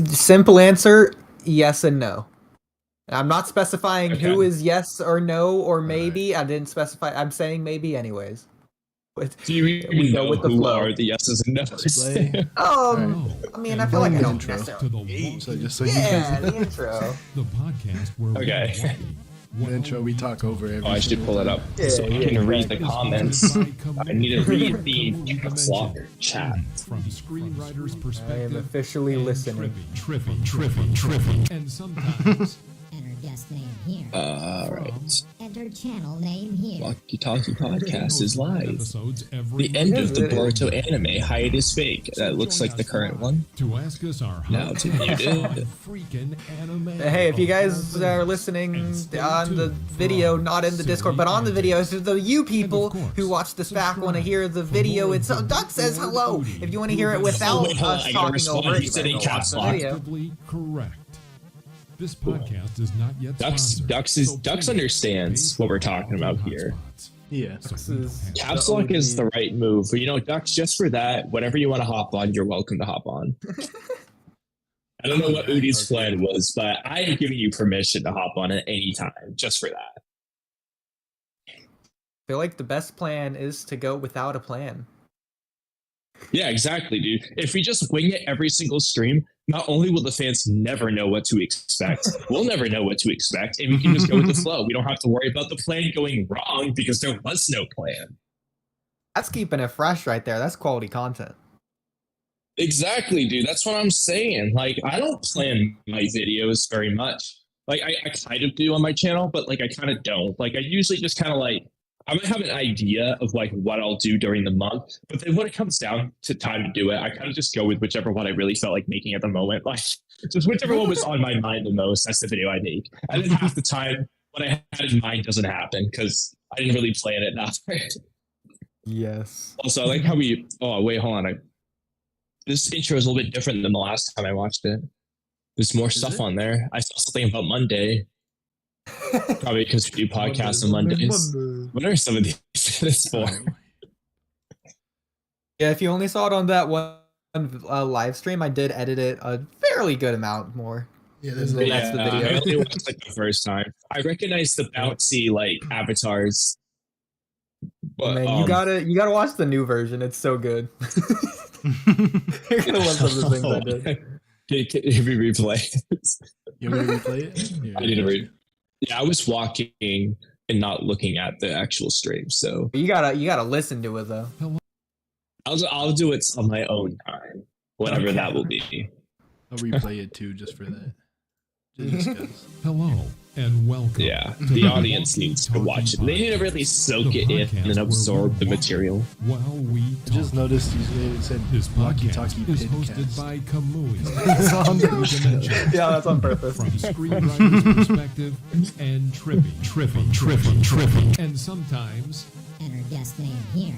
Simple answer, yes and no. I'm not specifying Okay. who is yes or no or Right. maybe. I didn't specify. I'm saying maybe anyways. But Do you even we go know with the who flow. are the yeses and nos? Play. I mean, I feel like I don't Intro. necessarily. So just so you Yeah, guys the intro. The podcast where Okay. the intro, we talk over every Oh, I should pull it up Yeah, so I yeah, can read the exactly. comments. I need to read the caps lock chat. From screenwriter's I am perspective. officially and listening. trippy. And sometimes Enter guest name here. Alright. Enter channel name here. Walky Talky podcast is live. episodes every The end of the Is it? Boruto Anime Hiatus fake. That looks like the current one. To ask us our Now it's muted. freaking anime. Hey, if you guys are listening on the video, not in the Discord, but on the video, it's the you people who watch this back want to hear the video. It's Duck says hello. If you want to hear it without Wait, hold on, us I gotta talking respond. over it, He you said better in go watch caps the lock. video. Effectively correct. This podcast is not yet sponsored, Ducks so Ducks please understands pay what we're for talking about here. hotspots. Yeah. So This we don't is- have to- Caps lock is the right move, but Ducks, just for that, whenever you want to hop on, you're welcome to hop on. I don't know what Oodie's plan was, but I am giving you permission to hop on at any time, just for that. I feel like the best plan is to go without a plan. Yeah, exactly, dude. If we just wing it every single stream, not only will the fans never know what to expect, we'll never know what to expect, and we can just go with the flow. We don't have to worry about the plan going wrong because there was no plan. That's keeping it fresh right there. That's quality content. Exactly, dude. That's what I'm saying. Like, I don't plan my videos very much. Like, I kind of do on my channel, but like, I kind of don't. Like, I usually just kind of like, I might have an idea of like what I'll do during the month, but then when it comes down to time to do it, I kind of just go with whichever one I really felt like making at the moment. Like, just whichever one was on my mind the most, that's the video I make. And then half the time, what I had in mind doesn't happen because I didn't really plan it that way. Yes. Also, I like how we. Oh wait, hold on. This intro is a little bit different than the last time I watched it. There's more stuff it? on there. I saw something about Monday. Probably because we do podcasts on Mondays. What are some of these this for? Yeah, if you only saw it on that one live stream, I did edit it a fairly good amount more. Yeah, there's the- that's the I video. only watched like the first time. I recognize the bouncy like avatars. But, Man, you gotta watch the new version. It's so good. You're gonna love some of the things I did. Can we replay? You want me to replay it? Yeah. I need to read. Yeah, I was walking and not looking at the actual stream, so You gotta listen to it though. I'll do it on my own time, whatever Okay. that will be. I'll replay it too, just for that. Just 'cause. Hello and welcome. Yeah, to the the audience Walky needs to Talky watch it. They need to really soak The it in podcast and where absorb we the walk material. While we I just talk. noticed it said This Walky podcast Talky is hosted Pitcast. by Kamui. It's on the Yeah, that's on purpose. From screenwriter's perspective and trippy. And sometimes Enter guest name here.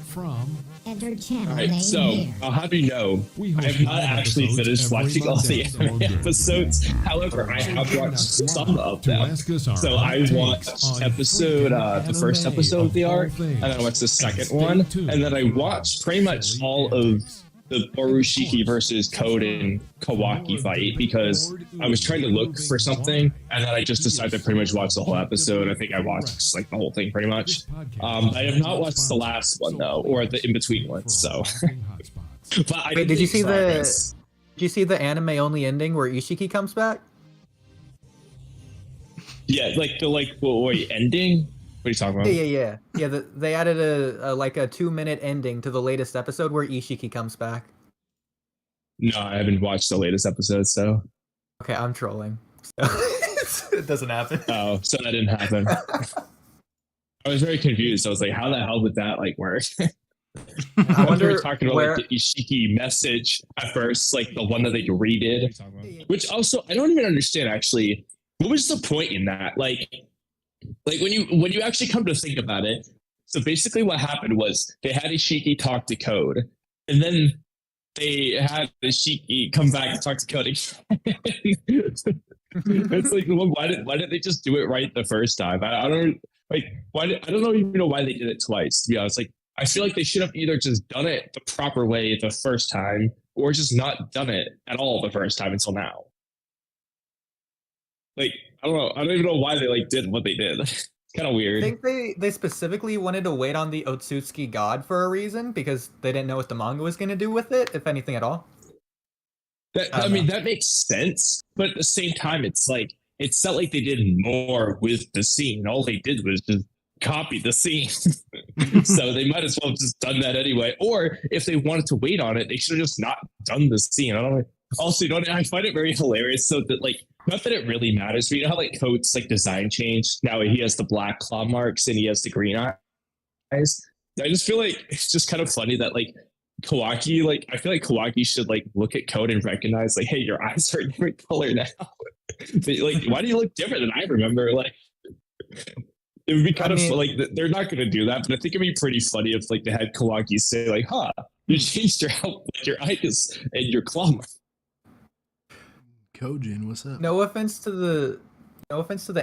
from Enter channel All right, name so here. I'll have you know, we I have host not actually episodes finished every watching all the Monday. anime episodes. However, I have watched some of To them. ask us our So I takes watched on episode, freaking the first anime episode of the all arc, things. and then I watched the second Stay one, tuned and then I for watched pretty much silly all of antics. the Borushiki versus Code and Kawaki fight because I was trying to look for something, and then I just decided to pretty much watch the whole episode. I think I watched like the whole thing pretty much. I have not watched the last one though, or the in between ones. So, but I Wait, did you see progress. Did you see the anime only ending where Ishiki comes back? Yeah, like the wait, ending. What are you talking about? Yeah. They added a like a 2-minute ending to the latest episode where Ishiki comes back. No, I haven't watched the latest episode, so. Okay, I'm trolling. So, it doesn't happen. Oh, so that didn't happen. I was very confused. I was like, how the hell would that like work? I We wonder were talking about where. like the Ishiki message at first, like the one that they redid. Which also I don't even understand actually. What was the point in that? Like when you actually come to think about it, so basically what happened was they had Ishiki talk to Code, and then they had Ishiki come back and talk to Code again. It's like, well, why did they just do it right the first time? I don't like I don't even know why they did it twice. To be honest, like I feel like they should have either just done it the proper way the first time, or just not done it at all the first time until now. Like, I don't know. I don't even know why they like did what they did. It's kind of I weird. think they specifically wanted to wait on the Otsutsuki god for a reason because they didn't know what the manga was going to do with it, if anything at all. I mean, that makes sense, but at the same time, it's like it's not like they did more with the scene. All they did was just copy the scene, so they might as well have just done that anyway. Or if they wanted to wait on it, they should have just not done the scene. I don't know. Also, I find it very hilarious. So that like, not that it really matters, but you know how like Coat's like design changed. Now he has the black claw marks and he has the green eyes. I just feel like it's just kind of funny that like Kawaki, like I feel like Kawaki should like look at Code and recognize like, hey, your eyes are a different color now. But, like, why do you look different than I remember? Like, it would be kind of like they're not going to do that, but I think it'd be pretty funny if like they had Kawaki say like, "Huh, you changed your your eyes and your claw." Kojin, what's up? No offense to the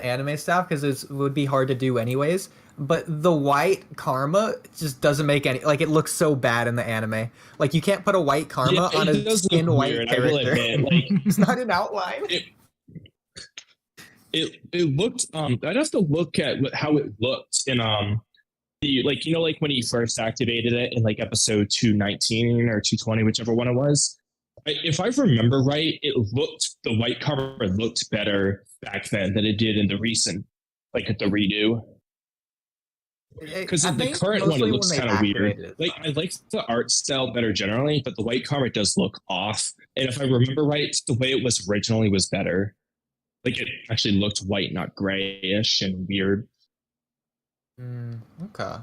anime staff because it would be hard to do anyways. But the white karma just doesn't make any like it looks so bad in the anime. Like you can't put a white karma on a skin white character. Like it's not an outline. It looked I'd have to look at how it looked in the like like when he first activated it in like episode 219 or 220, whichever one it was. If I remember right, the white karma looked better back then than it did in the recent like at the redo. Because the current one, it looks kind of weird. Like I like the art style better generally, but the white karma does look off. And if I remember right, the way it was originally was better. Like it actually looked white, not grayish and weird. Okay.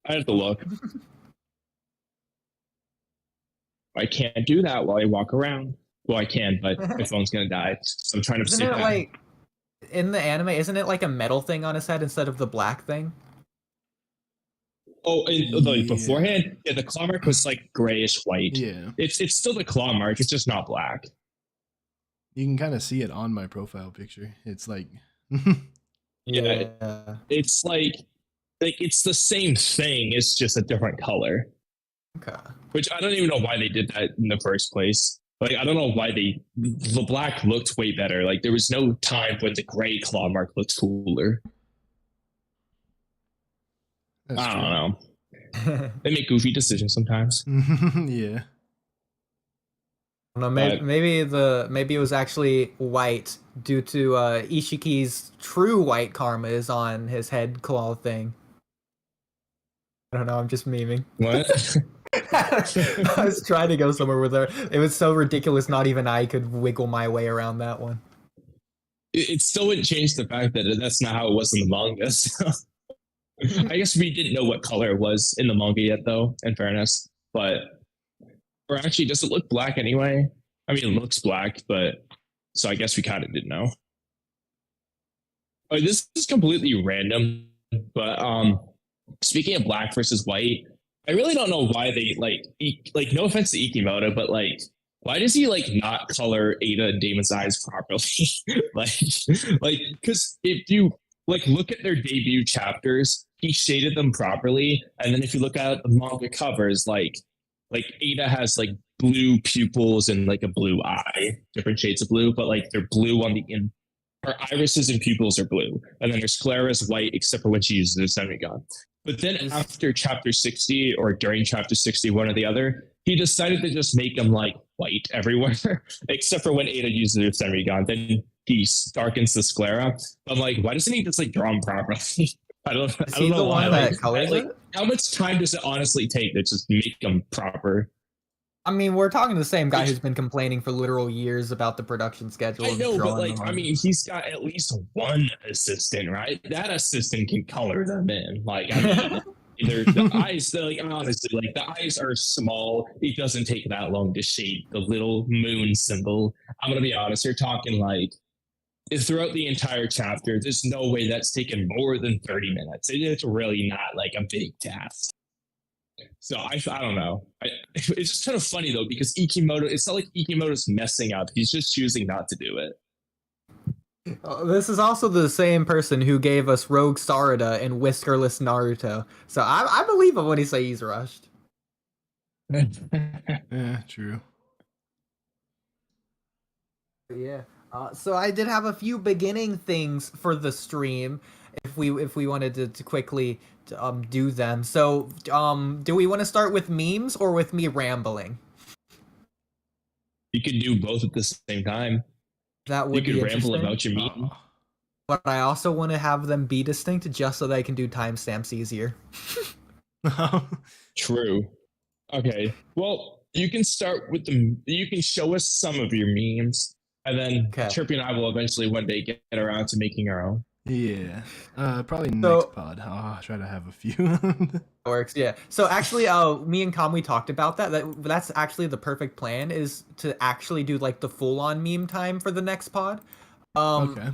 I have to look. I can't do that while I walk around. Well, I can, but my phone's gonna die. So I'm trying to see. Like in the anime, isn't it like a metal thing on his head instead of the black thing? Oh, like beforehand, yeah, the claw mark was like grayish white. Yeah, it's still the claw mark. It's just not black. You can kind of see it on my profile picture. It's like, yeah, it's like it's the same thing. It's just a different color. Okay. Which I don't even know why they did that in the first place. Like I don't know why the black looked way better. Like there was no time when the gray claw mark looked cooler. That's I don't know. They make goofy decisions sometimes. Yeah. I don't know, maybe it was actually white due to Ishiki's true white karma is on his head claw thing. I don't know, I'm just memeing. What? I was trying to go somewhere with her. It was so ridiculous, not even I could wiggle my way around that one. It still wouldn't change the fact that that's not how it was in the manga. So. I guess we didn't know what color it was in the manga yet, though, in fairness. But, or actually, does it look black anyway? I mean, it looks black, but, so I guess we kind of didn't know. Oh, this is completely random, but, speaking of black versus white, I really don't know why they, like, no offense to Ikimoto, but, like, why does he, like, not color Ada and Damon's eyes properly? like, because if you, like, look at their debut chapters, he shaded them properly, and then if you look at the manga covers, like Ada has like blue pupils and like a blue eye, different shades of blue, but like they're blue on the in. Her irises and pupils are blue, and then her sclera is white, except for when she uses the semigon. But then after chapter 60 or during chapter 60, one or the other, he decided to just make them like white everywhere, except for when Ada uses her semigon. Then he darkens the sclera. I'm like, why doesn't he just like draw them properly? I don't know why. That colors like, it? how much time does it honestly take to just make them proper? I mean, we're talking to the same guy who's been complaining for literal years about the production schedule. I know, but like, I mean, he's got at least one assistant, right? That assistant can color them in. Like, I mean, either the eyes, like honestly, like the eyes are small. It doesn't take that long to shade the little moon symbol. I'm gonna be honest. You're talking like throughout the entire chapter. There's no way that's taken more than 30 minutes. It's really not like a big task. So I don't know. It's just kind of funny though, because Ikimoto, it's not like Ikimoto's messing up. He's just choosing not to do it. This is also the same person who gave us Rogue Sarada and Whiskerless Naruto. So I believe him when he says he's rushed. Yeah, true. Yeah. So I did have a few beginning things for the stream, if we wanted to quickly do them. So do we want to start with memes or with me rambling? You could do both at the same time. That You would could be ramble interesting. about your meme. Oh. But I also want to have them be distinct just so that I can do timestamps easier. True. Okay. Well, you can start with you can show us some of your memes, and then Okay. Trippy and I will eventually one day get around to making our own. Yeah. Probably So- next pod. I'll try to have a few. Works, yeah. So actually, me and Kamui talked about that. That's actually the perfect plan, is to actually do like the full-on meme time for the next pod. Okay.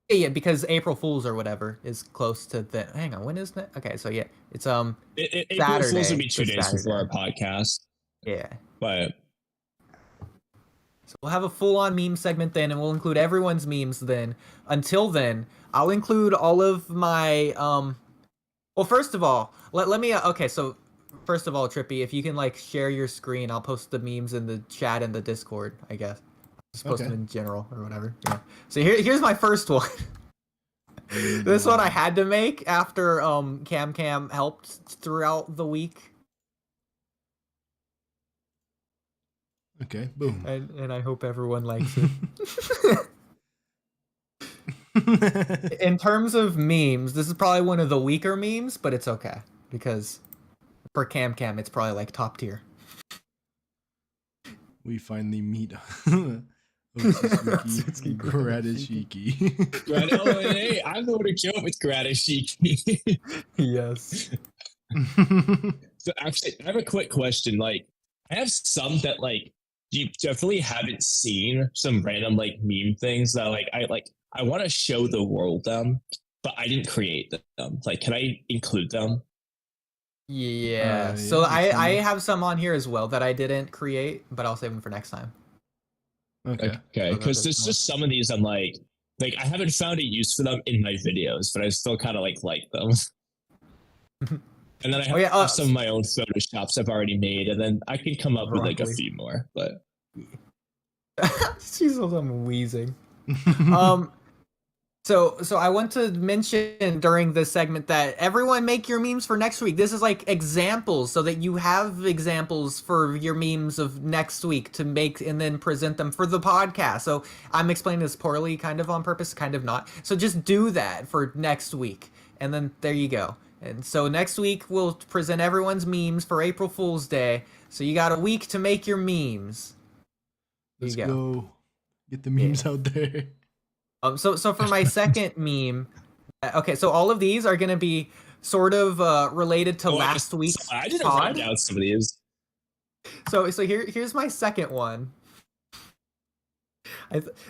Yeah, because April Fools or whatever is close to the. Hang on, when is that? Okay, so yeah, it's April Saturday, Fools will be 2 this days before our Saturday. podcast, yeah. but So we'll have a full-on meme segment then, and we'll include everyone's memes then. Until then, I'll include all of my Well, first of all, let me. Okay, so first of all, Trippy, if you can like share your screen, I'll post the memes in the chat and the Discord. I guess just post Okay. them in general or whatever. Yeah. So here's my first one. This one I had to make after Cam helped throughout the week, Okay. Boom. and I hope everyone likes it. In terms of memes, this is probably one of the weaker memes, but it's okay because for Cam, it's probably like top tier. We finally meet Otsutsuki, Gradishiki. oh, hey, I'm the one who came up with Gradishiki. Yes. So actually, I have a quick question. Like, I have some that like you definitely haven't seen, some random like meme things that I want to show the world them, but I didn't create them. Like, can I include them? Yeah. Yeah, So you I can. have some on here as well that I didn't create, but I'll save them for next time. Okay. Okay, So because that's there's just some of these I'm like I haven't found a use for them in my videos, but I still kind of like them. And then I have, yeah, some of my own photoshops I've already made, and then I can come up with like a Broccoli. few more. But She's I'm wheezing. So I want to mention during this segment that everyone make your memes for next week. This is like examples so that you have examples for your memes of next week to make and then present them for the podcast. So I'm explaining this poorly, kind of on purpose, kind of not. So just do that for next week. And then there you go. And so next week we'll present everyone's memes for April Fool's Day. So you got a week to make your memes. There Let's you go. Get the memes out there. So for my second meme, okay, so all of these are gonna be sort of related to last week's I didn't write pod. down some of these. So here's my second one.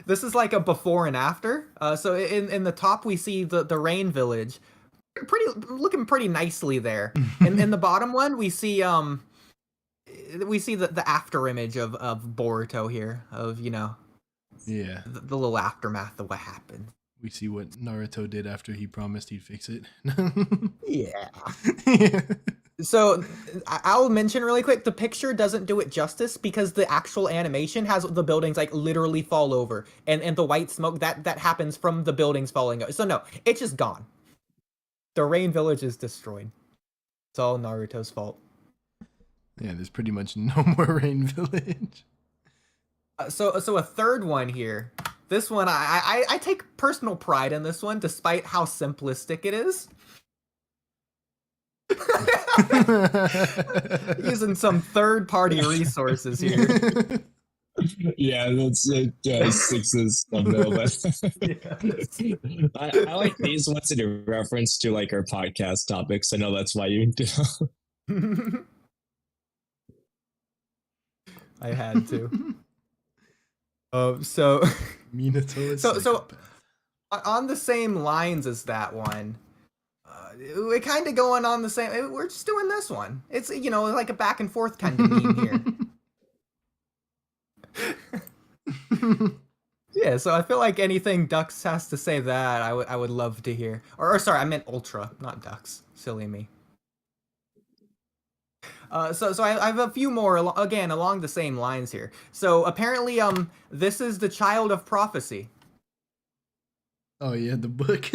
This is like a before and after. So in the top we see the Rain Village, looking pretty nicely there. And in the bottom one we see the after image of Boruto here, of Yeah. the little aftermath of what happened. We see what Naruto did after he promised he'd fix it. Yeah. Yeah. So I'll mention really quick, the picture doesn't do it justice because the actual animation has the buildings like literally fall over, and the white smoke that happens from the buildings falling over. So no, it's just gone. The Rain Village is destroyed. It's all Naruto's fault. Yeah, there's pretty much no more Rain Village. So a third one here. This one, I take personal pride in this one, despite how simplistic it is. Using some third-party resources here. Yeah, that's Six's thumbnail. But I like these ones in reference to like our podcast topics. I know that's why you do. I had to. So Minato is So- psychopath. on the same lines as that one, we're kind of going on the same. We're just doing this one. It's like a back and forth kind of meme here. Yeah, so I feel like anything Ducks has to say that I would love to hear. Or sorry, I meant Ultra, not Ducks. Silly me. So I have a few more again along the same lines here. So apparently, this is the child of prophecy. Oh yeah, the book.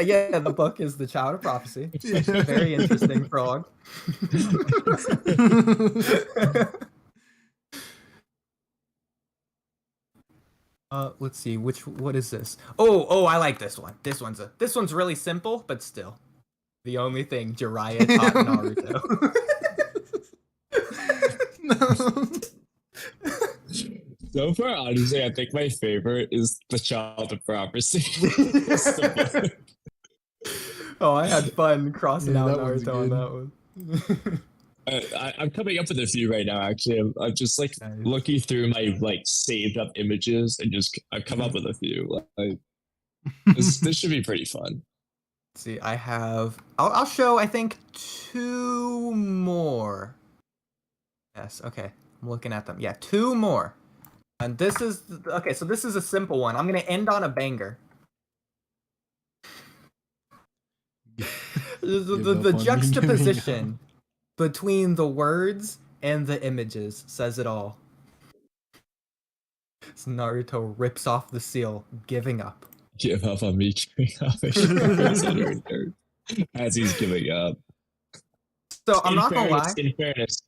Yeah, the book is the child of prophecy. It's actually a very interesting frog. Let's see, what is this? Oh, I like this one. This one's really simple, but still. The only thing Jiraiya taught Naruto. So far, honestly, I think my favorite is the Child of Prophecy. Oh, I had fun crossing Yeah, out that one's Naruto on good. that one. I'm coming up with a few right now. Actually, I'm just like Nice. looking through my like saved up images and just I've come up with a few. Like this should be pretty fun. Let's see, I'll show I think 2 more. Yes, okay. I'm looking at them. Yeah, 2 more. And this is okay, so this is a simple one. I'm going to end on a banger. The juxtaposition between the words and the images says it all. So Naruto rips off the seal, giving up. Give up on me, as he's giving up. So I'm not gonna lie.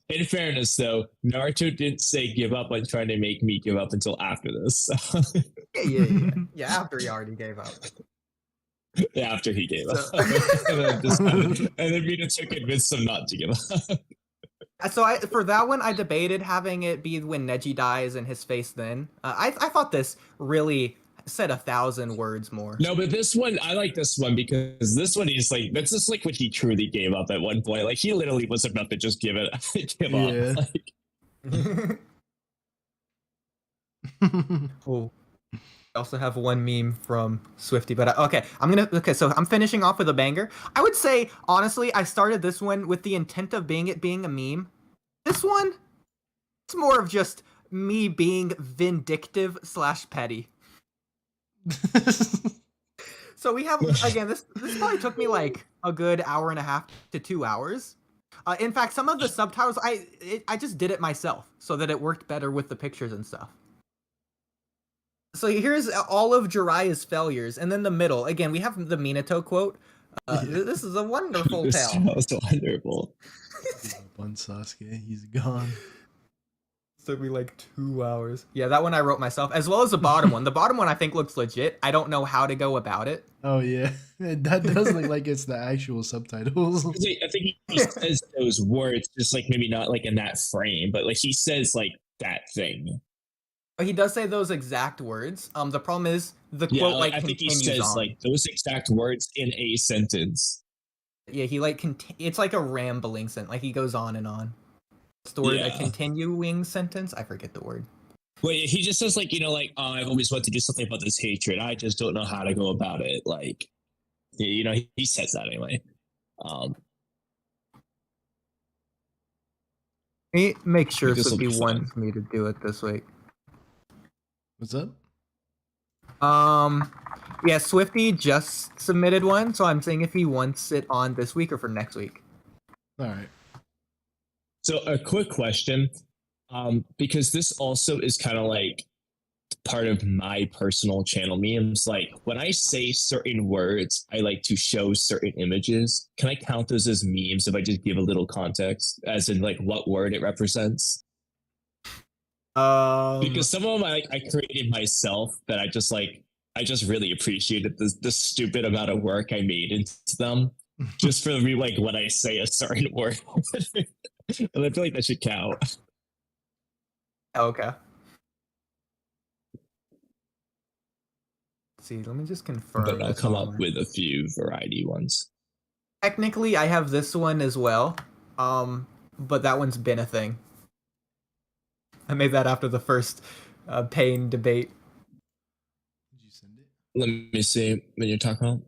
In fairness, though, Naruto didn't say give up on trying to make me give up until after this. So. Yeah. After he already gave up. Yeah, after he gave up, and then Mina took convinced him not to give up. So for that one, I debated having it be when Neji dies and his face. Then I thought this really said 1,000 words more. No, but this one, I like this one because this one is like that's just like when he truly gave up at one point. Like he literally was about to just give up. Like. Oh. I also have one meme from Swifty, but so I'm finishing off with a banger. I would say honestly, I started this one with the intent of being a meme. This one, it's more of just me being vindictive / petty. So we have again this probably took me like a good 1.5 to 2 hours. In fact, some of the subtitles I just did it myself so that it worked better with the pictures and stuff. So here's all of Jiraiya's failures, and then the middle. Again, we have the Minato quote. This is a wonderful This tale. was wonderful. On Sasuke, he's gone. Took me like 2 hours. Yeah, that one I wrote myself, as well as the bottom one. The bottom one I think looks legit. I don't know how to go about it. Oh yeah, that does look like it's the actual subtitles. I think he says those words, just like maybe not like in that frame, but like he says like that thing. He does say those exact words. The problem is the quote like I think he continues says on. like those exact words in a sentence. Yeah, he like it's like a rambling sentence. Like he goes on and on. What's the word? A continuing sentence? I forget the word. Wait, he just says like, like, oh, I've always wanted to do something about this hatred. I just don't know how to go about it. Like, he says that anyway. Make sure this will Swifty be wants me to do it this week. What's up? Yeah, Swifty just submitted one, so I'm saying if he wants it on this week or for next week. All right. So a quick question, because this also is kind of like part of my personal channel memes. Like when I say certain words, I like to show certain images. Can I count those as memes if I just give a little context, as in like what word it represents? Because some of them I created myself that I just really appreciated the stupid amount of work I made into them just for me, like when I say a certain word. And I feel like that should count. Okay. Let's see, let me just confirm. But I'll come up with a few variety ones. Technically, I have this one as well, but that one's been a thing. I made that after the first pain debate. Did you send it? Let me see what you're talking about.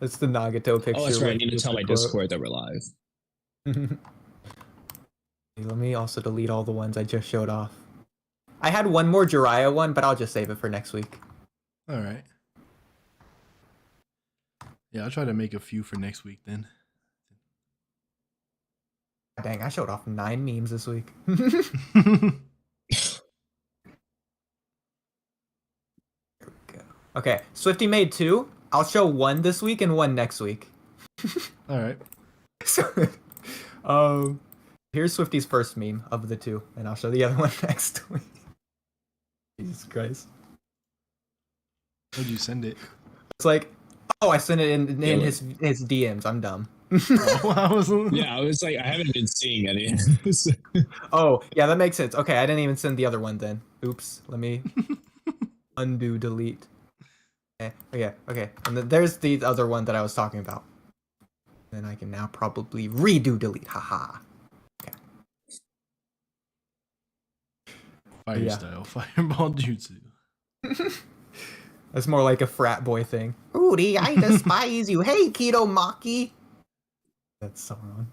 It's the Nagato picture. Oh, that's right. I need to tell my Discord that we're live. Let me also delete all the ones I just showed off. I had one more Jiraiya one, but I'll just save it for next week. All right. Yeah, I'll try to make a few for next week then. Dang, I showed off 9 memes this week. Okay, Swifty made 2. I'll show 1 this week and 1 next week. All right. So, here's Swifty's first meme of the 2, and I'll show the other one next week. Jesus Christ. How'd you send it? It's like, oh, I sent it in his DMs. I'm dumb. Yeah, I was like, I haven't been seeing any. Oh, yeah, that makes sense. Okay, I didn't even send the other one then. Oops, let me undo, delete. Okay. And then there's the other one that I was talking about. Then I can now probably redo, delete. Haha. Okay. Fire Yeah. style, fireball jutsu. That's more like a frat boy thing. Oodie, I despise you. Hey, Keto Maki. That's Saron.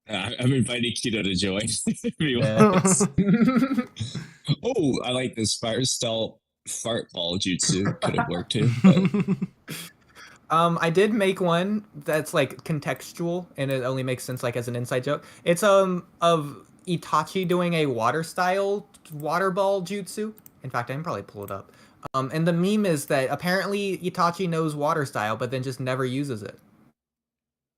I'm inviting Keto to join. If he Yeah. wants. Oh, I like this fire style fart ball jutsu. Could have worked too. But... I did make one that's like contextual and it only makes sense like as an inside joke. It's of Itachi doing a water ball jutsu. In fact, I can probably pull it up. And the meme is that apparently Itachi knows water style, but then just never uses it.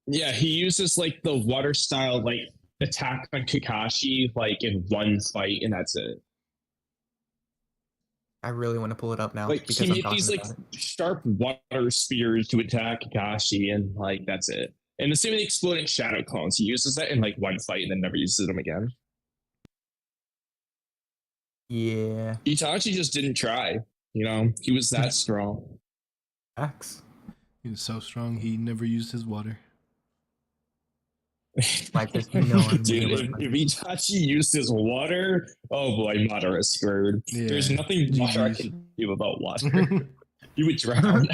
Yeah, he uses like the water style like attack on Kakashi like in one fight, and that's it. I really want to pull it up now. Like because he I'm made talking these like about sharp water spears to attack Kakashi, and like that's it. And the same with the exploding shadow clones. He uses that in like one fight and then never uses them again. it. Yeah. Itachi just didn't try. You know, he was that strong. X. He was so strong, he never used his water. Like this, you know, I'm Dude, really- if Itachi used his water, oh boy, Madara is screwed. Yeah, There's nothing Madara GG's. can do about water. You would drown.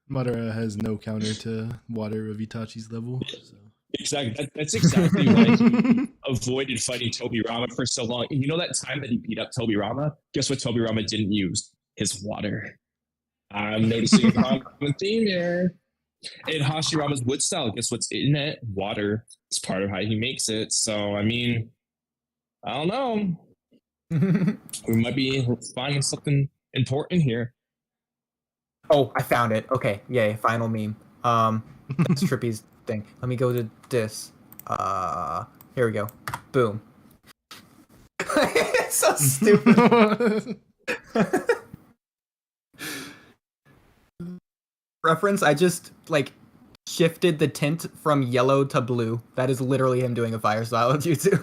Madara has no counter to water of Itachi's level. So. Exactly. That's exactly why he avoided fighting Tobirama for so long. And you know that time that he beat up Tobirama? Guess what Tobirama didn't use? His water. I'm noticing a common theme here. In Hashirama's wood style, guess what's in it? Water. It's part of how he makes it. So, I mean, I don't know. We might be finding something important here. Oh, I found it. Okay, yay, final meme. That's Trippy's thing. Let me go to this. Here we go. Boom. It's so stupid. Reference, I just like shifted the tint from yellow to blue. That is literally him doing a fire style jutsu.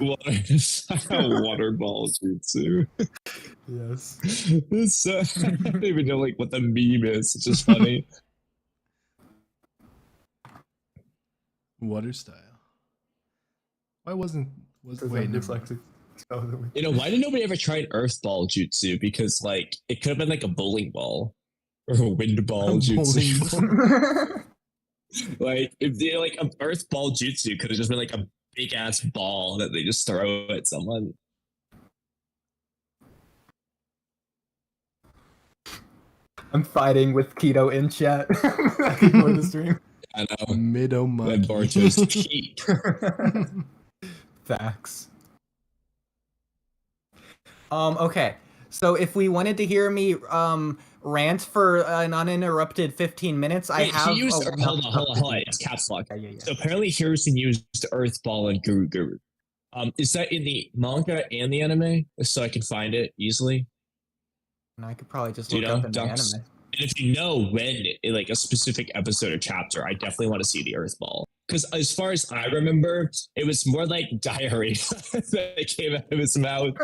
Water ball jutsu. Yes. It's, I don't even know like what the meme is. It's just funny. Water style. Why wasn't wait, I'm never mind. dyslexic. You know, why did nobody ever try an earth ball jutsu? Because like it could have been like a bowling ball or a wind ball jutsu. Like if they like an earth ball jutsu could have just been like a big ass ball that they just throw at someone. I'm fighting with Keto in chat before the stream. I know. Mido That monkey. Boruto's peak. Facts. Okay. So if we wanted to hear me rant for an uninterrupted 15 minutes, I Wait, have he used, no, hold on. It's caps lock. Yeah. So apparently Harrison used Earth Ball and Guru Guru. Is that in the manga and the anime? So I can find it easily. And I could probably just Do you look know, up in the Dunks? anime. And if you know when, in like a specific episode or chapter, I definitely want to see the Earth Ball. Because as far as I remember, it was more like diarrhea that came out of his mouth.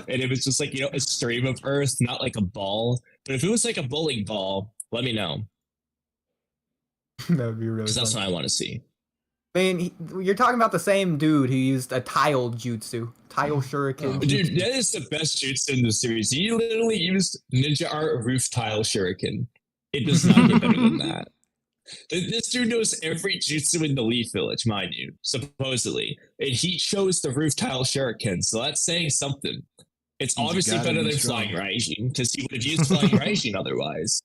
And it was just like, you know, a stream of Earth, not like a ball. But if it was like a bowling ball, let me know. That would be really Because that's fun. what I want to see. I mean, you're talking about the same dude who used a tile jutsu. Tile shuriken. Dude, jutsu. that is the best jutsu in the series. He literally used Ninja Art Roof Tile Shuriken. It does not get better than that. This dude knows every jutsu in the Leaf Village, mind you, supposedly. And he chose the Roof Tile Shuriken, so that's saying something. It's He's obviously gotta better be than strong. Flying Raijin, because he would have used Flying Raijin otherwise.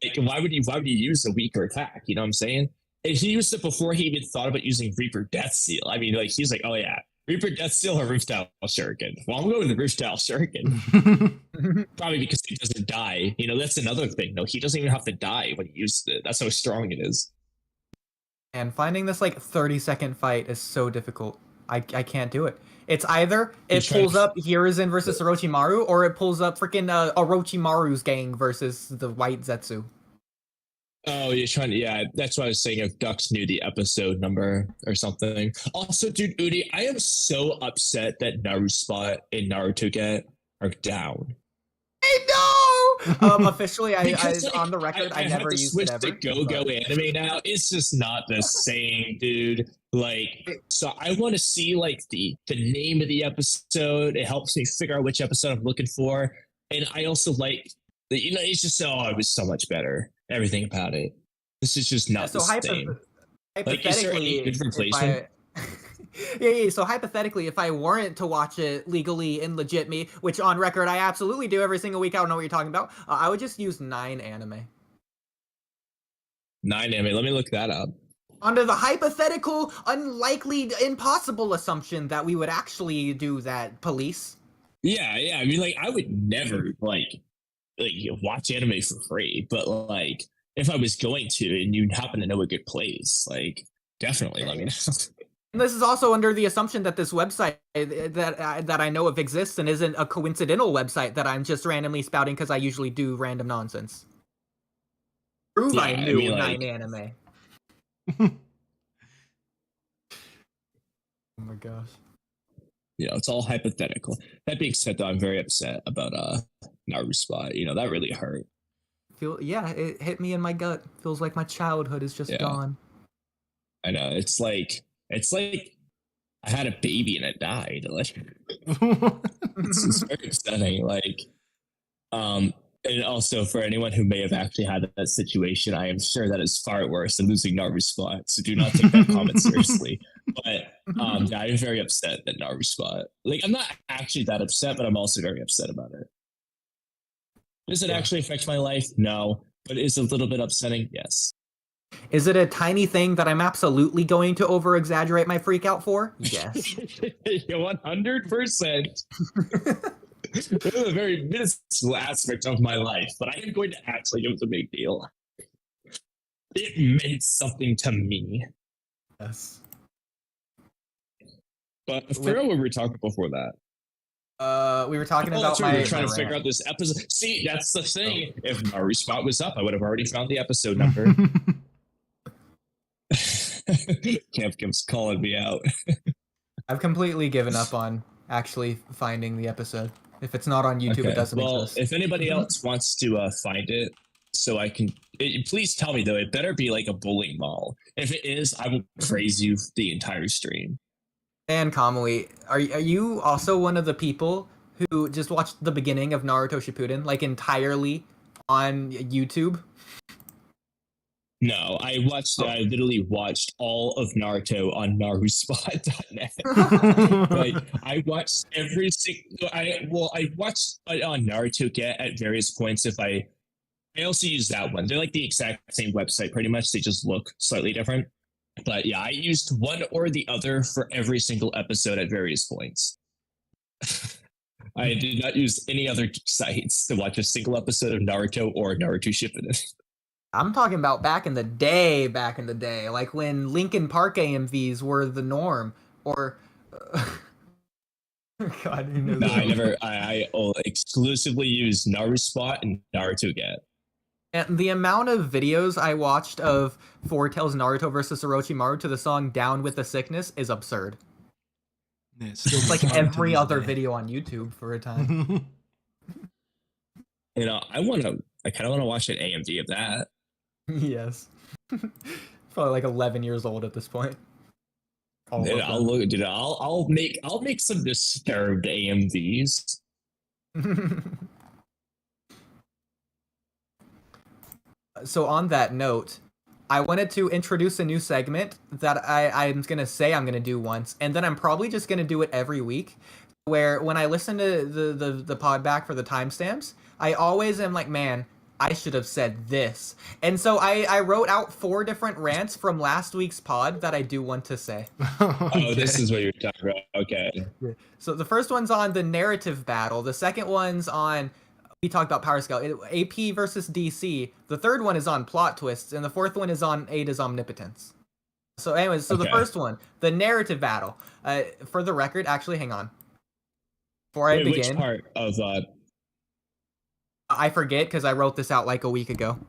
Like, why would he use a weaker attack? You know what I'm saying? And he used it before he even thought about using Reaper Death Seal. I mean, like he's like, oh yeah, Reaper Death Seal or Rooftile Shuriken. Well, I'm going to Rooftile Shuriken. Probably because he doesn't die. You know, that's another thing. No, he doesn't even have to die when he uses it. That's how strong it is. And finding this like 30-second fight is so difficult. I can't do it. It's either it pulls up Hiruzen versus Orochimaru, or it pulls up freaking Orochimaru's gang versus the White Zetsu. Oh, you're trying to, yeah, that's what I was saying. If Ducks knew the episode number or something. Also, dude, Oodie, I am so upset that Naruto and Naruto get are down. I know! Officially, I Like, on the record, I never have to used switch it ever. to Go Anime now. It's just not the same, dude. Like, so I want to see like the name of the episode. It helps me figure out which episode I'm looking for, and I also like, you know, it's just it was so much better. Everything about it. This is just not the same. Like, is there any good replacement? Yeah. So hypothetically, if I weren't to watch it legally in legit me, which on record I absolutely do every single week, I don't know what you're talking about. I would just use 9 anime. 9 anime. Let me look that up. Under the hypothetical, unlikely, impossible assumption that we would actually do that, police. Yeah. I mean, like, I would never like watch anime for free, but like, if I was going to, and you happen to know a good place, like, definitely let me know. This is also under the assumption that this website that I know of exists and isn't a coincidental website that I'm just randomly spouting because I usually do random nonsense. Prove Yeah, I knew I mean, 9 like, anime. Oh my gosh. You know, it's all hypothetical. That being said, though, I'm very upset about Naruto. You know, that really hurt. It hit me in my gut. Feels like my childhood is just gone. I know. It's like I had a baby and it died. Like, it's very upsetting. Like, and also for anyone who may have actually had that situation, I am sure that is far worse than losing Naruto. So do not take that comment seriously. But yeah, I'm very upset that Naruto. Like, I'm not actually that upset, but I'm also very upset about it. Does it actually affect my life? No. But is it a little bit upsetting? Yes. Is it a tiny thing that I'm absolutely going to over-exaggerate my freak out for? Yes. 100%. This is a very minuscule aspect of my life, but I am going to act like it was a big deal. It meant something to me. Yes. But I forgot what we were talking before that. We were talking about we were trying to figure out this episode. See, that's the thing. If our spot was up, I would have already found the episode number. Camp's calling me out. I've completely given up on actually finding the episode. If it's not on YouTube, it doesn't exist. If anybody else wants to find it, so I can, please tell me though. It better be like a bowling ball. If it is, I will praise you the entire stream. And Kamui, are you also one of the people who just watched the beginning of Naruto Shippuden, like entirely on YouTube? No, I literally watched all of Naruto on naruspot.net. Like, I watched every single. I watched on Naruto Get at various points. I also use that one. They're like the exact same website, pretty much. They just look slightly different. But yeah, I used one or the other for every single episode at various points. I did not use any other sites to watch a single episode of Naruto or Naruto Shippuden. I'm talking about back in the day, like when Linkin Park AMVs were the norm, or God, who knows? No, I exclusively use Naruspot and Naruto Get. And the amount of videos I watched of Foretell's Naruto versus Orochimaru to the song "Down with the Sickness" is absurd. Yeah, it's like every other video on YouTube for a time. You know, I kind of want to watch an AMV of that. Yes. Probably like 11 years old at this point. Dude, I'll make some disturbed AMVs. So on that note, I wanted to introduce a new segment that I'm gonna say I'm gonna do once, and then I'm probably just gonna do it every week. Where when I listen to the pod back for the timestamps, I always am like, man, I should have said this. And so I wrote out 4 different rants from last week's pod that I do want to say. Oh, this is what you're talking about. Okay. So the first one's on the narrative battle. The second one's on, we talked about power scale, AP versus DC. The third one is on plot twists, and the fourth one is on Ada's omnipotence. So anyways, so the first one, the narrative battle. For the record, actually, hang on. Before I begin, which part of I forget because I wrote this out like a week ago.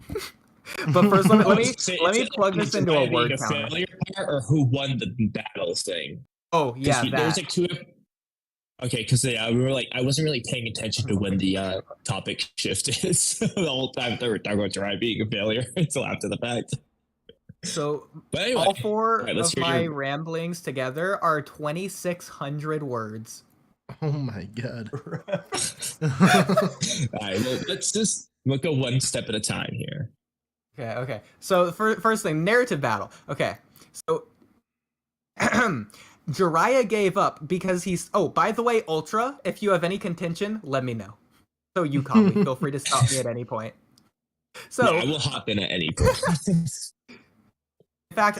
But first, let me plug this into a word counter. Failure part or who won the battle thing? Oh yeah, that. There was like 2. Okay, because we were like, I wasn't really paying attention to when the topic shifted. So the whole time they were talking about Jiraiya being a failure until after the fact. So but anyway, all 4 right, of my ramblings together are 2,600 words. Oh my god. All right, well, we'll go one step at a time here. Okay. So first thing, narrative battle. Okay, so Jiraiya gave up because he's. Oh, by the way, Ultra, if you have any contention, let me know. So you call me. Feel free to stop me at any point. So yeah, I will hop in at any point. In fact,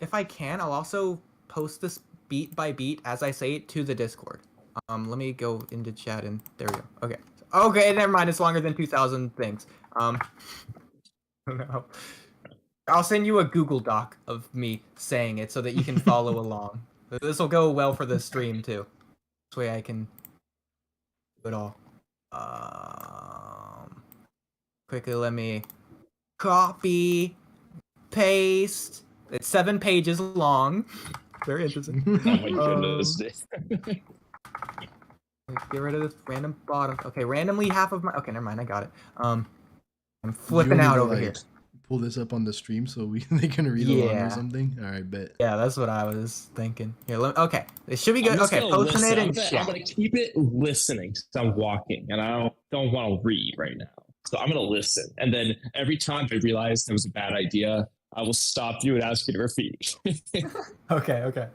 if I can, I'll also post this beat by beat as I say it to the Discord. Let me go into chat and there we go. Okay, never mind. It's longer than 2,000 things. No. I'll send you a Google Doc of me saying it so that you can follow along. This will go well for the stream too. This way I can do it all. Quickly, let me copy, paste. It's 7 pages long. Very interesting. Oh my goodness. Get rid of this random bottom. Okay, randomly half of my. Okay, never mind. I got it. I'm flipping out over here. Pull this up on the stream so they can read along or something. All right, bet. Yeah, that's what I was thinking. Here, okay, it should be good. Okay, posting it in chat. I'm gonna keep it listening because I'm walking and I don't want to read right now. So I'm gonna listen, and then every time I realize there was a bad idea, I will stop you and ask you to repeat. Okay.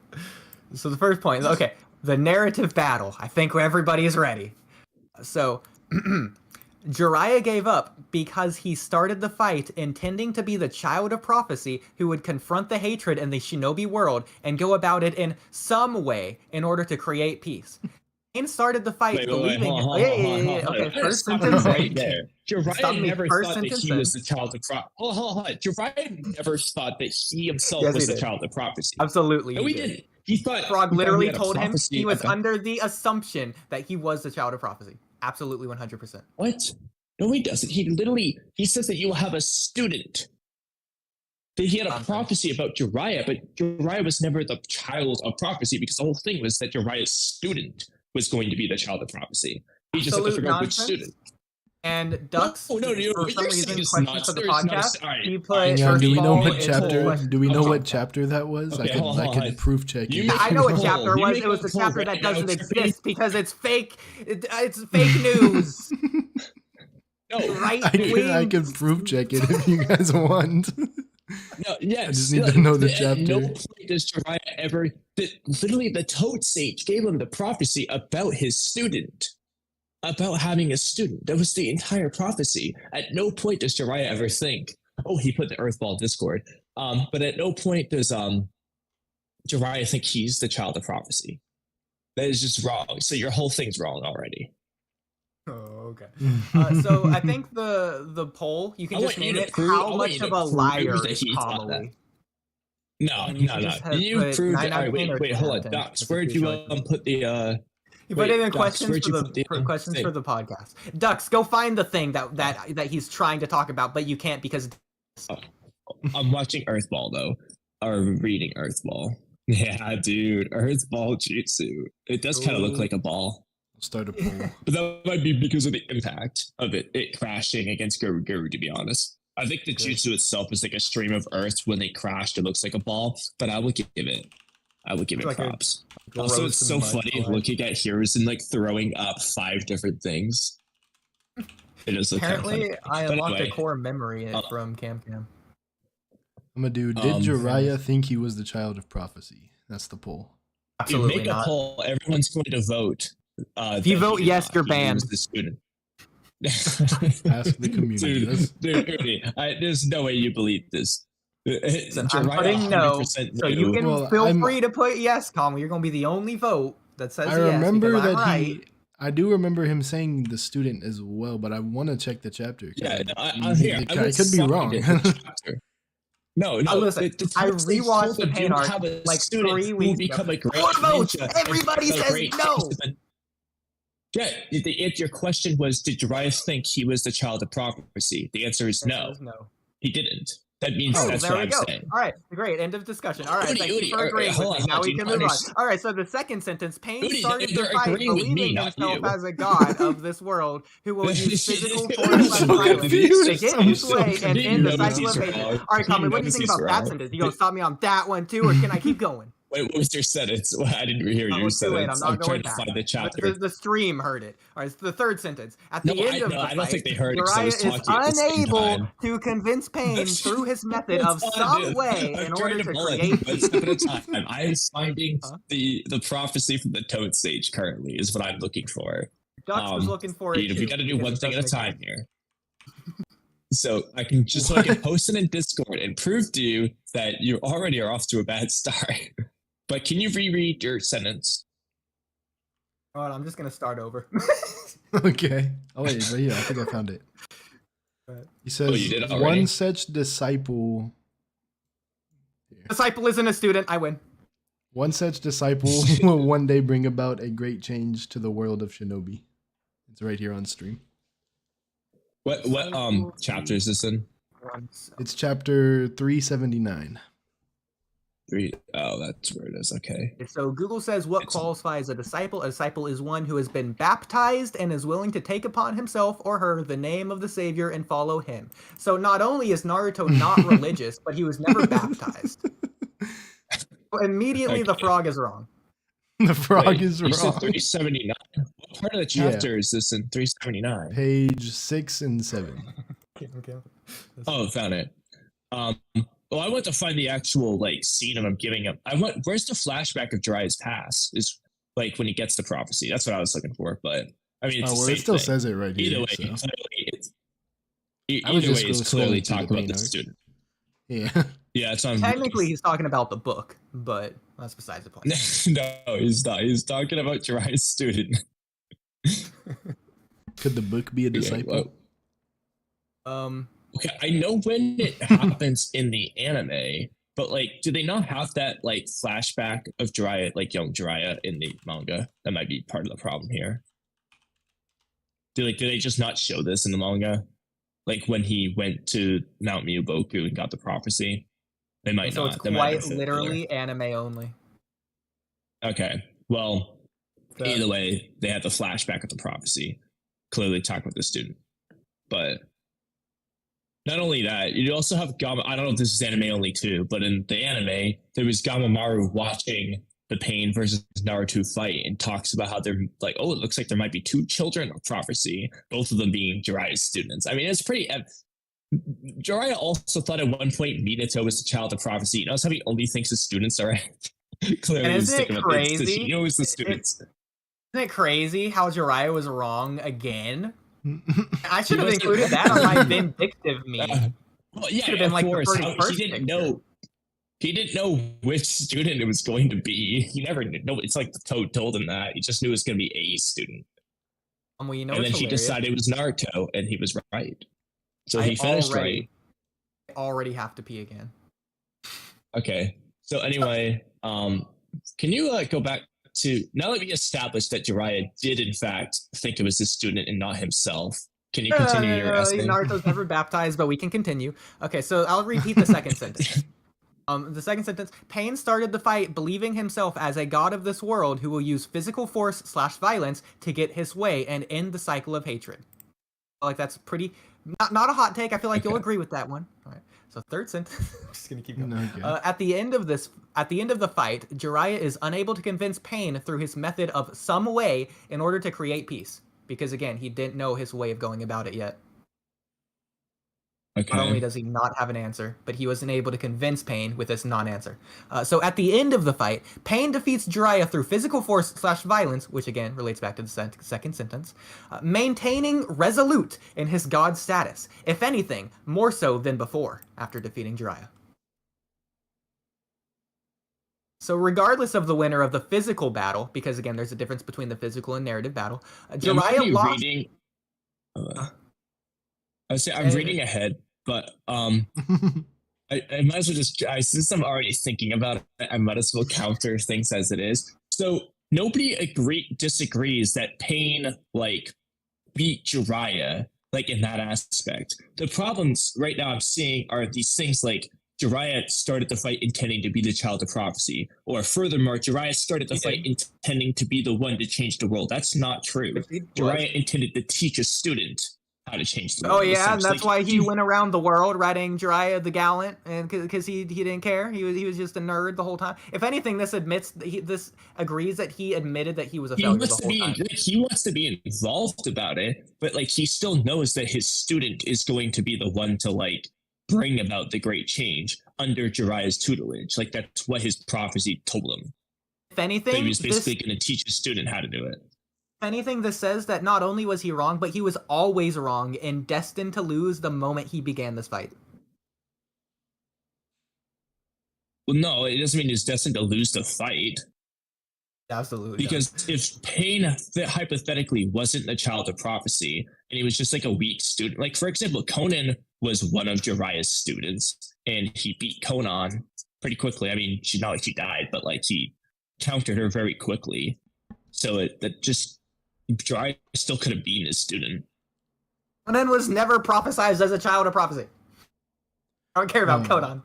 So the first point is okay. The narrative battle. I think everybody is ready. So, Jiraiya gave up because he started the fight intending to be the child of prophecy who would confront the hatred in the shinobi world and go about it in some way in order to create peace. Pain started the fight believing... Okay, first sentence right there. Jiraiya never thought that he was the sentence. child of prophecy. Hold on. Jiraiya never thought that he himself Yes, was he the did. child of prophecy. Absolutely. No, he didn't. He thought Frog he literally had a told him prophecy he was about- under the assumption that he was the child of prophecy. Absolutely 100%. What? No, he doesn't. He says that you will have a student. That he had a prophecy about Jiraiya, but Jiraiya was never the child of prophecy because the whole thing was that Jiraiya's student was going to be the child of prophecy. He just had to figure out which student. And Ducks, for some reason, questions for the podcast, he put Hang on, do we know what into chapter? question. Do we know what chapter that was? Okay, I can proof check you. I know what Hold chapter on. it was. You It was make the a chapter poll that right now, doesn't Trippy. exist because it's fake. It's fake news. No, Right? I can proof check it if you guys want. No, yes. I just need to know the At chapter. no point does Jiraiya ever... Literally, the Toad Sage gave him the prophecy about his student. About having a student. That was the entire prophecy. At no point does Jiraiya ever think, oh, he put the Earthball Discord. But at no point does Jiraiya think he's the child of prophecy. That is just wrong. So your whole thing's wrong already. Oh, okay. So I think the poll, you can I just want you name to it. prove- How I want much you to of a prove liar that is he thought that. Kamui? No. And you can just have You put proved 9 it. out All of right, 10 or wait, 10 hold out on. of 10. Ducks, That's where'd a you choice. put the... You put it in Ducks, questions where'd for you the put the, questions thing? for the podcast. Ducks, go find the thing that he's trying to talk about, but you can't because I'm watching Earthball, though. Or reading Earthball. Yeah, dude. Earthball Jutsu. It does kind of look like a ball. Start a poll. But that might be because of the impact of it crashing against Guru, to be honest. I think the Jutsu itself is like a stream of earth. When they crashed, it looks like a ball, but I will give it like props. Also, it's so funny looking at Hiruzen like throwing up 5 different things. It is apparently I unlocked anyway, a core memory from Cam. I'm a dude. Did Jiraiya think he was the child of prophecy? That's the poll. Absolutely make not. a poll. Everyone's going to vote. If you vote yes, you're banned. The student. Ask the community. There's no way you believe this. Listen, I'm putting no, so you can Well, feel free to put yes, Kamui. You're gonna be the only vote that says I yes. remember because I'm that right. I do remember him saying the student as well, but I want to check the chapter. Yeah, I'm here. I could be wrong. No, listen, I rewatched the paint arc like 3 weeks ago. 4 votes! Everybody says no! Yeah, your question was, did Jiraiya think he was the child of prophecy? The answer is no. He didn't. That means that's what I'm saying. All right, great. End of discussion. All right, thank you for agreeing with me. Now we can move on. All right, so the second sentence, Pain started the fight believing himself as a god of this world who will use physical force and violence to get his way and end the cycle of hate. All right, Kamui, what do you think about that sentence? You gonna stop me on that one too, or can I keep going? Wait, what was your sentence? Well, I didn't hear your sentence. I'm trying to find the chapter. The stream heard it. All right, it's the third sentence. At the end of the fight, I don't think they heard it. Jiraiya is unable to convince Pain through his method of some way in order to create peace. One step at a time. I'm finding the prophecy from the Toad Sage currently is what I'm looking for. Dux was looking for it. We got to do one thing at a time here. So I can just I can post it in Discord and prove to you that you already are off to a bad start. But can you reread your sentence? Oh, I'm just gonna start over. Okay. Oh wait, but yeah, I think I found it. He says, one such disciple. Disciple isn't a student. I win. One such disciple will one day bring about a great change to the world of shinobi. It's right here on stream. What chapter is this in? It's chapter 379. Oh, that's where it is. Okay. So Google says what qualifies a disciple? A disciple is one who has been baptized and is willing to take upon himself or her the name of the savior and follow him. So not only is Naruto not religious, but he was never baptized. So immediately the frog is wrong. The frog is wrong. 379. What part of the chapter is this in 379? Page 6 and 7. Oh, found it. Well, I went to find the actual scene of him giving up. Where's the flashback of Jiraiya's past? Is when he gets the prophecy. That's what I was looking for. But I mean, it's it still says it right here. Either way, it's clearly talking about the student. Yeah. Yeah, it's on. Technically, he's talking about the book, but that's besides the point. No, he's not. He's talking about Jiraiya's student. Could the book be a disciple? Okay, I know when it happens in the anime, but do they not have that flashback of Jiraiya, young Jiraiya in the manga? That might be part of the problem here. Do they just not show this in the manga? When he went to Mount Miyuboku and got the prophecy? They might so not. So it's quite literally anime only. Okay, well, either way, they had the flashback of the prophecy. Clearly talk about the student. But not only that, you also have Gama. I don't know if this is anime only too, but in the anime, there was Gamamaru watching the Pain versus Naruto fight and talks about how they're it looks like there might be 2 children of prophecy, both of them being Jiraiya's students. I mean, it's pretty. Jiraiya also thought at one point Minato was the child of prophecy. Notice how he only thinks his students are clearly. Isn't it crazy? He knows the students. Isn't it crazy how Jiraiya was wrong again? I should have included that on my vindictive meme. Well, yeah, of course. He didn't know which student it was going to be. He never knew. No, it's like the Toad told him that. He just knew it was going to be a student. Well, and then he decided it was Naruto, and he was right. So he finished right. I already have to pee again. Okay. So anyway, can you go back to, now that we established that Jiraiya did in fact think it was his student and not himself, can you continue your essay? Naruto's never baptized, but we can continue. Okay, so I'll repeat the second sentence. The second sentence, Pain started the fight believing himself as a god of this world who will use physical force / violence to get his way and end the cycle of hatred. That's pretty, not a hot take. I feel like you'll agree with that one. All right. So third sentence, I'm just gonna keep going. Okay. At the end of the fight, Jiraiya is unable to convince Pain through his method of some way in order to create peace. Because again, he didn't know his way of going about it yet. Not only does he not have an answer, but he wasn't able to convince Pain with this non-answer. So at the end of the fight, Pain defeats Jiraiya through physical force/violence, which again relates back to the second sentence, maintaining resolute in his god status, if anything, more so than before after defeating Jiraiya. So regardless of the winner of the physical battle, because again, there's a difference between the physical and narrative battle, Jiraiya lost... I'm reading ahead, but I might as well just, since I'm already thinking about it, I might as well counter things as it is. So nobody disagrees that Pain like beat Jiraiya like in that aspect. The problems right now I'm seeing are these things like Jiraiya started the fight intending to be the child of prophecy, or furthermore, Jiraiya started the fight intending to be the one to change the world. That's not true. Jiraiya intended to teach a student how to change the world. Oh yeah, and that's why he went around the world writing Jiraiya the Gallant, and because he didn't care, he was just a nerd the whole time. If anything, this agrees that he admitted that he was a failure the whole time. He wants to be involved about it, but like he still knows that his student is going to be the one to like bring about the great change under Jiraiya's tutelage. Like that's what his prophecy told him. If anything, he was basically going to teach his student how to do it. If anything, this says that not only was he wrong, but he was always wrong and destined to lose the moment he began this fight. Well, no, it doesn't mean he's destined to lose the fight. Absolutely. Because if Pain hypothetically wasn't a child of prophecy and he was just like a weak student, like for example, Conan was one of Jiraiya's students and he beat Conan pretty quickly. I mean, not like she died, but like he countered her very quickly. So Jiraiya still could have been his student. Conan was never prophesized as a child of prophecy. I don't care about Conan.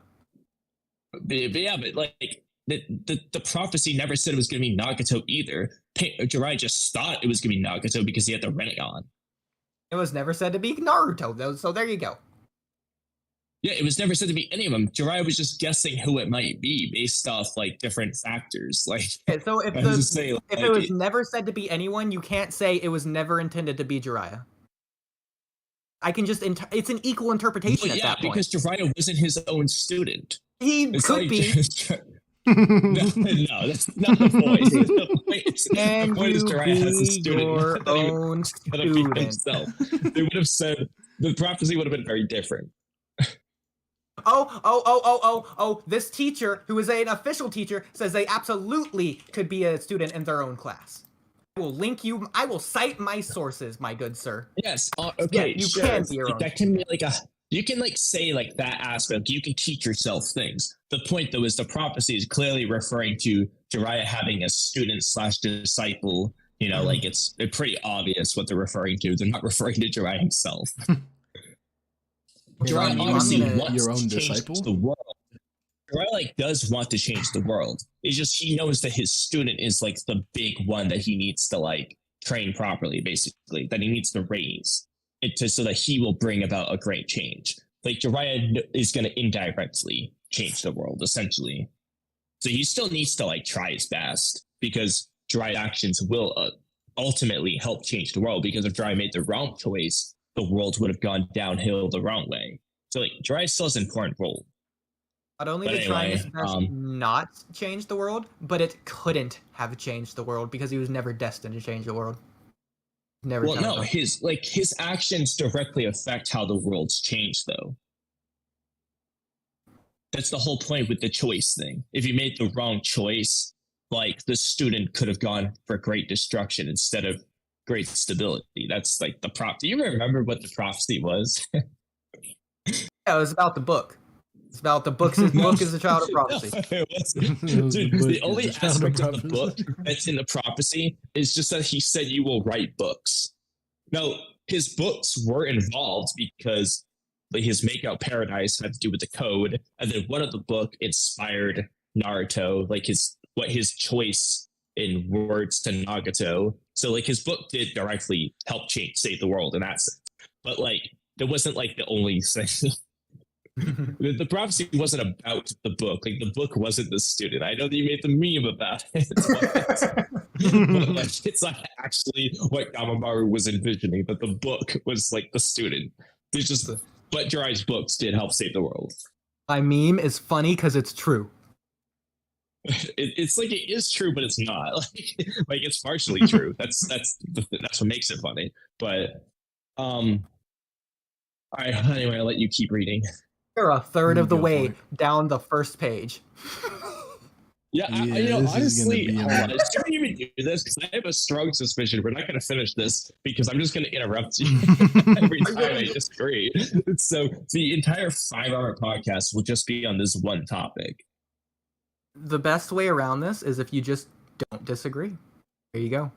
But like the prophecy never said it was going to be Nagato either. Jiraiya just thought it was going to be Nagato because he had the Rinnegan. It was never said to be Naruto, though. So there you go. Yeah, it was never said to be any of them. Jiraiya was just guessing who it might be based off like different factors. Like, okay, so if it was never said to be anyone, you can't say it was never intended to be Jiraiya. I can just it's an equal interpretation at that point. Because Jiraiya wasn't his own student. He could be. No, that's not the point. The point is Jiraiya has a student. Your own student. Himself. They would have said the prophecy would have been very different. Oh, this teacher, who is an official teacher, says they absolutely could be a student in their own class. I will link you, I will cite my sources, my good sir. Yes, okay, yeah, you can be your own. That can be like you can like say like that aspect, you can teach yourself things. The point though is the prophecy is clearly referring to Jiraiya having a student/disciple, you know, like it's pretty obvious what they're referring to. They're not referring to Jiraiya himself. Jiraiya obviously wants to change the world. Jiraiya like does want to change the world. It's just he knows that his student is like the big one that he needs to like train properly, basically, that he needs to raise so that he will bring about a great change. Like Jiraiya is going to indirectly change the world, essentially. So he still needs to like try his best because Jiraiya's actions will ultimately help change the world. Because if Jiraiya made the wrong choice, the world would have gone downhill the wrong way. So like Jiraiya still has an important role. Not only did trying his best not change the world, but it couldn't have changed the world because he was never destined to change the world. Never. Well, no, his actions directly affect how the world's changed, though. That's the whole point with the choice thing. If you made the wrong choice, like the student could have gone for great destruction instead of great stability. That's like the prop. Do you remember what the prophecy was? Yeah, it was about the book. It's about the books. His book is a child of prophecy. Dude, the only aspect of the book that's in the prophecy is just that he said you will write books. Now, his books were involved because like, his Makeout Paradise had to do with the code, and then one of the book inspired Naruto, like his choice in words to Nagato. So like his book did directly help save the world in that sense. But like it wasn't like the only thing. The prophecy wasn't about the book. Like the book wasn't the student. I know that you made the meme about it. But like, it's not actually what Gamamaru was envisioning, that the book was like the student. There's just but Jiraiya's books did help save the world. My meme is funny because it's true. It's like it is true, but it's not. Like it's partially true. That's what makes it funny. But anyway, I'll let you keep reading. You're a third of the Go way for it. down the first page. Yeah, this is gonna honestly, be a hold lot. on, should we even do this? Because I have a strong suspicion we're not going to finish this because I'm just going to interrupt you every time I disagree. So the entire 5-hour podcast will just be on this one topic. The best way around this is if you just don't disagree. There you go.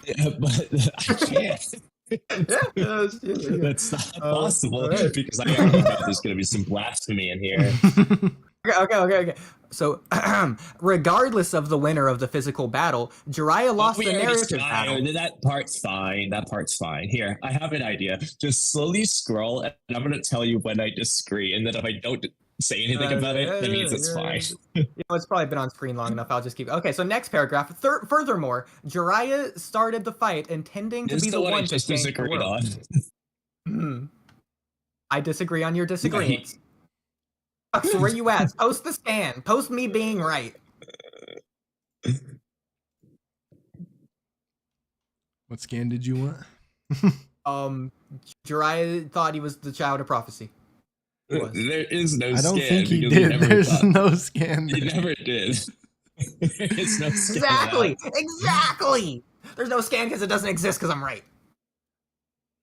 Yeah, but I can't. Yeah. That's not possible right. because I know that there's going to be some blasphemy in here. Okay. So, regardless of the winner of the physical battle, Jiraiya lost the narrative battle. That part's fine. That part's fine. Here, I have an idea. Just slowly scroll, and I'm going to tell you when I disagree. And then if I don't say anything about it, that means it's fine. It's probably been on screen long enough. I'll just keep. Okay, so next paragraph. Furthermore, Jiraiya started the fight intending to be the one to change the world. I disagree on your disagreements. So where you at? Post the scan. Post me being right. What scan did you want? Jiraiya thought he was the child of prophecy. There is no scan. I don't think he because did. There's no scan. He never did. There is no scan. Exactly. There's no scan because it doesn't exist because I'm right.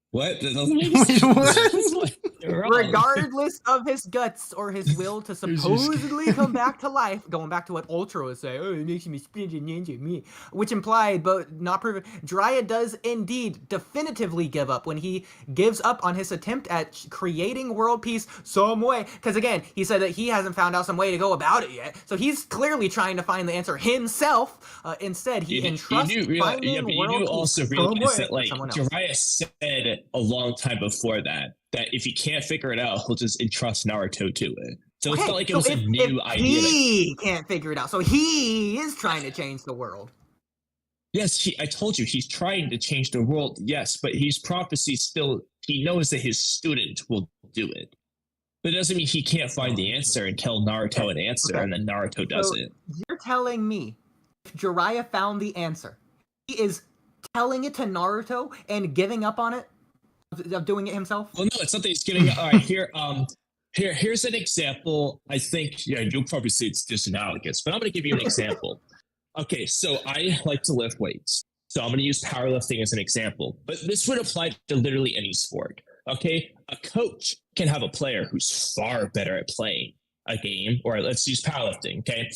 What? That doesn't make Wait, sense. what? You're wrong. Regardless of his guts or his will to supposedly come back to life, going back to what Ultra was saying, oh, it makes me spinach ninja me, which implied but not proven, Jiraiya does indeed definitively give up when he gives up on his attempt at creating world peace some way. Because again, he said that he hasn't found out some way to go about it yet, so he's clearly trying to find the answer himself. Instead, he entrusts finding world peace also some realize way that, like, to someone else. Jiraiya said a long time before that if he can't figure it out, he'll just entrust Naruto to it. So it's not like it was a new idea. He can't figure it out, so he is trying to change the world. Yes, I told you, he's trying to change the world, yes, but his prophecy still, he knows that his student will do it. But it doesn't mean he can't find the answer and tell Naruto an answer, and then Naruto does it. You're telling me if Jiraiya found the answer, he is telling it to Naruto and giving up on it? Of doing it himself? Well, no, it's not that he's getting. All right, here's an example. I think you'll probably say it's disanalogous, but I'm going to give you an example. Okay, so I like to lift weights, so I'm going to use powerlifting as an example. But this would apply to literally any sport. Okay, a coach can have a player who's far better at playing a game, or let's use powerlifting. Okay,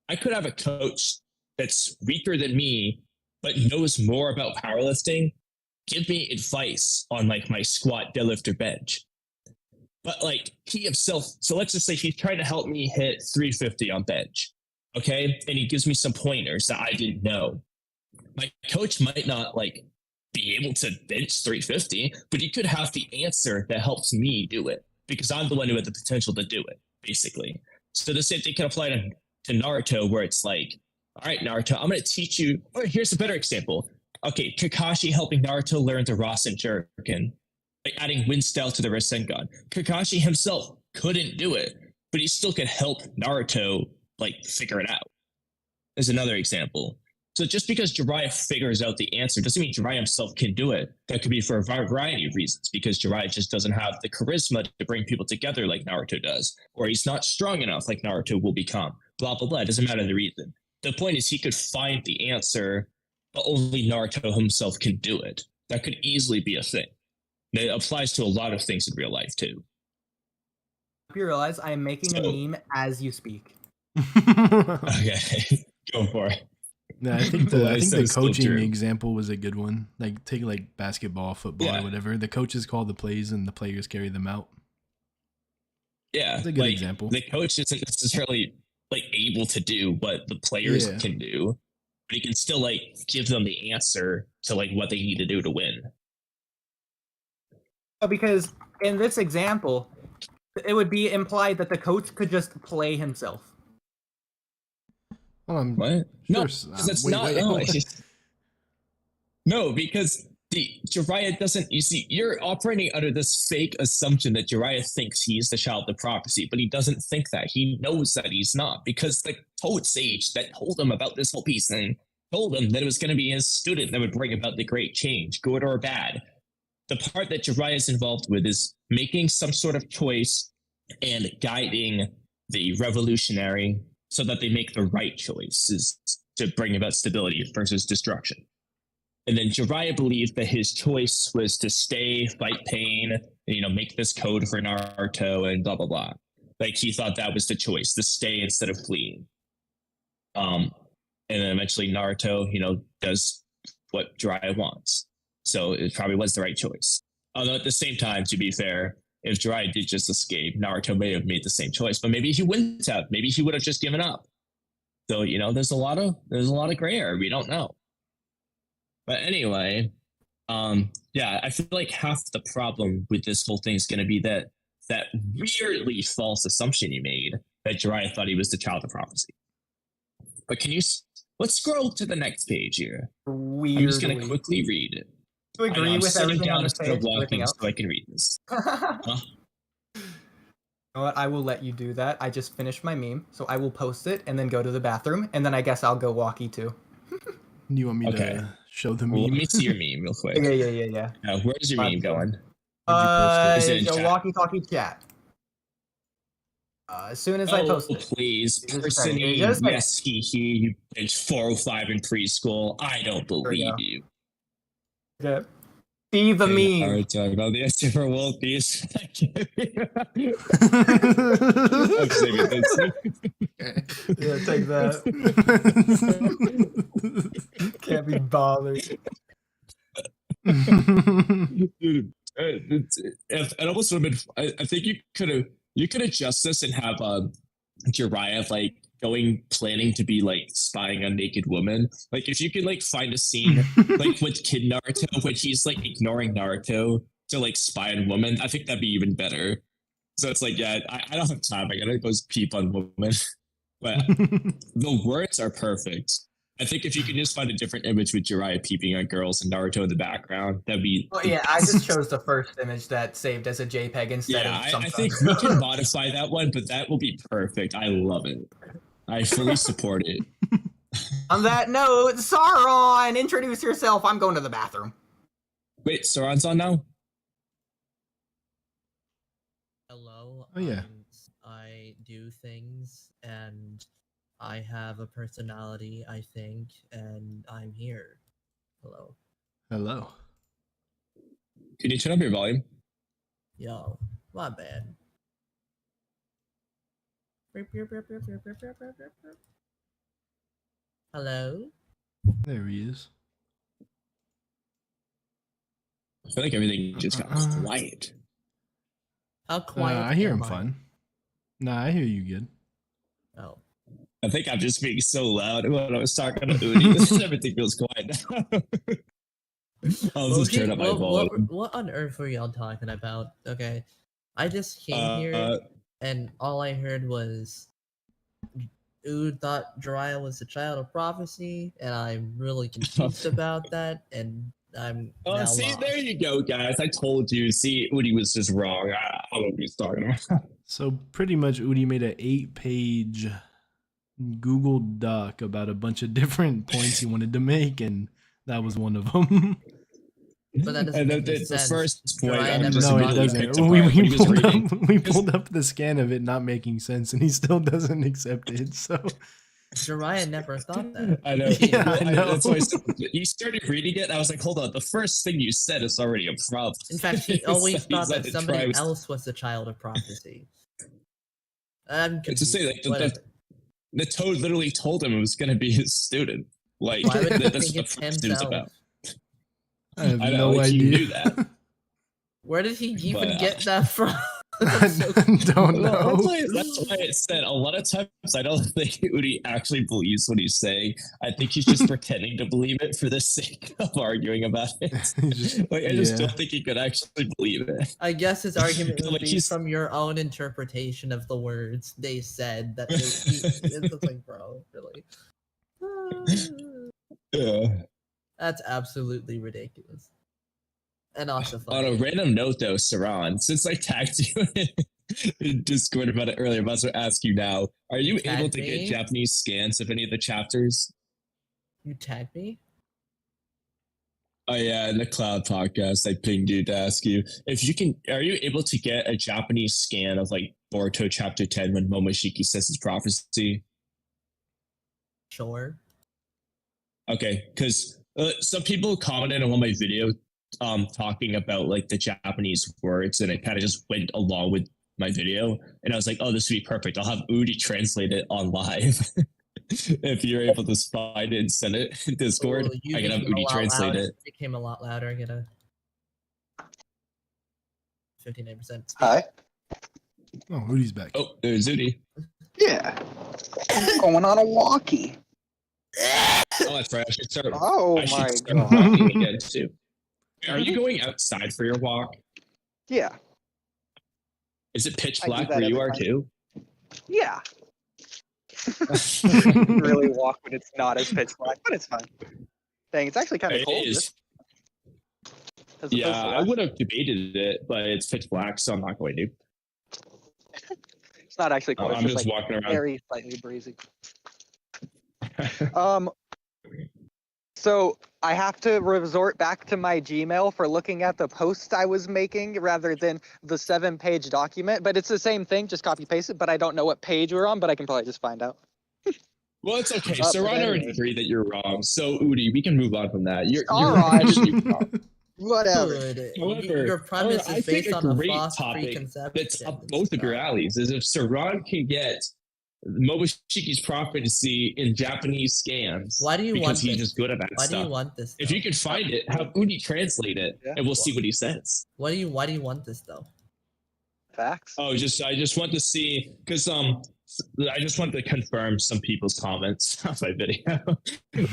I could have a coach that's weaker than me, but knows more about powerlifting. Give me advice on like my squat, deadlift, or bench. But like he himself, so let's just say he's trying to help me hit 350 on bench. Okay. And he gives me some pointers that I didn't know. My coach might not like be able to bench 350, but he could have the answer that helps me do it because I'm the one who had the potential to do it, basically. So the same thing can apply to Naruto, where it's like, all right, Naruto, I'm going to teach you. Or here's a better example. Okay, Kakashi helping Naruto learn the Rasen Shuriken, like adding wind style to the Rasengan. Kakashi himself couldn't do it, but he still could help Naruto like figure it out. There's another example. So just because Jiraiya figures out the answer doesn't mean Jiraiya himself can do it. That could be for a variety of reasons, because Jiraiya just doesn't have the charisma to bring people together like Naruto does, or he's not strong enough like Naruto will become. Blah, blah, blah. It doesn't matter the reason. The point is he could find the answer, but only Naruto himself can do it. That could easily be a thing. It applies to a lot of things in real life, too. You realize I am making a meme as you speak. Okay, go for it. Yeah, I think the coaching example was a good one. Like, take like basketball, football, or whatever. The coaches call the plays and the players carry them out. Yeah, it's a good example. The coach isn't necessarily like able to do what the players can do, but he can still like give them the answer to like what they need to do to win. Because in this example, it would be implied that the coach could just play himself. What? No, because it's not. No, no, because See, Jiraiya doesn't. You see, you're operating under this fake assumption that Jiraiya thinks he's the child of prophecy, but he doesn't think that. He knows that he's not, because the Toad Sage that told him about this whole piece thing told him that it was going to be his student that would bring about the great change, good or bad. The part that Jiraiya is involved with is making some sort of choice and guiding the revolutionary so that they make the right choices to bring about stability versus destruction. And then Jiraiya believed that his choice was to stay, fight pain, make this code for Naruto and blah, blah, blah. Like, he thought that was the choice, to stay instead of fleeing. And then eventually Naruto, does what Jiraiya wants. So it probably was the right choice. Although at the same time, to be fair, if Jiraiya did just escape, Naruto may have made the same choice, but maybe he wouldn't have. Maybe he would have just given up. So, there's a lot of gray area. We don't know. But anyway, I feel like half the problem with this whole thing is going to be that weirdly false assumption you made that Jiraiya thought he was the child of prophecy. But let's scroll to the next page here. Weirdly. I'm just going to quickly read it. To agree with everything on the instead of page, walking else. so I can read this. You know what? I will let you do that. I just finished my meme, so I will post it and then go to the bathroom, and then I guess I'll go walkie too. You want me to show the meme? Well, let me see your meme real quick. Yeah. Where's your meme going? Your Walky Talky chat. As soon as I post it. Please, personally, yes, you bench 405 in preschool. I don't believe you. Okay. See the meme. Are talking about the super Walkies. Yeah, take that. Can't be bothered. Dude, it almost would have been. I think you could adjust this and have Jiraiya planning to be spying on naked women. Like, if you could find a scene with Kid Naruto when he's ignoring Naruto to spy on women, I think that'd be even better. So it's I don't have time. I gotta go peep on women. But the words are perfect. I think if you can just find a different image with Jiraiya peeping on girls and Naruto in the background, that'd be. Well, yeah, I just chose the first image that saved as a JPEG instead of something. I think we can modify that one, but that will be perfect. I love it. I fully support it. On that note, Saron, introduce yourself. I'm going to the bathroom. Wait, Saron's on now? Hello. Oh, yeah. I do things and I have a personality, I think, and I'm here. Hello. Hello. Can you turn up your volume? Yo, my bad. Hello? There he is. I feel like everything just got quiet. How quiet I hear am him I? fine. Nah, I hear you good. Oh. I think I'm just being so loud when I was talking to Oodie. Everything feels quiet now. I'll just turn up my volume. What on earth were y'all talking about? Okay. I just came here and all I heard was Ood thought Jiraiya was the child of prophecy, and I'm really confused about that, and I'm now see, lost. there you go, guys. I told you. See, Oodie was just wrong. I don't know what he's talking about. So pretty much Oodie made an 8-page Google Doc about a bunch of different points he wanted to make, and that was one of them. But that doesn't make any sense. The first point, No, it doesn't. We pulled up the scan of it not making sense, and he still doesn't accept it. So Jiraiya never thought that. I know. Yeah, I know. That's why you started reading it, and I was like, hold on. The first thing you said is already a problem. In fact, he always thought that somebody was... else was the child of prophecy. I'm confused. To say, the Toad literally told him it was going to be his student. Like, why would he that's think what it's the student's himself? about. I have I know, no like, idea. you knew that. Where did he even get that from? I don't know. That's why it said a lot of times I don't think Oodie actually believes what he's saying. I think he's just pretending to believe it for the sake of arguing about it. I just don't think he could actually believe it. I guess his argument would Like, be he's- from your own interpretation of the words they said. That it's like, bro, really? Yeah. That's absolutely ridiculous. And also On funny. a random note, though, Saron, since I tagged you in Discord about it earlier, I'm about to ask you now: are you able to get me? Japanese scans of any of the chapters? You tagged me? Oh yeah, in the Cloud podcast, I pinged you to ask you if you can. Are you able to get a Japanese scan of like Boruto chapter 10 when Momoshiki says his prophecy? Sure. Okay, because some people commented on one of my video talking about like the Japanese words, and it kind of just went along with my video, and I was like, oh, this would be perfect. I'll have Oodie translate it on live. If you're able to find it and send it in Discord, You I can have became a Oodie lot translate louder. it. It became a lot louder. I get a 59%. Hi. Oh, Oodie's back. Oh, there's Oodie. Yeah. Going on a walkie. Oh, that's right. I should start. Oh I should my start god. walking again too. Are you going outside for your walk? Yeah. Is it pitch I do black that where you every are time. too? Yeah. Really walk when it's not as pitch black, but it's fine. Dang, it's actually kind of It cold. is. as opposed Yeah, to I last- would have debated it, but it's pitch black, so I'm not going to. It's not actually cold. I'm It's just just walking like around. very slightly breezy. So I have to resort back to my Gmail for looking at the posts I was making rather than the 7-page document. But it's the same thing, just copy paste it. But I don't know what page we're on, but I can probably just find out. Well, it's okay. But Saron already anyways. agreed that you're wrong. So, Oodie, we can move on from that. You're All wrong. right. Whatever. Good. However, Your premise I is think based a on a great false topic preconception. that's up both of your alleys is if Saron can get Momoshiki's prophecy in Japanese scans. Why do you because want he's this? just good at that Why stuff. do you want this? If though? you can find it, have Oodie translate it, Yeah. and we'll see what he says. Why do you want this though? Facts. Oh, I just want to see because I just want to confirm some people's comments on my video.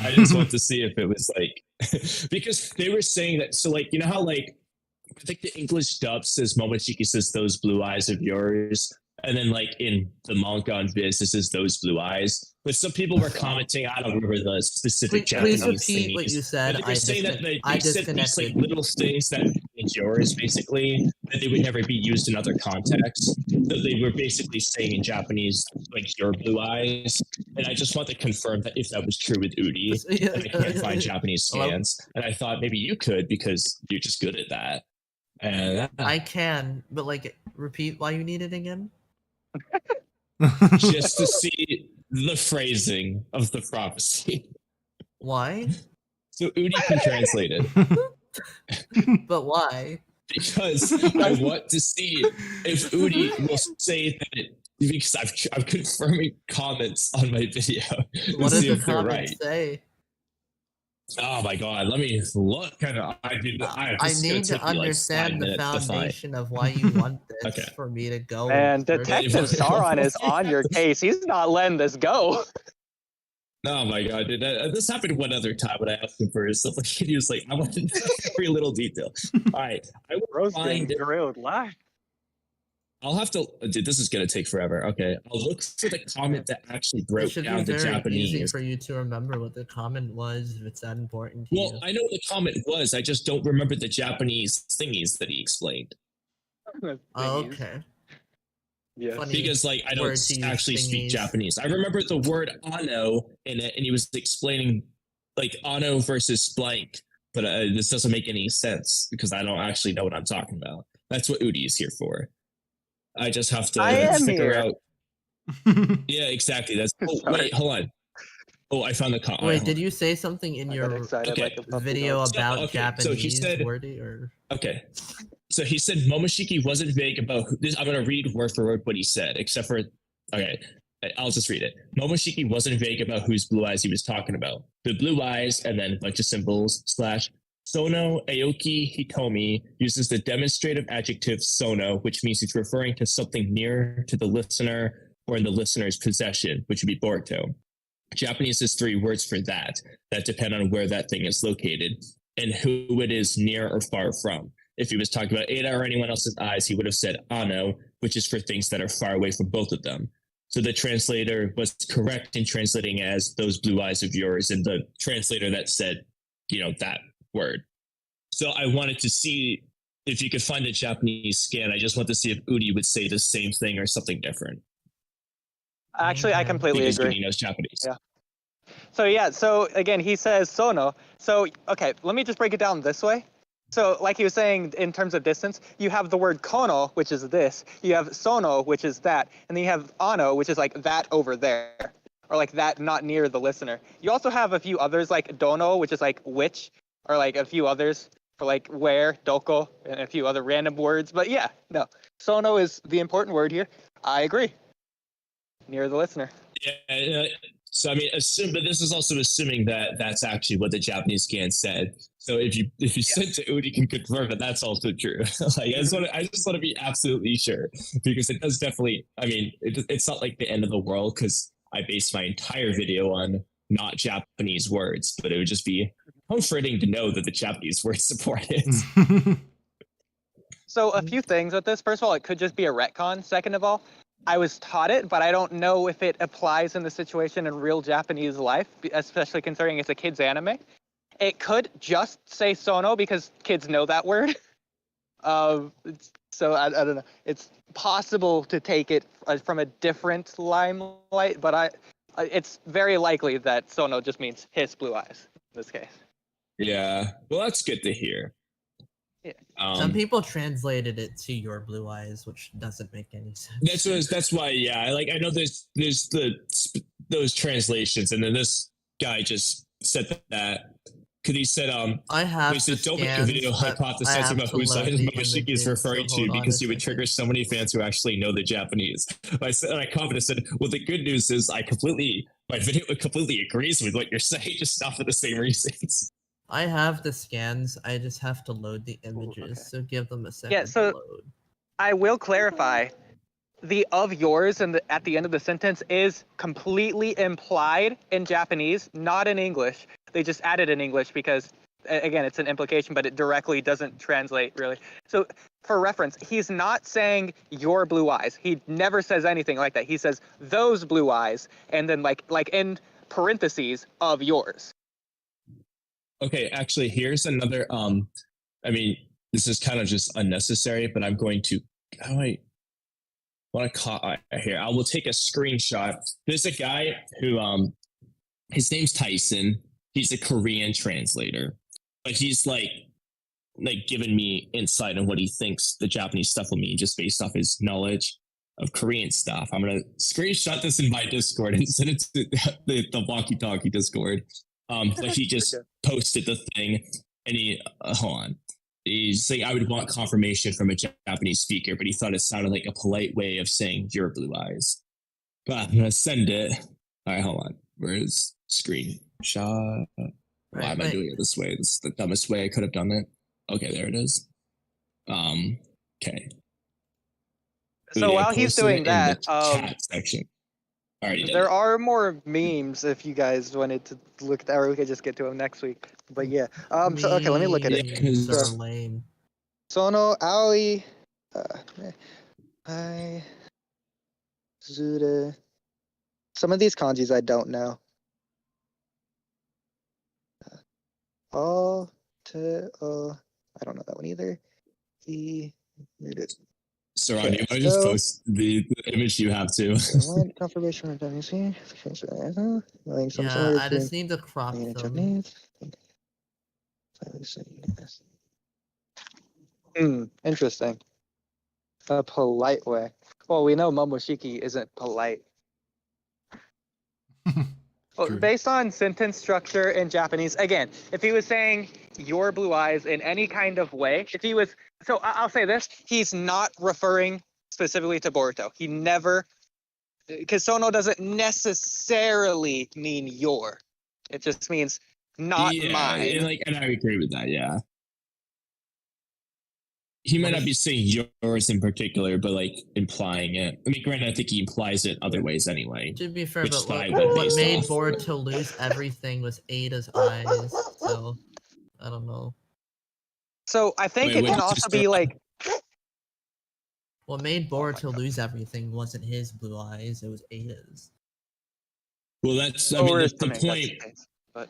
I just want to see if it was like because they were saying that. So like you know how like I think the English dub says Momoshiki says those blue eyes of yours, and then like in the manga on Viz it says those blue eyes. But some people were commenting. I don't remember the specific Please Japanese repeat what thingies. you said. But they were saying that I they said these like disconnected. little things that is yours basically that they would never be used in other contexts. So they were basically saying in Japanese like your blue eyes, and I just want to confirm that if that was true with Oodie, and I can't find Japanese Hello? scans, and I thought maybe you could because you're just good at that. And I can, but like, repeat why you need it again. just to see the phrasing of the prophecy, Why? so Oodie can translate it. But why? Because I want to see if Oodie will say that it because I'm confirming comments on my video. to What does see the if they're comment right. say? Oh my god, let me look. Kind of, I this is gonna need to take me, like, 5 understand the minutes to find. foundation of why you want this Okay. for me to go. And search. Detective Saron is on your case. He's not letting this go. Oh my god, dude, this happened one other time when I asked him for his stuff. Like, he was like, I want every little detail. All right, I will Bro's find getting it. grilled live. I'll have to. Dude, this is gonna take forever. Okay, I'll look for the comment that actually It broke should be down the very easy Japanese. for you to remember what the comment was if it's that important to Well, you. I know what the comment was. I just don't remember the Japanese thingies that he explained. Oh, okay. Yes. Funny. Because like I don't Word to use actually speak thingies. Japanese. I remember the word ano in it, and he was explaining like ano versus blank, but this doesn't make any sense because I don't actually know what I'm talking about. That's what Oodie is here for. I just have to I am figure here. out. Yeah, exactly. That's. Oh, Sorry. wait, hold on. Oh, I found the comment. Wait, did you say something in I got your excited okay. like a puppy video dog. about okay, so he Japanese said- wordy or? Okay. So he said Momoshiki wasn't vague about who, this. I'm going to read word for word what he said, except for, okay, I'll just read it. Momoshiki wasn't vague about whose blue eyes he was talking about. The blue eyes, and then a bunch of symbols, / Sono Aoki Hitomi uses the demonstrative adjective sono, which means he's referring to something near to the listener or in the listener's possession, which would be Boruto. Japanese has 3 words for that depend on where that thing is located and who it is near or far from. If he was talking about Ada or anyone else's eyes, he would have said ano, which is for things that are far away from both of them. So the translator was correct in translating as those blue eyes of yours, and the translator that said, that word. So I wanted to see if you could find a Japanese scan. I just want to see if Oodie would say the same thing or something different. Actually, I Okay. completely Because agree. Oodie knows Japanese. Yeah. So yeah, so again, he says sono. So okay, let me just break it down this way. So like he was saying, in terms of distance, you have the word kono, which is this. You have sono, which is that, and then you have ano, which is like that over there, or like that not near the listener. You also have a few others like dono, which is like which, or like a few others for like where, doko, and a few other random words. But yeah, no, sono is the important word here. I agree. Near the listener. Yeah. So I mean, but this is also assuming that that's actually what the Japanese scan said. So if you said to Oodie can confirm that that's also true. Like I just want to be absolutely sure, because it does definitely. I mean, it's not like the end of the world because I based my entire video on not Japanese words, but it would just be comforting to know that the Japanese word support it. So a few things with this. First of all, it could just be a retcon. Second of all, I was taught it, but I don't know if it applies in the situation in real Japanese life, especially considering it's a kid's anime. It could just say sono because kids know that word. So I don't know. It's possible to take it from a different limelight, but it's very likely that sono just means his blue eyes in this case. Yeah. Well, that's good to hear. Yeah. Some people translated it to your blue eyes, which doesn't make any sense. That's why. Yeah. I know there's those translations, and then this guy just said that. Because he said, I have don't make a video hypothesizing about whose side Momoshiki is referring to because he would trigger so many fans who actually know the Japanese. I commented and said, well, the good news is my video completely agrees with what you're saying, just not for the same reasons. I have the scans. I just have to load the images, okay. so give them a second Yeah, so to load. I will clarify. The of yours and at the end of the sentence is completely implied in Japanese, not in English. They just added in English because, again, it's an implication, but it directly doesn't translate really. So for reference, he's not saying your blue eyes. He never says anything like that. He says those blue eyes, and then like in parentheses of yours. Okay, actually, here's another. I mean, this is kind of just unnecessary, but I'm going to. How do I want to call here? I will take a screenshot. There's a guy who his name's Tyson. He's a Korean translator, but he's like giving me insight on what he thinks the Japanese stuff will mean just based off his knowledge of Korean stuff. I'm gonna screenshot this in my Discord and send it to the Walky Talky Discord. But he just posted the thing, and he hold on. He's saying I would want confirmation from a Japanese speaker, but he thought it sounded like a polite way of saying your blue eyes. But I'm gonna send it. All right, hold on. Where's screenshot? Why am I doing it this way? This is the dumbest way I could have done it. Okay, there it is. Okay. So while he's doing that, chat section. There are more memes if you guys wanted to look at that, or we could just get to them next week. But yeah, so okay, let me look at it. Memes are lame. Sono aoi, I, Zure. Some of these kanjis I don't know. I don't know that one either. Saron, you want to just post the image you have too? Confirmation of Japanese. Yeah, I just need to crop them. Interesting. A polite way. Well, we know Momoshiki isn't polite. Well, based on sentence structure in Japanese, again, if he was saying your blue eyes in any kind of way, if he was, so I'll say this, he's not referring specifically to Boruto. He never, because sono doesn't necessarily mean your. It just means not mine. And I agree with that, yeah. He might not be saying yours in particular, but implying it. I mean, granted, I think he implies it other ways anyway. To be fair, but what made Boruto lose everything was Ada's eyes. So, I don't know. So I think it can also be what made Boruto lose everything wasn't his blue eyes; it was Ada's. Well, that's the point. But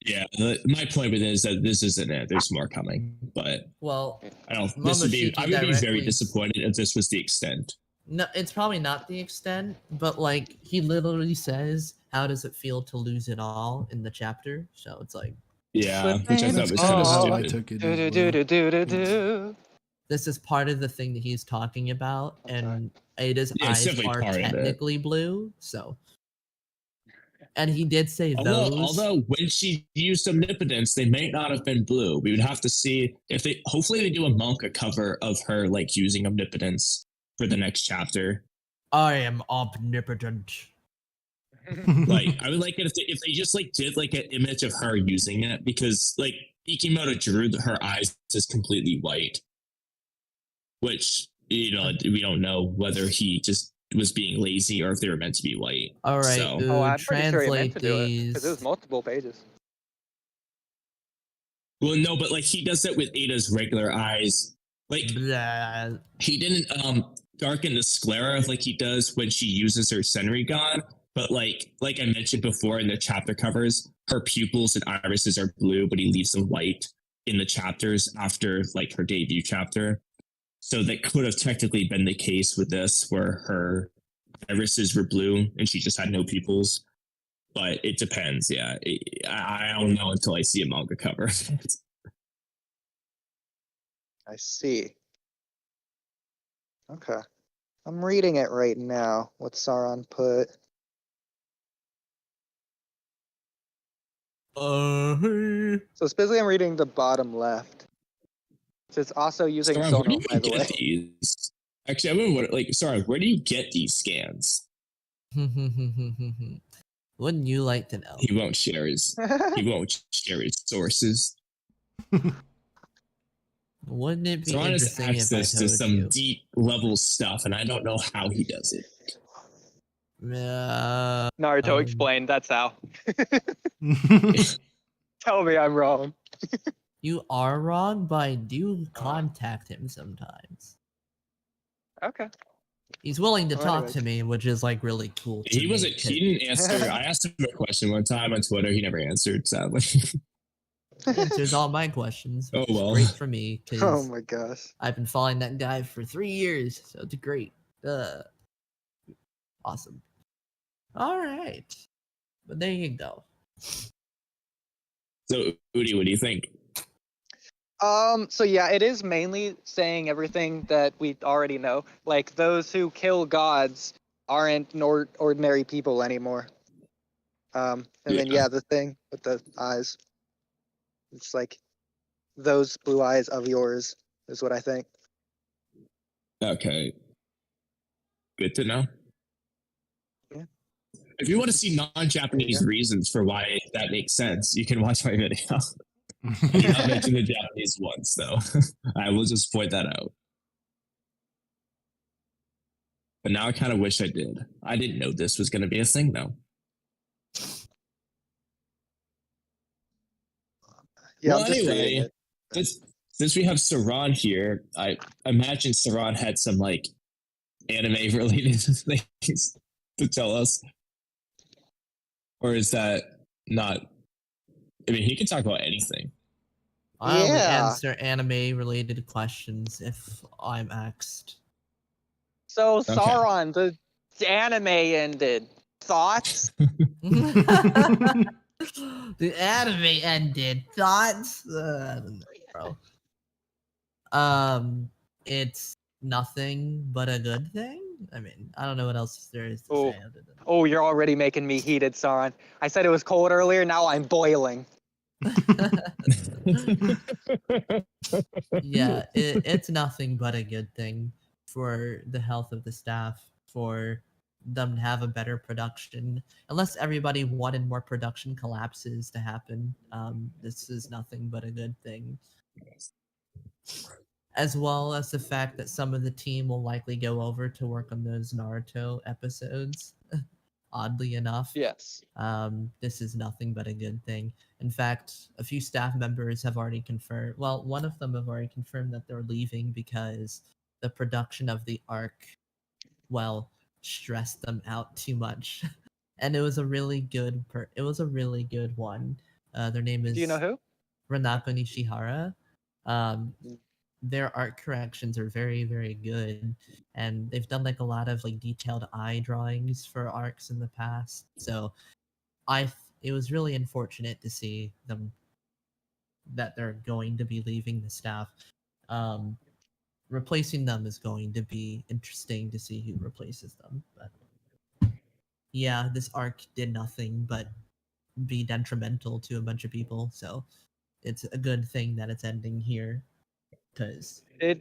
Yeah, my point with it is that this isn't it. There's more coming, but Well, I don't. This would be. Momoshiki I would be very directly- disappointed if this was the extent. No, it's probably not the extent, but like he literally says, "How does it feel to lose it all?" in the chapter. So it's like Yeah, which I thought That's was kind kind of of how I stupid. took it. Do As do well. do do do do. this is part of the thing that he's talking about, I'm sorry. and Ada's Yeah, it's eyes definitely are part of it. technically blue. So, and he did say Although, those. although when she used omnipotence, they may not have been blue. We would have to see if they. Hopefully, they do a manga cover of her like using omnipotence for the next chapter. I am omnipotent. Like, I would like it if they just like did like an image of her using it, because like Ikimoto drew her eyes as completely white, which we don't know whether he just was being lazy or if they were meant to be white. All right, So- Oh, I'm pretty sure he meant translate to do it these. because it was multiple pages. Well, no, but like he does it with Ada's regular eyes. Like Blah. he didn't darken the sclera like he does when she uses her Senrigan, but like I mentioned before in the chapter covers, her pupils and irises are blue, but he leaves them white in the chapters after like her debut chapter. So that could have technically been the case with this, where her irises were blue and she just had no pupils. But it depends. Yeah, I don't know until I see a manga cover. I see. Okay. I'm reading it right now. What Saron put. So basically I'm reading the bottom left. So it's also using Sorry, where do Sono, you by the way. get these? Actually, I wonder sorry, where do you get these scans? Wouldn't you like to know? He won't share his sources. Wouldn't it be So I just interesting if I access to told some you? deep level stuff, and I don't know how he does it. Naruto Um, explained, that's how. Tell me I'm wrong. You are wrong, but I do contact him sometimes. Okay. He's willing to Well, talk anyways. to me, which is like really cool. to He me, wasn't. 'cause- He didn't answer. I asked him a question one time on Twitter. He never answered. Sadly. He answers all my questions, which Oh, is well. great for me because Oh my gosh. I've been following that guy for 3 years, so it's great. Awesome. All right, but there you go. So, Oodie, what do you think? So yeah, it is mainly saying everything that we already know. Like those who kill gods aren't ordinary people anymore. And then Yeah. yeah, the thing with the eyes. It's like those blue eyes of yours is what I think. Okay. Good to know. Yeah. If you want to see non-Japanese Yeah. reasons for why that makes sense, you can watch my video. I did not mention the Japanese ones, though. I will just point that out. But now I kind of wish I did. I didn't know this was going to be a thing, though. Yeah, Well, I'm just reading anyway, it. since we have Saron here, I imagine Saron had some like anime-related things to tell us. Or is that not? I mean, he can talk about anything. I only Yeah. answer anime-related questions if I'm asked. So Sauron, the anime ended. Thoughts? The anime ended. Thoughts? I don't know, bro. It's nothing but a good thing. I mean, I don't know what else there is to Oh. say other than. Oh, you're already making me heated, Sauron. I said it was cold earlier, now I'm boiling. Yeah, it's nothing but a good thing for the health of the staff, for them to have a better production. Unless everybody wanted more production collapses to happen, this is nothing but a good thing. As well as the fact that some of the team will likely go over to work on those Naruto episodes. Oddly enough. Yes. This is nothing but a good thing. In fact, a few staff members have already confirmed. Well, one of them have already confirmed that they're leaving because the production of the arc, well, stressed them out too much. And it was a really good. It was a really good one. Their name is Do you know who? Renako Nishihara. Um, their art corrections are very, very good, and they've done like a lot of like detailed eye drawings for arcs in the past. So it was really unfortunate to see them that they're going to be leaving the staff. Um, Replacing them is going to be interesting to see who replaces them. But yeah, this arc did nothing but be detrimental to a bunch of people. So it's a good thing that it's ending here, because Do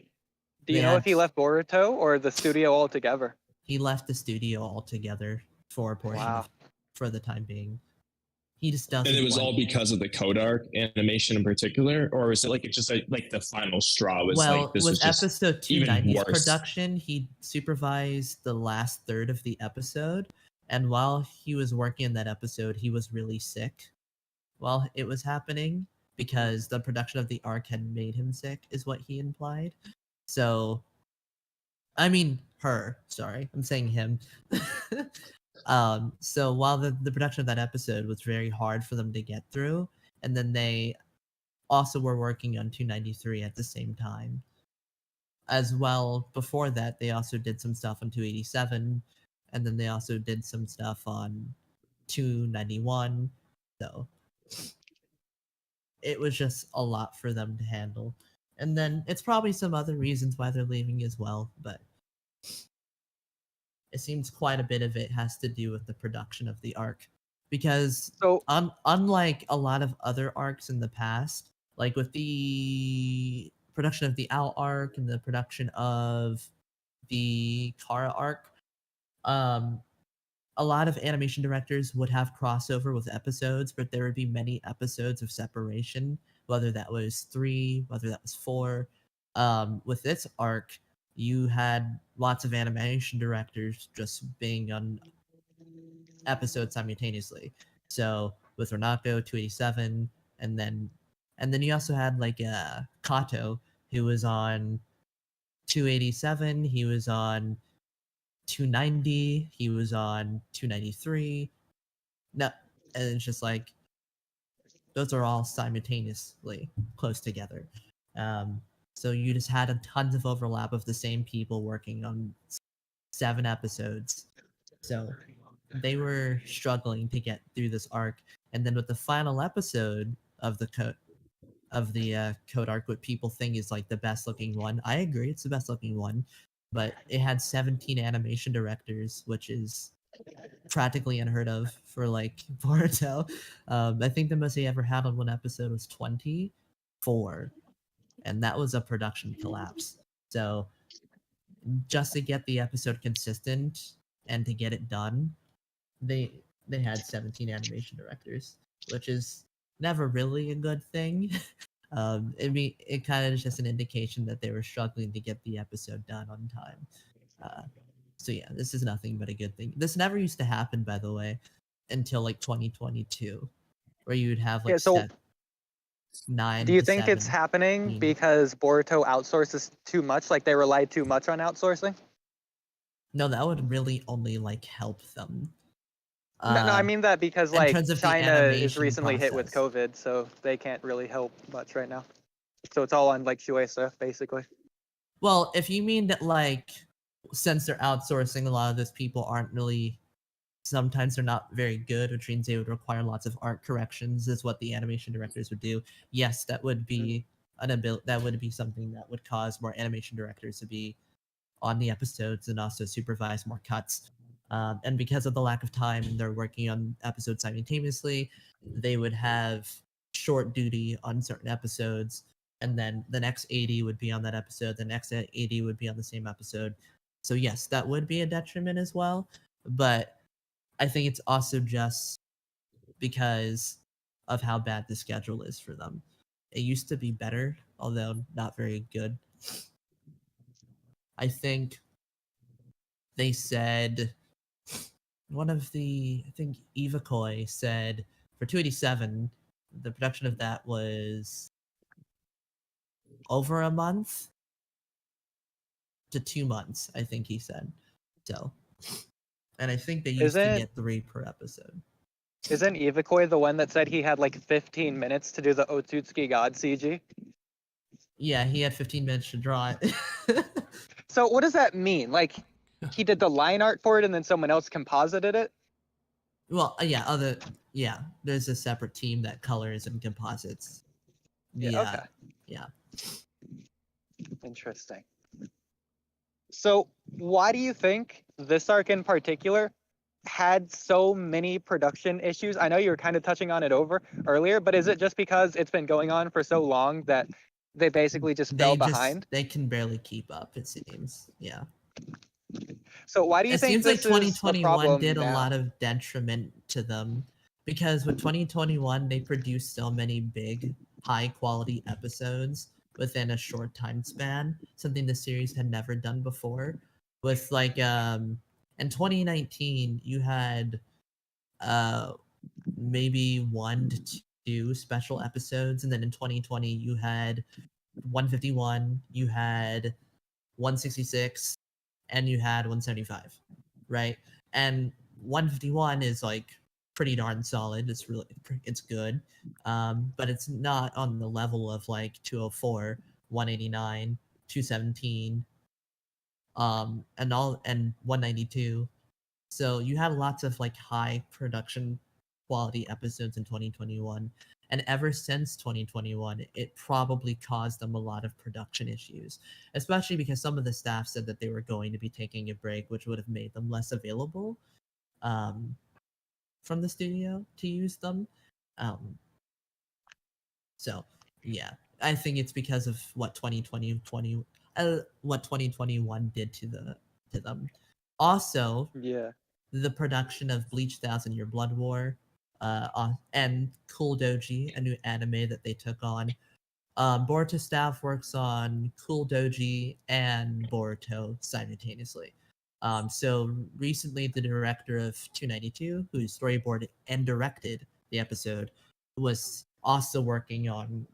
they you know if he had- left Boruto or the studio altogether? he left the studio altogether for a portion Wow. of for the time being. He just doesn't. And it was want- all because of the code arc animation in particular, or was it like it's just like the final straw was well, like this with was just episode even 290's worse? production, he supervised the last third of the episode, and while he was working on that episode, he was really sick while it was happening because the production of the arc had made him sick, is what he implied. So, I mean, her. Sorry, I'm saying him. So while the production of that episode was very hard for them to get through, and then they also were working on 293 at the same time. As well, before that, they also did some stuff on 287, and then they also did some stuff on 291. So it was just a lot for them to handle. And then it's probably some other reasons why they're leaving as well, but it seems quite a bit of it has to do with the production of the arc. Because So unlike a lot of other arcs in the past, like with the production of the Out arc and the production of the Kara arc, a lot of animation directors would have crossover with episodes, but there would be many episodes of separation, whether that was 3, whether that was 4. With this arc, you had lots of animation directors just being on episodes simultaneously. So with Renako 287, and then you also had like Kato, who was on 287, he was on 290, he was on 293. No, and it's just like those are all simultaneously close together. So you just had a tons of overlap of the same people working on 7 episodes. So they were struggling to get through this arc, and then with the final episode of the code arc, what people think is like the best looking one. I agree, it's the best looking one, but it had 17 animation directors, which is practically unheard of for like Boruto. I think the most they ever had on one episode was 24, and that was a production collapse. So just to get the episode consistent and to get it done, they had 17 animation directors, which is never really a good thing. It kind of is just an indication that they were struggling to get the episode done on time. So yeah, this is nothing but a good thing. This never used to happen, by the way, until like 2022, where you would have like Yeah, so 9. do you to think it's 7. happening because Boruto outsources too much? Like they relied too much on outsourcing? No, that would really only like help them. No, I mean that because in like terms of the China is animation recently hit with process. COVID, so they can't really help much right now. So it's all on like Shueisha, basically. Well, if you mean that, like, since they're outsourcing, a lot of those people aren't really. Sometimes they're not very good, which means they would require lots of art corrections, is what the animation directors would do. Yes, that would be that would be something that would cause more animation directors to be on the episodes and also supervise more cuts. And because of the lack of time and they're working on episodes simultaneously, they would have short duty on certain episodes, and then the next 80 would be on that episode, the next 80 would be on the same episode. So yes, that would be a detriment as well, but I think it's also just because of how bad the schedule is for them. It used to be better, although not very good. I think they said I think Ivakoi said for 287, the production of that was over a month to 2 months, I think he said. So, and I think they used to Isn't- get 3 per episode. Isn't Ivikoi the one that said he had like 15 minutes to do the Otsutsuki God CG? Yeah, he had 15 minutes to draw it. So what does that mean? Like, he did the line art for it and then someone else composited it? Well, yeah, there's a separate team that colors and composites. Yeah, okay. Yeah. Interesting. So why do you think this arc in particular had so many production issues? I know you were kind of touching on it earlier, but is it just because it's been going on for so long that they basically just fell behind? They can barely keep up, it seems. Yeah. So why do you It think seems like this is the 2021 problem did now? a lot of detriment to them because with 2021 they produced so many big, high quality episodes within a short time span, something the series had never done before. With like in 2019 you had maybe 1 to 2 special episodes, and then in 2020 you had 151, you had 166, and you had 175, right? And 151 is like pretty darn solid. It's good, but it's not on the level of like 204, 189, 217, and 192. So you had lots of like high production quality episodes in 2021. And ever since 2021, it probably caused them a lot of production issues, especially because some of the staff said that they were going to be taking a break, which would have made them less available from the studio to use them. So yeah, I think it's because of what 2021 did to them. Also, Yeah. the production of Bleach 1000 Year Blood War, and Cool Doji, a new anime that they took on. Boruto staff works on Cool Doji and Boruto simultaneously. So recently, the director of 292, who storyboarded and directed the episode, was also working on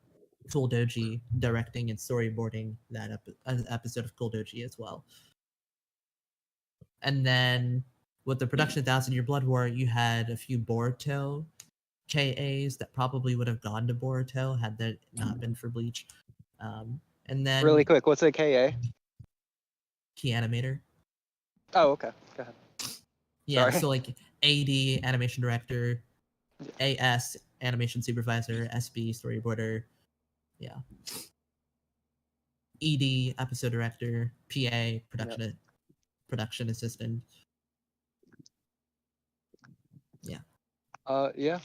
Cool Doji, directing and storyboarding that episode of Cool Doji as well. And then with the production of 1000 Year Blood War, you had a few Boruto KAs that probably would have gone to Boruto had that not been for Bleach. And then Really quick, what's a KA? Key Animator. Oh, okay. Go ahead. Yeah, Sorry. so like AD, animation director, AS, animation supervisor, SB, storyboarder. Yeah. ED, episode director, PA, production assistant. Yeah. Yeah.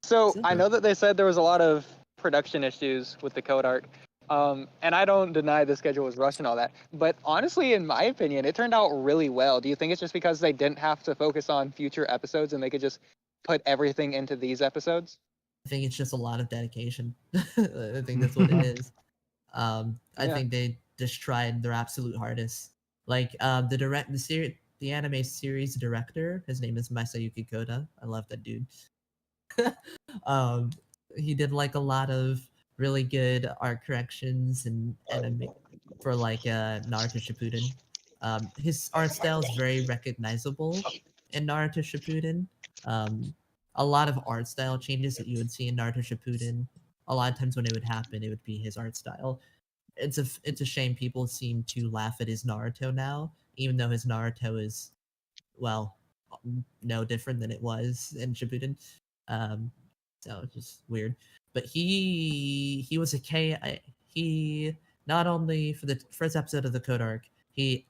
So I know that they said there was a lot of production issues with the code arc. And I don't deny the schedule was rushed and all that. But honestly, in my opinion, it turned out really well. Do you think it's just because they didn't have to focus on future episodes and they could just put everything into these episodes? I think it's just a lot of dedication. I think that's what it is. I think they just tried their absolute hardest. Like the anime series director, his name is Masayuki Koda. I love that dude. He did like a lot of really good art corrections and anime for like Naruto Shippuden. His art style is very recognizable in Naruto Shippuden. A lot of art style changes that you would see in Naruto Shippuden. A lot of times when it would happen, it would be his art style. It's a shame people seem to laugh at his Naruto now, even though his Naruto is, well, no different than it was in Shippuden. So it's just weird. But he was a K. He not only for the first episode of the Code Arc, he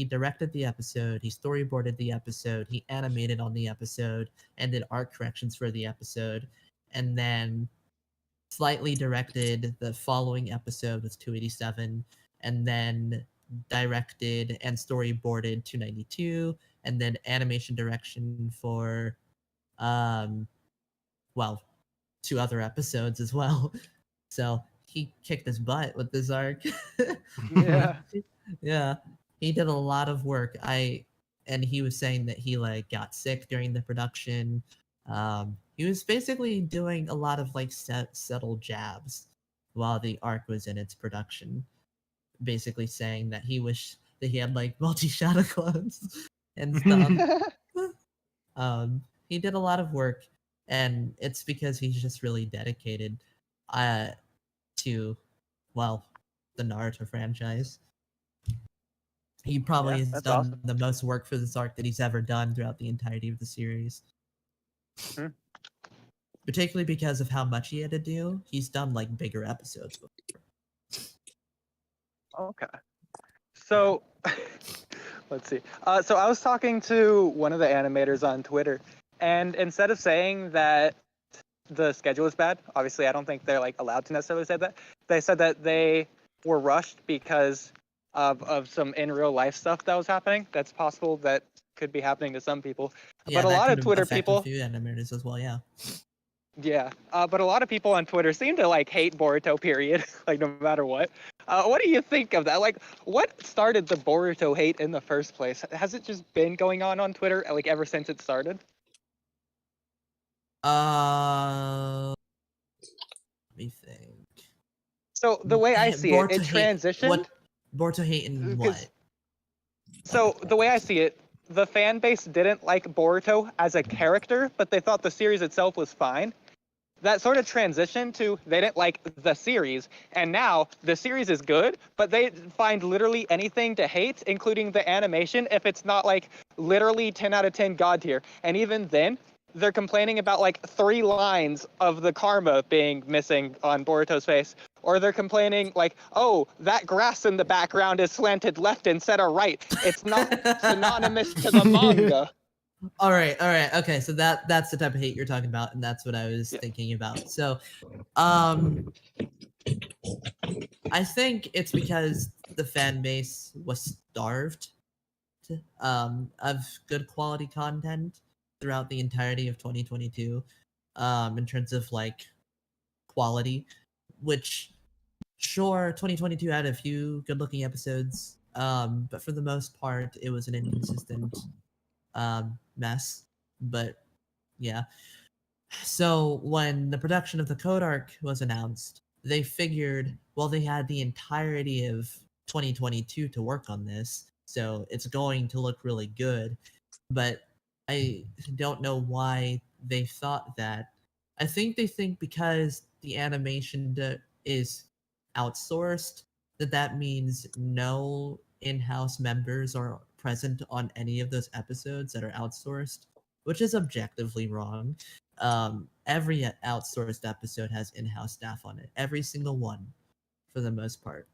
directed the episode, he storyboarded the episode, he animated on the episode, and did art corrections for the episode, and then slightly directed the following episode with 287, and then directed and storyboarded 292, and then animation direction for well, 2 other episodes as well. So he kicked his butt with this arc. Yeah. Yeah, he did a lot of work. And he was saying that he like got sick during the production. He was basically doing a lot of like subtle jabs while the arc was in its production, basically saying that he wished that he had like multi-shadow clones and stuff. he did a lot of work, and it's because he's just really dedicated to, well, the Naruto franchise. He probably has that's done awesome. the most work for this arc that he's ever done throughout the entirety of the series. Hmm. Particularly because of how much he had to do, he's done like bigger episodes before. Okay. So, let's see. So I was talking to one of the animators on Twitter, and instead of saying that the schedule is bad, obviously I don't think they're like allowed to necessarily say that. They said that they were rushed because of some in real life stuff that was happening. That's possible that could be happening to some people. Yeah, but a that lot could of Twitter affect people, a few animators as well. Yeah. yeah. But a lot of people on Twitter seem to like hate Boruto. Period. Like no matter what. What do you think of that? Like, what started the Boruto hate in the first place? Has it just been going on Twitter like ever since it started? Let me think. So the way I see it, Boruto it hate- transitioned. What Boruto hate in what? 'Cause- So the way I see it, the fan base didn't like Boruto as a character, but they thought the series itself was fine. That sort of transition to they didn't like the series, and now the series is good, but they find literally anything to hate, including the animation, if it's not like literally 10 out of 10 god tier. And even then, they're complaining about like 3 lines of the karma being missing on Boruto's face. Or they're complaining like, oh, that grass in the background is slanted left instead of right. It's not synonymous to the manga. All right. Okay, so that's the type of hate you're talking about, and that's what I was thinking about. So, I think it's because the fan base was starved of good quality content throughout the entirety of 2022, in terms of like quality, which sure 2022 had a few good looking episodes, but for the most part it was an inconsistent mess. But yeah, so when the production of the Code arc was announced, they figured, well, they had the entirety of 2022 to work on this, so it's going to look really good. But I don't know why they thought that. I think they think because the animation is outsourced, that means no in-house members are present on any of those episodes that are outsourced, which is objectively wrong. Every outsourced episode has in-house staff on it, every single one, for the most part.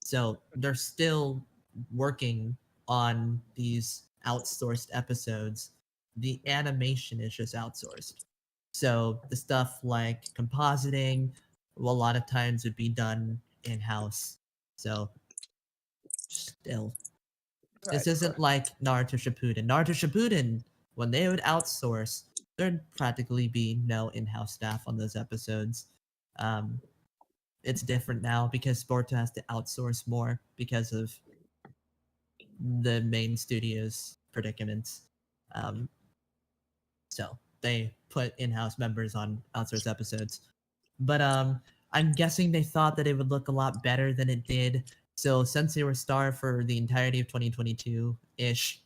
So they're still working on these outsourced episodes. The animation is just outsourced. So the stuff like compositing, well, a lot of times would be done in-house. So still, this isn't like Naruto Shippuden. Naruto Shippuden, when they would outsource, there'd practically be no in-house staff on those episodes. It's different now because Boruto has to outsource more because of the main studio's predicaments. So they put in-house members on outsourced episodes. But I'm guessing they thought that it would look a lot better than it did. So since they were starved for the entirety of 2022-ish,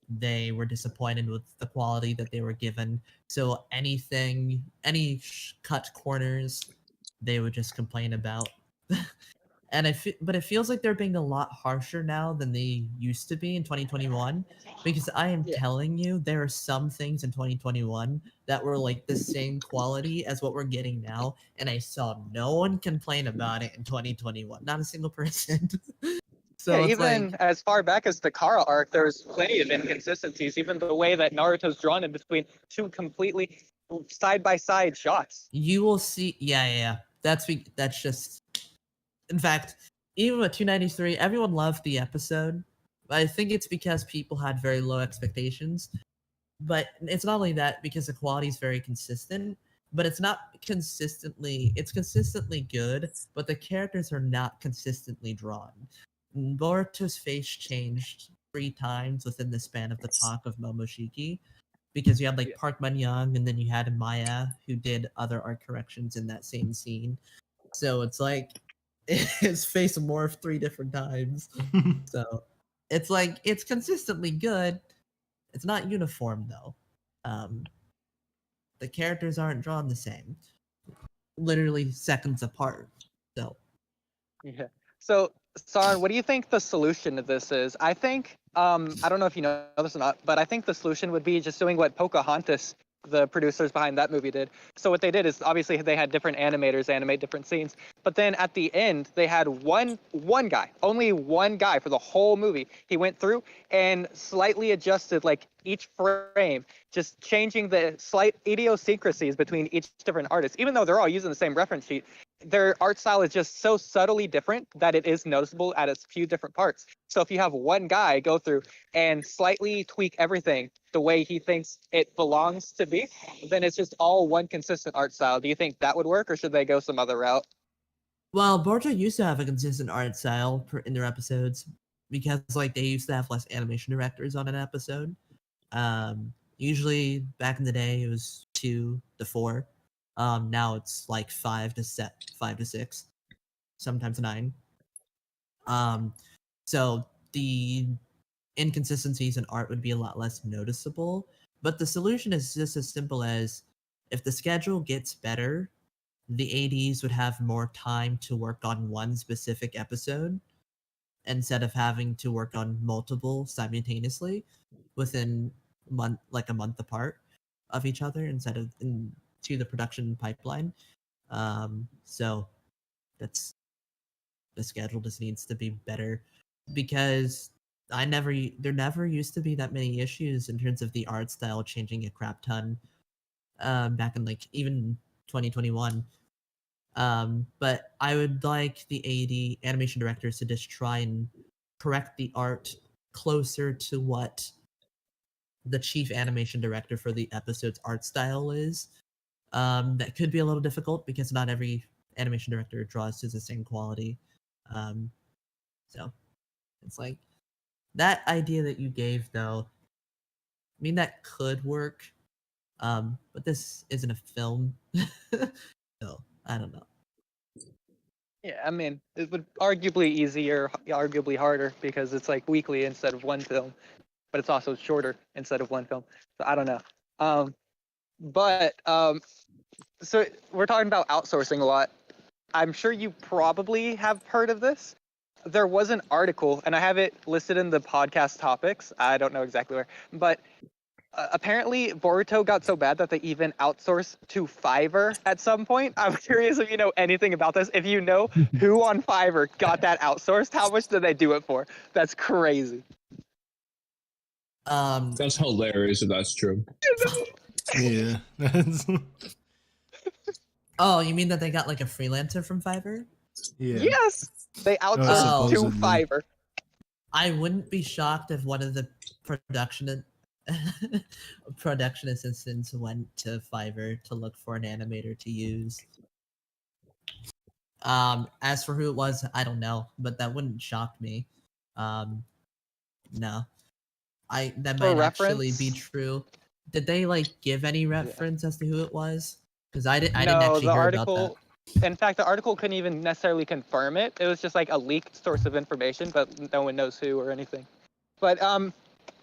they were disappointed with the quality that they were given. So any cut corners, they would just complain about. And but it feels like they're being a lot harsher now than they used to be in 2021, because I am telling you, there are some things in 2021 that were like the same quality as what we're getting now, and I saw no one complain about it in 2021, not a single person. So yeah, it's even like, as far back as the Kara arc, there's plenty of inconsistencies. Even the way that Naruto's drawn in between 2 completely side-by-side shots. you will see. Yeah. That's just. In fact, even with 293, everyone loved the episode. But I think it's because people had very low expectations. But it's not only that, because the quality is very consistent, but it's consistently good, but the characters are not consistently drawn. Boruto's face changed 3 times within the span of the talk of Momoshiki, because you had like Park Man-young, and then you had Maya, who did other art corrections in that same scene. So it's like his face morphed 3 different times. So it's like it's consistently good. It's not uniform though. The characters aren't drawn the same, literally seconds apart. So Yeah. So, Saron, what do you think the solution to this is? I think, I don't know if you know this or not, but I think the solution would be just doing what Pocahontas, the producers behind that movie, did. So what they did is obviously they had different animators animate different scenes, but then at the end they had one guy, only one guy for the whole movie. He went through and slightly adjusted like each frame, just changing the slight idiosyncrasies between each different artist, even though they're all using the same reference sheet. Their art style is just so subtly different that it is noticeable at a few different parts. So if you have one guy go through and slightly tweak everything the way he thinks it belongs to be, then it's just all one consistent art style. Do you think that would work, or should they go some other route? well, Boruto used to have a consistent art style in their episodes because like they used to have less animation directors on an episode. Usually back in the day it was 2 to 4. Now it's like 5 to 6, sometimes 9. So the inconsistencies in art would be a lot less noticeable. But the solution is just as simple as if the schedule gets better, the ADs would have more time to work on one specific episode instead of having to work on multiple simultaneously within a month apart of each other instead of into the production pipeline. So that's the schedule just needs to be better because there never used to be that many issues in terms of the art style changing a crap ton back in like even 2021. But I would like the AD animation directors to just try and correct the art closer to what the chief animation director for the episode's art style is. That could be a little difficult because not every animation director draws to the same quality. So it's like that idea that you gave though, I mean that could work. But this isn't a film. So I don't know. Yeah, I mean, it would arguably easier, arguably harder because it's like weekly instead of one film, but it's also shorter instead of one film. So I don't know. So we're talking about outsourcing a lot. I'm sure you probably have heard of this. There was an article, and I have it listed in the podcast topics. I don't know exactly where, but apparently Boruto got so bad that they even outsourced to FIVERR at some point. I'm curious if you know anything about this. If you know who on FIVERR got that outsourced, how much did they do it for? That's crazy. That's hilarious if that's true. Yeah. That's, Oh, you mean that they got like a freelancer from FIVERR? yeah. Yes, they outsourced to supposedly. FIVERR. I wouldn't be shocked if one of the production assistants went to FIVERR to look for an animator to use. As for who it was, I don't know, but that wouldn't shock me. No, that For might actually be reference? true. Did they like give any reference as to who it was? Because I didn't No, actually the hear about that. article. In fact, the article couldn't even necessarily confirm it. It was just like a leaked source of information, but no one knows who or anything. But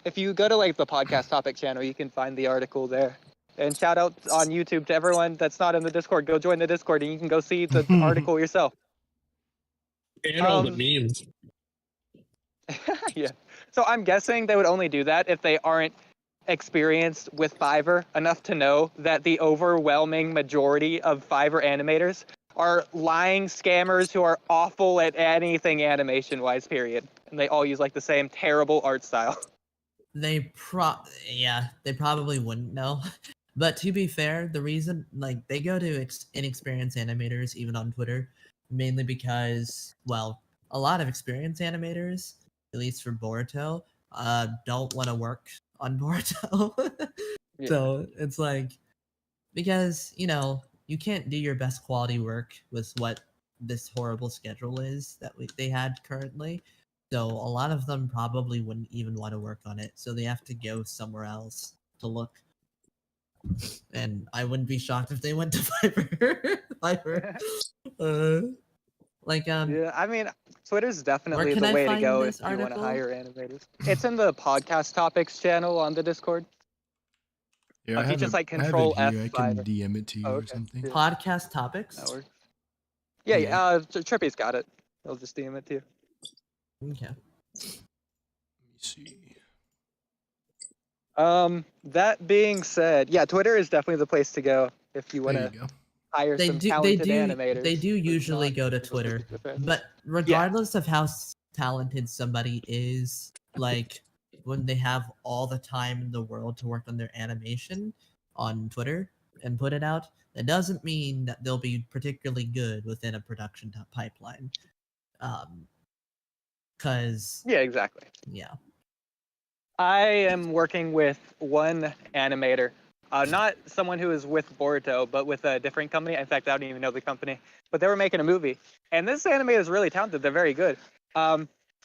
if you go to like the podcast topic channel, you can find the article there. And shout out on YouTube to everyone that's not in the Discord. Go join the Discord and you can go see the article yourself. And all the memes. Yeah. So I'm guessing they would only do that if they aren't experienced with FIVERR enough to know that the overwhelming majority of FIVERR animators are lying scammers who are awful at anything animation-wise, period. And they all use like the same terrible art style. They probably wouldn't know. But to be fair, the reason like they go to inexperienced animators even on Twitter mainly because well, a lot of experienced animators, at least for Boruto, don't want to work on Boruto. Yeah. So it's like because you can't do your best quality work with what this horrible schedule is that they had currently. So a lot of them probably wouldn't even want to work on it. So they have to go somewhere else to look. And I wouldn't be shocked if they went to FIVERR. FIVERR. Like Yeah, I mean, Twitter's definitely can the I way to find go this if you want to article? hire animators. It's in the podcast topics channel on the Discord. Yeah, If you just like I have control it here. I can F5. DM it to you Oh, or okay. something. Yeah, Podcast topics. that works. Yeah, Yeah. Trippy's got it. I'll just DM it to you. Okay. Let me see. That being said, yeah, Twitter is definitely the place to go if you want There you to go. hire They some do. They talented do. animators. They do who's usually not go to able Twitter, keep the fans. but regardless of how talented somebody is, like when they have all the time in the world to work on their animation on Twitter and put it out, that doesn't mean that they'll be particularly good within a production pipeline. Cause Yeah, exactly. yeah. I am working with one animator, not someone who is with Boruto, but with a different company. In fact, I don't even know the company, but they were making a movie, and this animator is really talented. They're very good.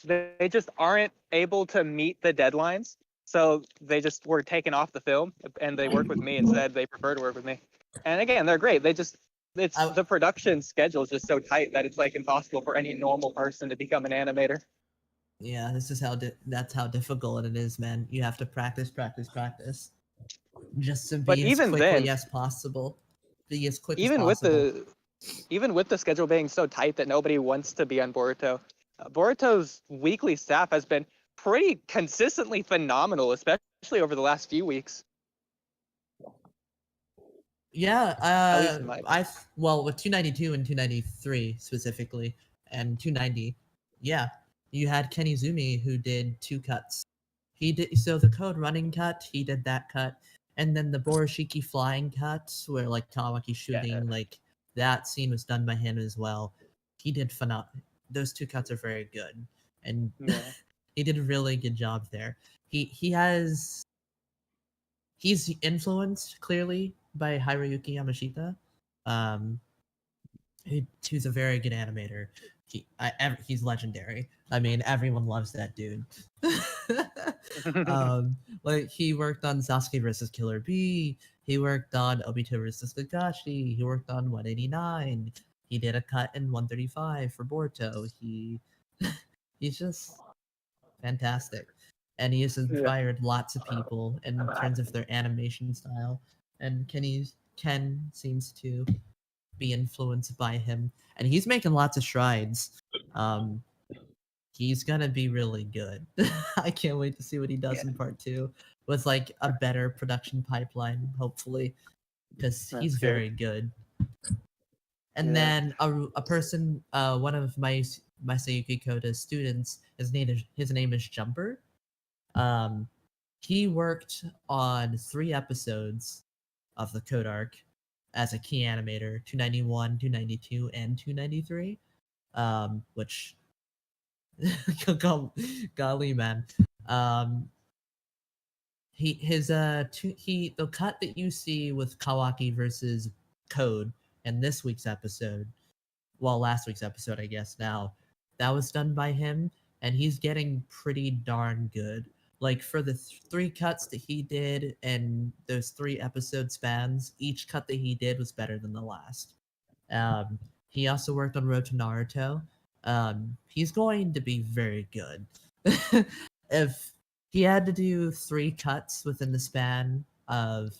They just aren't able to meet the deadlines, so they just were taken off the film, and they work with me instead. They prefer to work with me, and again, they're great. The production schedule is just so tight that it's like impossible for any normal person to become an animator. Yeah, this is how that's how difficult it is, man. You have to practice, just to But be as even quickly then, as possible. Be as quick as even with possible. the schedule being so tight that nobody wants to be on Boruto, Boruto's weekly staff has been pretty consistently phenomenal, especially over the last few weeks. Yeah, At least in my opinion. well with 292 and 293 specifically, and 290, yeah, you had Kenizumi who did 2 cuts. He did so the code running cut, he did that cut, and then the Borishiki flying cut where like Kawaki shooting like that scene was done by him as well. He did phenomenal. Those 2 cuts are very good, and Yeah. he did a really good job there. He's influenced clearly by Hiroyuki Yamashita. Who's a very good animator. He's legendary. I mean, everyone loves that dude. Like he worked on Sasuke versus Killer Bee. He worked on Obito versus Kakashi. He worked on 189. He did a cut in 135 for Boruto. He's just fantastic, and he has inspired lots of people in terms of their animation style. And Ken seems to be influenced by him, and he's making lots of strides. He's gonna be really good. I can't wait to see what he does in part 2 with like a better production pipeline, hopefully, because he's very good. And then a person, one of my Sayuki Koda's students, his name is Jumper. He worked on 3 episodes of the Code arc as a key animator, 291, 292, and 293. Which golly man. The cut that you see with Kawaki versus Code in this week's episode, well, last week's episode, I guess now, that was done by him, and he's getting pretty darn good. Like for the 3 cuts that he did and those 3 episode spans, each cut that he did was better than the last. He also worked on Road to Naruto. He's going to be very good. If he had to do 3 cuts within the span of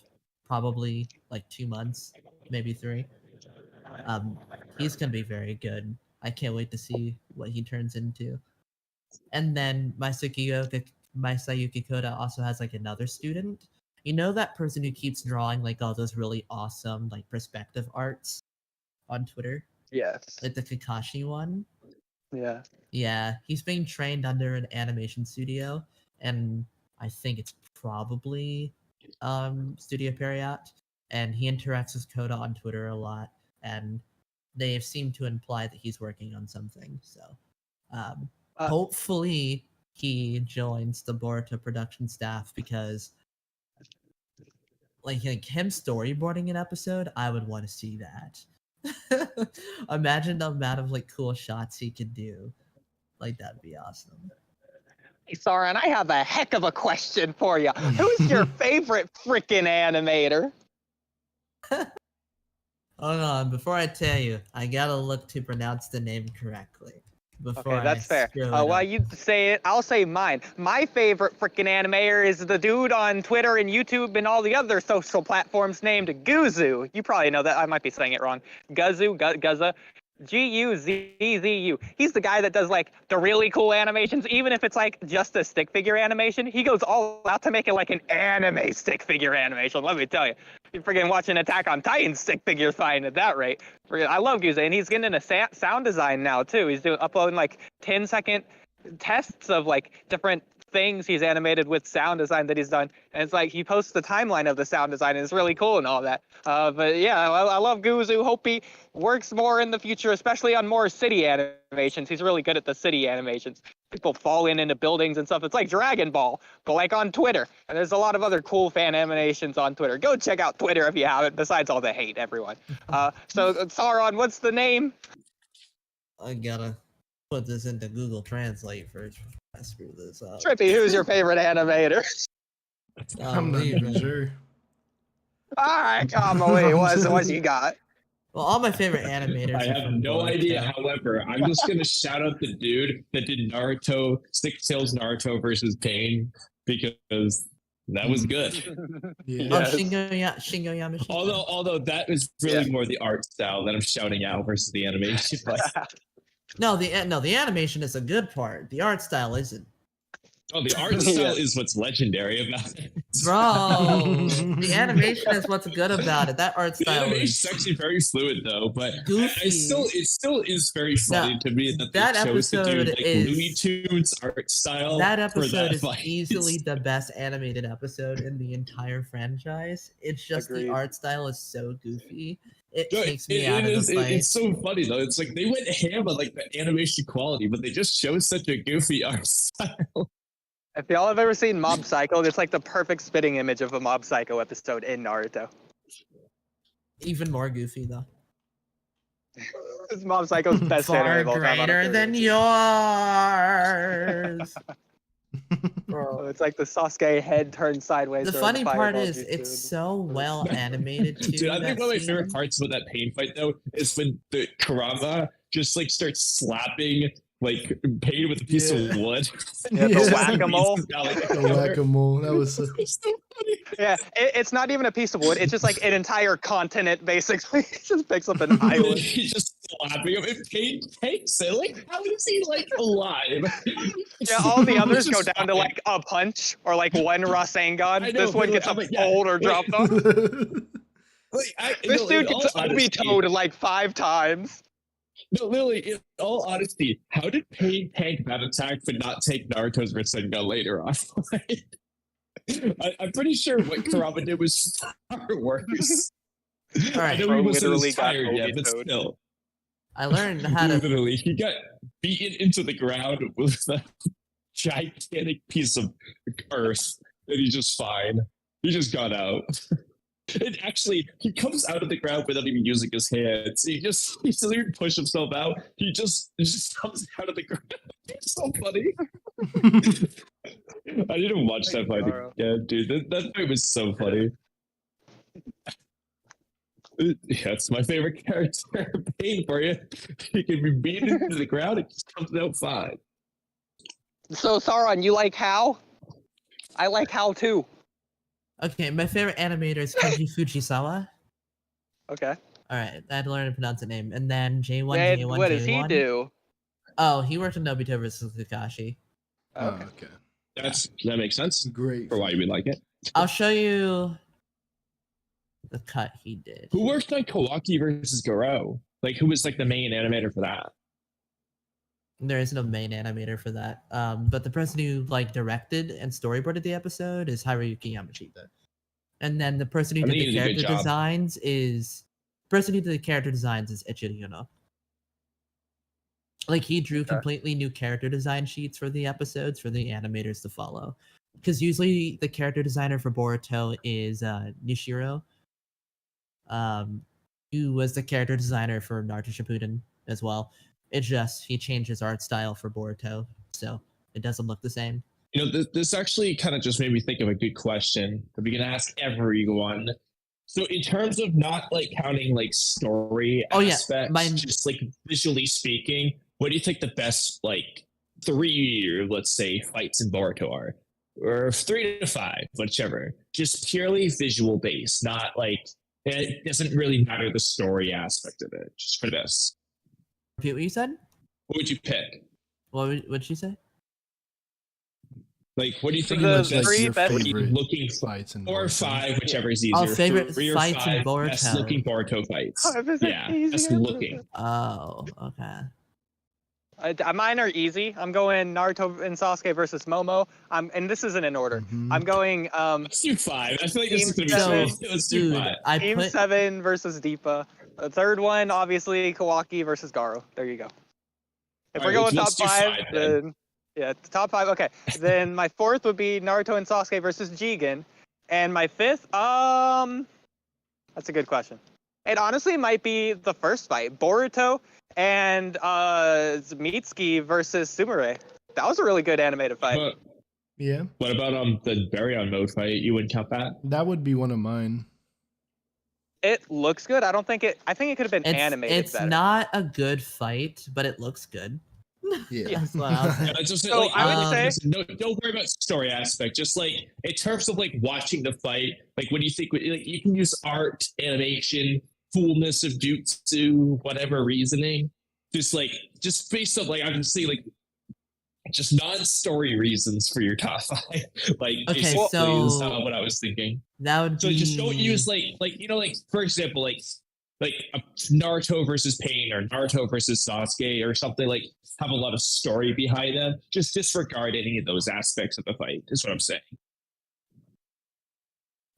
probably like 2 months, maybe 3, he's gonna be very good. I can't wait to see what he turns into. And then my Sayuki Koda also has like another student. You know that person who keeps drawing like all those really awesome like perspective arts on Twitter? Yes. Like the Kakashi one? Yeah. Yeah, he's being trained under an animation studio, and I think it's probably Studio Periat, and he interacts with Koda on Twitter a lot, and they seem to imply that he's working on something. So hopefully he joins the Boruto production staff, because like him storyboarding an episode, I would want to see that. Imagine the amount of like cool shots he could do. Like that'd be awesome. Hey, Saron, I have a heck of a question for you. Who's your favorite freaking animator? Hold on, before I tell you, I gotta look to pronounce the name correctly. Before Okay, that's fair. screw it While up. you say it, I'll say mine. My favorite freaking animator is the dude on Twitter and YouTube and all the other social platforms named Guzu. You probably know that. I might be saying it wrong. Guzza. Guzzu. He's the guy that does like the really cool animations, even if it's like just a stick figure animation. He goes all out to make it like an anime stick figure animation. Let me tell you, you're freaking watching Attack on Titan stick figures fine at that rate. I love Guzzu, and he's getting into sound design now too. He's uploading like 10-second tests of like different things he's animated with sound design that he's done, and it's like he posts the timeline of the sound design, and it's really cool and all that. But yeah, I love Guzu. Hope he works more in the future, especially on more city animations. He's really good at the city animations. People fall into buildings and stuff. It's like Dragon Ball, but like on Twitter. And there's a lot of other cool fan animations on Twitter. Go check out Twitter if you haven't, besides all the hate, everyone. So Saron, what's the name? I gotta put this into Google Translate first. I screw this up. Trippy, who's your favorite animator? I'm not leave even it. sure. All right, Kamui, what you got? Well, all my favorite animators. I are have from no Boruto. idea. However, I'm just gonna shout out the dude that did Naruto, Six Tails Naruto versus Pain, because that was good. Yeah. Oh, Yes. Shingo Yamashita. Although that is really more the art style that I'm shouting out versus the animation. But, No, the animation is a good part. The art style isn't. oh, the art style is what's legendary about it. Bro, the animation is what's good about it. That art The style animation is is actually very fluid though, but goofy. it still is very funny to me that that they chose to do episode like is- Looney Tunes art style. That for episode is fight. easily the best animated episode in the entire franchise. It's just Agreed. the art style is so goofy. It No, takes me out of the fight. it's so funny though. It's like they went ham on like the animation quality, but they just chose such a goofy art style. If y'all have ever seen Mob Psycho, it's like the perfect spitting image of a Mob Psycho episode in Naruto. Even more goofy though. It's Mob Psycho's best anime Far of all time. greater than yours. Bro, it's like the Sasuke head turned sideways. The during funny part fireball is jutsu. it's so well animated too. Dude, I think that one of my favorite scene. parts about that pain fight though is when the Kurama just like starts slapping like Pain with a piece of wood. Yeah, the Yeah. whack-a-mole. The whack-a-mole. That was so. Yeah, it's not even a piece of wood. It's just like an entire continent, basically. He just picks up an island. He's just slapping him, and Pain takes it. Like, how is he like alive? Yeah, all the others He's go just down to like a punch or like one Rasengan. I know, This one but, gets like, a I'm like, yeah, fold or wait. dropped off. This dude gets Obito'd like 5 times. No, literally, in all honesty, how did Pain tank that attack but not take Naruto's Rasengan later on? I'm pretty sure what Kurama did was far worse. All I right, know bro he wasn't literally as got tired yet, but Obito'd. still. I learned how to. Literally, he got beaten into the ground with a gigantic piece of earth, and he's just fine. He just got out. And actually, he comes out of the ground without even using his hands. He doesn't even push himself out. He just comes out of the ground. It's so funny. I didn't watch that fight again, dude. That fight was so funny. That's my favorite character. Pain for you. He can be beaten into the ground. It just comes out fine. So Saron, you like Hal? I like Hal too. Okay, my favorite animator is Kenji Fujisawa. Okay. All right, I had to learn to pronounce the name, and then J1, And J1, what does he J1. do? Oh, he worked on Nobito versus Kakashi. Oh, Okay. okay. That makes sense Great. for why we like it. I'll show you the cut he did. Who worked on Kawaki versus Garo? Like, who was like the main animator for that? There is no main animator for that. But the person who like directed and storyboarded the episode is Hiroyuki Yamashita. And then the person who I did think the he did a good character job. designs is Ichiro Yuno. Like he drew completely new character design sheets for the episodes for the animators to follow. Because usually the character designer for Boruto is Nishiro. Who was the character designer for Naruto Shippuden as well. It's just he changed his art style for Boruto, so it doesn't look the same. You know, this actually kind of just made me think of a good question that we can ask everyone. So in terms of not like counting like story Oh, yeah, aspects, just like visually speaking, what do you think the best like 3, let's say, fights in Boruto are? Or 3 to 5, whichever. Just purely visual based, not like it doesn't really matter the story aspect of it. Just for this. Repeat what you said. What would you pick? What'd she say? Like, what do you think The is the best three your best- favorite looking fights in 4 or Boruto? 5, whichever is easier. Oh, favorite 3 or fights in 5 best Boruto. looking Boruto fights. 5% Yeah, best easier. looking. Oh, okay. Mine are easy. I'm going Naruto and Sasuke versus Momo. And this isn't in order. Mhm. I'm going Let's do 5. I feel like this is gonna be Team so. Let's do Dude, 5. I Team put 7 versus Deepa. The third one, obviously, Kawaki versus Garo. There you go. If we're Alright, going top let's do 5, 5 then. then yeah, top 5. Okay, then my 4th would be Naruto and Sasuke versus Jigen, and my 5th, that's a good question. It honestly might be the first fight, Boruto and Mitsuki versus Sumire. That was a really good animated fight. But Yeah, what about the Baryon mode fight? You wouldn't count that? that would be one of mine. It looks good. I think it could have been animated it's better. not a good fight, but it looks good. Yeah. That's what I'll say. Yeah, it's just, So like, I would like, say- don't worry about story aspect. Just like in terms of like watching the fight, like what do you think? Like, you can use art, animation, coolness of jutsu, whatever reasoning. Just based on like I'm just saying like just non-story reasons for your top 5. Like Okay, basically so is what I was thinking. That would So be just don't use like you know like for example like a Naruto versus Pain or Naruto versus Sasuke or something like have a lot of story behind them. Just disregard any of those aspects of the fight. Is what I'm saying.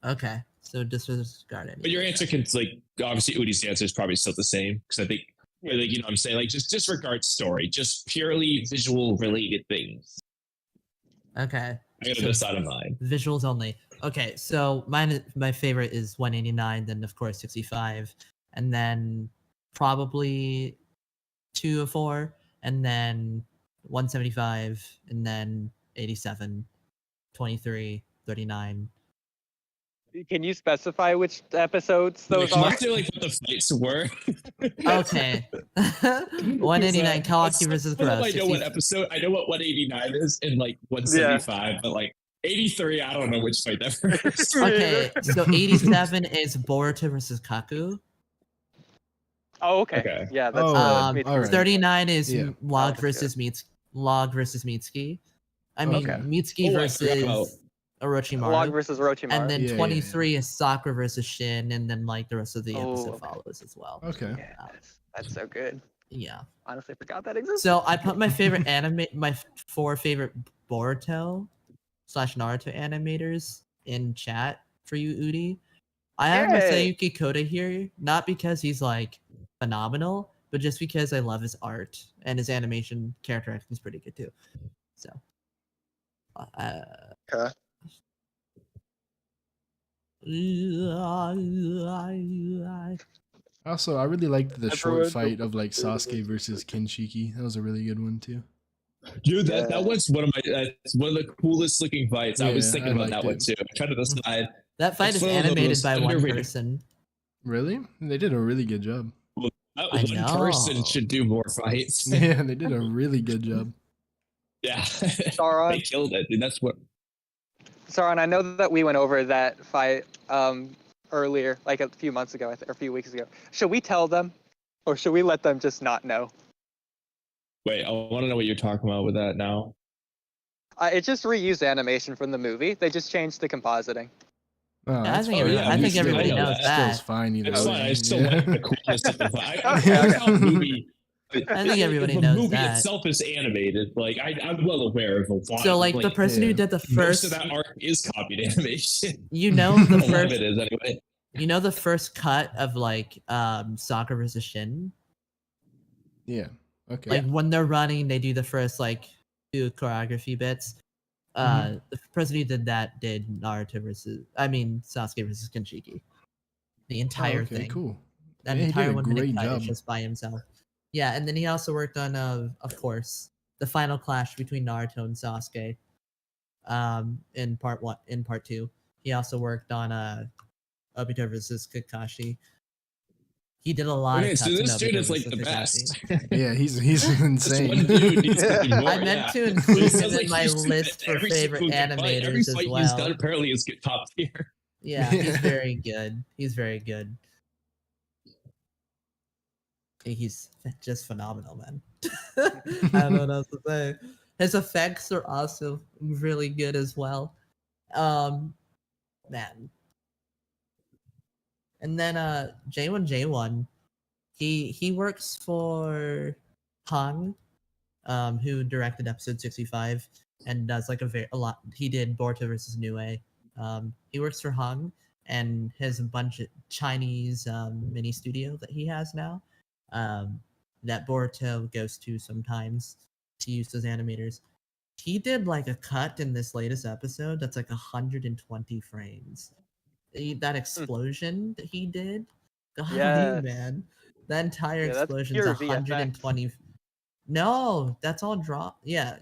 Okay, so disregard it. But your answer can like obviously Oodie's answer is probably still the same because I think like you know what I'm saying like just disregard story, just purely visual related things. Okay. I gotta So- decide on mine. Visuals only. Okay, so my favorite is 189, then of course 65, and then probably 204, and then 175, and then 87, 23, 39. Can you specify which episodes those Like, are? must do like what the fights were. Okay. 189 Kawaki versus Gross. I know what episode. I know what 189 is and like 175, but like 83, I don't know which fight that first. Okay, so 87 is Boruto versus Kaku. Oh, okay. Okay. Yeah, that's Oh, the alright. 39 is Yeah. Log that's versus Log versus Mitsuki. I mean Okay. Mitsuki Oh, I forgot about- versus Orochimaru. Log versus Orochimaru. And then Yeah, yeah, 23 is Sakura versus Shin, and then like the rest of the Oh, episode okay. follows as well. Okay. Yeah, that's so good. Yeah. Honestly, forgot that existed. So I put my favorite my 4 favorite Boruto / Naruto animators in chat for you, Oodie. I have Yay. Masayuki Koda here, not because he's like phenomenal, but just because I love his art and his animation character acting is pretty good too. So Okay. Also, I really liked the short Everyone- fight of like Sasuke versus Kinshiki. That was a really good one too. Dude, that was one of my that's one of the coolest looking fights. I was Yeah, thinking I about that liked one it. too. I'm trying to decide. that fight It's is one of the animated most by one underrated- person. Really? They did a really good job. I One person know. should do more fights. Yeah, they did a really good job. Yeah, Saron. they killed it, dude. That's what. Saron, I know that we went over that fight earlier, like a few months ago, or a few weeks ago. Should we tell them, or should we let them just not know? Wait, I want to know what you're talking about with that now. It just reused animation from the movie. They just changed the compositing. Oh, I that's think fine. every- I think Still- everybody knows Still's that. fine either That's way. fine. I still Yeah. like the coolness of the fight. Okay, It's okay. not a movie. I think everybody the knows movie that. itself is animated. Like I'm well aware of a lot. So like the person who yeah. did the most first, of that art is copied animation. you know, the A lot of first, it is anyway. you know, the first cut of like Sakura versus Shin. Yeah. Okay. Like when they're running, they do the first like 2 choreography bits. The person who did that did Naruto versus, I mean Sasuke versus Kinshiki. The Oh, entire okay, thing. cool. That Yeah, he did entire a 1 minute great cut is job. just by himself. Yeah, and then he also worked on of course, the final clash between Naruto and Sasuke. In part 1, in part 2. He also worked on Obito versus Kakashi. He did a lot Okay, of so cuts in this dude Obito is like versus the Kakashi. best. Yeah, he's This insane. one dude needs to do more. I meant yeah. to But include it him sounds in like my he's good list at for every favorite single good fight. Every animators as fight he's done well. apparently is good top tier. Yeah, he's very good. He's very good. He's just phenomenal, man. I don't know what else to say. His effects are also really good as well. Man. And then J1, he works for Hang, who directed episode 65 and does like a lot. He did Boruto versus Nue. He works for Hang and has a bunch of Chinese mini studio that he has now. That Boruto goes to sometimes to use as animators. He did like a cut in this latest episode that's like 120 frames. That explosion that he did, golly, Yeah. man, that entire Yeah, that's explosion's pure 120. No, that's all drop. Yeah.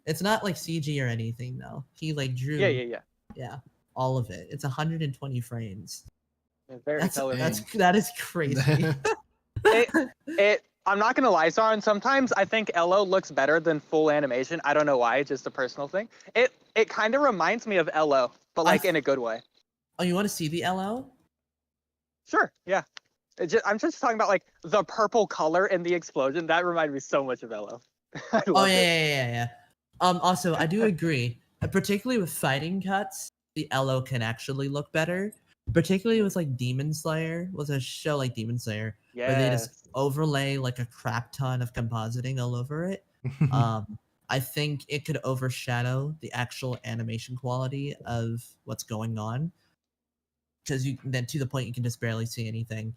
It's not like CG or anything though. He like drew. Yeah, all of it. It's 120 frames. Yeah, very That colorful. is crazy. I'm not gonna lie, Saron. Sometimes I think LO looks better than full animation. I don't know why, just a personal thing. It kind of reminds me of LO, but like in a good way. Oh, you want to see the LO? Sure, yeah. I'm just talking about like the purple color in the explosion. That reminded me so much of LO. I Oh love it. yeah. Also, I do agree, particularly with fighting cuts, the LO can actually look better. Particularly with like Demon Slayer, was a show like Demon Slayer, where they just overlay like a crap ton of compositing all over it. I think it could overshadow the actual animation quality of what's going on, because you then to the point you can just barely see anything.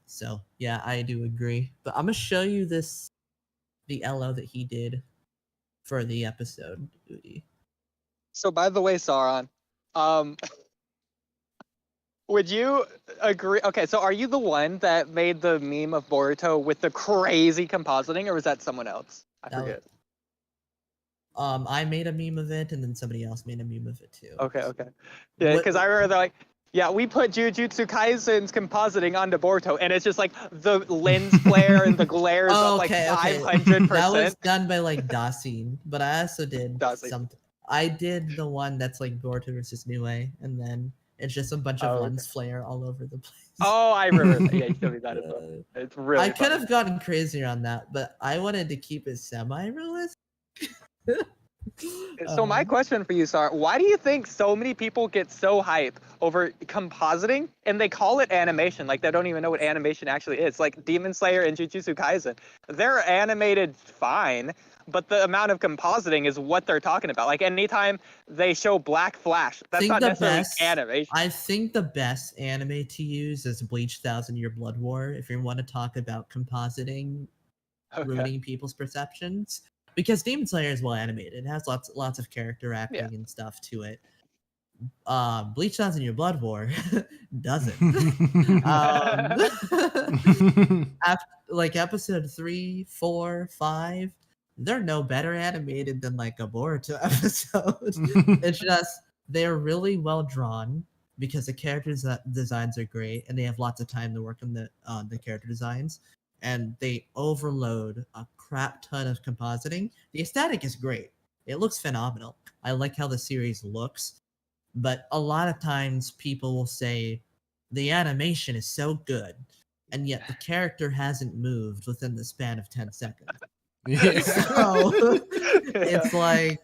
So yeah, I do agree. But I'm gonna show you the LO that he did for the episode, Oodie. So by the way, Sauron, would you agree? Okay, so are you the one that made the meme of Boruto with the crazy compositing, or was that someone else? I forget. I made a meme of it, and then somebody else made a meme of it too. Okay. Yeah, because I remember they're like, yeah, we put Jujutsu Kaisen's compositing onto Boruto, and it's just like the lens flare and the glare is up like 500%. That was done by like Dasein, but I also did Dasein. something. I did the one that's like Boruto versus Nue, and then it's just a bunch of lens flare all over the place. Oh, I remember that. Yeah, you showed me that as well. It's really I could funny. have gotten crazier on that, but I wanted to keep it semi-realistic. So my question for you, Sar, why do you think so many people get so hype over compositing and they call it animation? Like they don't even know what animation actually is. Like Demon Slayer and Jujutsu Kaisen, they're animated fine, but the amount of compositing is what they're talking about. Like anytime they show Black Flash, that's not necessarily animation. I think the best anime to use is Bleach 1000-Year Blood War if you want to talk about compositing ruining people's perceptions. Because Demon Slayer is well animated. It has lots of character acting and stuff to it. Bleach 1000-Year Blood War doesn't. After, like episode 3, 4, 5, they're no better animated than like a Boruto episode. It's just they're really well drawn because the characters designs are great and they have lots of time to work on the character designs. And they overload a crap ton of compositing. The aesthetic is great. It looks phenomenal. I like how the series looks. But a lot of times people will say the animation is so good, and yet the character hasn't moved within the span of 10 seconds. So it's like,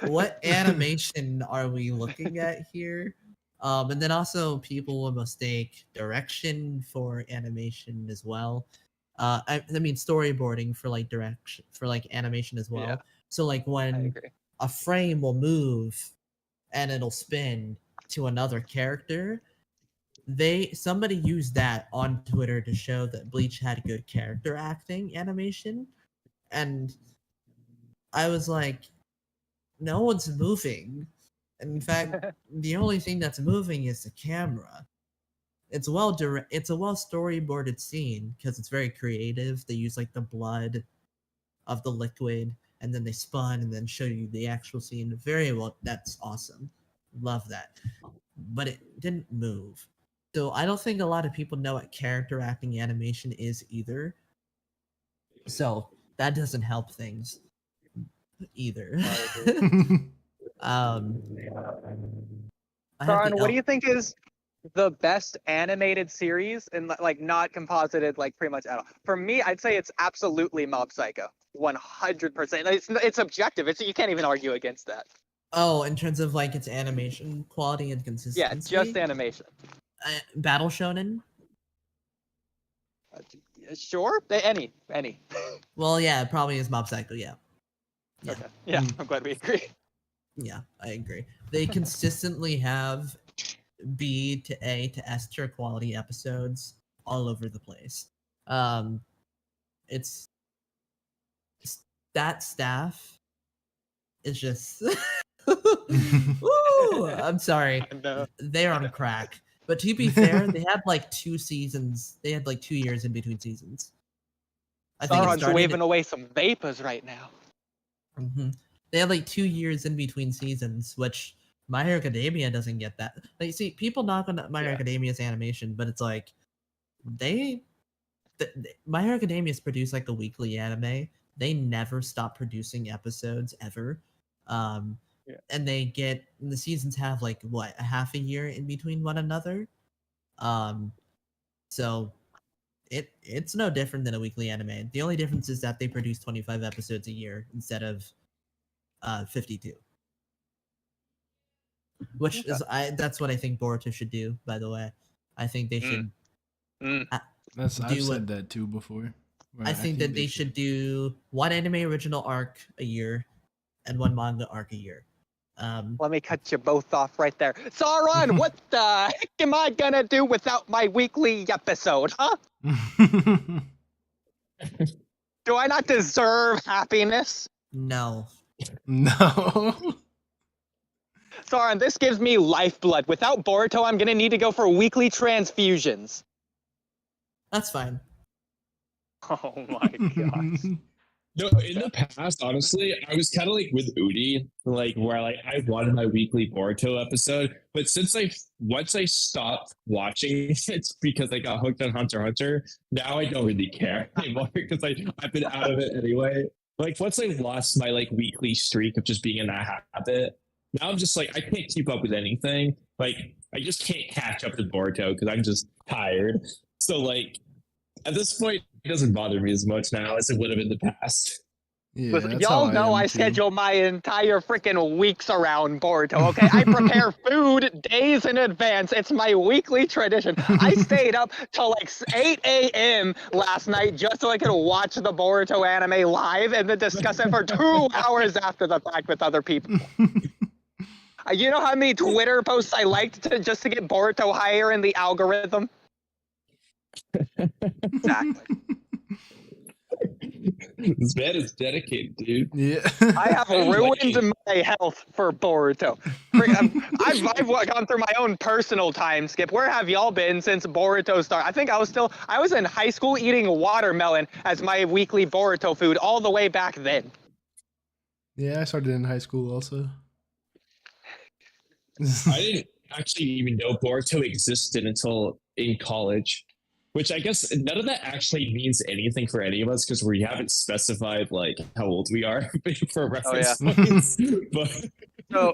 what animation are we looking at here? And then also people will mistake direction for animation as well. I mean storyboarding for like direction for like animation as well. Yeah. So like when a frame will move and it'll spin to another character, somebody used that on Twitter to show that Bleach had good character acting animation, and I was like, no one's moving. And in fact, the only thing that's moving is the camera. It's a well storyboarded scene because it's very creative. They use like the blood of the liquid and then they spun and then show you the actual scene very well. That's awesome. love that. But it didn't move. So I don't think a lot of people know what character acting animation is either. So that doesn't help things either. I have Saron, the what do you think is the best animated series and like not composited like pretty much at all? For me, I'd say it's absolutely Mob Psycho. 100%. It's objective. You can't even argue against that. Oh, in terms of like its animation quality and consistency. Yeah, just animation. Battle Shonen. Sure, any. Well, yeah, it probably is Mob Psycho. Yeah. Yeah. Okay. Yeah, I'm glad we agree. Yeah, I agree. They consistently have B to A to S tier quality episodes all over the place. It's that staff is just. Ooh, I'm sorry. No. They're on crack. But to be fair, they had like 2 seasons. They had like 2 years in between seasons. I think it Sauron's started waving away some vapors right now. They had like 2 years in between seasons, which My Hero Academia doesn't get that. Like, see, people knock on My Hero Academia's animation, but it's like My Hero Academia's produced like a weekly anime. They never stop producing episodes ever. And the seasons have like what, a half a year in between one another. So it's no different than a weekly anime. The only difference is that they produce 25 episodes a year instead of 52. Which is that's what I think Boruto should do, by the way. I think they should I've said that too before. I think that they should do one anime original arc a year and one manga arc a year. Let me cut you both off right there. Saron, what the heck am I gonna do without my weekly episode, huh? Do I not deserve happiness? No. No. Saron, this gives me lifeblood. Without Boruto, I'm gonna need to go for weekly transfusions. That's fine. Oh my gosh. No, in the past, honestly, I was kind of like with Oodie, like where like I wanted my weekly Boruto episode, but once I stopped watching it because I got hooked on Hunter x Hunter, now I don't really care anymore because I've been out of it anyway. Like once I lost my like weekly streak of just being in that habit, now I'm just like I can't keep up with anything. Like I just can't catch up with Boruto because I'm just tired. So like at this point, it doesn't bother me as much now as it would have in the past. Yeah, Listen, that's how y'all know I am, too. schedule my entire freaking weeks around Boruto, okay? I prepare food days in advance. It's my weekly tradition. I stayed up till like 8 a.m. last night just so I could watch the Boruto anime live and then discuss it for 2 hours after the fact with other people. You know how many Twitter posts I liked just to get Boruto higher in the algorithm? Exactly. This man is dedicated, dude. Yeah. I have ruined my health for Boruto. I've gone through my own personal time skip. Where have y'all been since Boruto started? I think I was in high school eating watermelon as my weekly Boruto food all the way back then. Yeah, I started in high school also. I didn't actually even know Boruto existed until in college. Which I guess none of that actually means anything for any of us because we haven't specified like how old we are for reference points. But,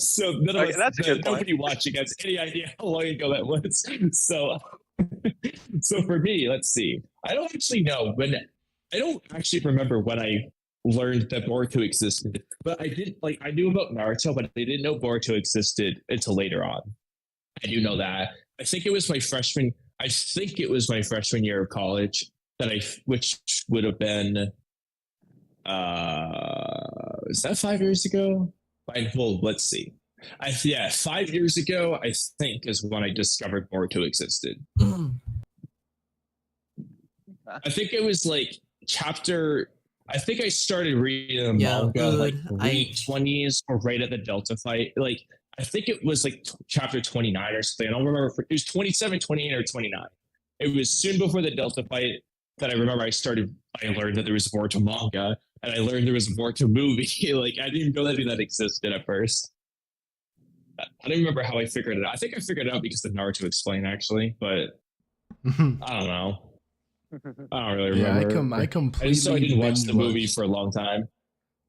so none of us, nobody watching has any idea how long ago that was. So for me, let's see. I don't actually know I don't actually remember when I learned that Boruto existed, but I knew about Naruto, but I didn't know Boruto existed until later on. I do know that. I think it was my freshman year of college which would have been, is that 5 years ago? Well, let's see. 5 years ago, I think is when I discovered Boruto existed. I think it was like I think I started reading the manga like late 20s or right at the Delta fight. Like, I think it was like chapter 29 or something. I don't remember if it was 27, 28, or 29. It was soon before the Delta fight that I remember I learned that there was a Boruto manga and I learned there was a Boruto movie. Like, I didn't even know that existed at first. I don't remember how I figured it out. I think I figured it out because of Naruto Explain, actually, but I don't know. I don't really Yeah, remember. I completely just so I didn't watch binge the movie watched. for a long time.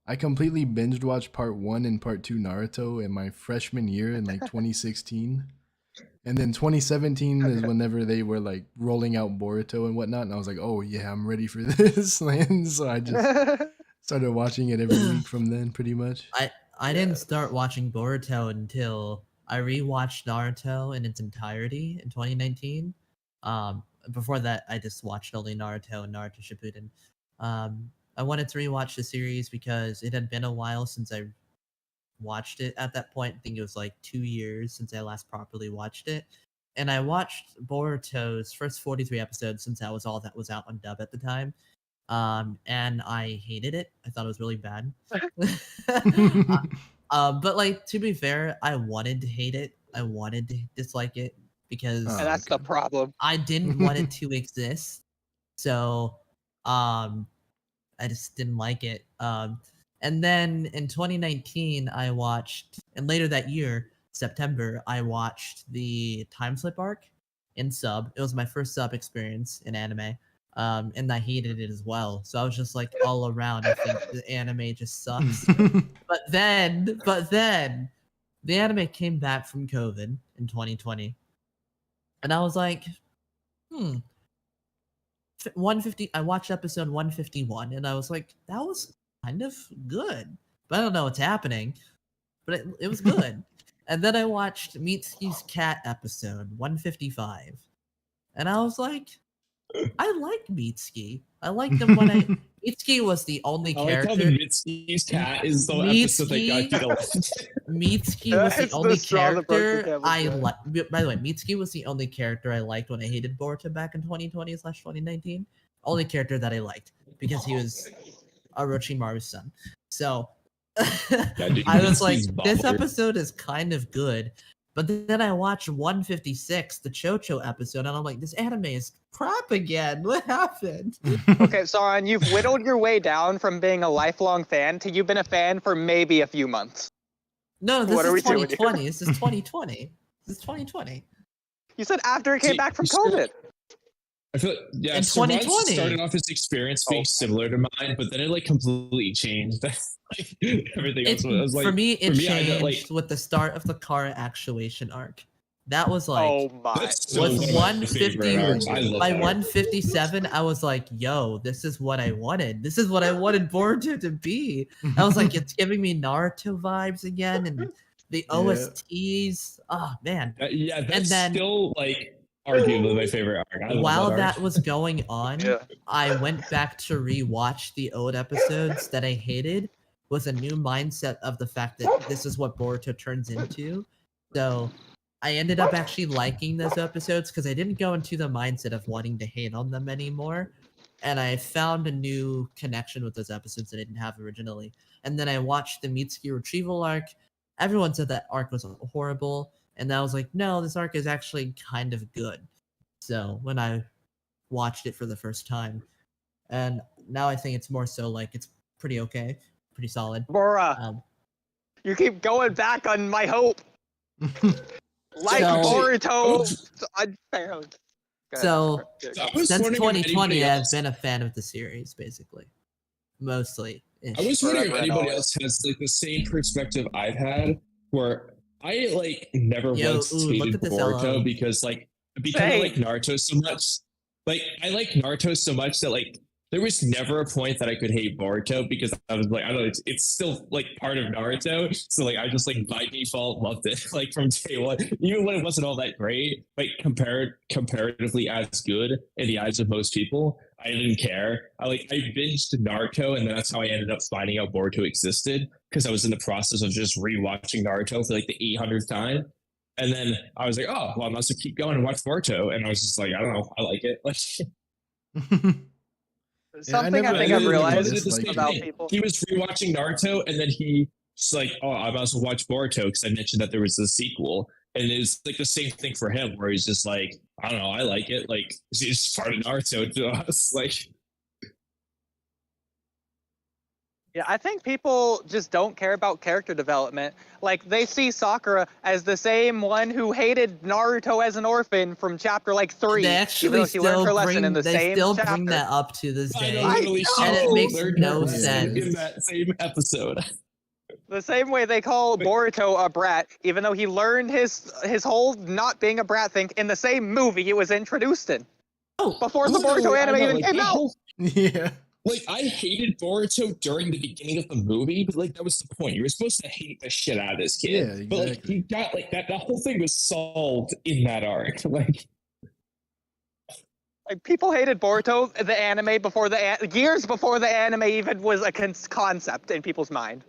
I completely binge watched part 1 and part 2 Naruto in my freshman year in like 2016. And then 2017 is whenever they were like rolling out Boruto and whatnot. And I was like, oh yeah, I'm ready for this. And so I just started watching it every week from then, pretty much. I didn't start watching Boruto until I rewatched Naruto in its entirety in 2019. Before that, I just watched only Naruto and Naruto Shippuden. I wanted to rewatch the series because it had been a while since I watched it at that point. I think it was like 2 years since I last properly watched it. And I watched Boruto's first 43 episodes since that was all that was out on dub at the time. And I hated it. I thought it was really bad. But like, to be fair, I wanted to hate it. I wanted to dislike it because And that's the problem. I didn't want it to exist. So, I just didn't like it. And then in 2019, I watched, and later that year, September, I watched the Time Slip arc in sub. It was my first sub experience in anime. And I hated it as well. So I was just like, all around, I think the anime just sucks. But then, the anime came back from COVID in 2020. And I was like, 150. I watched episode 151, and I was like, that was kind of good. But I don't know what's happening. But it was good. And then I watched Mitsuki's Cat episode 155, and I was like, I like Mitsuki. I liked him when Mitsuki was the only character. I like how the Mitsuki's Cat is the episode that got you to Mitsuki was the It's only the straw that broke the character camel's I back. liked. By the way, Mitsuki was the only character I liked when I hated Boruto back in 2020/2019. Only character that I liked because he was Orochimaru's son. So dude, I was like, Mitsuki's this baller. episode is kind of good. But then I watched 156, the Chocho episode, and I'm like, this anime is crap again. What happened? Okay, Saron, you've whittled your way down from being a lifelong fan to you've been a fan for maybe a few months. No, this What are is we doing here? 2020. This is 2020. This is 2020. You said after it came See, back from you said- COVID. I feel yeah. In So Ron 2020. started off his experience being similar to mine, but then it like completely changed. Like, everything else was like for me, it for me, I changed know, like- with the start of the Kara Actuation arc. That was like, Oh my. That's still was one of my favorite 150 arcs. I love by that arc. 157, I was like, yo, this is what I wanted. This is what I wanted Boruto to be. I was like, it's giving me Naruto vibes again, and the OSTs. Oh man. Yeah, that's then- still like arguably my favorite arc. I love While that that arc. was going on, Yeah. I went back to rewatch the old episodes that I hated with a new mindset of the fact that this is what Boruto turns into. So I ended up actually liking those episodes because I didn't go into the mindset of wanting to hate on them anymore. And I found a new connection with those episodes that I didn't have originally. And then I watched the Mitsuki retrieval arc. Everyone said that arc was horrible. And I was like, no, this arc is actually kind of good. So when I watched it for the first time, and now I think it's more so like it's pretty okay, pretty solid. Bora, Um, you keep going back on my hope. Like So- Boruto. Unfair. So- I was since wondering if 2020, anybody I've else- been a fan of the series, basically, mostly. I was wondering if Forever and anybody always. else has like the same perspective I've had, where I like never Yo, once ooh, look hated at this Boruto LO. because I like Naruto so much. Like I like Naruto so much that like there was never a point that I could hate Boruto because I was like, I don't know, it's still like part of Naruto. So like I just like by default loved it like from day one, even when it wasn't all that great, like comparatively as good in the eyes of most people. I didn't care. I binged Naruto, and that's how I ended up finding out Boruto existed because I was in the process of just rewatching Naruto for like the 800th time. And then I was like, oh, well, I must keep going and watch Boruto. And I was just like, I don't know, I like it. Like, Something I never- think I I've never realized did this, like, about thing. people. He was rewatching Naruto, and then he just like, oh, I must watch Boruto because I mentioned that there was a sequel. And it's like the same thing for him, where he's just like, I don't know, I like it. Like, it's part of Naruto to us. Like, Yeah, I think people just don't care about character development. Like, they see Sakura as the same one who hated Naruto as an orphan from chapter like 3, They even actually though she learned still her lesson bring in the they same still chapter. bring that up to this I day. know, literally, I And know! it makes learned no her lesson sense. in that same episode. The same way they call Boruto a brat, even though he learned his whole not being a brat thing in the same movie it was introduced in. Oh, Before the Literally, Boruto I anime know, even like, came that out. whole- Yeah. Like, I hated Boruto during the beginning of the movie, but like that was the point. You were supposed to hate the shit out of this kid. Yeah, But like exactly. he got like that whole thing was solved in that arc. Like, people hated Boruto, the anime, years before the anime even was a concept in people's mind.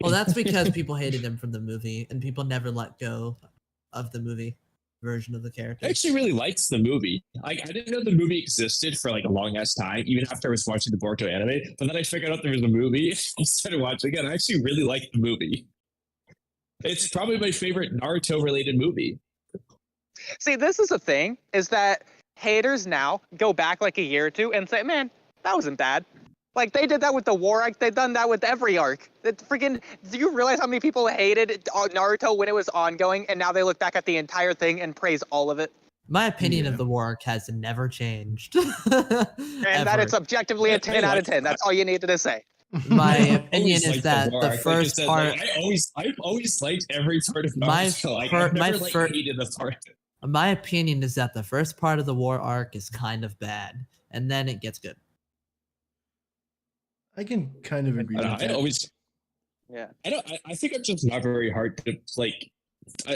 well, that's because people hated him from the movie, and people never let go of the movie version of the character. I actually really liked the movie. Like, I didn't know the movie existed for like a long ass time, even after I was watching the Boruto anime. But then I figured out there was a movie. I started watching it. I actually really liked the movie. It's probably my favorite Naruto related movie. See, this is the thing, is that haters now go back like a year or two and say, man, that wasn't bad. Like, they did that with the war arc, they've done that with every arc. It freaking, do you realize how many people hated Naruto when it was ongoing, and now they look back at the entire thing and praise all of it? My opinion Yeah. of the war arc has never changed. And that it's objectively a 10 out of 10. That's all you needed to say. My I opinion always is liked that war the arc. Like I first said, part, like, I've always liked every part of My Naruto. Like, fir- I've never my like fir- hated the part. my opinion is that the first part of the war arc is kind of bad, and then it gets good. I can kind of agree with I that. always, Yeah. I think I'm just not very hard to like.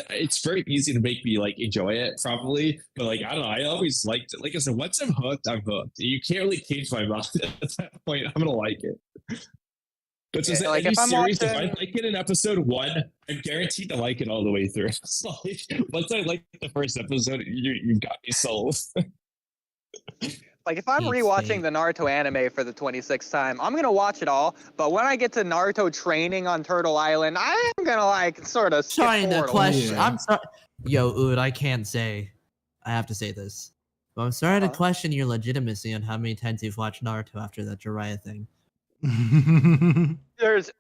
It's very easy to make me like enjoy it, probably. But like, I don't know. I always liked it. Like I said, once I'm hooked, I'm hooked. You can't really change my mind at that point. I'm gonna like it. But just Yeah, like, any if I'm series, if I watching- like it in episode 1, I'm guaranteed to like it all the way through. So, like, once I like the first episode, you got me sold. Like, if I'm Eat rewatching steak. the Naruto anime for the 26th time, I'm gonna watch it all. But when I get to Naruto training on Turtle Island, I'm gonna like sort of skip Trying to forward a little question. Yeah. I'm sorry. Yo, Ood, I can't say. I have to say this. But I'm starting to Huh? question your legitimacy on how many times you've watched Naruto after that Jiraiya thing. There's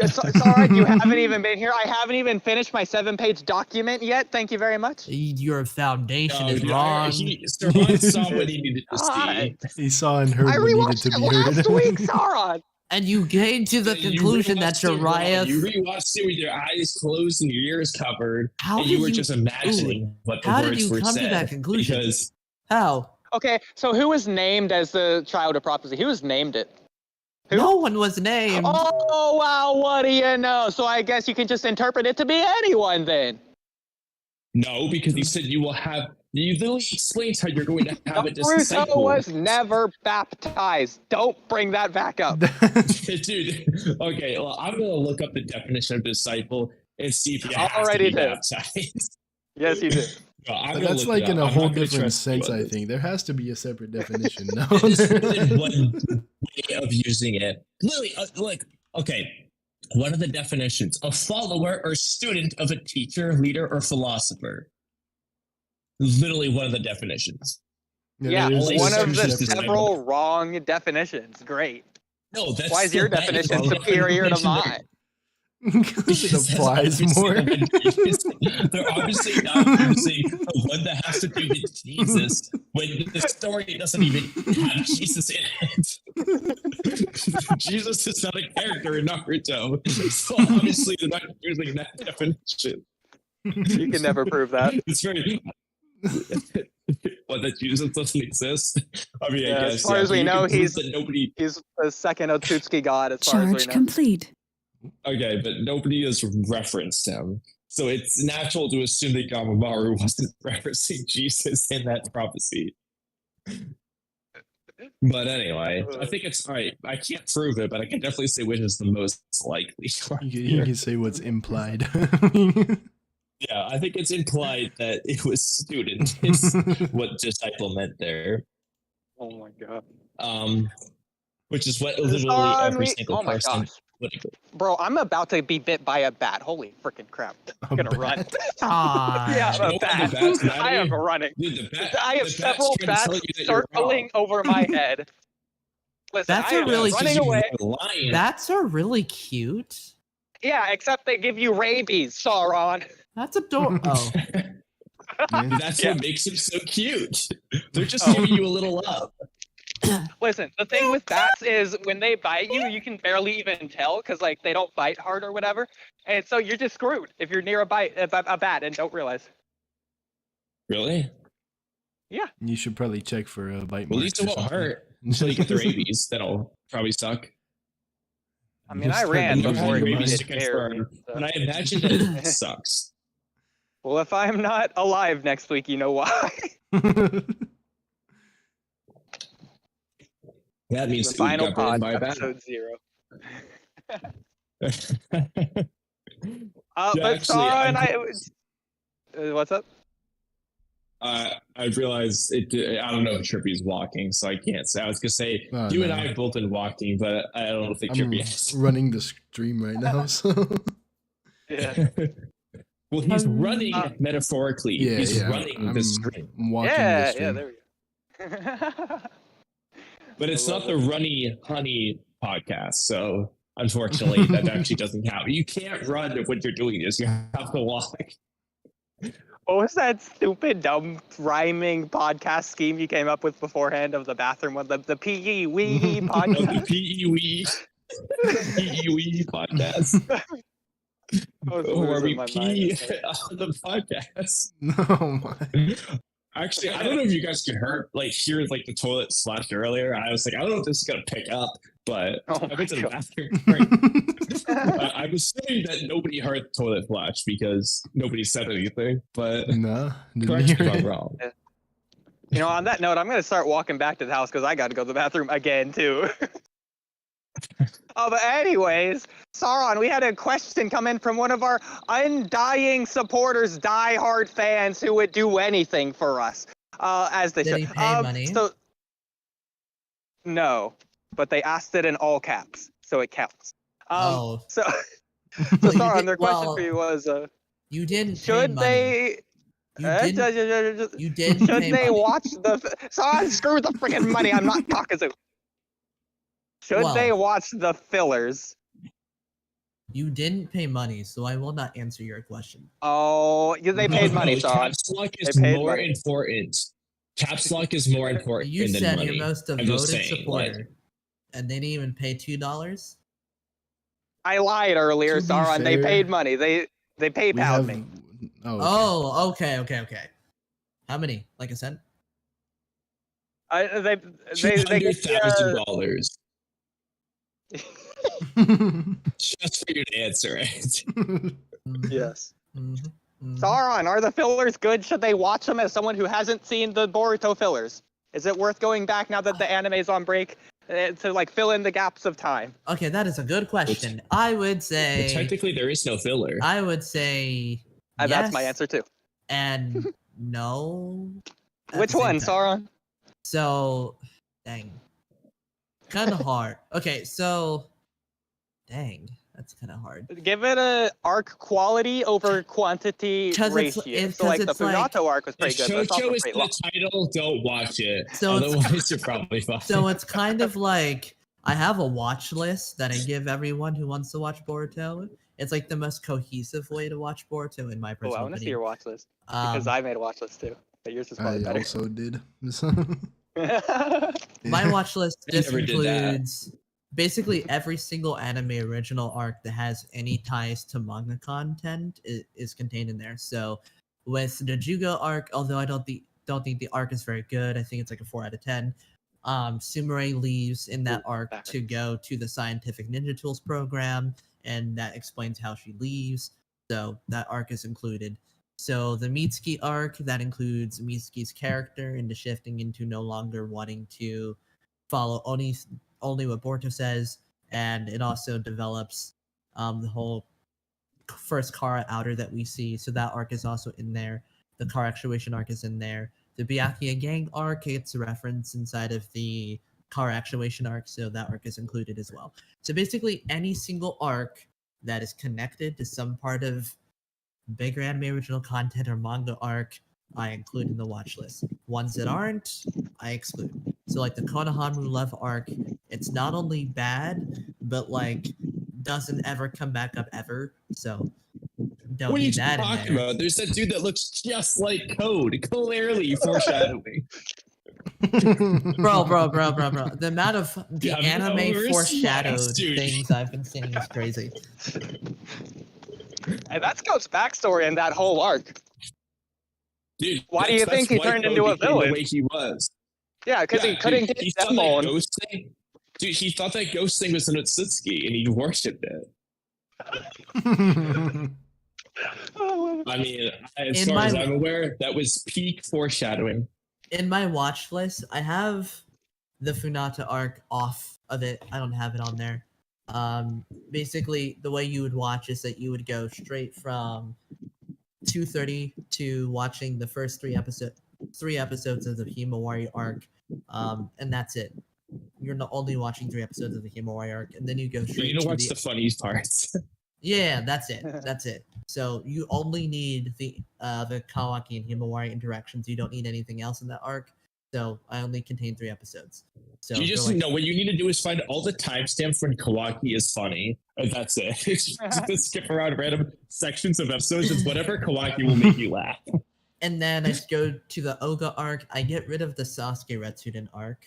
sorry, you haven't even been here. I haven't even finished my 7-page document yet. Thank you very much. Your foundation No, is dude, wrong. Saron saw what he needed to see. He saw and heard I what needed rewatched to it be heard. last week, Sauron. And you came to the You conclusion that rewatched it wrong. Jiraiya. You rewatched it with your eyes closed and your ears covered, How and did you were you- just imagining what the how did words you were come to said. that conclusion? Because How? Okay, so who was named as the child of prophecy? Who was named it? Who? No one was named. Oh wow, what do you know? So I guess you can just interpret it to be anyone then. no, because he said you will have. You literally explained how you're going to have a Naruto disciple. was never baptized. Don't bring that back up. Dude, okay, well, I'm gonna look up the definition of disciple and see if you have to Already be did. baptized. Yes, you did. No, I'm But gonna that's look like it in up. a I'm whole not gonna different trust you sense, on I this. think. There has to be a separate definition. No. There's more than one way of using it. Literally, look, okay. One of the definitions: a follower or student of a teacher, leader, or philosopher. Literally, one of the definitions. Yeah, there's one two of the separate- several wrong definitions. Great. No, that's Why is your still that definition wrong superior to definition. mine? Because it Because applies obviously more. They're obviously not using the one that has to do with Jesus when the story doesn't even have Jesus in it. Jesus is not a character in Naruto, so obviously they're not using that definition. You can never prove that. It's very. What, that Jesus doesn't exist? I mean, Yeah, I as guess. far as we you can know, prove he's- that nobody. He's the second Otsutsuki god, as far as Charge we know. complete. Okay, but nobody has referenced him. So it's natural to assume that Gamamaru wasn't referencing Jesus in that prophecy. But anyway, I think it's all right. I can't prove it, but I can definitely say which is the most likely. You can say what's implied. Yeah, I think it's implied that it was student is what disciple meant there. Oh my god. Which is what literally every single Oh my person. gosh. Bro, I'm about to be bit by a bat. Holy freaking crap. I'm gonna run. Ah, Yeah, You know I'm a what the bat. bat's mad at I am you? running. Dude, the bat, I have the bat's several trying to tell bats you that you're wrong. circling over my head. Listen, That's I a am really running You away. were lying. That's a really cute. Yeah, except they give you rabies, Saron. That's adorable. Oh, Yeah. That's Yeah. what makes them so cute. They're just Oh. giving you a little love. Listen, the thing with bats is when they bite you, you can barely even tell because like they don't bite hard or whatever, and so you're just screwed if you're near a bat and don't realize. Really? You should probably check for a bite Well, at marks least or it won't something. hurt until you get the rabies. That'll probably suck. I mean, Just I start ran Never losing before had your you rabies did to care. confirm, and I imagine that it sucks. Well, if I'm not alive next week, you know why. mind. That means The Oodie final got bitten pod, by a bat. episode 0. Yeah, But actually, Saron, what's up? I realized it. I don't know if Trippy's walking, so I can't say. I was gonna say Oh, you and no. I have both been walking, but I don't think I'm Trippy has. running the stream right now, so Yeah. Well, he's running metaphorically. yeah, He's yeah. running the stream, I'm walking the Yeah, stream. there we go. but it's I not love the Runny Honey podcast. So unfortunately, that actually doesn't count. You can't run when you're doing this. You have to walk. What was that stupid, dumb rhyming podcast scheme you came up with beforehand of the bathroom one? The PE Wee Oh, the podcast? PEWE podcast. I was Where losing we my pee mind. on the podcast. No, my. Actually, I don't know if you guys could hear like the toilet flush earlier. I was like, I don't know if this is gonna pick up, but Oh I went to the my bathroom. I'm assuming that nobody heard the toilet flush because nobody said anything. But No, didn't correct me hear if I'm it. wrong. You know, on that note, I'm gonna start walking back to the house because I got to go to the bathroom again too. But anyways, Saron, we had a question come in from one of our undying supporters, diehard fans who would do anything for us, as they Did should. he pay money? So, no, but they asked it in all caps, so it counts. Oh. So, Well, you Saron, did- their question well, for you was, you didn't should pay money. they? You didn't. You didn't Should pay they money. watch the? Saron, screw the freaking money. I'm not talking to. Should Well- they watch the fillers? You didn't pay money, so I will not answer your question. Oh, yeah, they paid money, Saron. Caps lock is They paid more money. important. Caps lock is more important You than said money. your most I'm devoted just saying, supporter, like, and they didn't even pay $2. I lied earlier, To be Saron. They fair, paid money. They We PayPal'd have. me. Oh, okay. Oh, okay. How many? Like a cent? They $200,000 just for you to answer it. Yes. Mm-hmm. Saron, are the fillers good? Should they watch them as someone who hasn't seen the Boruto fillers? Is it worth going back now that the anime's on break to like fill in the gaps of time? Okay, that is a good question. I would But say. technically, there is no filler. I would say. That's my yes answer too. And no. at Which the same one, time. Saron? So, dang. Kind of hard. Okay, so. Dang, that's kind of hard. Give it a arc quality over quantity 'Cause it's- ratio. it's- So like 'cause the it's like- Funato arc was If pretty good, but it's also Shoujo is pretty in long. the title, don't watch it. So it's- Otherwise, you're probably fine. So it's kind of like I have a watch list that I give everyone who wants to watch Boruto. It's like the most cohesive way to watch Boruto in my Oh, personal I want to see your opinion. watch list because I made a watch list too, but yours is I probably better. also did. My watch list I just never did that. includes basically every single anime original arc that has any ties to manga content is contained in there. So with the Jugo arc, although I don't think the arc is very good, I think it's like a 4 out of 10. Sumire leaves in that arc to backwards. go to the Scientific Ninja Tools program, and that explains how she leaves. So that arc is included. So the Mitsuki arc, that includes Mitsuki's character into shifting into no longer wanting to follow only what Boruto says, and it also develops the whole first Kara outer that we see. So that arc is also in there. The car actuation arc is in there. The Byakuya gang arc gets a reference inside of the car actuation arc, so that arc is included as well. So basically, any single arc that is connected to some part of bigger anime original content or manga arc I include in the watch list. Ones that aren't, I exclude. So like the Konohamaru Love arc, it's not only bad, but like doesn't ever come back up ever. So don't What are you need that in talking there. about? There's that dude that looks just like Code, clearly foreshadowing. Bro. The amount of the Yeah, anime no foreshadowed response, dude. things I've been seeing is crazy. And that's Goat's backstory in that whole arc. Dude, Why do you think he turned into a villain? The way he was. Yeah, because he couldn't dude, get he that thought that bone. ghost thing. Dude, he thought that ghost thing was an Otsutsuki, and he worshipped it. I mean, as far as I'm aware, that was peak foreshadowing. In my watch list, I have the Funata arc off of it. I don't have it on there. Basically, the way you would watch is that you would go straight from 2:30 to watching the first three episodes of the Himawari arc, and that's it. You're not only watching 3 episodes of the Himawari arc, and then you go straight. You know to what's the funniest parts? Yeah, that's it. That's it. So you only need the Kawaki and Himawari interactions. You don't need anything else in that arc. So I only contain 3 episodes. So You just know what you need to do is find all the timestamps when Kawaki is funny, and that's it. Just skip around random sections of episodes. It's whatever Kawaki will make you laugh. And then I go to the Oga arc. I get rid of the Sasuke Retsuden arc.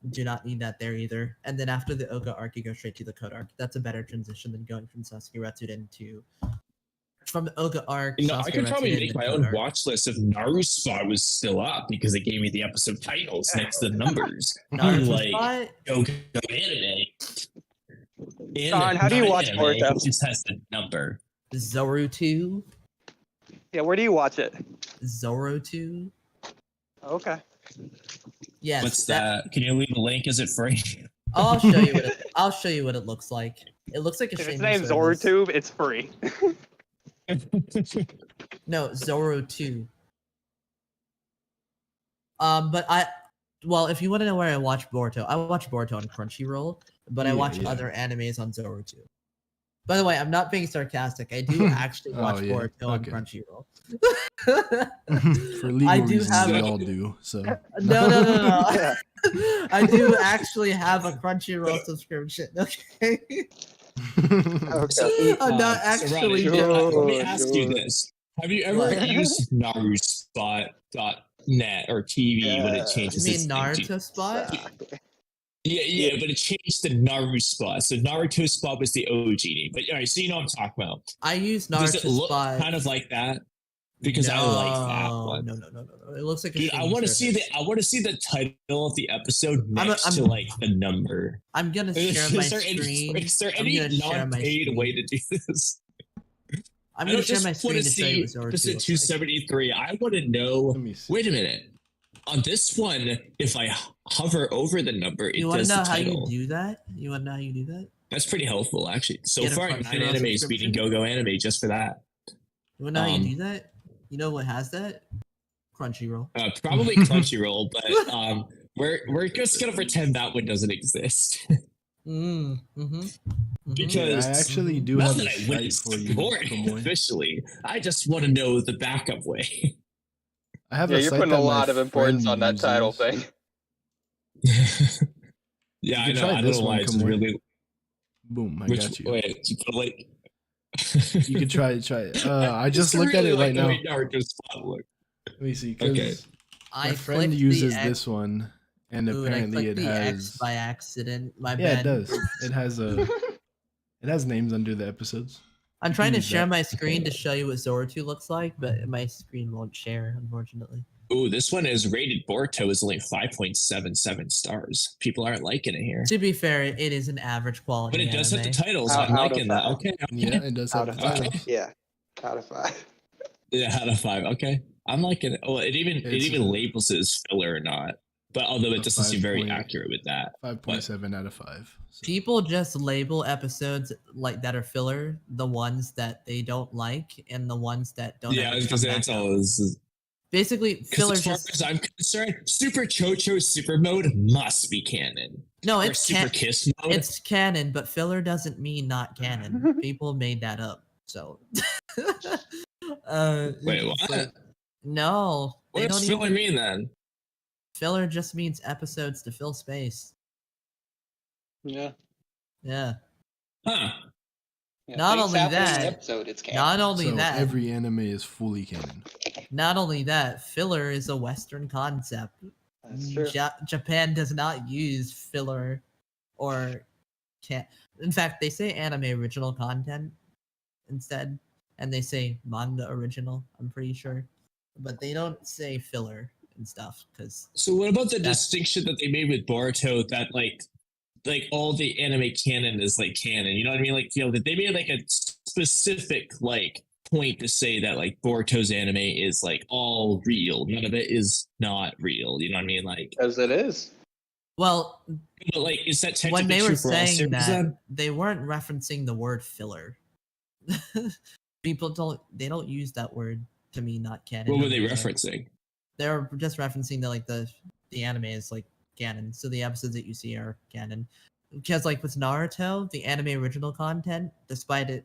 Do not need that there either. And then after the Oga arc, you go straight to the Code arc. That's a better transition than going from Sasuke Retsuden to from the Oga arc. You know, Sasuke I could probably Retsuden, make then my Code own arc. watch list if Naruto Spot was still up because it gave me the episode titles next to the numbers. Naruto Like, Spot? Go Anime. Sean, how do you watch Boruto? It just has the number. Zoro 2. Yeah, where do you watch it? Zoro 2. Okay. Yes. What's that? Can you leave a link? Is it free? I'll show you what I'll show you what it looks like. It looks like a If its streaming name's service. Zorotube, it's free. No, Zoro 2. But if you want to know where I watch Boruto, I watch Boruto on Crunchyroll, but I watch other animes on Zoro 2. By the way, I'm not being sarcastic. I do actually watch Boruto on Crunchyroll. For legal I do reasons, have we a- all do. So No. I do actually have a Crunchyroll subscription. Okay. Okay. I'm not actually Saron, let me joking. ask you this. Have you ever What? used NaruSpot.net or TV when it You changes mean its name to- Naruto Spot? Yeah, but it changed to Naruto Spot. So Naruto Spot was the OG name. But all right, so you know what I'm talking about. I use Does it Naruto look Spot. kind of like that? Because I like that one. No. It looks like a Dude, I streaming want to see service. I want to see the title of the episode next I'm- to like the number. I'm gonna share my screen. Is there I'm any gonna share my non-paid screen. way to do this? I'm I gonna don't share just my want screen to to show you see what Zoro 2 episode looks like. 273. I want to know. let me see. Wait a minute. On this one, if I hover over the number, it You want does to know the how you title. do that? You want to know how you do that? That's pretty helpful, actually. So Get a far, 9 Crunchyroll animes beating subscription? Go Anime just for that. You want to know how Um, you do that? You know what has that? Crunchyroll. Probably Crunchyroll, but we're just gonna pretend that one doesn't exist. Because I actually do not have that a I site witnessed for the you. story Kamui. officially. I just want to know the backup way. I have Yeah, a you're site putting a that my lot of importance friend on that title uses. thing. Yeah, I You can know. try I don't this know why one, it's Kamui. really. Boom, I Which got you. wait, you put a link. You can try it. I just looked at really it right like the now. way Naruto Spot look. Let me see. 'Cause Okay. my I friend clicked uses the X, this one, and ooh, and I apparently clicked it the X has. by accident. My Yeah, bad. it does. It has a. It has names under the episodes. I'm trying to Use share that. my screen to show you what Zoro 2 looks like, but my screen won't share, unfortunately. Ooh, this one is rated Boruto is only 5.77 stars. People aren't liking it here. To be fair, it is an average quality But it does have the anime. titles. Out- I'm out of liking that. 5. Okay. Yeah, it does Out have of the 5. titles. Yeah. Out of 5. Yeah, out of 5. Okay. I'm liking it. Well, it even It's a- labels it as filler or not. But although A it doesn't seem very 5 point- accurate with that. 5.7 out of 5. So, People just label episodes like that are filler, the ones that they don't like, and the ones that don't. Yeah, ever because come that's back up. all. Basically, Because filler as far just as I'm concerned, Super Chocho Super Mode must be canon. no, Or it's Super Kiss mode. it's canon, but filler doesn't mean not canon. People made that up, so. Wait, it's what? like- No, What they does don't filler even. mean then? Filler just means episodes to fill space. Yeah. Yeah. Huh. Yeah, Not things only happen in that- the episode, it's canon. Not only So that, every anime is fully canon. not only that, filler is a Western concept. That's true. Japan does not use filler, or can't. In fact, they say anime original content instead, and they say manga original. I'm pretty sure, but they don't say filler and stuff because So what about the That's- distinction that they made with Boruto that like all the anime canon is like canon? You know what I mean? Like, you know, that they made like a specific like point to say that like Boruto's anime is like all real. None of it is not real. You know what I mean? Like, Because it is. well, but like, is that technically when they true were for all saying series that, then? they weren't referencing the word filler. People don't use that word to mean not canon. What were they anymore. referencing? They're just referencing the anime is like canon, so the episodes that you see are canon. Because like with Naruto, the anime original content, despite it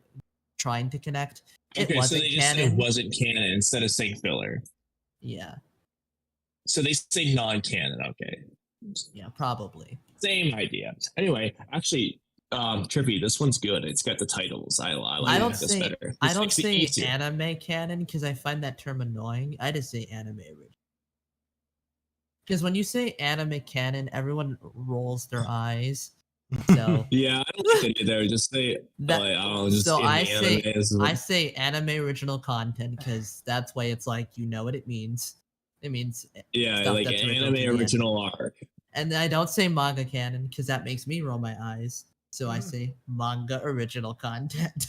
trying to connect, it Okay, so wasn't they just said canon. it wasn't canon instead of saying filler. Yeah, So they say non-canon. Okay, yeah, probably. same idea. Anyway, actually, Trippy, this one's good. It's got the titles. I like I don't this say better. I This don't makes it say easier. anime canon because I find that term annoying. I just say anime original. Because when you say anime canon, everyone rolls their eyes. So Yeah, I don't like it either. Just say that like, I don't know, just so in the I say anime is I say anime original content because that's why it's like you know what it means. It means yeah, stuff like that's an original to anime the original arc. And I don't say manga canon because that makes me roll my eyes. So I say manga original content.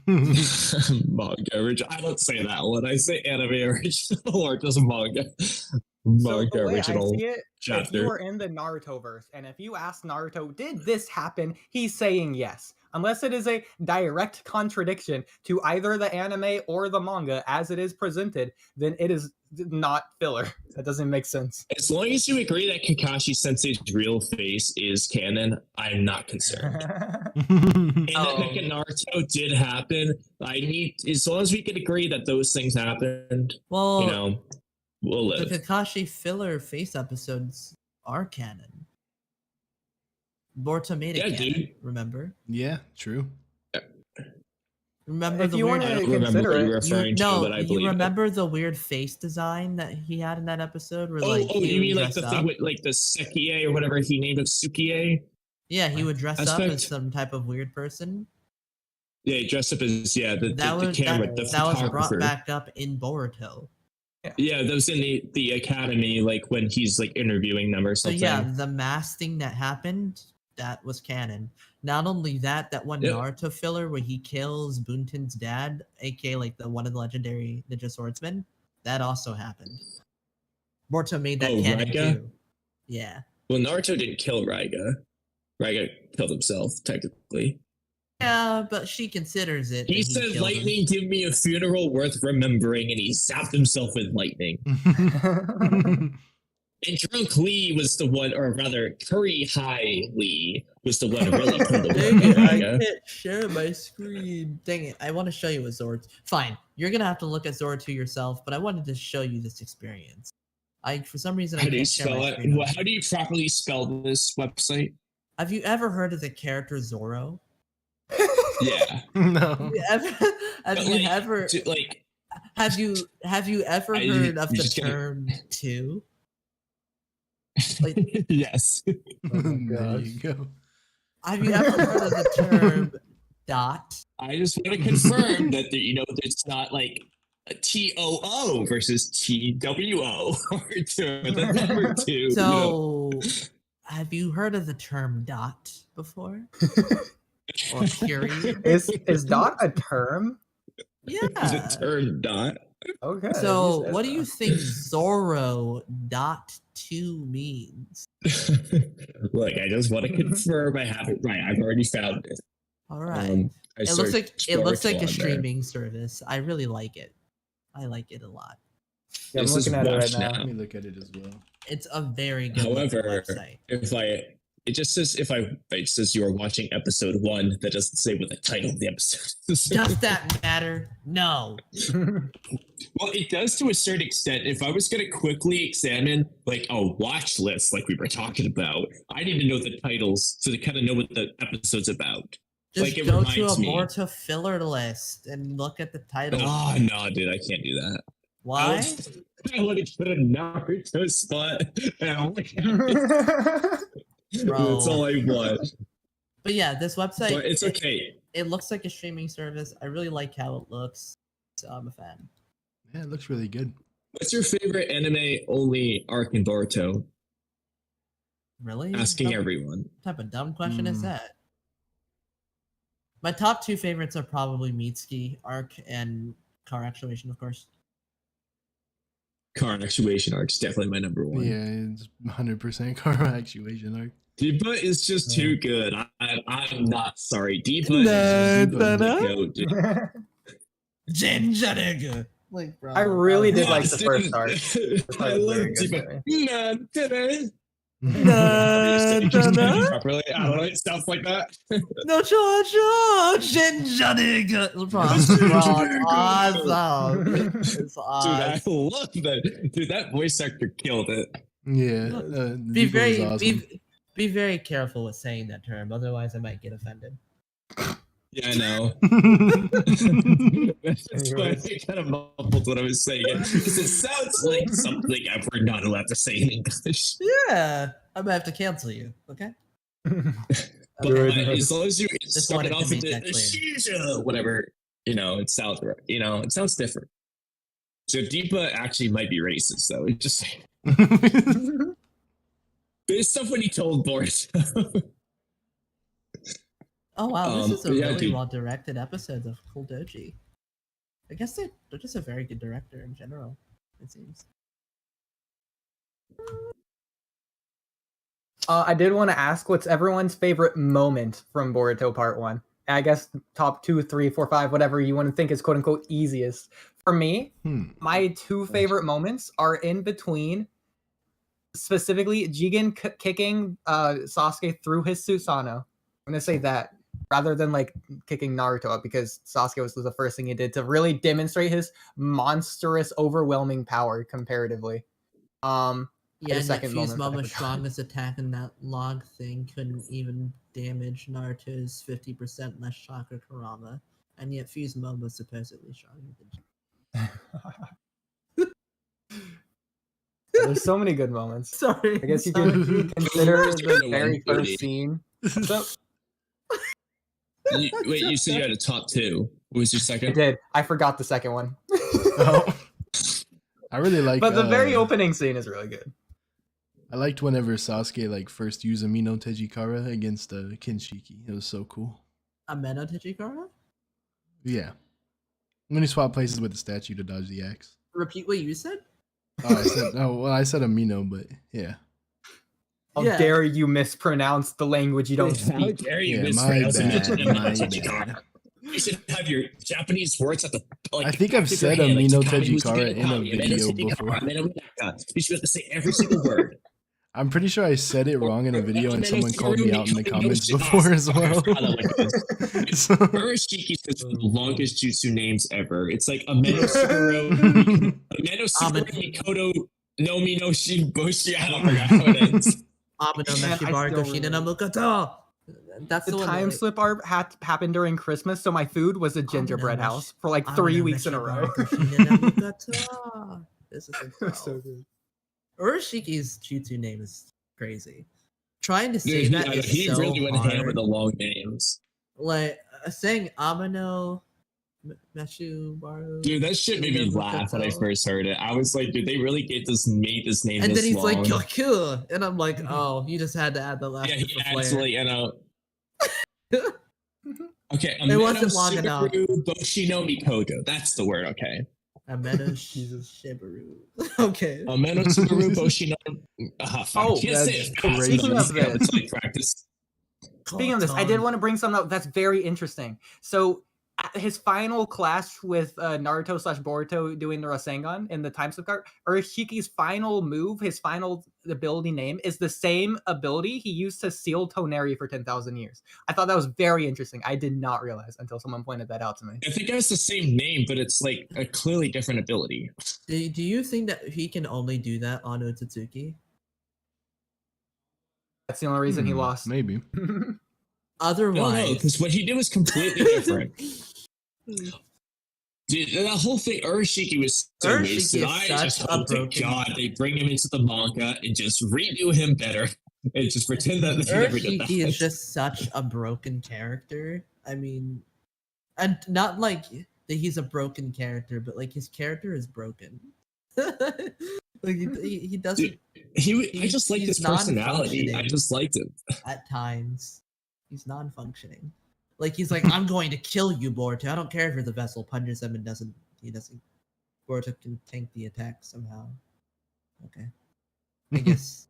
Manga original. I don't say that one. I say anime original or just manga. So Manga the way I original see it, if chapter. you are in the Naruto verse, and if you ask Naruto, did this happen? He's saying yes. Unless it is a direct contradiction to either the anime or the manga as it is presented, then it is not filler. That doesn't make sense. As long as you agree that Kakashi Sensei's real face is canon, I'm not concerned. And that Mecha Naruto did happen. I need, as long as we can agree that those things happened, Well, you know, we'll the live. Kakashi filler face episodes are canon. Boruto made it Yeah, canon, dude. remember? Yeah, true. Remember If the you weird want I to don't remember consider what it, you're referring to, but I believe you it. remember the weird face design that he had in that episode where Oh, like oh, he you would mean like dress the up? thing with like the Sekie or whatever he named it, Sukie? Yeah, he would dress up Aspect? as some type of weird person. Yeah, he dressed up as the camera, the that was photographer. brought back up in Boruto. Yeah, that was in the academy, like when he's like interviewing them or So something. yeah, the mass thing that happened, that was canon. Not only that, that one Yep. Naruto filler where he kills Bunten's dad, aka like the one of the legendary ninja swordsmen, that also happened. Boruto made that Oh, canon Raiga? too. Yeah. Well, Naruto didn't kill Raiga. Raiga killed himself, technically. Yeah, but she considers it. He that said, killed him. lightning, give me a funeral worth remembering, and he zapped himself with lightning. And Drunk Lee was the one, or rather, Curry High Lee was the one who really pulled the Dang it, I Raiga. can't share my screen. Dang it, I want to show you a Zord. Fine, you're gonna have to look at Zord 2 yourself, but I wanted to show you this experience. For some reason, I How do you can't share spell my it? screen. on How do you properly spell this website? Have you ever heard of the character Zoro? Yeah. No. Have But, you like, ever like, have you ever I- heard of you're the just gonna- term two? Like, yes. There you go. have you ever heard of the term dot? I just want to confirm that it's not like a TOO versus TWO or the number two. So, have you heard of the term dot before? Or period? is dot a term? Yeah. The term dot. Okay. So, he says what do you so. think Zoro dot 2 means? Look, I just want to confirm I have it right. I've already found it. All right. I It looks like searched Boruto a on there. streaming service. I really like it. I like it a lot. Yeah, I'm This is looking at it right watch now. Let me look at it as well. It's a very good looking However, website. if I It just says it says you are watching episode 1. That doesn't say what the title of the episode is. Does that matter? No. Well, it does to a certain extent. If I was going to quickly examine like a watch list, like we were talking about, I need to know the titles to kind of know what the episode's about. Just like it go to a reminds me. Boruto filler list and look at the title. Oh no, dude, I can't do that. Why? I want to put a Naruto spot. Bro. That's all I want. But yeah, this website. But it's okay. It looks like a streaming service. I really like how it looks, so I'm a fan. Yeah, it looks really good. What's your favorite anime only arc in Boruto? Really? Asking What everyone. type of dumb question is that? My top 2 favorites are probably Mitsuki arc and Car Actuation, of course. Car Actuation arc's definitely my number 1. Yeah, it's 100% car actuation arc. Deepa is just too good. I'm not sorry. Deepa Nah, is just nah, the nah. goat, dude. Jinjariga! Like, bro. I really did Yeah, like the first arc. I love very good, Deepa. very. Properly. I don't know. It sounds like that. No, Jinjariga! Bro, it's awesome. It's awesome. Dude, I love that. Dude, that voice actor killed it. Yeah, Be Deepa very, was awesome. be very careful with saying that term, otherwise I might get offended. Yeah, I know. That's why I kind of mumbled what I was saying. Because it sounds like something we're not allowed to say in English. Yeah, I might have to cancel you. Okay. But as long as you Just start it wanted to off make with that the clear. Shisha, whatever, it sounds right. It sounds different. So Deepa actually might be racist, though. It's just based off when he told Boris. Oh wow, this is a yeah, really dude. well directed episode of Cool Doji. I guess they're just a very good director in general, it seems. I did want to ask, what's everyone's favorite moment from Boruto Part 1? I guess top 2, 3, 4, 5, whatever you want to think is quote unquote easiest. For me, my 2 favorite moments are in between, specifically Jigen kicking Sasuke through his Susanoo. I'm going to say that rather than like kicking Naruto up, because Sasuke was the first thing he did to really demonstrate his monstrous, overwhelming power comparatively. Yeah, and second Fuse moment, but I Momo's forgot. strongest attack in that log thing couldn't even damage Naruto's 50% less chakra Kurama, and yet Fuse Momo's supposedly stronger than There's so many good moments. Sorry. I guess you sorry. can consider You're the the very one, first Oodie. scene. So, Wait, you said you had a top 2. What was your I second? did. I forgot the second one. Oh. I really like. But the very opening scene is really good. I liked whenever Sasuke like first used Amino Tejikara against Kinshiki. It was so cool. Ameno Tejikara? Yeah. When he swapped places with the statue to dodge the axe. Repeat what you said? I said Amino, but yeah. How Yeah. dare you mispronounce the language you don't How speak? dare you Yeah, mispronounce my it? bad, my bad. You should have your Japanese words at the. Like, I think I've back of your said hand, like, Amino Kamui was Tejikara the in a Kamui, video Amino Tejikara, before. Amino Tejikara. You should have to say every single word. I'm pretty sure I said it wrong in a video and someone called me out in the comments before as well. So- Urashiki is the longest jutsu names ever. It's like Ameno Suguro, Ameno Suguro Mikoto Nomi no Shiboshi. I don't forgot how it ends. Ameno Man, I Meshibar still Goshina remember. no Mukoto! That's The one time that- slip happened during Christmas, so my food was a gingerbread Ameno house for like 3 Ameno weeks in a Meshibar row. Goshina no Mukoto. This is So good. Urashiki's jutsu name is crazy. Trying to say Dude, that is he so really went hard. ham with the long names. Like saying Ameno Meshibaru. Dude, that shit made me laugh when I first heard it. I was like, dude, they really made this name And this then he's long. like Goku, and I'm like, oh, you just had to add the last Yeah, bit he of adds flair. like, Okay, It wasn't long enough. Boshi no Mikoto. That's the word, okay. Ameno Shibaru. Okay. Ameno Subaru Boshi no... fuck, Oh, I can't say that's it fast. crazy. Speaking of Yeah, this- it's like practice. Speaking of this, I did want to bring something up that's very interesting. So his final clash with Naruto slash Boruto doing the Rasengan in the time slip card, Urashiki's final move, his final ability name, is the same ability he used to seal Toneri for 10,000 years. I thought that was very interesting. I did not realize until someone pointed that out to me. I think it has the same name, but it's like a clearly different ability. Do you think that he can only do that on Otsutsuki? That's the only reason he lost. Maybe. Otherwise, because what he did was completely different. Dude, that whole thing, Urashiki was so Urashiki wasted. is I such just a hope to broken- God they bring him into the manga and just redo him better and just pretend that they never did that. Urashiki is just such a broken character. I mean, and not like that he's a broken character, but like his character is broken. Like he doesn't. Dude, I just liked he's his personality. I non-functioning. just liked him. At times, he's non-functioning. Like he's like, I'm going to kill you, Boruto. I don't care if you're the vessel. Punches him and doesn't. Boruto can tank the attack somehow. Okay, I guess.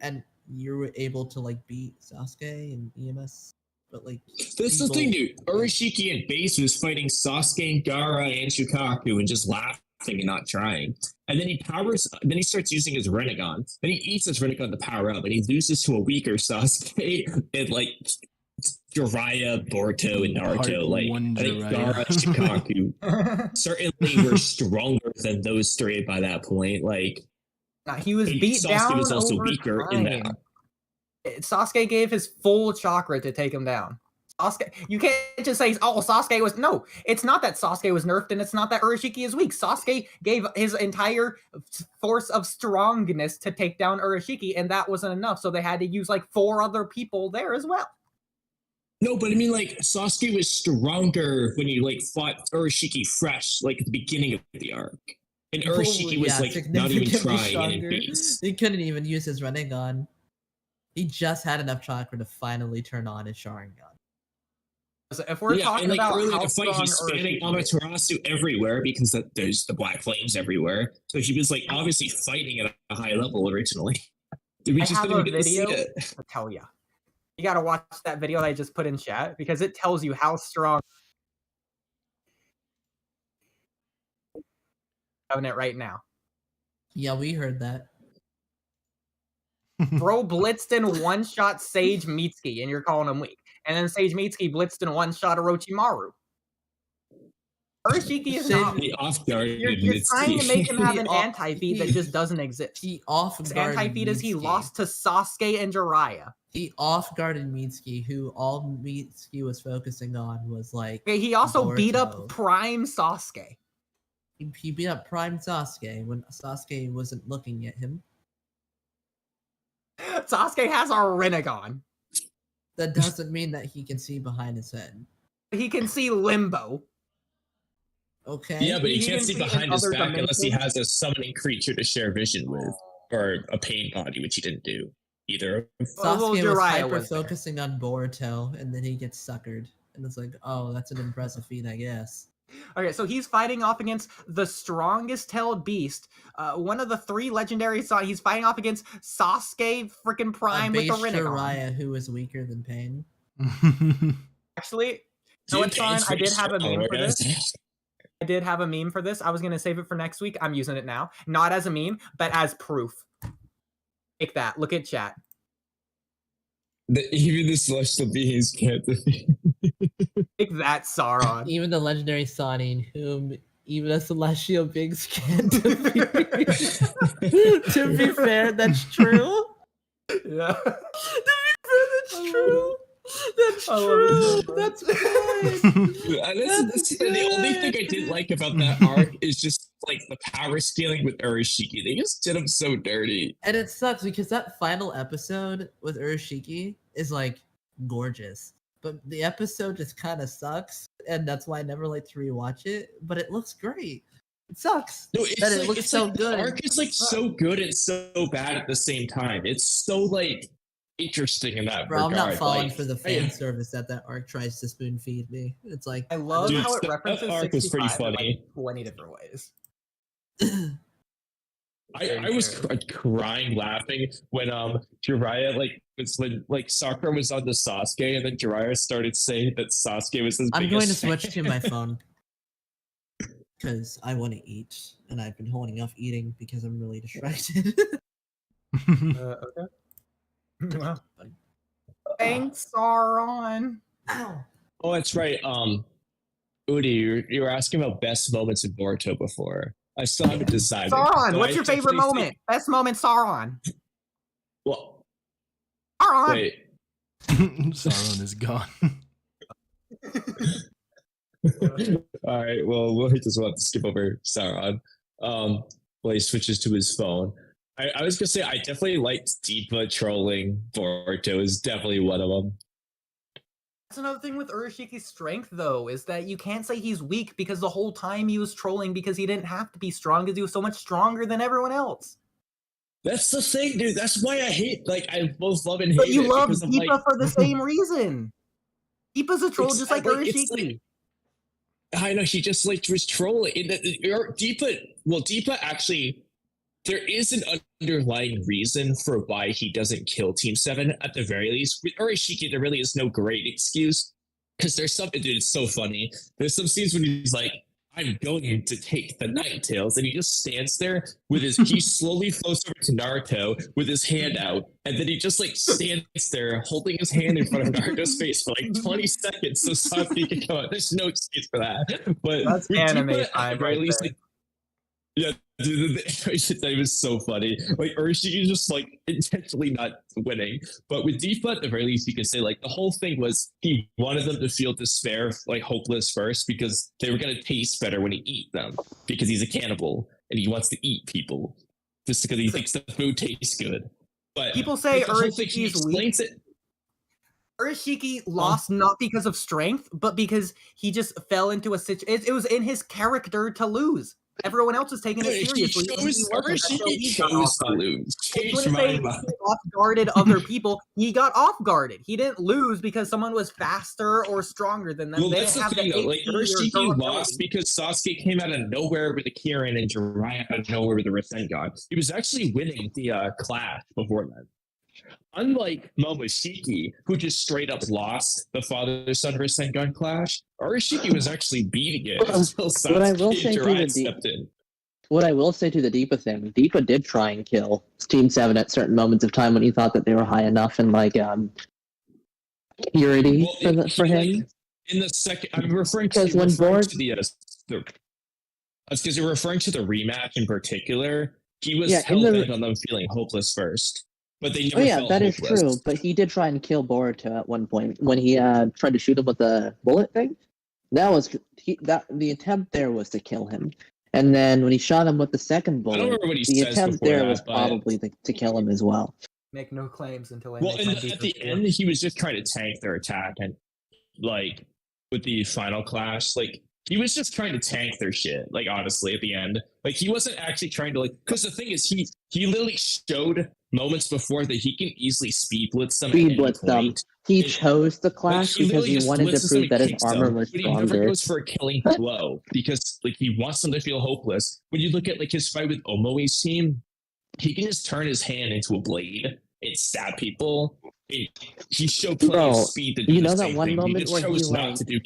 And you were able to like beat Sasuke and EMS, but like. That's the thing, dude. Urashiki and Base was fighting Sasuke, Gaara, and Shukaku and just laughing and not trying. And then then he starts using his Rinnegan. Then he eats his Rinnegan to power up, and he loses to a weaker Sasuke and like Jiraiya, Boruto, and Naruto. Like I think Gaara, Shukaku certainly were stronger than those three by that point. Like he was beat Sasuke down was also over weaker time. in that. Sasuke gave his full chakra to take him down. Sasuke, you can't just say, "Oh, Sasuke was." No, it's not that Sasuke was nerfed, and it's not that Urashiki is weak. Sasuke gave his entire force of strongness to take down Urashiki, and that wasn't enough. So they had to use like 4 other people there as well. No, but I mean, like Sasuke was stronger when he like fought Urashiki fresh, like at the beginning of the arc, and Urashiki was like not even significantly trying in stronger. Beast. He couldn't even use his Rinnegan. He just had enough chakra to finally turn on his Sharingan. So if we're talking and like about early in how the fight, he's strong spamming Urashiki is, Amaterasu everywhere because there's the black flames everywhere. So he was like obviously fighting at a high level originally. Did we I just have didn't a get to see video it? to tell you. You gotta watch that video that I just put in chat because it tells you how strong. Having it right now. Yeah, we heard that. Bro blitzed in one-shot Sage Mitsuki, and you're calling him weak. And then Sage Mitsuki blitzed in one-shot Orochimaru. Urashiki is not The weak. off guard. You're trying to make him have an He off- anti-feed that he- just doesn't exist. He off His guarded anti-feed is he Mitsuki. lost to Sasuke and Jiraiya. He off guarded Mitsuki, who all Mitsuki was focusing on was like. Okay, he also beat Boruto. up Prime Sasuke. He beat up Prime Sasuke when Sasuke wasn't looking at him. Sasuke has a Rinnegan. That doesn't mean that he can see behind his head. He can see Limbo. Okay. Yeah, but He he can't can see see in behind his other back unless he dimensions. has a summoning creature to share vision with, or a pain body, which he didn't do either. Well, Sasuke was Jiraiya hyper was there. focusing on Boruto, and then he gets suckered, and it's like, oh, that's an impressive feat, I guess. Okay, so he's fighting off against the strongest held beast. One of the 3 legendary. He's fighting off against Sasuke freaking Prime with a the base Rinnegan. Jiraiya who is weaker than Pain. Actually, no, it's fine. I did have a meme for this. this. I did have a meme for this. I was gonna save it for next week. I'm using it now, not as a meme, but as proof. Take that. Look at chat. Even the celestial beings can't defeat. Take that, Saron. Even the legendary Sanin, whom even a celestial beings can't defeat. To be fair, that's true. Yeah. That's true. That's I love it so true. much. That's fine. The only thing I didn't like about that arc is just like the power scaling with Urashiki. They just did him so dirty. And it sucks because that final episode with Urashiki is like gorgeous. But the episode just kind of sucks, and that's why I never like to rewatch it. But it looks great. It sucks No, it's that like, it looks it's so like good. The arc is like so good and so bad at the same time. It's so like interesting in that Bro, I'm regard. not falling like, for the fan service that arc tries to spoon feed me. It's like I love Dude, how it that references arc was pretty 65 in, funny. like 20 different ways. I was crying laughing when Jiraiya when Sakura was on the Sasuke and then Jiraiya started saying that Sasuke was his I'm biggest going to fan. switch to my phone because I want to eat, and I've been holding off eating because I'm really distracted. Okay. Well, thanks, Saron. Ow. Oh, that's right. Oodie, you were asking about best moments in Boruto before. I still haven't decided. Sauron, but what's I your favorite definitely moment? Best moment, Sauron. Well, Sauron. wait. Saron is gone. All right. Well, we'll just want to skip over Saron. While he switches to his phone. I was gonna say I definitely liked Deepa trolling Boruto. Is definitely one of them. That's another thing with Urashiki's strength, though, is that you can't say he's weak because the whole time he was trolling because he didn't have to be strong because he was so much stronger than everyone else. That's the thing, dude. That's why I hate. I both love and hate. But you it love because I'm Deepa for the same reason. Deepa's a troll just like Urashiki. I know he just was trolling. Deepa actually. There is an underlying reason for why he doesn't kill Team 7 at the very least. With Urashiki, there really is no great excuse. Because there's something, dude, it's so funny. There's some scenes when he's like, I'm going to take the Night Tails. And he just stands there with he slowly floats over to Naruto with his hand out. And then he just stands there holding his hand in front of Naruto's face for 20 seconds so Sasuke can come out. There's no excuse for that. But That's anime time right there. Yeah, dude, that was so funny. Urashiki just intentionally not winning. But with Deepa, at the very least, you could say the whole thing was he wanted them to feel despair, hopeless first, because they were gonna taste better when he eat them. Because he's a cannibal and he wants to eat people just because he thinks the food tastes good. But people say Urashiki's weak. Urashiki lost not because of strength, but because he just fell into a situation. It was in his character to lose. Everyone else is taking it seriously. Urashiki chose to lose. He off-guarded other people. He got off-guarded. He didn't lose because someone was faster or stronger than them. Well, they that's didn't the have thing, the though. Urashiki lost because Sasuke came out of nowhere with the Kirin and Jiraiya out of nowhere with the Rasengan. He was actually winning the clash before that. Unlike Momoshiki, who just straight up lost the father-son Rasengan clash, Urashiki was actually beating it until Sasuke and Jiraiya stepped in. What I will say to the Deepa thing, Deepa did try and kill Team 7 at certain moments of time when he thought that they were high enough in purity for him. In the second, I'm referring to because you're referring to the rematch in particular. He was hell-bent on them feeling hopeless first. But they never felt that hopeless. is true. But he did try and kill Boruto at one point when he tried to shoot him with the bullet thing. The attempt there was to kill him, and then when he shot him with the second bullet, the attempt there was probably to kill him as well. Make no claims until I at the end, he was just trying to tank their attack, and with the final clash, he was just trying to tank their shit. Honestly, at the end, he wasn't actually trying to because the thing is, he literally showed moments before that he can easily speed blitz them. He chose the clash because he wanted to prove that his armor was stronger. He never goes for a killing blow because he wants them to feel hopeless. When you look at his fight with Omoe's team, he can just turn his hand into a blade and stab people. He showed plenty of speed to do the same thing. Moment where he not to do.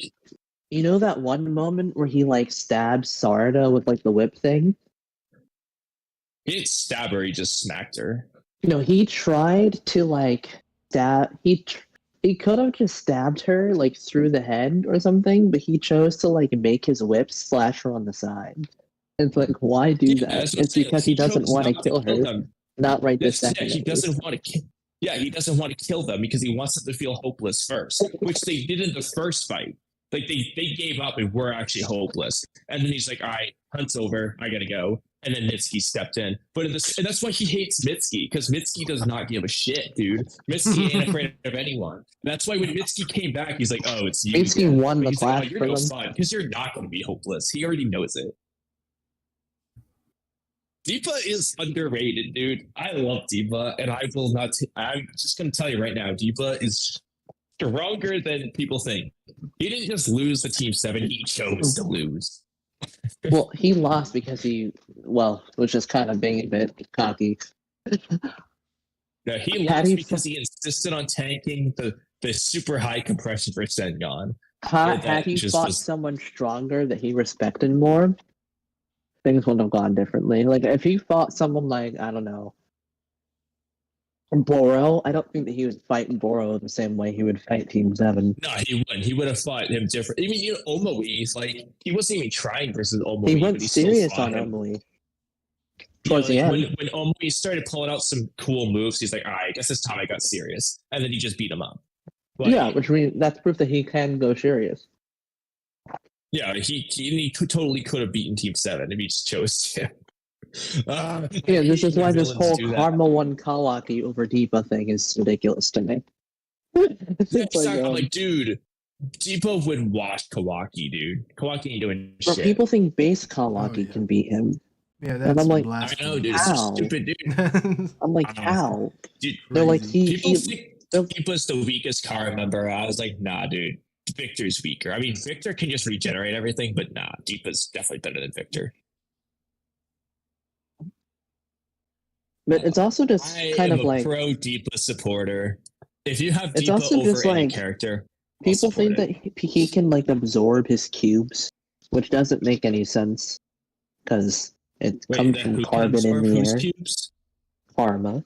You know that one moment where he stabbed Sarada with the whip thing? He didn't stab her, he just smacked her. No, he tried to stab. He could have just stabbed her through the head or something, but he chose to make his whip slash her on the side. It's why do that? It's because he doesn't want to kill her. Not right this second. He doesn't want to. He doesn't want to kill them because he wants them to feel hopeless first, which they did in the first fight. They gave up and were actually hopeless. And then he's like, all right, hunt's over. I got to go. And then Mitsuki stepped in. But and that's why he hates Mitsuki, because Mitsuki does not give a shit, dude. Mitsuki ain't afraid of anyone. That's why when Mitsuki came back, he's like, oh, it's you. Mitsuki won the clash you're no fun, because you're not going to be hopeless. He already knows it. Deepa is underrated, dude. I love Deepa, and I will not. I'm just going to tell you right now, Deepa is stronger than people think. He didn't just lose the Team 7, he chose to lose. Well, he lost because he was just kind of being a bit cocky. No, he Had lost he because he insisted on tanking the super high compression for Sengon. Had he fought someone stronger that he respected more, things wouldn't have gone differently. Like if he fought someone like, I don't know, Boro, I don't think that he would fight Boro the same way he would fight Team 7. No, he wouldn't. He would have fought him different. I mean, Omoe, like he wasn't even trying versus Omoe. He went but serious still on fought him. Omoe. Yeah, Towards the like, end. when Omoe started pulling out some cool moves, he's like, all right, I guess this time I got serious. And then he just beat him up. Like, Yeah, which means that's proof that he can go serious. yeah, he totally could have beaten Team 7 if he just chose to. Yeah, this is why this whole Karma 1 Kawaki over Deepa thing is ridiculous to me. I'm like, dude, Deepa would wash Kawaki, dude. Kawaki ain't doing but shit. people think base Kawaki can beat him. Yeah, And I'm like, blasphemy. I know, dude. It's so How? stupid, dude. I'm like, how? Dude, They're like, people think Deepa's the weakest Kara member. I was like, nah, dude. Victor's weaker. I mean, Victor can just regenerate everything, but nah, Deepa's definitely better than Victor. But it's also just I kind am of a like pro Deepa supporter. If you have It's Deepa also over just any like, character, I'll people support think it. that he can like absorb his cubes, which doesn't make any sense because it Wait, comes then from who can carbon in absorb the whose air. cubes? Karma.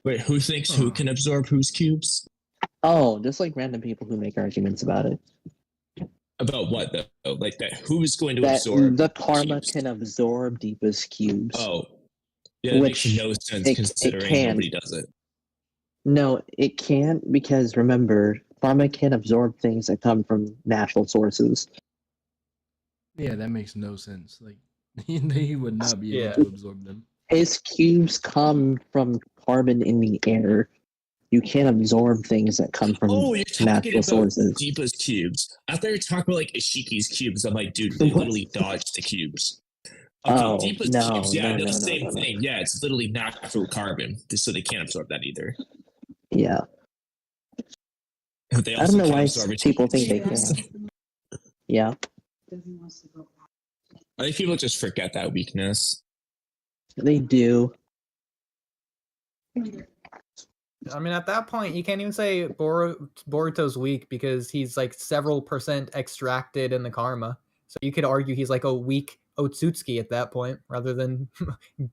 Wait, who thinks who can absorb whose cubes? Oh, just like random people who make arguments about it. About what though? Like that? Who's going to That absorb the Karma cubes? can absorb Deepa's cubes. Oh, yeah, that makes Which no sense it considering can. nobody does it. No, it can't because remember, Karma can absorb things that come from natural sources. Yeah, that makes no sense. Like he would not be able Yeah. to absorb them. His cubes come from carbon in the air. You can't absorb things that come from Oh, you're talking natural about sources. Deepa's cubes. I thought you were talking about like Ishiki's cubes. I'm like, dude, they literally dodged the cubes. Okay, Oh, Deepa's no, cubes, yeah, no, they're no, the no, same no, no. thing. Yeah, it's literally natural carbon, so they can't absorb that either. Yeah. They I also don't know can't why absorb people Ishiki's think they cubes. can. Yeah. I think people just forget that weakness. They do. I mean, at that point, you can't even say Boruto's weak because he's like several % extracted in the karma. So you could argue he's like a weak Otsutsuki at that point, rather than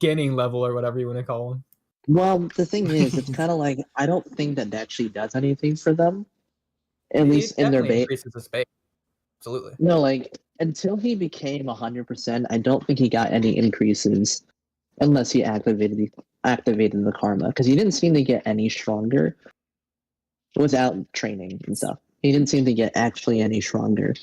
Genin level or whatever you want to call him. Well, the thing is, it's kind of like, I don't think that actually does anything for them. At least in their base. Increases the space. Absolutely. No, like, until he became 100%, I don't think he got any increases unless he activated the karma, because he didn't seem to get any stronger without training and stuff. He didn't seem to get actually any stronger.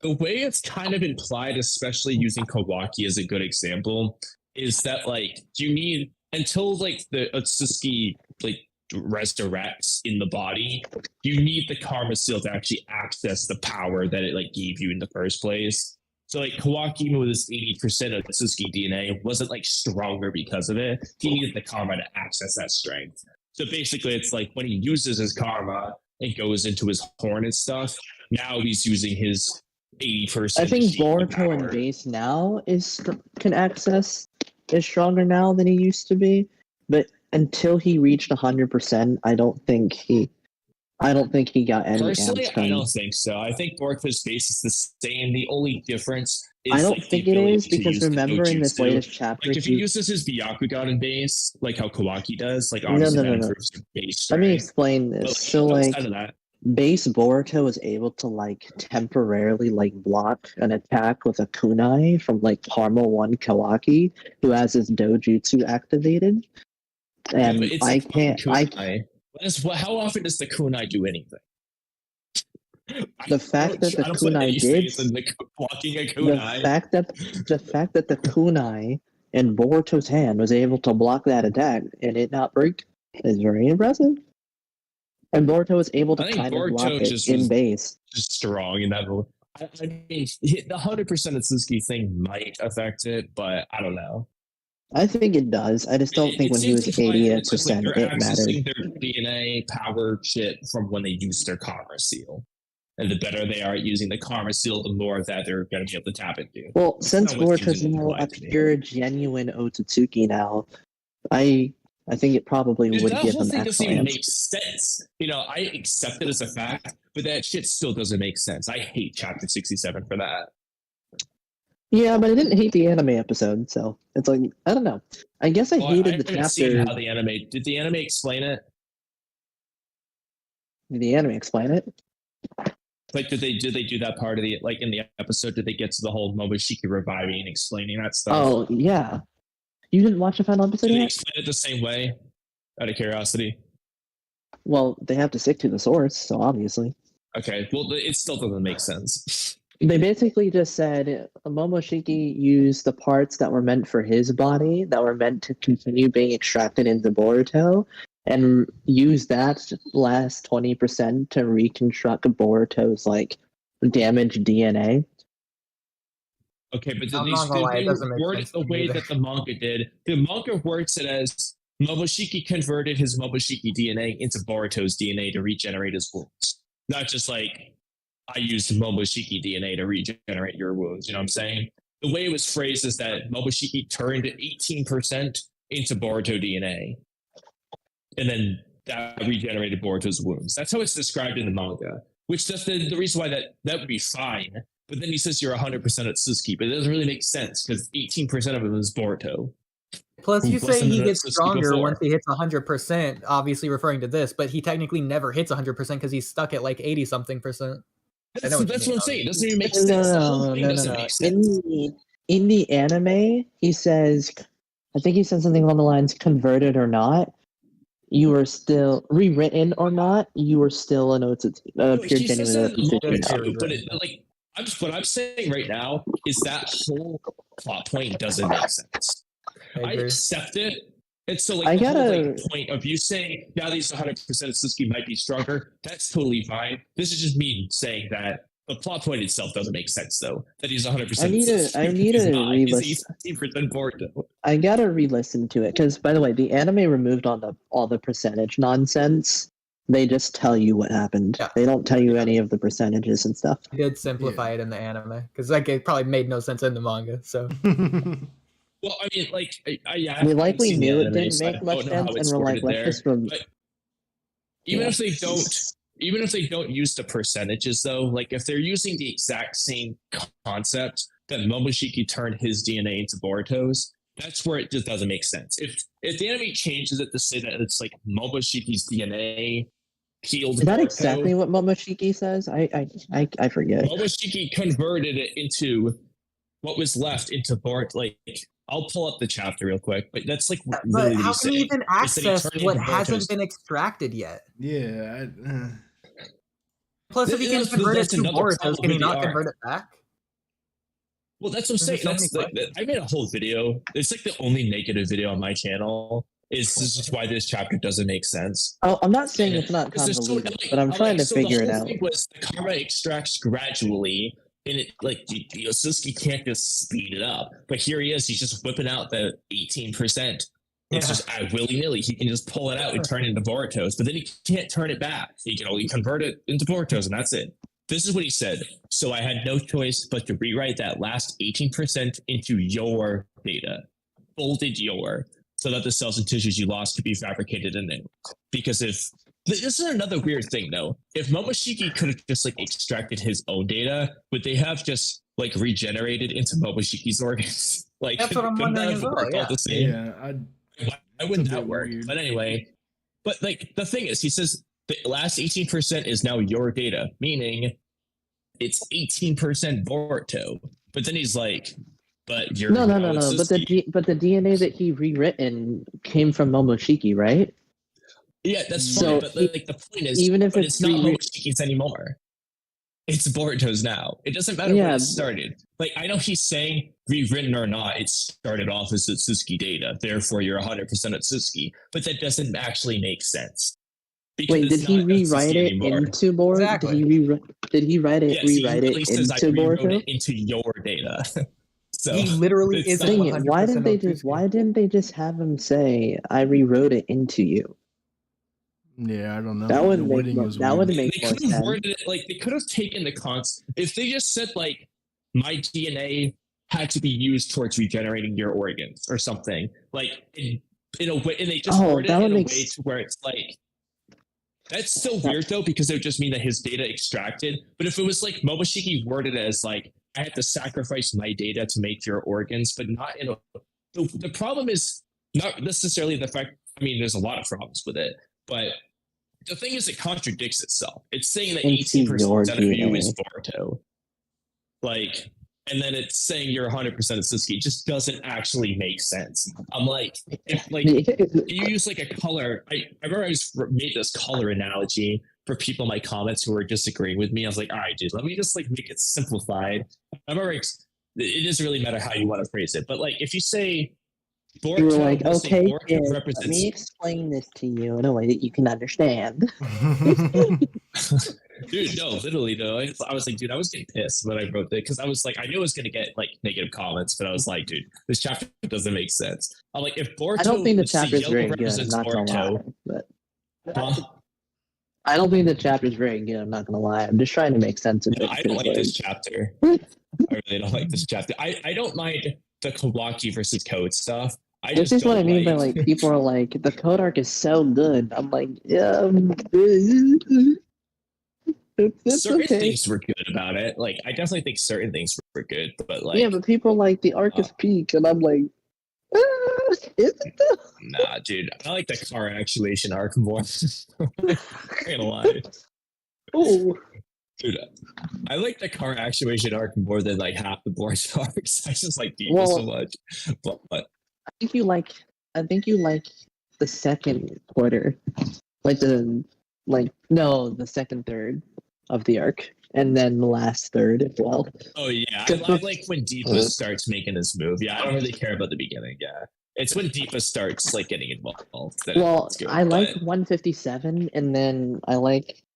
The way it's kind of implied, especially using Kawaki as a good example, is that like you need until like the Otsutsuki like resurrects in the body, you need the karma seal to actually access the power that it like gave you in the first place. So like Kawaki with his 80% of Otsutsuki DNA wasn't like stronger because of it. He needed the karma to access that strength. So basically it's like when he uses his karma and goes into his horn and stuff, now he's using his 80%. I think Ishiki Boruto power. in base now is stronger now than he used to be, but until he reached 100%, I don't think he got any Personally, ounce I from. don't think so. I think Boruto's base is the same. The only difference is I don't like, think the it ability is to because use the remember in this no-jutsu. latest chapter, Like if he uses his Byakugan in base, like how Kawaki does, like No, obviously no, that no. improves the base Let me strength. explain But, this. So like outside of that, base Boruto is able to like temporarily like block an attack with a kunai from like Karma 1 Kawaki, who has his dojutsu activated. And but it's I like can't how often does the kunai do anything? the fact that the I don't put kunai any did faith in the blocking a the kunai. fact that the kunai in Boruto's hand was able to block that attack and it not break is very impressive. And Boruto was able to I think kind of block Boruto it just in was base. just strong in that role. I mean, the 100% Otsutsuki thing might affect it, but I don't know. I think it does. I just don't think when he was 88%, they're it mattered. accessing their DNA power shit from when they used their karma seal. And the better they are at using the karma seal, the more that they're going to be able to tap into. Well, since not what's Boruto's using now a life to me. pure, genuine Otsutsuki now, I think it probably Dude, would that give whole him thing doesn't even excellence. make sense. You know, I accept it as a fact, but that shit still doesn't make sense. I hate chapter 67 for that. Yeah, but I didn't hate the anime episode, so it's like, I don't know. I guess I Well, hated I the haven't seen chapter. how the anime. Did the anime explain it? Did the anime explain it? Like, did they do that part of the like in the episode? Did they get to the whole Momoshiki reviving and explaining that stuff? Oh, yeah. You didn't watch the final episode Did they yet? explain it the same way? Out of curiosity. Well, they have to stick to the source, so obviously. Okay, well, it still doesn't make sense. They basically just said Momoshiki used the parts that were meant for his body, that were meant to continue being extracted into Boruto, and use that last 20% to reconstruct Boruto's like damaged DNA. Okay, but I'm not gonna lie, it doesn't make word sense it the to me way either. that the manga did. The manga works it as Momoshiki converted his Momoshiki DNA into Boruto's DNA to regenerate his wounds. Not just like, I used Momoshiki DNA to regenerate your wounds. You know what I'm saying? The way it was phrased is that Momoshiki turned 18% into Boruto DNA. And then that regenerated Boruto's wounds. That's how it's described in the manga. Which that's the reason why that would be fine. But then he says you're 100% Otsutsuki, but it doesn't really make sense because 18% of it is Boruto. Plus, you say he gets Otsutsuki stronger before. once he hits 100%, obviously referring to this, but he technically never hits 100% because he's stuck at like 80-something%. That's what I'm saying. It doesn't even make No, sense. The whole thing no. doesn't make sense. In the anime, he says, I think he said something along the lines, converted or not, you are still, rewritten or not, you are still an Otsutsuki, pure He says genuine that in the manga Otsutsuki. too, but like what I'm saying right now is that whole plot point doesn't make sense. I agree. accept it. And so like I the whole gotta- like, point of you saying now these 100% Otsutsuki might be stronger, that's totally fine. This is just me saying that the plot point itself doesn't make sense though. That he's 100% I need to He's not. re-listen. He's 18% Boruto. I gotta re-listen to it because, by the way, the anime removed all the percentage nonsense. They just tell you what happened. Yeah. They don't tell you any of the percentages and stuff. He did simplify it in the anime because like it probably made no sense in the manga. So Well, I mean, like, I We likely haven't seen the knew it anime, didn't so I make much don't know how sense, it's and we're like, worded let's there. just But even Yeah. if they don't use the percentages, though, like if they're using the exact same concept that Momoshiki turned his DNA into Boruto's, that's where it just doesn't make sense. If the anime changes it to say that it's like Momoshiki's DNA healed Is that Boruto, exactly what Momoshiki says? I forget. Momoshiki converted it into what was left into Boruto. Like, I'll pull up the chapter real quick, but that's like but literally how what can you he's even saying. It's that he access turned what into hasn't Boruto's- been extracted yet? Yeah. Plus, if he can That's- convert it that's to another Boruto's, problem can he with the not arc. convert it back? Well, that's what I'm saying. There's so That's many like, I made a whole video. It's like the only negative video on my channel. This is why this chapter doesn't make sense. Oh, I'm not saying it's not Because there's convoluted, like, but I'm trying to so figure the it whole out. thing was the karma extracts gradually, and it like the Otsutsuki can't just speed it up. But here he is. He's just whipping out the 18%. It's Yeah. just willy nilly. He can just pull it out and turn it into Boruto's, but then he can't turn it back. He can only convert it into Boruto's, and that's it. This is what he said. So I had no choice but to rewrite that last 18% into your data, folded your, so that the cells and tissues you lost could be fabricated anew. Because if this is another weird thing, though, if Momoshiki could have just like extracted his own data, would they have just like regenerated into Momoshiki's organs? Like, That's what I'm couldn't that wondering have as well, worked yeah. out the same? Yeah. Why wouldn't a that bit work? weird. But anyway, but like the thing is, he says the last 18% is now your data, meaning it's 18% Boruto. But then he's like, but you're No. now But the Otsutsuki. but the DNA that he rewritten came from Momoshiki, right? Yeah, that's So fine. But like the point is, even if but it's it's not re- Momoshiki's anymore. It's Boruto's now. It doesn't matter when Yeah. it started. Like, I know he's saying, rewritten or not, it started off as Otsutsuki data. Therefore, you're 100% Otsutsuki. But that doesn't actually make sense. Because Wait, did it's he not rewrite Otsutsuki it anymore. into Boruto? Exactly. Did he write it? Yes, he rewrite literally it says, I into rewrote Boruto? it into your data. So He literally it's is not- Dang it! 100% Why didn't they just have him say, "I rewrote it into you"? Yeah, I don't know. That would The make wording more, was that weird. would make They more could have sense. worded it like they could have taken the cons. If they just said like my DNA had to be used towards regenerating your organs or something, like in a way, and they just Oh, worded that it would in a make way s- to where it's like that's still that- weird though, because it would just mean that his data extracted. But if it was like Momoshiki worded it as like I have to sacrifice my data to make your organs, but not in a the problem is not necessarily the fact. I mean, there's a lot of problems with it, but the thing is, it contradicts itself. It's saying that into 18% your of you is DNA. Boruto, like, and then it's saying you're 100% Otsutsuki. It just doesn't actually make sense. I'm like, if like you use like a color. I remember made this color analogy for people in my comments who were disagreeing with me. I was like, all right, dude, let me just like make it simplified. I remember it doesn't really matter how you want to phrase it, but like if you say Boruto, You were like, let's say okay, Boruto kid, let represents. me explain this to you in a way that you can understand. Dude, no, literally though. I was like, dude, I was getting pissed when I wrote it because I was like, I knew I was gonna get like negative comments, but I was like, dude, this chapter doesn't make sense. I'm like, if Boruto, I don't think the let's say chapter is yellow very good. I'm represents not gonna lie, Boruto, but huh? I don't think the chapter is very good. I'm not gonna lie. I'm just trying to make sense of No, it. I don't because, like this chapter. I really don't like this chapter. I don't mind the Kawaki versus Code stuff. I This just is what I don't mean by like people are like the code arc is so good. I'm like, yeah, it's certain okay. things were good about it. Like I definitely think certain things were good, but like Yeah, but people are like the arc is peak, and I'm like, is it though? nah, dude. I like the car actuation arc more. I'm gonna lie. Oh, Dude, I like the car actuation arc more than like half the Boruto arcs. I just like Deepa Well, so much. But I think you like the second quarter, like the the second third of the arc, and then the last third as well. oh yeah, I like when Deepa starts making this move. Yeah, I don't really care about the beginning. Yeah, it's when Deepa starts like getting involved. That Well, it's good. I like But 157, and then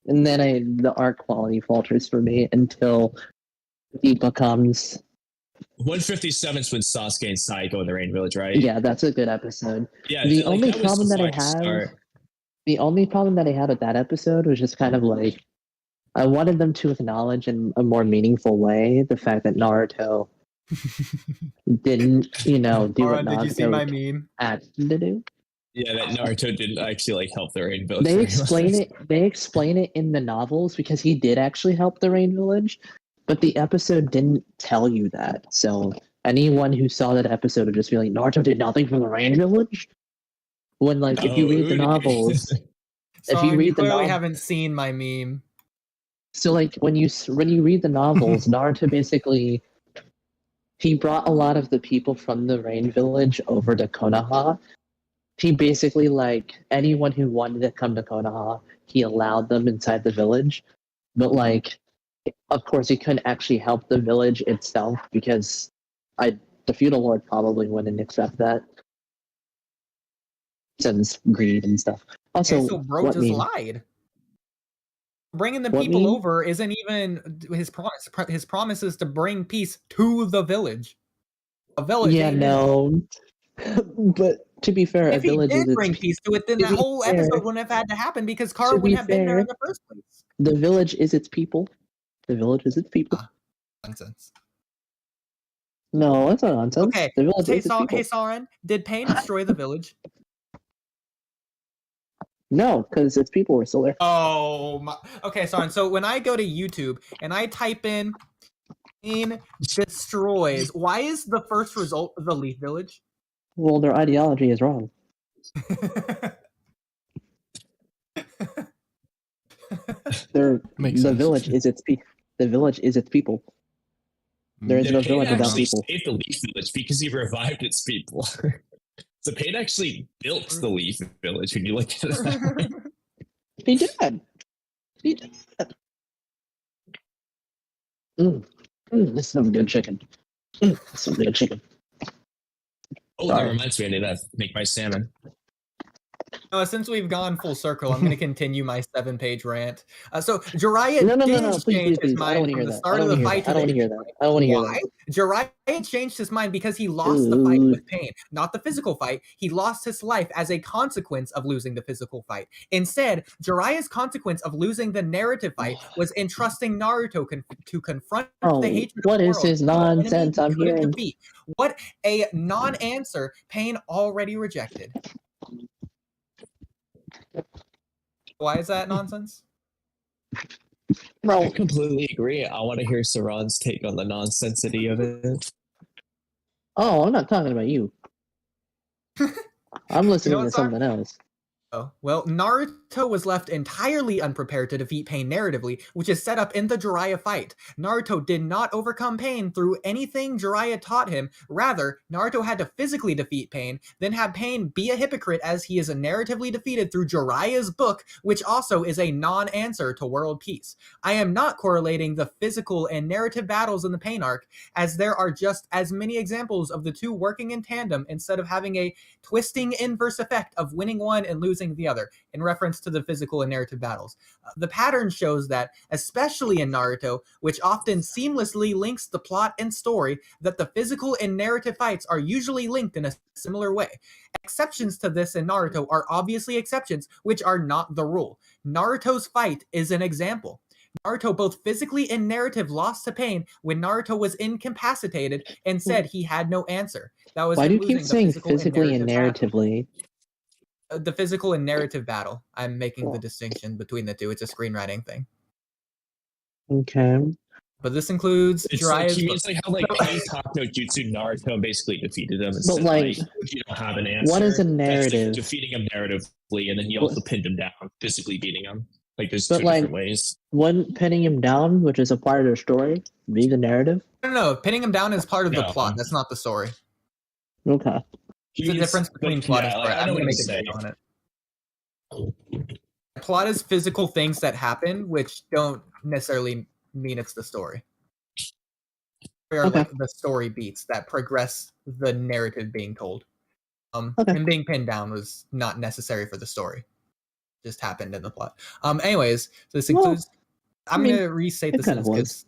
the art quality falters for me until Deepa comes. 157 is when Sasuke and Sai go in the Rain Village, right? Yeah, that's a good episode. Yeah. The like, only that was problem that I fine to have, start. the only problem that I had with that episode was just kind of like, I wanted them to acknowledge in a more meaningful way the fact that Naruto didn't, do what Saron, did you see my Naruto meme? asked him to do. Yeah, that Naruto didn't actually like help the Rain Village. They very explain much. it. They explain it in the novels because he did actually help the Rain Village, but the episode didn't tell you that. So anyone who saw that episode would just be like, Naruto did nothing for the Rain Village. When like, if you read the Oodie. novels, if you Saron, you read the clearly novel, haven't seen my meme. so like when you read the novels, Naruto basically he brought a lot of the people from the Rain Village over to Konoha. He basically like anyone who wanted to come to Konoha, he allowed them inside the village. But like, of course, he couldn't actually help the village itself because the feudal lord probably wouldn't accept that since greed and stuff. Also, Okay, so bro what just meme? lied. Bringing the What people meme? over isn't even his promise. His promise is to bring peace to the village. A village. Yeah, ain't no. But to be fair, a If he village did is bring peace to it, then to that be whole fair- episode wouldn't have had to happen because Kara to be wouldn't have been there in fair- the first place. the village is its people. The village is its people. Nonsense. No, that's not nonsense. Okay, The village hey, is its people. Saron, did Pain destroy the village? No, because its people were still there. Oh my. Okay, Saron. So when I go to YouTube and I type in Pain destroys, why is the first result the Leaf Village? Well, their ideology is wrong. Makes The sense. village is its The village is its people. There is Yeah, no Pain village without actually people. saved the Leaf Village because he revived its people. So Pain actually built the Leaf Village when you look at it that way. He did. He did. This is some good chicken. This is some good chicken. Oh, that Sorry. reminds me, I need to make my salmon. Since we've gone full circle, I'm going to continue my 7-page rant. So Jiraiya No, did please, change his please. I don't mind want to from hear the that. I start don't of want the to hear fight that. I to don't the want to hear that. I don't want to hear Why? that. Jiraiya changed his mind because he lost the fight with Pain, not the physical fight. He lost his life as a consequence of losing the physical fight. Instead, Jiraiya's consequence of losing the narrative fight was entrusting Naruto to confront the Oh, hatred what of the is world. this an enemy nonsense he I'm couldn't hearing? defeat. What a non-answer Pain already rejected. Why is that nonsense? I Bro, completely agree. I want to hear Saron's take on the nonsensity of it. oh, I'm not talking about you. I'm listening to what's something else. Oh, well, Naruto was left entirely unprepared to defeat Pain narratively, which is set up in the Jiraiya fight. Naruto did not overcome Pain through anything Jiraiya taught him. Rather, Naruto had to physically defeat Pain, then have Pain be a hypocrite as he is narratively defeated through Jiraiya's book, which also is a non-answer to world peace. I am not correlating the physical and narrative battles in the Pain arc, as there are just as many examples of the two working in tandem instead of having a twisting inverse effect of winning one and losing the other, in reference to the physical and narrative battles. The pattern shows that, especially in Naruto, which often seamlessly links the plot and story, that the physical and narrative fights are usually linked in a similar way. Exceptions to this in Naruto are obviously exceptions, which are not the rule. Naruto's fight is an example. Naruto both physically and narrative lost to Pain when Naruto was incapacitated and said he had no answer. That was Why him do you keep losing the saying physical physically and narrative battle. narratively? The physical and narrative battle. I'm making the distinction between the two. It's a screenwriting thing. Okay. But this includes It's like Jiraiya's he book. means like how like Pain talked no jutsu Naruto and basically defeated him. But like, you don't have an answer. what is a That's narrative? defeating him narratively, and then he also pinned him down, physically beating him. Like there's But two like, different ways. wouldn't pinning him down, which is a part of their story, be the narrative? No, pinning him down is part of the No. plot. That's not the story. Okay. It's the difference between plot and story. I I'm know going to what make you're a saying. video on it. Plot is physical things that happen, which don't necessarily mean it's the story. They are like the story beats that progress the narrative being told. And being pinned down was not necessary for the story. It just happened in the plot. Anyways, so this includes. I'm going to restate it this kind of was.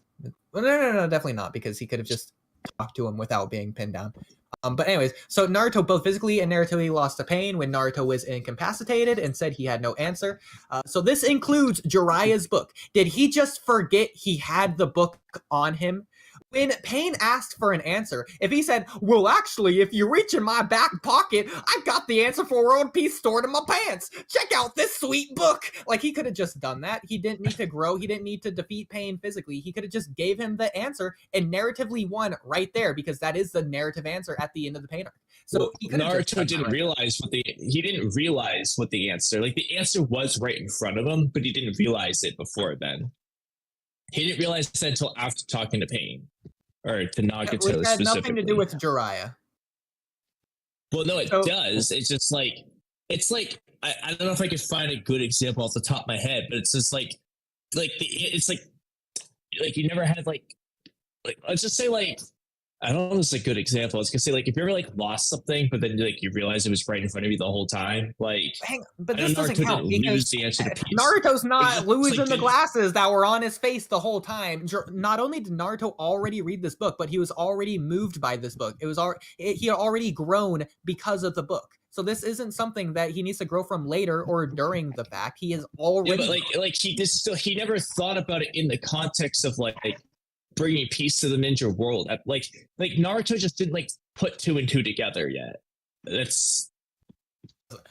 well, no, definitely not, because he could have just talked to him without being pinned down. But anyways, so Naruto both physically and narratively lost to Pain when Naruto was incapacitated and said he had no answer. So this includes Jiraiya's book. Did he just forget he had the book on him? When Pain asked for an answer, if he said, well, actually, if you reach in my back pocket, I've got the answer for world peace stored in my pants. Check out this sweet book. Like, he could have just done that. He didn't need to grow. He didn't need to defeat Pain physically. He could have just gave him the answer and narratively won right there, because that is the narrative answer at the end of the Pain arc. So Naruto didn't realize what the answer. Like the answer was right in front of him, but he didn't realize it before then. He didn't realize that until after talking to Pain. Or to Nagato Which had specifically. nothing to do with Jiraiya. Well, no, it does. It's just like, it's like, I don't know if I could find a good example off the top of my head, but it's just it's like you never had like let's just say like, I don't know if it's a good example. I was gonna say like, if you ever like lost something, but then like you realize it was right in front of you the whole time, like. But this doesn't count because the answer to Naruto's not losing the glasses that were on his face the whole time. Not only did Naruto already read this book, but he was already moved by this book. He had already grown because of the book. So this isn't something that he needs to grow from later or during the back. He is already. Yeah, but he never thought about it in the context of like bringing peace to the ninja world. Like Naruto just didn't like put 2 and 2 together yet. That's.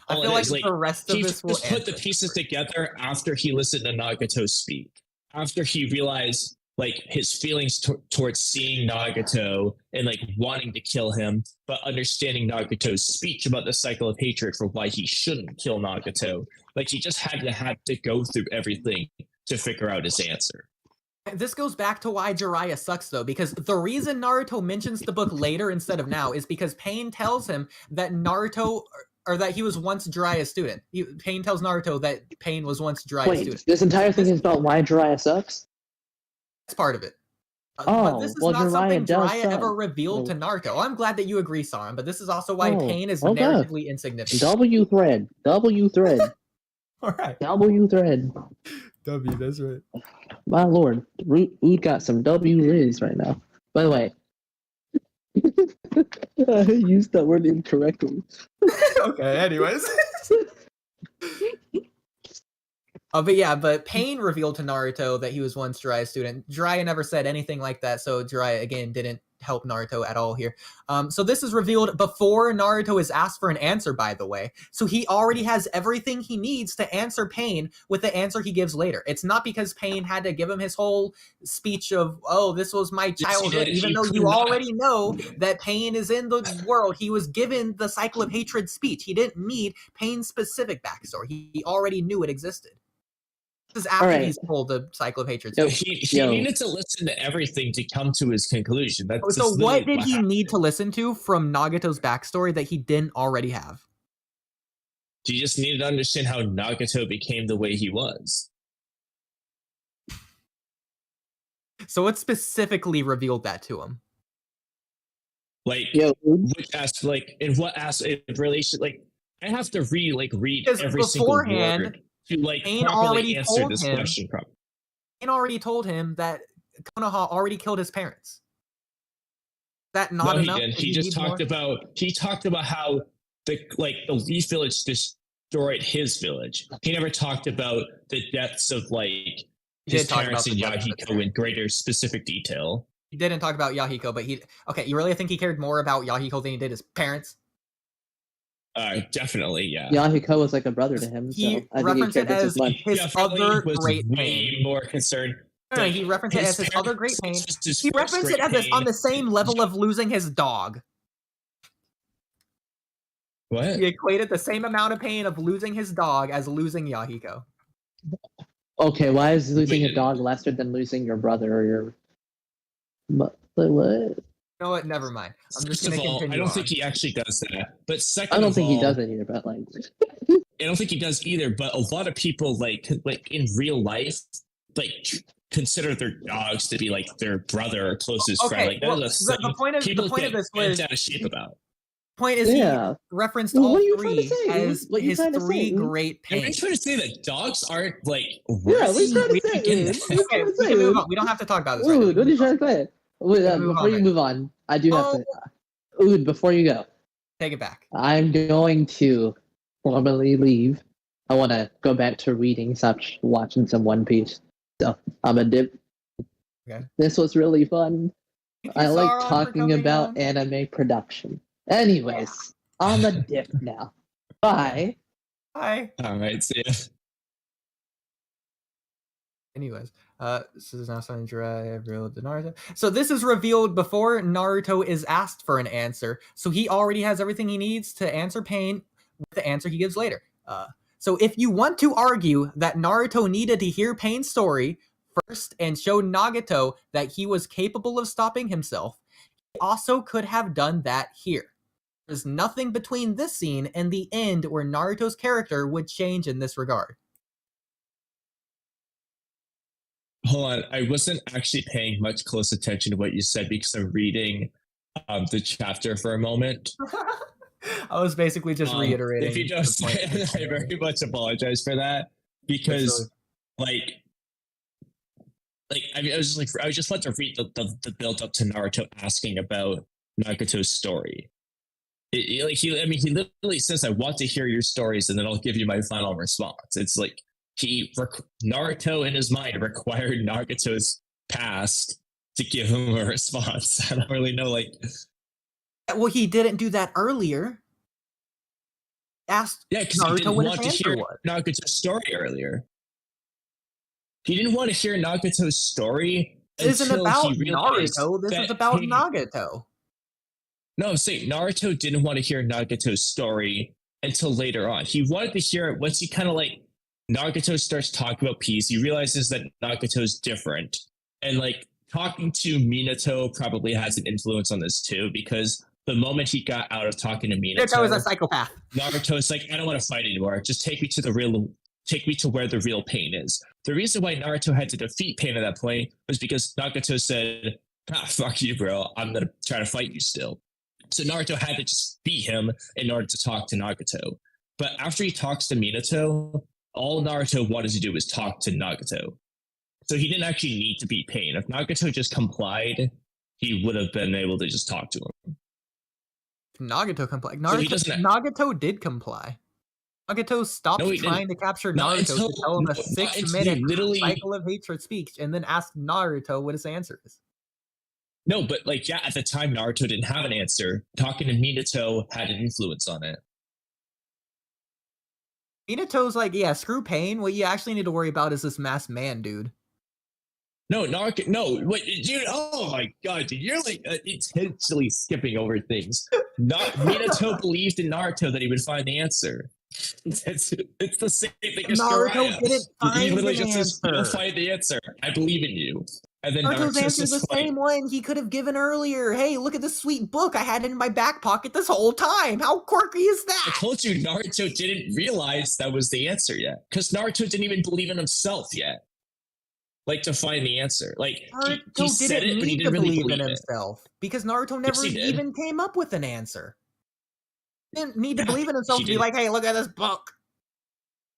I feel like the rest of this will just put the pieces together after he listened to Nagato speak. After he realized like his feelings towards seeing Nagato and like wanting to kill him, but understanding Nagato's speech about the cycle of hatred for why he shouldn't kill Nagato. Like he just had to go through everything to figure out his answer. This goes back to why Jiraiya sucks, though, because the reason Naruto mentions the book later instead of now is because Pain tells him that Naruto, or that he was once Jiraiya's student. Pain tells Naruto that Pain was once Jiraiya's student. This entire thing is about why Jiraiya sucks? That's part of it. But this is well, not something Jiraiya does Jiraiya suck. ever revealed to Oh. Naruto. I'm glad that you agree, Saron, but this is also why Oh, Pain is okay. narratively insignificant. W thread. All right. W thread. W, that's right. My lord, Ood got some W Liz right now. By the way, I used that word incorrectly. Okay, anyways. But Pain revealed to Naruto that he was once Jiraiya's student. Jiraiya never said anything like that, so Jiraiya, again, didn't help Naruto at all here. So this is revealed before Naruto is asked for an answer, by the way. So he already has everything he needs to answer Pain with the answer he gives later. It's not because Pain had to give him his whole speech of, oh, this was my childhood, even though you already know that Pain is in the world. He was given the Cycle of Hatred speech. He didn't need Pain's specific backstory. He already knew it existed. This is after he's told the Cycle of Hatred. No, he needed to listen to everything to come to his conclusion. So what did he need to listen to from Nagato's backstory that he didn't already have? He just needed to understand how Nagato became the way he was. So what specifically revealed that to him? Like, which aspect, like, in what aspect, in relation, like, I have to read every single word to properly answer this question. Pain already told him that Konoha already killed his parents. Is that not enough? He didn't. He just talked about how the Leaf Village destroyed his village. He never talked about the deaths of his parents and Yahiko in greater specific detail. He didn't talk about Yahiko, but you really think he cared more about Yahiko than he did his parents? Definitely, yeah. Yahiko was like a brother to him. He so referenced it as his other great pain. More concerned. No, he referenced it as his other great pain. He referenced it as on the same level of losing his dog. What? He equated the same amount of pain of losing his dog as losing Yahiko. Okay, why is losing a dog lesser than losing your brother or your... What? You know what? Never mind. I'm just going to continue. I don't think he actually does that. But second, I don't think he does it either. But I don't think he does either. But a lot of people like in real life, consider their dogs to be like their brother or closest friend. Like the point of this was out of shape about. Point is, he referenced all three as his three great pains. Are you trying to say that dogs aren't worse? Yeah, what are you trying to say? Okay, we can move on. We don't have to talk about this. Ood, what are you trying to say? Before you move on, I do have to. Ood, before you go, take it back. I'm going to formally leave. I want to go back to reading, stop watching some One Piece. So I'm a dip. Okay. This was really fun. I like talking about anime production. Anyways, I'm a dip now. Bye. Bye. All right, see ya. Anyways, this is now starting Jiraiya revealed to Naruto. So this is revealed before Naruto is asked for an answer. So he already has everything he needs to answer Pain with the answer he gives later. So if you want to argue that Naruto needed to hear Pain's story first and show Nagato that he was capable of stopping himself, he also could have done that here. There's nothing between this scene and the end where Naruto's character would change in this regard. Hold on, I wasn't actually paying much close attention to what you said because I'm reading the chapter for a moment. I was basically just reiterating. If you don't say it, I very much apologize for that because, I mean, I just want to read the build up to Naruto asking about Nagato's story. He literally says, "I want to hear your stories, and then I'll give you my final response." It's like Naruto in his mind required Nagato's past to give him a response. I don't really know, Well, he didn't do that earlier. Asked Naruto he didn't want to hear Nagato's story earlier. He didn't want to hear Nagato's story. This isn't about Naruto. This is about Nagato. No, I'm saying Naruto didn't want to hear Nagato's story until later on. He wanted to hear it once he kind of Nagato starts talking about peace. He realizes that Nagato's different. And talking to Minato probably has an influence on this too, because the moment he got out of talking to Minato is a psychopath. Naruto's like, I don't want to fight anymore. Just take me to where the real Pain is. The reason why Naruto had to defeat Pain at that point was because Nagato said, fuck you, bro. I'm gonna try to fight you still. So Naruto had to just beat him in order to talk to Nagato. But after he talks to Minato, all Naruto wanted to do was talk to Nagato. So he didn't actually need to beat Pain. If Nagato just complied, he would have been able to just talk to him. Nagato complied. So he Nagato did comply. Nagato stopped trying to capture Naruto to tell him a 6-minute cycle of hatred speech and then asked Naruto what his answer is. No, but like, yeah, at the time Naruto didn't have an answer. Talking to Minato had an influence on it. Minato's like, yeah, screw Pain. What you actually need to worry about is this masked man, dude. No, Naruto, no, wait, dude, oh my god, dude, you're like intentionally skipping over things. Minato believed in Naruto that he would find the answer. It's the same thing as Naruto didn't find he literally the just says, answer. "You'll find the answer. I believe in you." And then Naruto's answer is the like, same one he could have given earlier. Hey, look at this sweet book. I had it in my back pocket this whole time. How quirky is I that? told you Naruto didn't realize that was the answer yet. Because Naruto didn't even believe in himself yet. Like, to find the answer. Like, he said it, but he didn't really believe in himself. Because Naruto never even came up with an answer. He didn't need to believe in himself to be like, hey, look at this book.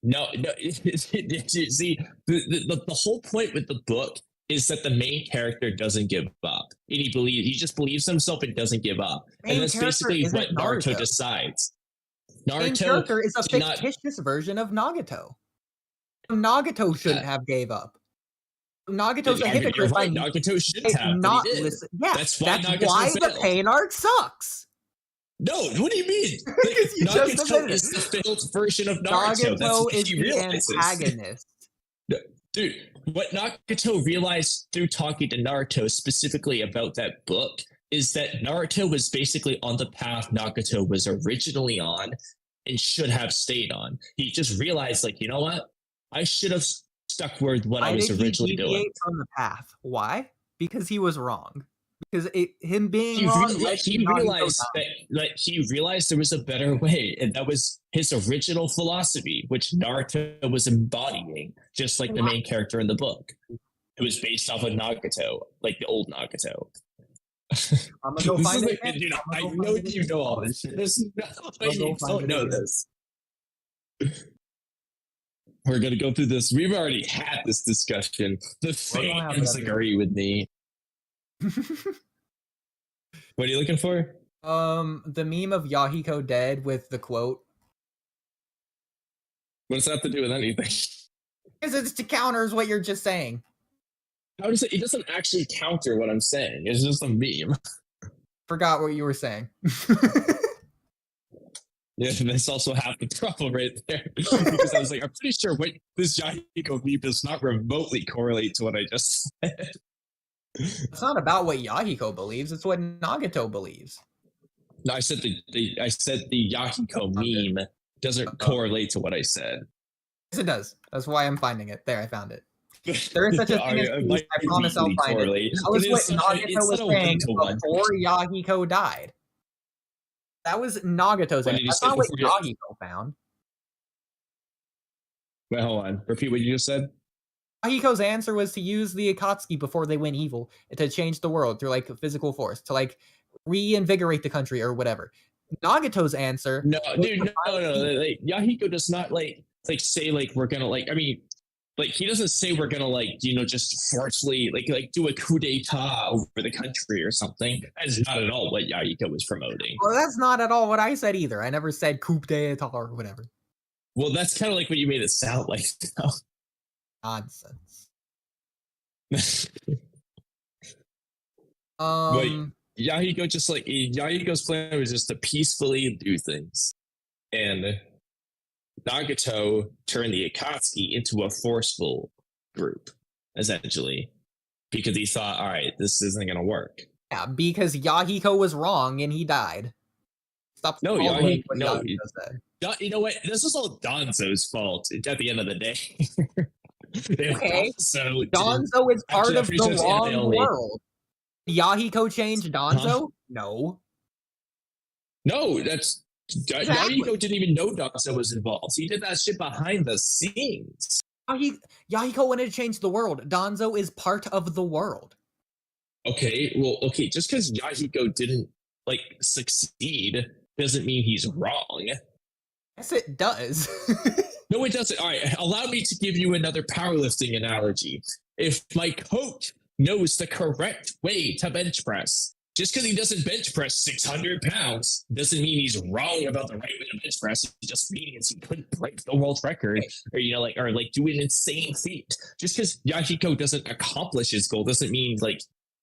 No. See, the whole point with the book is that the main character doesn't give up. And he just believes himself and doesn't give up. And that's basically what Naruto decides. The main character is a fictitious version of Nagato. Nagato shouldn't have gave up. Nagato's a hypocrite. Right. Nagato should have not listen. Yeah, that's why the Pain arc sucks. No, what do you mean? Nagato is the failed version of Naruto. That's what he realizes. The antagonist. Dude, what Nagato realized through talking to Naruto specifically about that book is that Naruto was basically on the path Nagato was originally on and should have stayed on. He just realized, like, you know what? I should have stuck with what I was originally doing. From the path. Why? Because he was wrong. Because him being wrong, he realized that he realized there was a better way, and that was his original philosophy, which Naruto was embodying, just like the main character in the book. It was based off of Nagato, like the old Nagato. I'm gonna go find it. Dude, I know you know all this shit. There's no way you don't know this. We're gonna go through this. We've already had this discussion. The fans agree with me. What are you looking for? The meme of Yahiko dead with the quote. What does that have to do with anything? Because it's to counters what you're just saying. How does it? It doesn't actually counter what I'm saying. It's just a meme. Forgot what you were saying. Yeah, that's also half the problem right there. Because I was like, I'm pretty sure what this Yahiko meme does not remotely correlate to what I just said. It's not about what Yahiko believes, it's what Nagato believes. No, I said the Yahiko meme doesn't correlate to what I said. Yes, it does. That's why I'm finding it. There, I found it. There is such a thing as peace. I promise I'll find it. That was what Nagato was saying before Yahiko died. That was Nagato's answer. That's not what Yahiko found. Wait, hold on. Repeat what you just said. Yahiko's answer was to use the Akatsuki before they went evil to change the world through like physical force, to like reinvigorate the country or whatever. Nagato's answer. No, dude, no. Like, Yahiko does not like say like we're gonna like. I mean, like he doesn't say we're gonna like just forcefully like do a coup d'état over the country or something. That is not at all what Yahiko was promoting. Well, that's not at all what I said either. I never said coup d'état or whatever. Well, that's kind of like what you made it sound like. Nonsense. But Yahiko just like Yahiko's plan was just to peacefully do things, and Nagato turned the Akatsuki into a forceful group, essentially, because he thought, all right, this isn't gonna work. Yeah, because Yahiko was wrong and he died. Stop. No, Yahiko said. You know what? This is all Danzo's fault at the end of the day. Okay. Danzo is part of the wrong world. Yahiko changed Danzo? Huh? No. No, that's Yahiko didn't even know Danzo was involved. He did that shit behind the scenes. Yahiko wanted to change the world. Danzo is part of the world. Okay, well, okay, just because Yahiko didn't like succeed doesn't mean he's wrong. Yes, it does. No, it doesn't. All right, allow me to give you another powerlifting analogy. If my coach knows the correct way to bench press, just because he doesn't bench press 600 pounds doesn't mean he's wrong about the right way to bench press. It just means he couldn't break the world record, or or do an insane feat. Just because Yahiko doesn't accomplish his goal doesn't mean like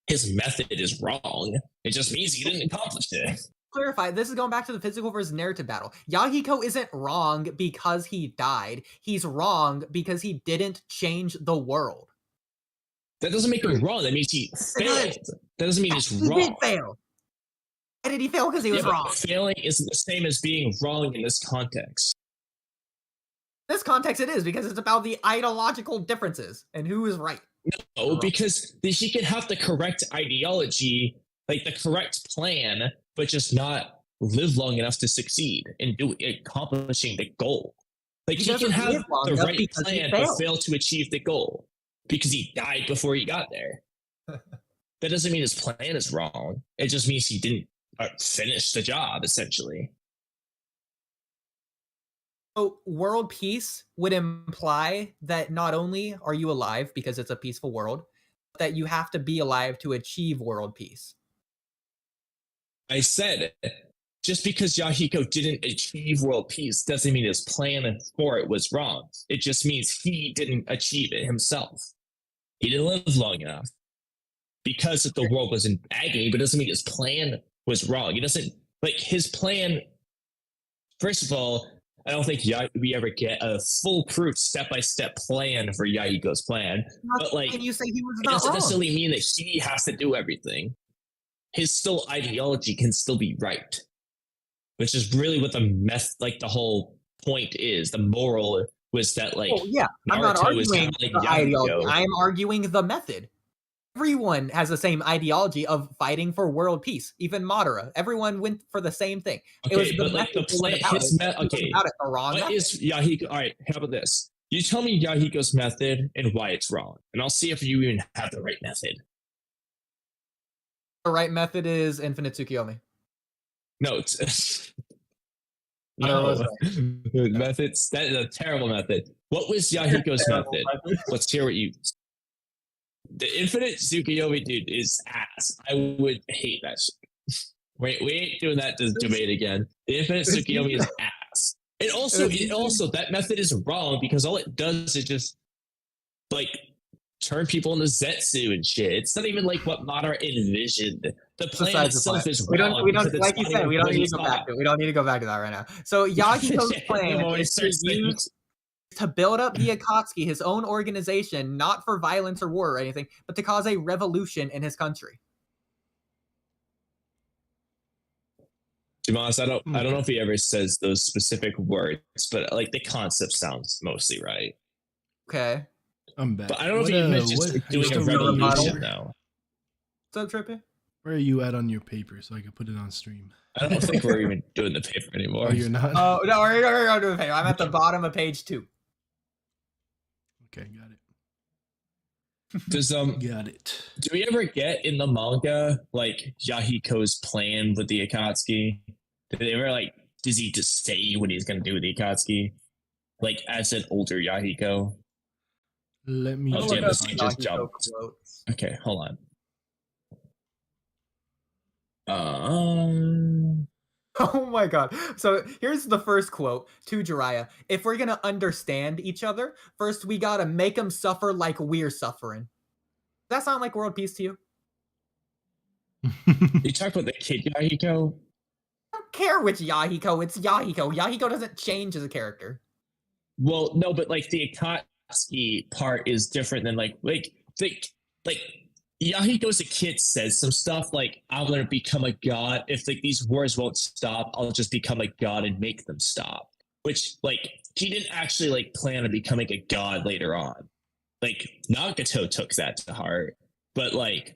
his method is wrong. It just means he didn't accomplish it. Clarify, this is going back to the physical versus narrative battle. Yahiko isn't wrong because he died. He's wrong because he didn't change the world. That doesn't make him wrong. That means he failed. That doesn't mean he's wrong. He did fail. Why did he fail? Because he was wrong. Failing isn't the same as being wrong in this context. In this context, it is, because it's about the ideological differences and who is right. No, because he can have the correct ideology, like the correct plan, but just not live long enough to succeed in accomplishing the goal. Like he can have the right plan but fail to achieve the goal because he died before he got there. That doesn't mean his plan is wrong. It just means he didn't finish the job, essentially. So world peace would imply that not only are you alive because it's a peaceful world, but that you have to be alive to achieve world peace. I said, just because Yahiko didn't achieve world peace doesn't mean his plan for it was wrong. It just means he didn't achieve it himself. He didn't live long enough. Because the world was in agony, but it doesn't mean his plan was wrong. It doesn't, like, his plan, first of all, I don't think we ever get a foolproof step-by-step plan for Yahiko's plan. But, like, and you say he was it not doesn't wrong. necessarily mean that he has to do everything. His ideology can still be right, which is really what the whole point is. The moral was that, like, I'm not arguing like the ideology. I'm arguing the method. Everyone has the same ideology of fighting for world peace. Even Madara, everyone went for the same thing. Okay, it was the but like the plan, the wrong what method. is Yahiko? All right, how about this? You tell me Yahiko's method and why it's wrong, and I'll see if you even have the right method. The right method is infinite Tsukiyomi. No, no. Methods. That is a terrible method. What was Yahiko's method? Let's hear what you. The infinite Tsukiyomi, dude, is ass. I would hate that shit. Wait, we ain't doing that debate again. The infinite Tsukiyomi is ass. And also, that method is wrong because all it does is just, like, turn people into Zetsu and shit. It's not even like what Madara envisioned. The plan itself is wrong. We don't like you said, we don't need to go back to it. We don't need to go back to that right now. So Yahiko's plan is to build up the Akatsuki, his own organization, not for violence or war or anything, but to cause a revolution in his country. To be honest, I don't know if he ever says those specific words, but like the concept sounds mostly right. Okay. I'm back. But I don't know if he mentions doing a revolution now. What's up, Trippy? Where are you at on your paper so I can put it on stream? I don't think we're even doing the paper anymore. Oh, you're not? Oh, no, we're going to do the paper. I'm at the bottom of page 2. Okay, got it. Does Got it. do we ever get in the manga like Yahiko's plan with the Akatsuki? Did they ever does he just say what he's gonna do with the Akatsuki? Like as an older Yahiko? Let me. Oh, damn, this thing just jumped. Okay, hold on. Oh my god. So here's the first quote to Jiraiya. If we're gonna understand each other, first we gotta make them suffer like we're suffering. Does that sound like world peace to you? You talk about the kid Yahiko? I don't care which Yahiko, it's Yahiko. Yahiko doesn't change as a character. Well, no, but like the Akatsuki part is different than like Yahiko as a kid says some stuff like, I'm gonna become a god. If like these wars won't stop, I'll just become a god and make them stop. Which like he didn't actually like plan on becoming a god later on. Like Nagato took that to heart. But like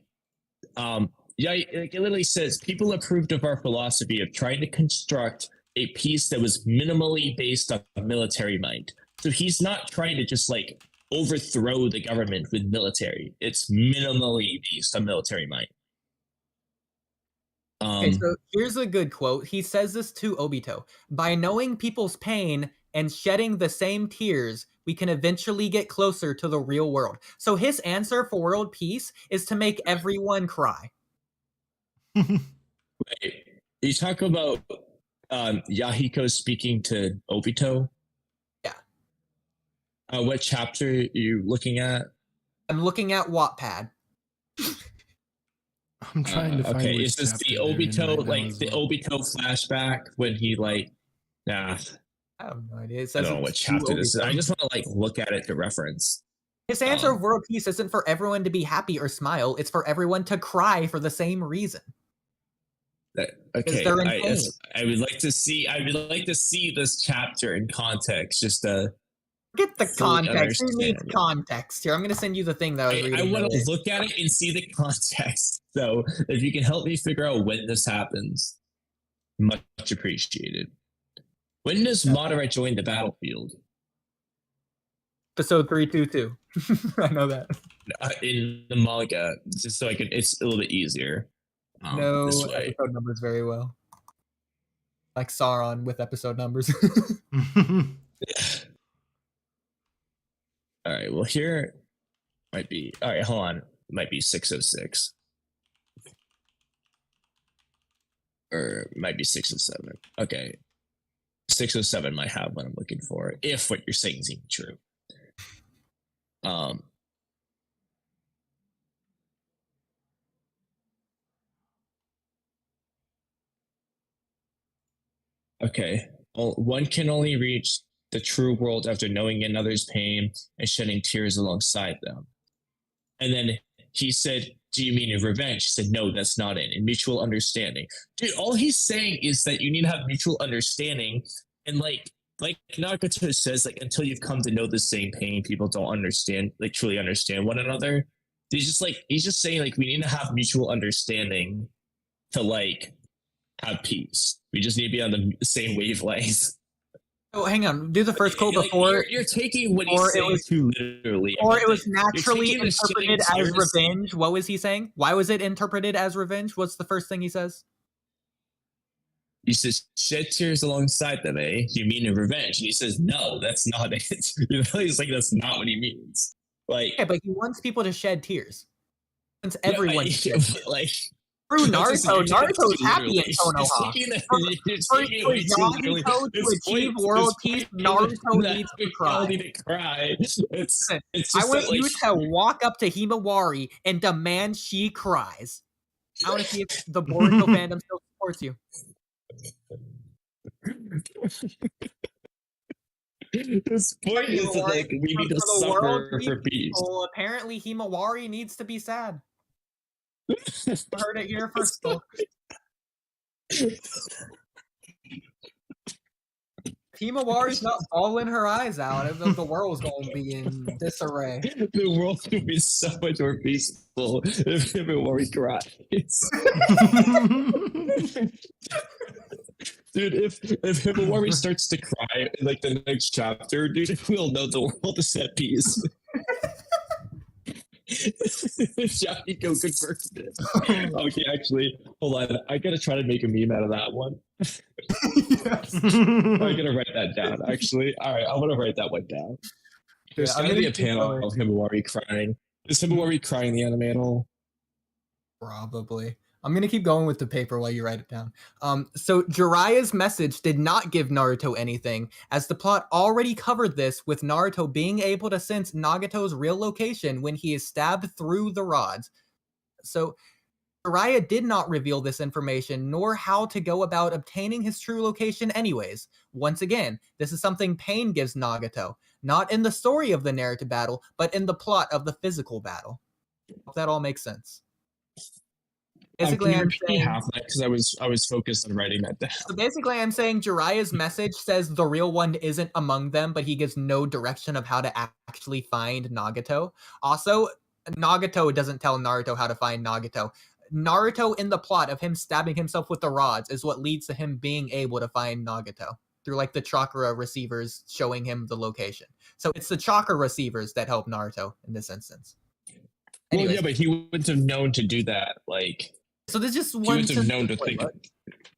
it literally says people approved of our philosophy of trying to construct a peace that was minimally based on military might. So he's not trying to just like overthrow the government with military. It's minimally based on military might. Okay, so here's a good quote. He says this to Obito. By knowing people's pain and shedding the same tears, we can eventually get closer to the real world. So his answer for world peace is to make everyone cry. Wait, you talk about Yahiko speaking to Obito? Yeah. What chapter are you looking at? I'm looking at Wattpad. I'm trying to find. Okay, which is this the chapter they're in Obito, right now like as the well. Obito flashback when he like, nah, I have no idea. It I says don't know what it's to chapter this is. Obito. I just want to like look at it to reference. His answer of world peace isn't for everyone to be happy or smile. It's for everyone to cry for the same reason. Okay, they're in pain. I would like to see. I would like to see this chapter in context, just to Get the fully context. Who needs understand it. context here? I'm going to send you the thing that I was I reading. want to earlier. look at it and see the context. So if you can help me figure out when this happens, much appreciated. When does Madara join the battlefield? Episode 322. I know that. In the manga, just so I can. It's a little bit easier. No this way. episode numbers very well. Like Saron with episode numbers. All right. Well, here might be. All right. Hold on. It might be 606. Or it might be 607. Okay. 607 might have what I'm looking for, if what you're saying is even true. Okay. Well, one can only reach the true world after knowing another's pain and shedding tears alongside them. And then he said, do you mean revenge? He said, no, that's not it. And mutual understanding. Dude, all he's saying is that you need to have mutual understanding. And like Nagato says, like, until you've come to know the same pain, people don't understand, like, truly understand one another. He's just saying, like, we need to have mutual understanding to, like, have peace. We just need to be on the same wavelength. Oh, hang on. Do the first quote before. You're taking what he's saying too literally. Or it was naturally taking the interpreted shitting as seriously. revenge. What was he saying? Why was it interpreted as revenge? What's the first thing he says? He says, shed tears alongside them, eh? You mean in revenge? And he says, no, that's not it. You know, he's like, that's not what he means. Like, Yeah, but he wants people to shed tears. Since everyone like, through that's just- Naruto, you're taking Naruto's it happy in literally. Konoha. For Yahiko to achieve world peace, Naruto needs to cry. Need to cry. It's Listen, just I want that, like, you to walk up to Himawari and demand she cries. I want to see if the Boruto fandom still supports you. This point is that, like, we need to For the world suffer for peace. Well, apparently Himawari needs to be sad. I heard it here first. Folks. Himawari's not bawling her eyes out. The world's going to be in disarray. The world would be so much more peaceful if Himawari cries. Dude, if Himawari starts to cry in like the next chapter, dude, we'll know the world is at peace. Yahiko confirms it. Okay, actually, hold on. I gotta try to make a meme out of that one. I'm gonna write that down, actually. All right, I'm gonna write that one down. There's I'm gotta be gonna a keep panel going. of Himawari crying. Is Himawari crying the anime at all? Probably. I'm gonna keep going with the paper while you write it down. So Jiraiya's message did not give Naruto anything, as the plot already covered this with Naruto being able to sense Nagato's real location when he is stabbed through the rods. So Jiraiya did not reveal this information, nor how to go about obtaining his true location anyways. Once again, this is something Pain gives Nagato, not in the story of the narrative battle, but in the plot of the physical battle. Hope that all makes sense. Basically, I'm saying half that because I was focused on writing that down. So basically, I'm saying Jiraiya's message says the real one isn't among them, but he gives no direction of how to actually find Nagato. Also, Nagato doesn't tell Naruto how to find Nagato. Naruto, in the plot of him stabbing himself with the rods, is what leads to him being able to find Nagato through like the chakra receivers showing him the location. So it's the chakra receivers that help Naruto in this instance. Well, Anyways, yeah, but he wouldn't have known to do that. Like, So there's just He one. would have known to think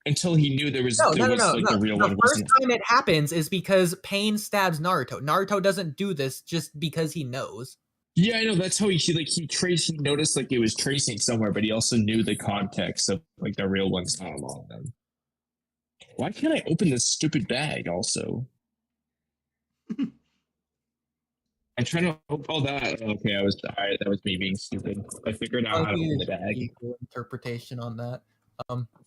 until he knew there was No, the real the one. first time it happens is because Pain stabs Naruto. Naruto doesn't do this just because he knows. Yeah, I know. That's how he traced. He noticed like it was tracing somewhere, but he also knew the context of like the real one's not along them. Why can't I open this stupid bag? Also, I'm trying to. Oh, that. Okay, that was me being stupid. I figured out how to open the bag. Equal interpretation on that.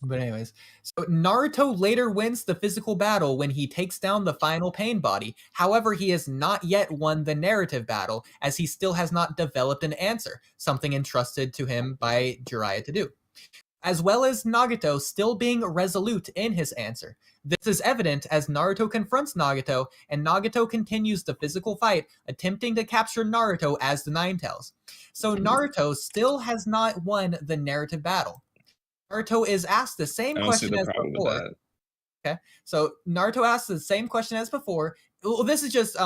But anyways, so Naruto later wins the physical battle when he takes down the final Pain body. However, he has not yet won the narrative battle, as he still has not developed an answer, something entrusted to him by Jiraiya to do, as well as Nagato still being resolute in his answer. This is evident as Naruto confronts Nagato, and Nagato continues the physical fight, attempting to capture Naruto as the Ninetales. So Naruto still has not won the narrative battle. Naruto is asked the same question as before. Okay, so Naruto asks the same question as before. Well, this is just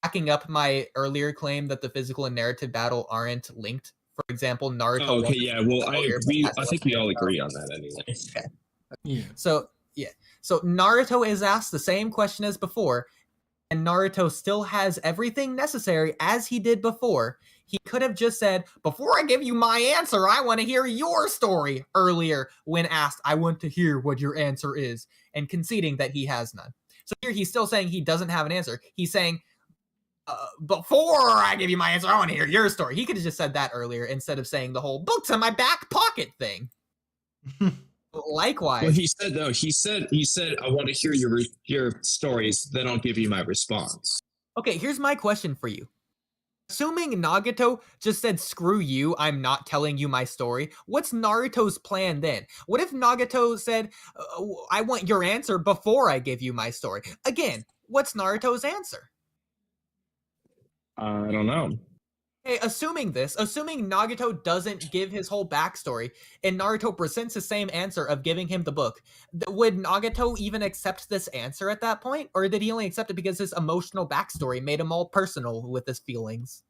backing up my earlier claim that the physical and narrative battle aren't linked. For example, Naruto. Oh, okay, yeah. Well, I think we all agree on that anyway. Okay. Yeah. So Naruto is asked the same question as before, and Naruto still has everything necessary as he did before. He could have just said, "Before I give you my answer, I want to hear your story," earlier when asked, "I want to hear what your answer is," and conceding that he has none. So here he's still saying he doesn't have an answer. He's saying, "Before I give you my answer, I want to hear your story." He could have just said that earlier instead of saying the whole "books in my back pocket" thing. Likewise. Well, he said, "I want to hear your stories, then I'll give you my response." Okay, here's my question for you. Assuming Nagato just said, "Screw you, I'm not telling you my story," what's Naruto's plan then? What if Nagato said, "I want your answer before I give you my story"? Again, what's Naruto's answer? I don't know. Okay, assuming Nagato doesn't give his whole backstory, and Naruto presents the same answer of giving him the book, would Nagato even accept this answer at that point? Or did he only accept it because his emotional backstory made him all personal with his feelings?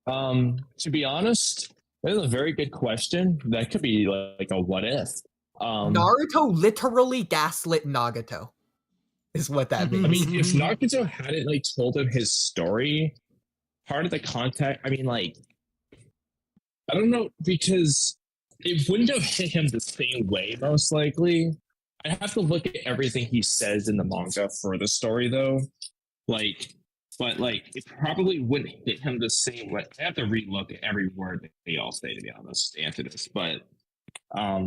To be honest, that is a very good question. That could be like a what if. Naruto literally gaslit Nagato, is what that means. I mean, if Naruto hadn't like told him his story, part of the context, I mean, like, I don't know, because it wouldn't have hit him the same way, most likely. I have to look at everything he says in the manga for the story, though. Like, but like, it probably wouldn't hit him the same way. I have to relook at every word that they all say, to be honest, to answer this. But I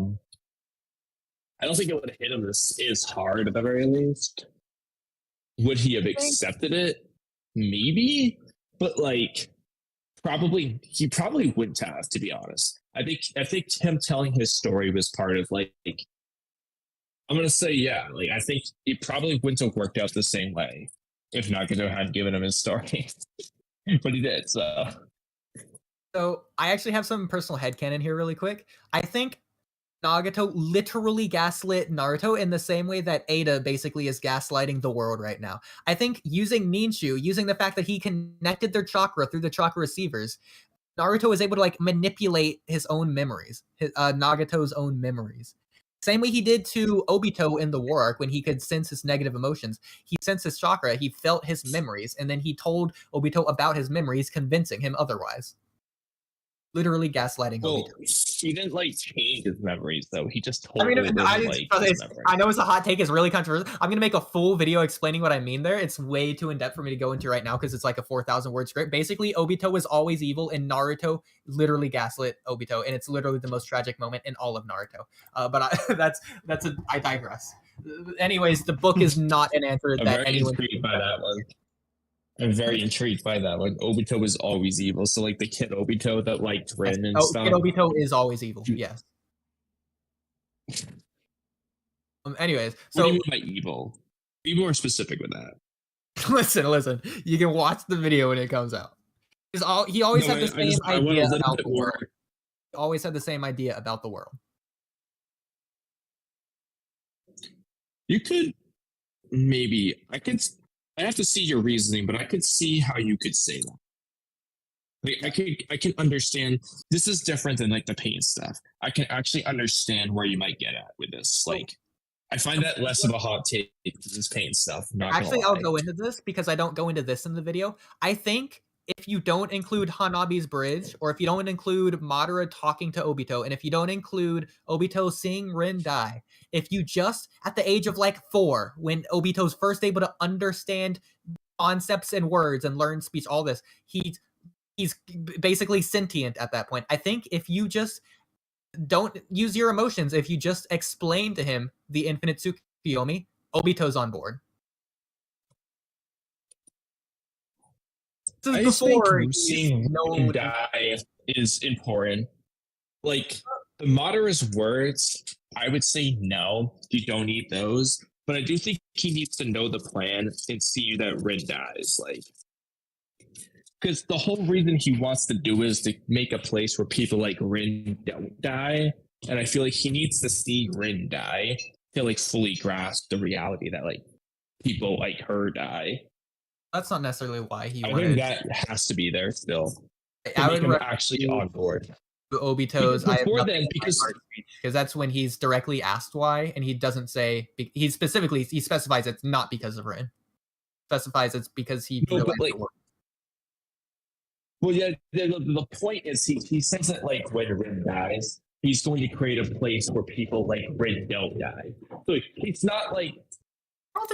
don't think it would have hit him this as hard, at the very least. Would he have accepted it? Maybe. But like, he probably wouldn't have, to be honest. I think him telling his story was part of like I'm gonna say yeah. Like I think it probably wouldn't have worked out the same way if Nagato hadn't given him his story, but he did. So I actually have some personal headcanon here, really quick. I think Nagato literally gaslit Naruto in the same way that Ada basically is gaslighting the world right now. I think using Ninshu, using the fact that he connected their chakra through the chakra receivers, Naruto was able to like manipulate his own memories, Nagato's own memories. Same way he did to Obito in the war arc when he could sense his negative emotions. He sensed his chakra, he felt his memories, and then he told Obito about his memories, convincing him otherwise. Literally gaslighting Obito. He didn't like change his memories though. He just told I know it's a hot take, it's really controversial. I'm gonna make a full video explaining what I mean there. It's way too in-depth for me to go into right now because it's like a 4,000 word script. Basically, Obito was always evil and Naruto literally gaslit Obito, and it's literally the most tragic moment in all of Naruto. I digress. Anyways, the book is not an answer that anyone can by that one. I'm very intrigued by that. Like Obito was always evil, so like the kid Obito that liked Rin and stuff. Kid Obito is always evil. Yes. Anyways, so what do you mean by evil? Be more specific with that. Listen. You can watch the video when it comes out. He always had the same idea about the world. He always had the same idea about the world. You could maybe I have to see your reasoning, but I could see how you could say that. Like I can understand this is different than like the pain stuff. I can actually understand where you might get at with this. Like I find that less of a hot take than this pain stuff. Actually, I'll go into this because I don't go into this in the video. I think if you don't include Hanabi's bridge, or if you don't include Madara talking to Obito, and if you don't include Obito seeing Rin die, if you just, at the age of like 4, when Obito's first able to understand concepts and words and learn speech, all this, he's basically sentient at that point. I think if you just don't use your emotions, if you just explain to him the infinite Tsukuyomi, Obito's on board. This is before seeing no die is important. Like the Madara's words, I would say no, you don't need those. But I do think he needs to know the plan and see that Rin dies. Like, because the whole reason he wants to do is to make a place where people like Rin don't die. And I feel like he needs to see Rin die to like fully grasp the reality that like people like her die. That's not necessarily why he I wanted. think that has to be there still. I would actually on board. Obito's before then, because that's when he's directly asked why, and he doesn't say. He specifies it's not because of Rin. Specifies it's because he. No, but like, well, yeah. The point is, he says that like when Rin dies, he's going to create a place where people like Rin don't die. So it's not like.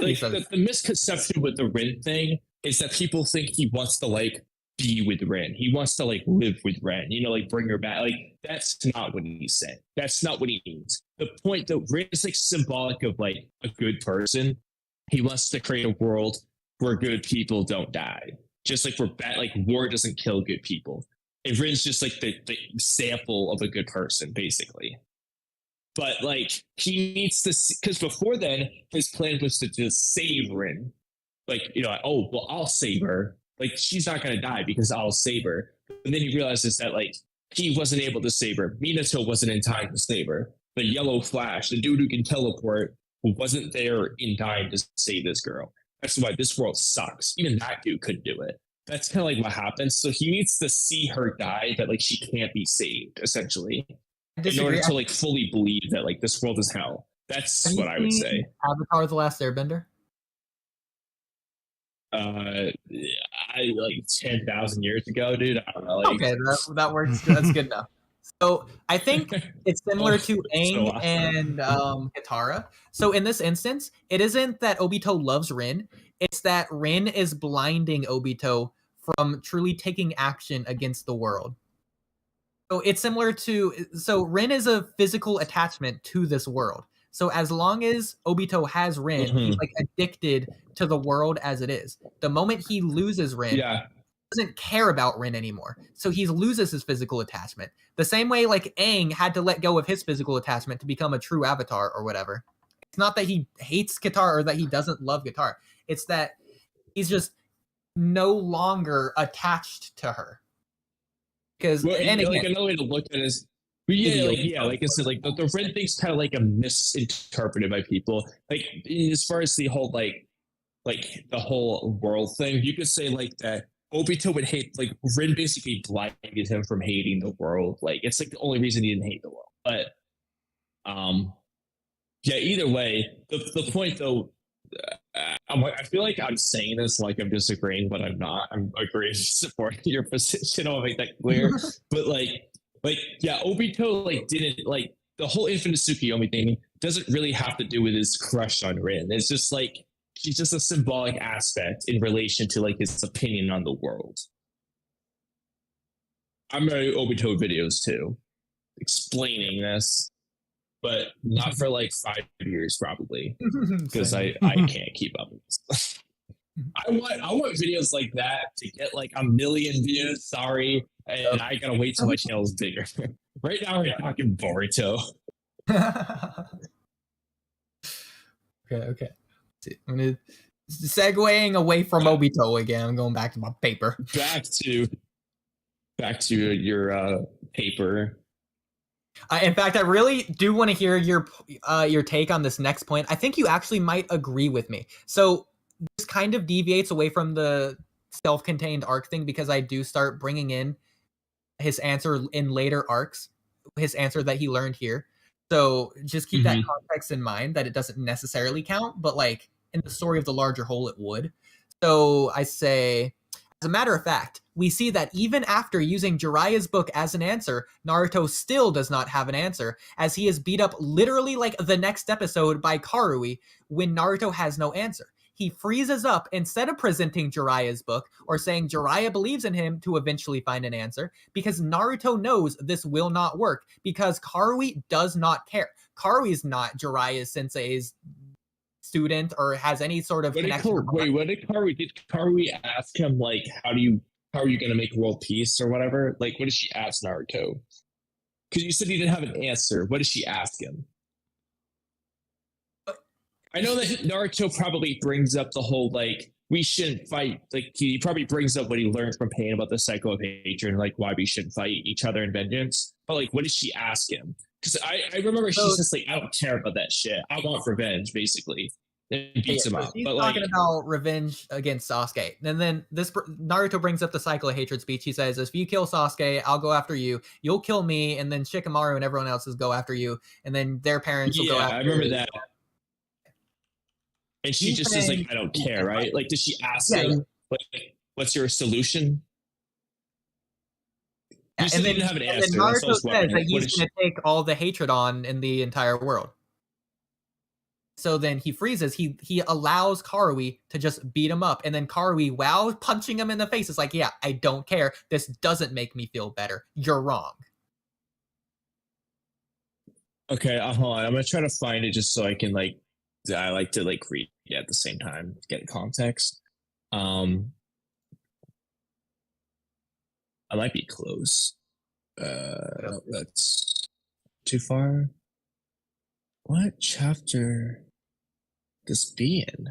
Like the misconception with the Rin thing is that people think he wants to like be with Rin. He wants to like live with Rin, you know, like bring her back. Like that's not what he's saying. That's not what he means. The point that Rin is like symbolic of like a good person. He wants to create a world where good people don't die. Just like we're bad, like war doesn't kill good people. And Rin's just like the example of a good person, basically. But like he needs to, because before then his plan was to just save Rin. Like, you know, oh well, I'll save her. Like she's not gonna die because I'll save her. And then he realizes that like he wasn't able to save her. Minato wasn't in time to save her. The Yellow Flash, the dude who can teleport, who wasn't there in time to save this girl. That's why this world sucks. Even that dude couldn't do it. That's kind of like what happens. So he needs to see her die, that like she can't be saved, essentially. In order to like fully believe that like this world is hell. That's what I would say. Avatar: The Last Airbender. I like 10,000 years ago, dude. I don't know. Like, okay, that works. That's good enough. So I think it's similar to Aang and Katara. So in this instance, it isn't that Obito loves Rin. It's that Rin is blinding Obito from truly taking action against the world. So it's similar to, so Rin is a physical attachment to this world. So as long as Obito has Rin, he's like addicted to the world as it is. The moment he loses Rin, he doesn't care about Rin anymore. So he loses his physical attachment. The same way like Aang had to let go of his physical attachment to become a true avatar or whatever. It's not that he hates Katara or that he doesn't love Katara. It's that he's just no longer attached to her. Because well, and like another way to look at it is, like I said, like the Rin thing's kind of like a misinterpreted by people. Like as far as the whole like the whole world thing, you could say like that Obito would hate, like Rin basically blinded him from hating the world. Like it's like the only reason he didn't hate the world. But yeah, either way, the point though, I feel like I'm saying this like I'm disagreeing, but I'm not. I'm agreeing to support your position. I'll make that clear. But like yeah, Obito like didn't like the whole infinite Tsukuyomi thing doesn't really have to do with his crush on Rin. It's just like she's just a symbolic aspect in relation to like his opinion on the world. I'm writing Obito videos too, explaining this. But not for like 5 years probably, because I can't keep up with this. I want videos like that to get like 1 million views. Sorry, and I gotta wait till my channel's bigger. Right now we're talking Boruto. Okay. I'm gonna segueing away from Obito again. I'm going back to my paper. Back to your paper. In fact, I really do want to hear your take on this next point. I think you actually might agree with me. So this kind of deviates away from the self-contained arc thing because I do start bringing in his answer in later arcs, his answer that he learned here. So just keep that context in mind that it doesn't necessarily count, but like in the story of the larger whole, it would. So I say, as a matter of fact, we see that even after using Jiraiya's book as an answer, Naruto still does not have an answer, as he is beat up literally like the next episode by Karui when Naruto has no answer. He freezes up instead of presenting Jiraiya's book or saying Jiraiya believes in him to eventually find an answer, because Naruto knows this will not work because Karui does not care. Karui is not Jiraiya sensei's student or has any sort of connection. What did Karui ask him, like, how are you going to make world peace or whatever? Like, what did she ask Naruto? Because you said he didn't have an answer. What did she ask him? I know that Naruto probably brings up the whole, like, we shouldn't fight. Like, he probably brings up what he learned from pain about the cycle of hatred and, like, why we shouldn't fight each other in vengeance. But, like, what did she ask him? Because I remember she's just like, I don't care about that shit. I want revenge, basically. And beats him up. He's but talking about revenge against Sasuke. And then Naruto brings up the cycle of hatred speech. He says, if you kill Sasuke, I'll go after you. You'll kill me, and then Shikamaru and everyone else go after you. And then their parents will go after you. I remember that. And she just says, like, I don't care, right? Like, does she ask him, like, what's your solution? And then, didn't have an answer. And then Naruto says that he's going to take all the hatred on in the entire world. So then he freezes. He allows Karui to just beat him up. And then Karui, while punching him in the face, is like, yeah, I don't care. This doesn't make me feel better. You're wrong. Okay, hold on. I'm going to try to find it just so I can, like, I like to, like, read at the same time, get context. I might be close. That's too far. What chapter this be in?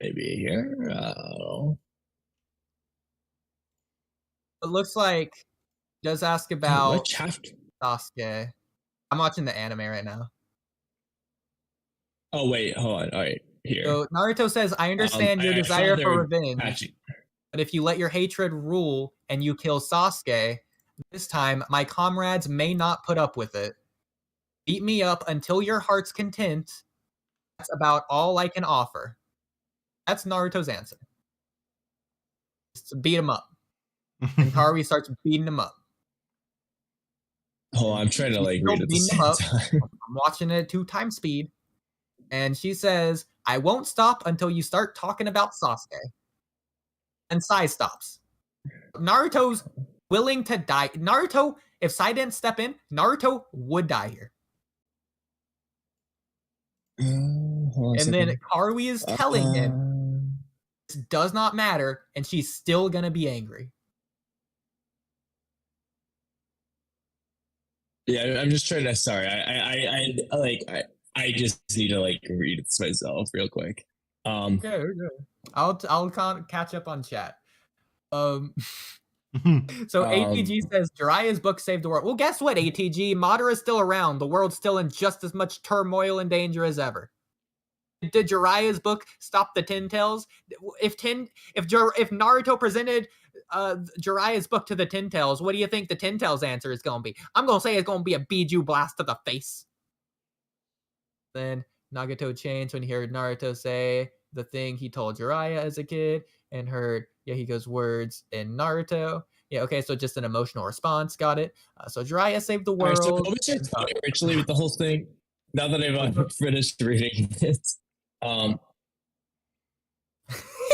Maybe here. It looks like he does ask about what chapter? Sasuke. I'm watching the anime right now. Oh wait, hold on. All right, here. So Naruto says, I understand your desire for revenge, actually, but if you let your hatred rule and you kill Sasuke, this time my comrades may not put up with it. Beat me up until your heart's content. That's about all I can offer. That's Naruto's answer. Just beat him up. And Karui starts beating him up. Oh, I'm trying to, like, read at the same time. I'm watching it at 2x speed. And she says, I won't stop until you start talking about Sasuke. And Sai stops. Naruto's willing to die. Naruto, if Sai didn't step in, Naruto would die here. And then Karui is telling him this does not matter, and she's still gonna be angry. Yeah, I'm just trying to. Sorry, I just need to, like, read this myself real quick. Okay. I'll catch up on chat. So ATG says Jiraiya's book saved the world. Well, guess what, ATG? Madara is still around. The world's still in just as much turmoil and danger as ever. Did Jiraiya's book stop the Ten Tails? If Naruto presented Jiraiya's book to the Ten Tails, what do you think the Ten Tails answer is going to be? I'm going to say it's going to be a Biju blast to the face. Then Nagato changed when he heard Naruto say the thing he told Jiraiya as a kid and heard Yahiko's words in Naruto. Yeah, okay, so just an emotional response. Got it. So Jiraiya saved the world. Right, so what was your point originally with the whole thing? Now that I've finished reading it. He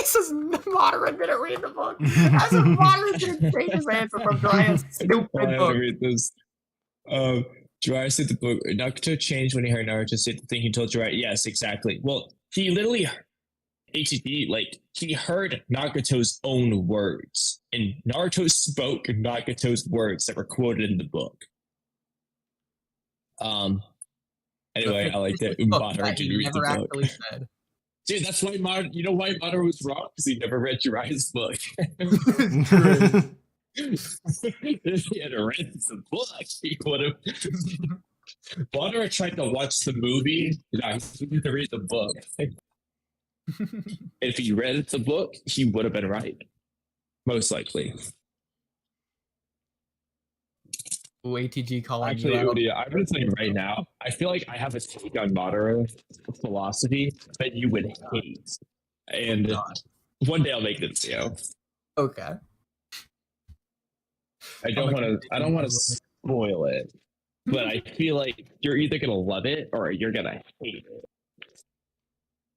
says Madara didn't read the book. I said Madara didn't take his answer from Jiraiya's stupid book. Read this. Jiraiya said the book. Nagato changed when he heard Naruto say the thing he told Jiraiya. Yes, exactly. Well, he literally, HTD, like, he heard Nagato's own words, and Naruto spoke Nagato's words that were quoted in the book. Anyway, I like that Madara didn't read the book. Said. Dude, that's why you know why Madara was wrong? Because he never read Jiraiya's book. If he had read the book, he would have. Bonner tried to watch the movie. No, he needed to read the book. If he read the book, he would have been right. Most likely. ATG calling Actually, you out. Oodie, I'm going to tell you right now, I feel like I have a take on Madara philosophy that you would hate. And one day I'll make this video. Okay. I don't want to spoil it, but I feel like you're either going to love it or you're going to hate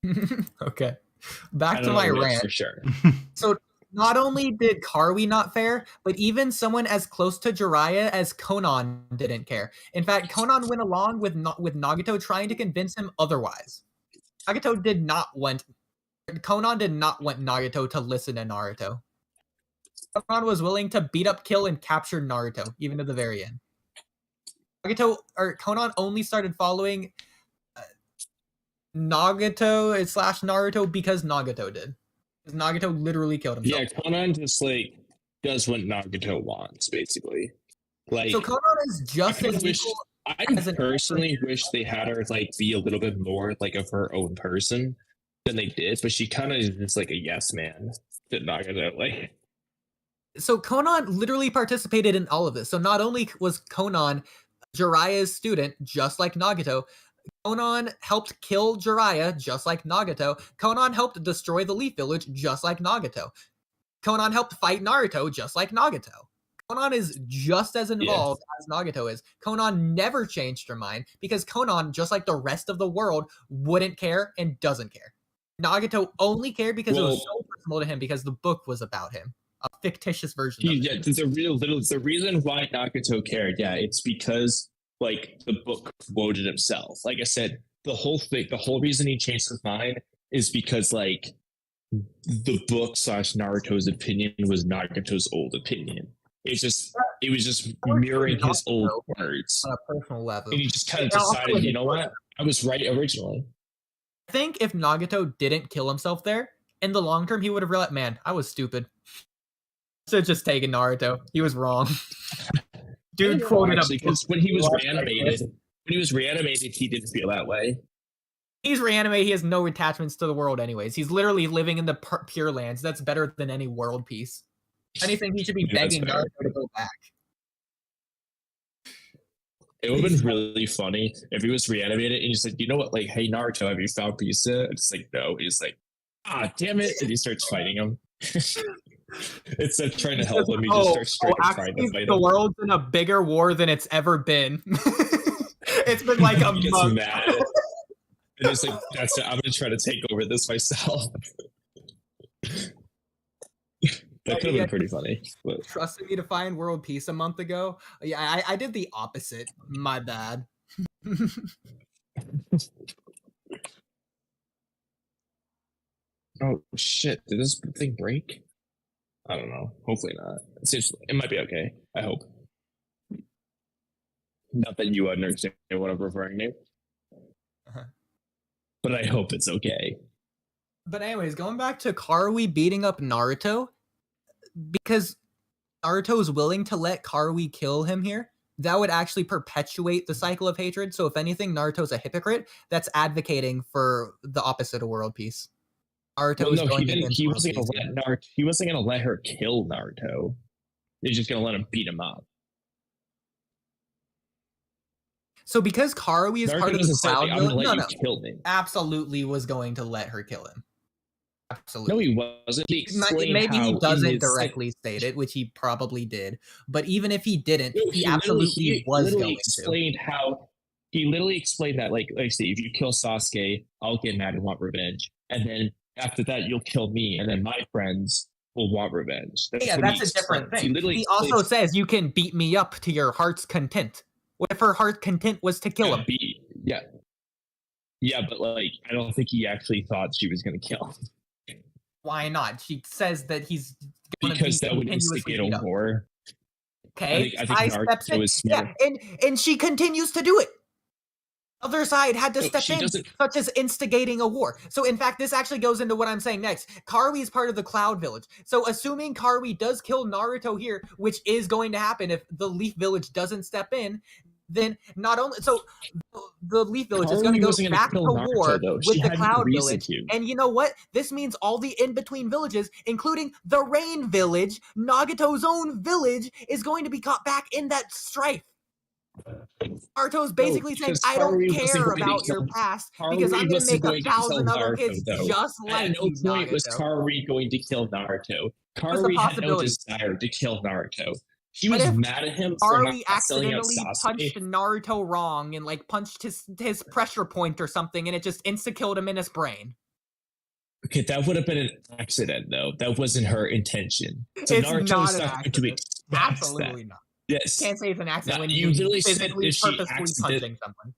it. Okay. Back I to don't my know which rant. for sure. So not only did Karui not fare, but even someone as close to Jiraiya as Konan didn't care. In fact, Konan went along with Nagato trying to convince him otherwise. Konan did not want Nagato to listen to Naruto. Konan was willing to beat up, kill, and capture Naruto, even to the very end. Konan only started following Nagato / Naruto because Nagato did. Because Nagato literally killed himself. Yeah, Conan just like does what Nagato wants, basically. Like, so Konan is just as equal. I personally wish they had her like be a little bit more like of her own person than they did, but she kind of is just like a yes man to Nagato. Like, so Konan literally participated in all of this. So not only was Konan Jiraiya's student, just like Nagato, Konan helped kill Jiraiya, just like Nagato. Konan helped destroy the Leaf Village, just like Nagato. Konan helped fight Naruto, just like Nagato. Konan is just as involved as Nagato is. Konan never changed her mind because Konan, just like the rest of the world, wouldn't care and doesn't care. Nagato only cared because it was so personal to him because the book was about him. A fictitious version of it. Yeah, the reason why Nagato cared, it's because like the book quoted himself. Like I said, the whole reason he changed his mind is because like the book / Naruto's opinion was Nagato's old opinion. It was just mirroring his old words on a personal level. And he just kind of decided, you know what? I was right originally. I think if Nagato didn't kill himself there, in the long term, he would have realized, man, I was stupid. Should have just taken Naruto. He was wrong. Dude quoted him because when he was reanimated, he didn't feel that way. He's reanimated. He has no attachments to the world anyways. He's literally living in the Pure Lands. That's better than any world piece. If anything, he should be begging Naruto to go back. It would have been really funny if he was reanimated and he's like, you know what, like, hey Naruto, have you found pizza? And it's like, no. He's like, damn it. And he starts fighting him. Instead of trying to help him, he just starts straight up trying to fight him. The world's in a bigger war than it's ever been. It's been like a month. Mad. And he's like, that's it. I'm going to try to take over this myself. That could have been pretty funny. But. Trusted me to find world peace a month ago. Yeah, I did the opposite. My bad. Oh, shit. Did this thing break? I don't know. Hopefully not. It might be okay. I hope. Not that you understand what I'm referring to. But I hope it's okay. But anyways, going back to Karui beating up Naruto, because Naruto is willing to let Karui kill him here, that would actually perpetuate the cycle of hatred. So if anything, Naruto's a hypocrite that's advocating for the opposite of world peace. He wasn't going to let her kill Naruto. He's just going to let him beat him up. So because Karui is part of the crowd, kill me. Absolutely was going to let her kill him. Absolutely. No, he wasn't. Maybe he doesn't directly state it, which he probably did. But even if he didn't, he absolutely was going to. He literally explained that, like say, if you kill Sasuke, I'll get mad and want revenge. And then after that, you'll kill me, and then my friends will want revenge. That's a different thing. He also says you can beat me up to your heart's content. What if her heart's content was to kill him? Yeah, but like, I don't think he actually thought she was going to kill him. Why not? She says that he's going to that would instigate a war. Okay, I think Naruto is smart. Yeah, and she continues to do it. Other side had to No, step she in, doesn't- such as instigating a war. So in fact, this actually goes into what I'm saying next. Karui is part of the Cloud Village. So assuming Karui does kill Naruto here, which is going to happen if the Leaf Village doesn't step in, then not only the Leaf Village is going to Karui go wasn't gonna back to kill Naruto, war though. with She the had no Cloud reason Village. to. And you know what? This means all the in-between villages, including the Rain Village, Nagato's own village, is going to be caught back in that strife. Naruto's basically saying, because I don't Karui wasn't care going to about your kill- past Karui because I'm going to wasn't make going to kill 1,000 other Naruto, kids though. just like At no you, point was Nagato. Karui going to kill Naruto. the Karui had no possibility? desire to kill Naruto. He What was if mad at him for Karui not selling out accidentally Sasuke. punched Naruto wrong and like punched his pressure point or something and it just insta-killed him in his brain. Okay, that would have been an accident, though. That wasn't her intention. So It's Naruto not was an not going to accident. expect Absolutely that. not. Yes. Can't say it's an accident No, when you you're literally said physically if she purposefully punching someone.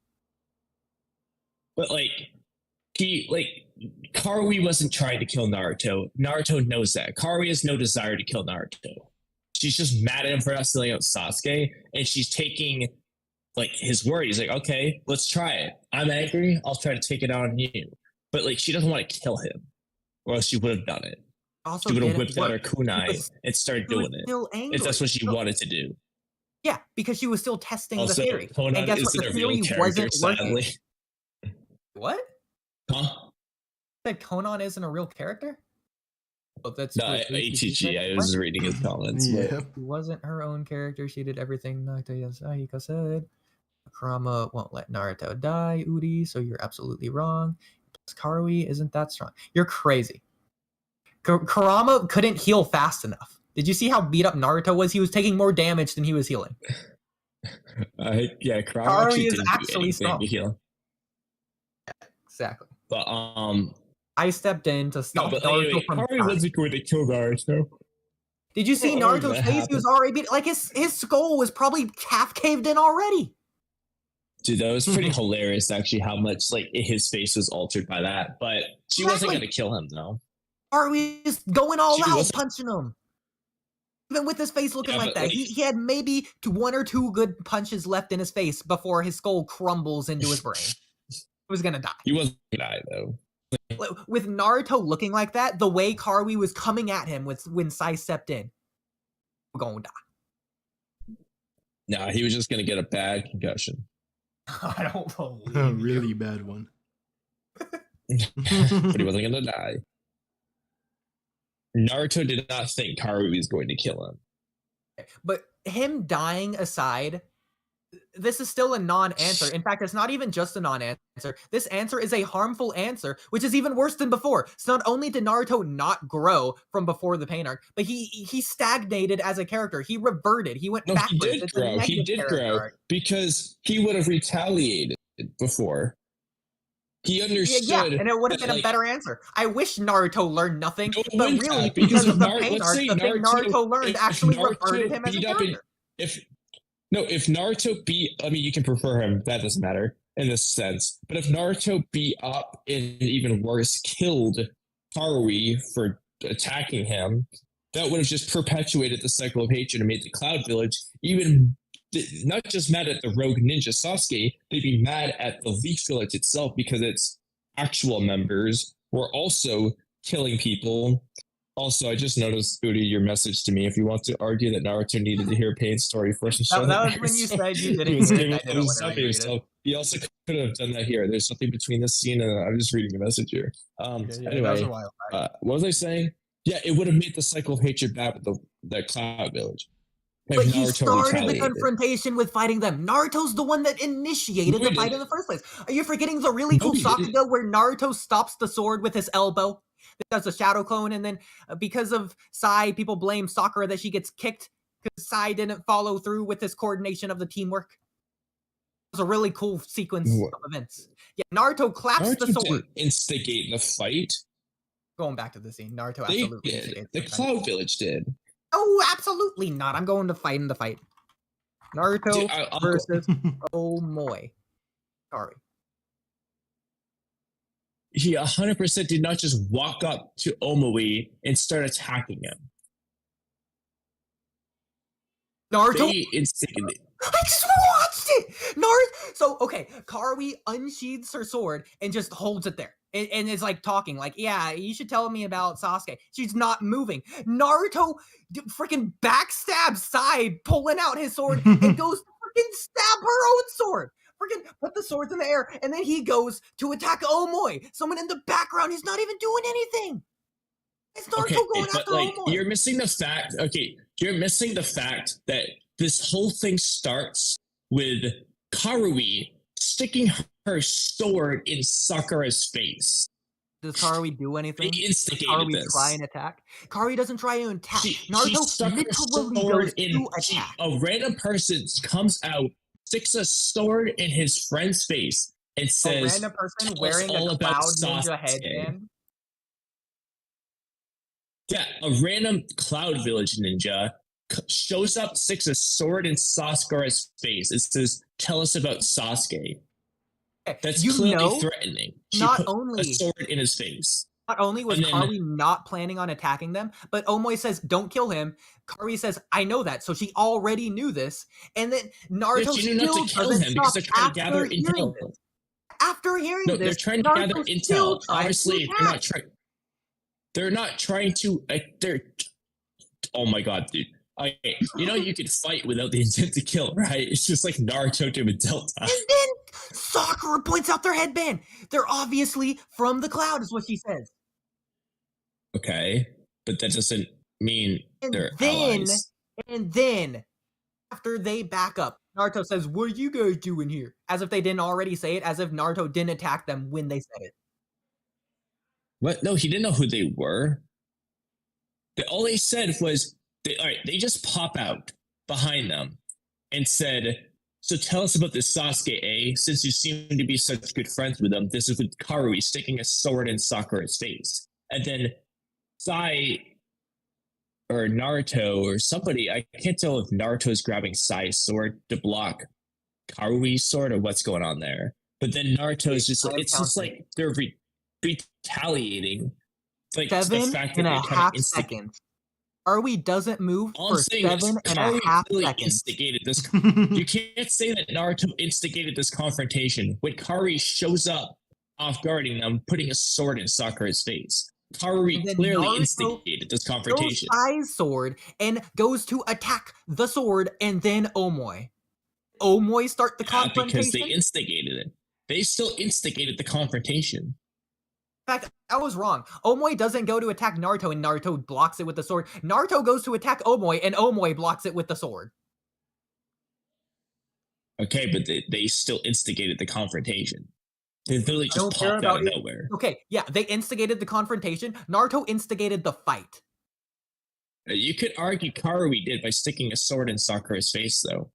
But Karui wasn't trying to kill Naruto. Naruto knows that. Karui has no desire to kill Naruto. She's just mad at him for not selling out Sasuke, and she's taking his word. He's like, okay, let's try it. I'm angry. I'll try to take it out on you. But she doesn't want to kill him, or else she would have done it. Also, She would have didn't whipped out her work. kunai and started She was doing it. still angry. If that's what she So- wanted to do. Yeah, because she was still testing Also, the theory. Conan And guess what? isn't The a real theory character, wasn't working. sadly. What? Huh? That Conan isn't a real character? Oh, that's No, what Ishiki said. ATG. I was reading his comments. but- Yeah. She wasn't her own character. She did everything Yahiko said. Kurama won't let Naruto die, Oodie, so you're absolutely wrong. Plus, Karui isn't that strong. You're crazy. Kurama couldn't heal fast enough. Did you see how beat up Naruto was? He was taking more damage than he was healing. Yeah, Kurama Karui is didn't do actually anything strong. to heal. Exactly. But I stepped in to no, stop but Naruto anyway, from Karui dying. wasn't going to kill Naruto. Did you see Oh, Naruto's that face? He was already beat. Like his skull was probably half caved in already. Dude, that was pretty hilarious, actually, how much his face was altered by that. But she wasn't Exactly. going to kill him, though. Karui is going all She out, wasn't- punching him. Even with his face looking Yeah, like but, that, he had maybe one or two good punches left in his face before his skull crumbles into his brain. He was gonna die. He wasn't going to die, though. With Naruto looking like that, the way Karui was coming at him when Sai stepped in, we're gonna die. Nah, he was just going to get a bad concussion. I don't believe A you. really bad one. But he wasn't going to die. Naruto did not think Karui was going to kill him. But him dying aside, this is still a non-answer. In fact, it's not even just a non-answer. This answer is a harmful answer, which is even worse than before. So not only did Naruto not grow from before the pain arc, but he stagnated as a character. He reverted. He went No, backwards. he did It's a grow. He negative did character grow arc. because he would have retaliated before. He understood. Yeah, and it would have that, been a better answer. I wish Naruto learned nothing, No, it but wouldn't really, have, because of the Nar- pain let's arc, say the thing Naruto learned if actually Naruto reverted him as a beat up character. if Naruto beat, I mean, you can prefer him. That doesn't matter in this sense. But if Naruto beat up and even worse, killed Karui for attacking him, that would have just perpetuated the cycle of hatred and made the Cloud Village even not just mad at the rogue ninja Sasuke, they'd be mad at the Leaf Village itself because its actual members were also killing people. Also, I just noticed, Oodie, your message to me. If you want to argue that Naruto needed to hear Pain's story first and show That was when you said you didn't he was hear it, giving I didn't want to himself reread it. himself. He also could have done that here. There's something between this scene and I'm just reading the message here. That was Anyway, a while back. what was I saying? Yeah, it would have made the cycle of hatred back with the Cloud Village. If But he Naruto started the retaliated. confrontation with fighting them. Naruto's the one that initiated No, the he fight in didn't. the first place. Are you forgetting the really No, cool he didn't. Sakuga where Naruto stops the sword with his elbow? Does a shadow clone, and then because of Sai, people blame Sakura that she gets kicked because Sai didn't follow through with his coordination of the teamwork. It was a really cool sequence What? of events. Yeah, Naruto claps the Naruto sword. didn't instigate the fight. Going back to the scene, Naruto They absolutely did. instigates The fight. Cloud Village did. Oh, absolutely not. I'm going to fight in the fight. Naruto Dude, I'll go. versus Omoi. Sorry. He 100% did not just walk up to Omoi and start attacking him. Naruto. They instigated. What? shit! Naruto. So okay, Karui unsheathes her sword and just holds it there. And is like talking, like, yeah, you should tell me about Sasuke. She's not moving. Naruto freaking backstabs Sai, pulling out his sword, and goes to freaking stab her own sword. Freaking put the swords in the air, and then he goes to attack Omoi. Someone in the background, he's not even doing anything. It's Naruto going after Omoi. You're missing the fact. Okay, you're missing the fact that this whole thing starts with Karui sticking her sword in Sakura's face. Does Karui do anything? They instigated Does Karui this. try and attack? Karui doesn't try and attack. She Naruto stuck her literally sword goes in. to attack. A random person comes out, sticks a sword in his friend's face, and A says, random person "Tell us wearing all a about Cloud Ninja Sasuke." headband. Yeah, a random Cloud Village ninja shows up, sticks a sword in Sakura's face. It says, "Tell us about Sasuke." That's clearly threatening. She not put only a sword in his face. Not only was And then- Karui not planning on attacking them, but Omoi says, "Don't kill him." Karui says, "I know that," so she already knew this. And then Naruto She knew not still to kill doesn't him because stop they're trying to gather after hearing intel. this. After hearing No, this, they're trying to Naruto gather still intel. tries to Obviously, they're attack. not trying. They're not trying to. They're. Oh my god, dude! Okay, you know you can fight without the intent to kill, right? It's just like Naruto doing Delta. And then Sakura points out their headband. They're obviously from the cloud, is what she says. Okay, but that doesn't mean And they're then, allies. and then, after they back up, Naruto says, "What are you guys doing here?" As if they didn't already say it, as if Naruto didn't attack them when they said it. What? No, he didn't know who they were. All they said was, they just pop out behind them and said, "So tell us about this Sasuke, eh? Since you seem to be such good friends with him, this is with Karui sticking a sword in Sakura's face." And then Sai or Naruto or somebody, I can't tell if Naruto's grabbing Sai's sword to block Karui's sword or what's going on there. But then Naruto's just like, it's just like they're retaliating. Like the 7 fact and that a they kind half of seconds. Karui doesn't move All I'm for saying is 7 and a half clearly seconds. instigated this. You can't say that Naruto instigated this confrontation when Karui shows up off guarding them, putting a sword in Sakura's face. Karui And then clearly Naruto instigated this confrontation. Throws Sai's sword and goes to attack the sword and then Omoi. Omoi start the confrontation. Because they instigated it. They still instigated the confrontation. In fact, I was wrong. Omoi doesn't go to attack Naruto and Naruto blocks it with the sword. Naruto goes to attack Omoi and Omoi blocks it with the sword. Okay, but they still instigated the confrontation. They literally I don't just care popped out about of it. nowhere. Okay, yeah, they instigated the confrontation. Naruto instigated the fight. You could argue Karui did by sticking a sword in Sakura's face, though.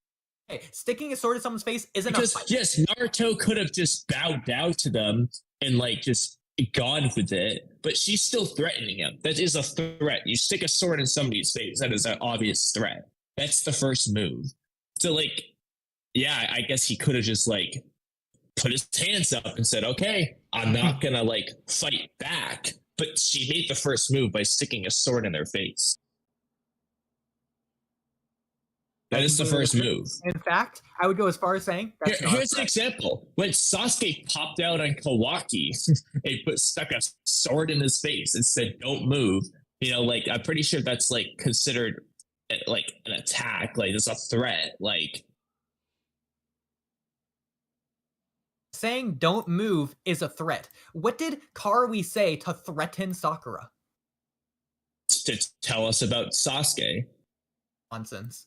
Okay, sticking a sword in someone's face isn't Because, a fight. yes, Naruto could have just bowed down to them and, like, just gone with it, but she's still threatening him. That is a threat. You stick a sword in somebody's face, that is an obvious threat. That's the first move. So, like, yeah, I guess he could have just, like, put his hands up and said, "Okay, I'm not gonna, like, fight back." But she made the first move by sticking a sword in their face. That is the first move. In fact, I would go as far as saying that's not Here's an example. When Sasuke popped out on Kawaki and stuck a sword in his face and said, "Don't move," you know, like, I'm pretty sure that's, like, considered, like, an attack. Like, it's a threat. Like, saying "don't move" is a threat. What did Karui say to threaten Sakura? to tell us about Sasuke. Nonsense.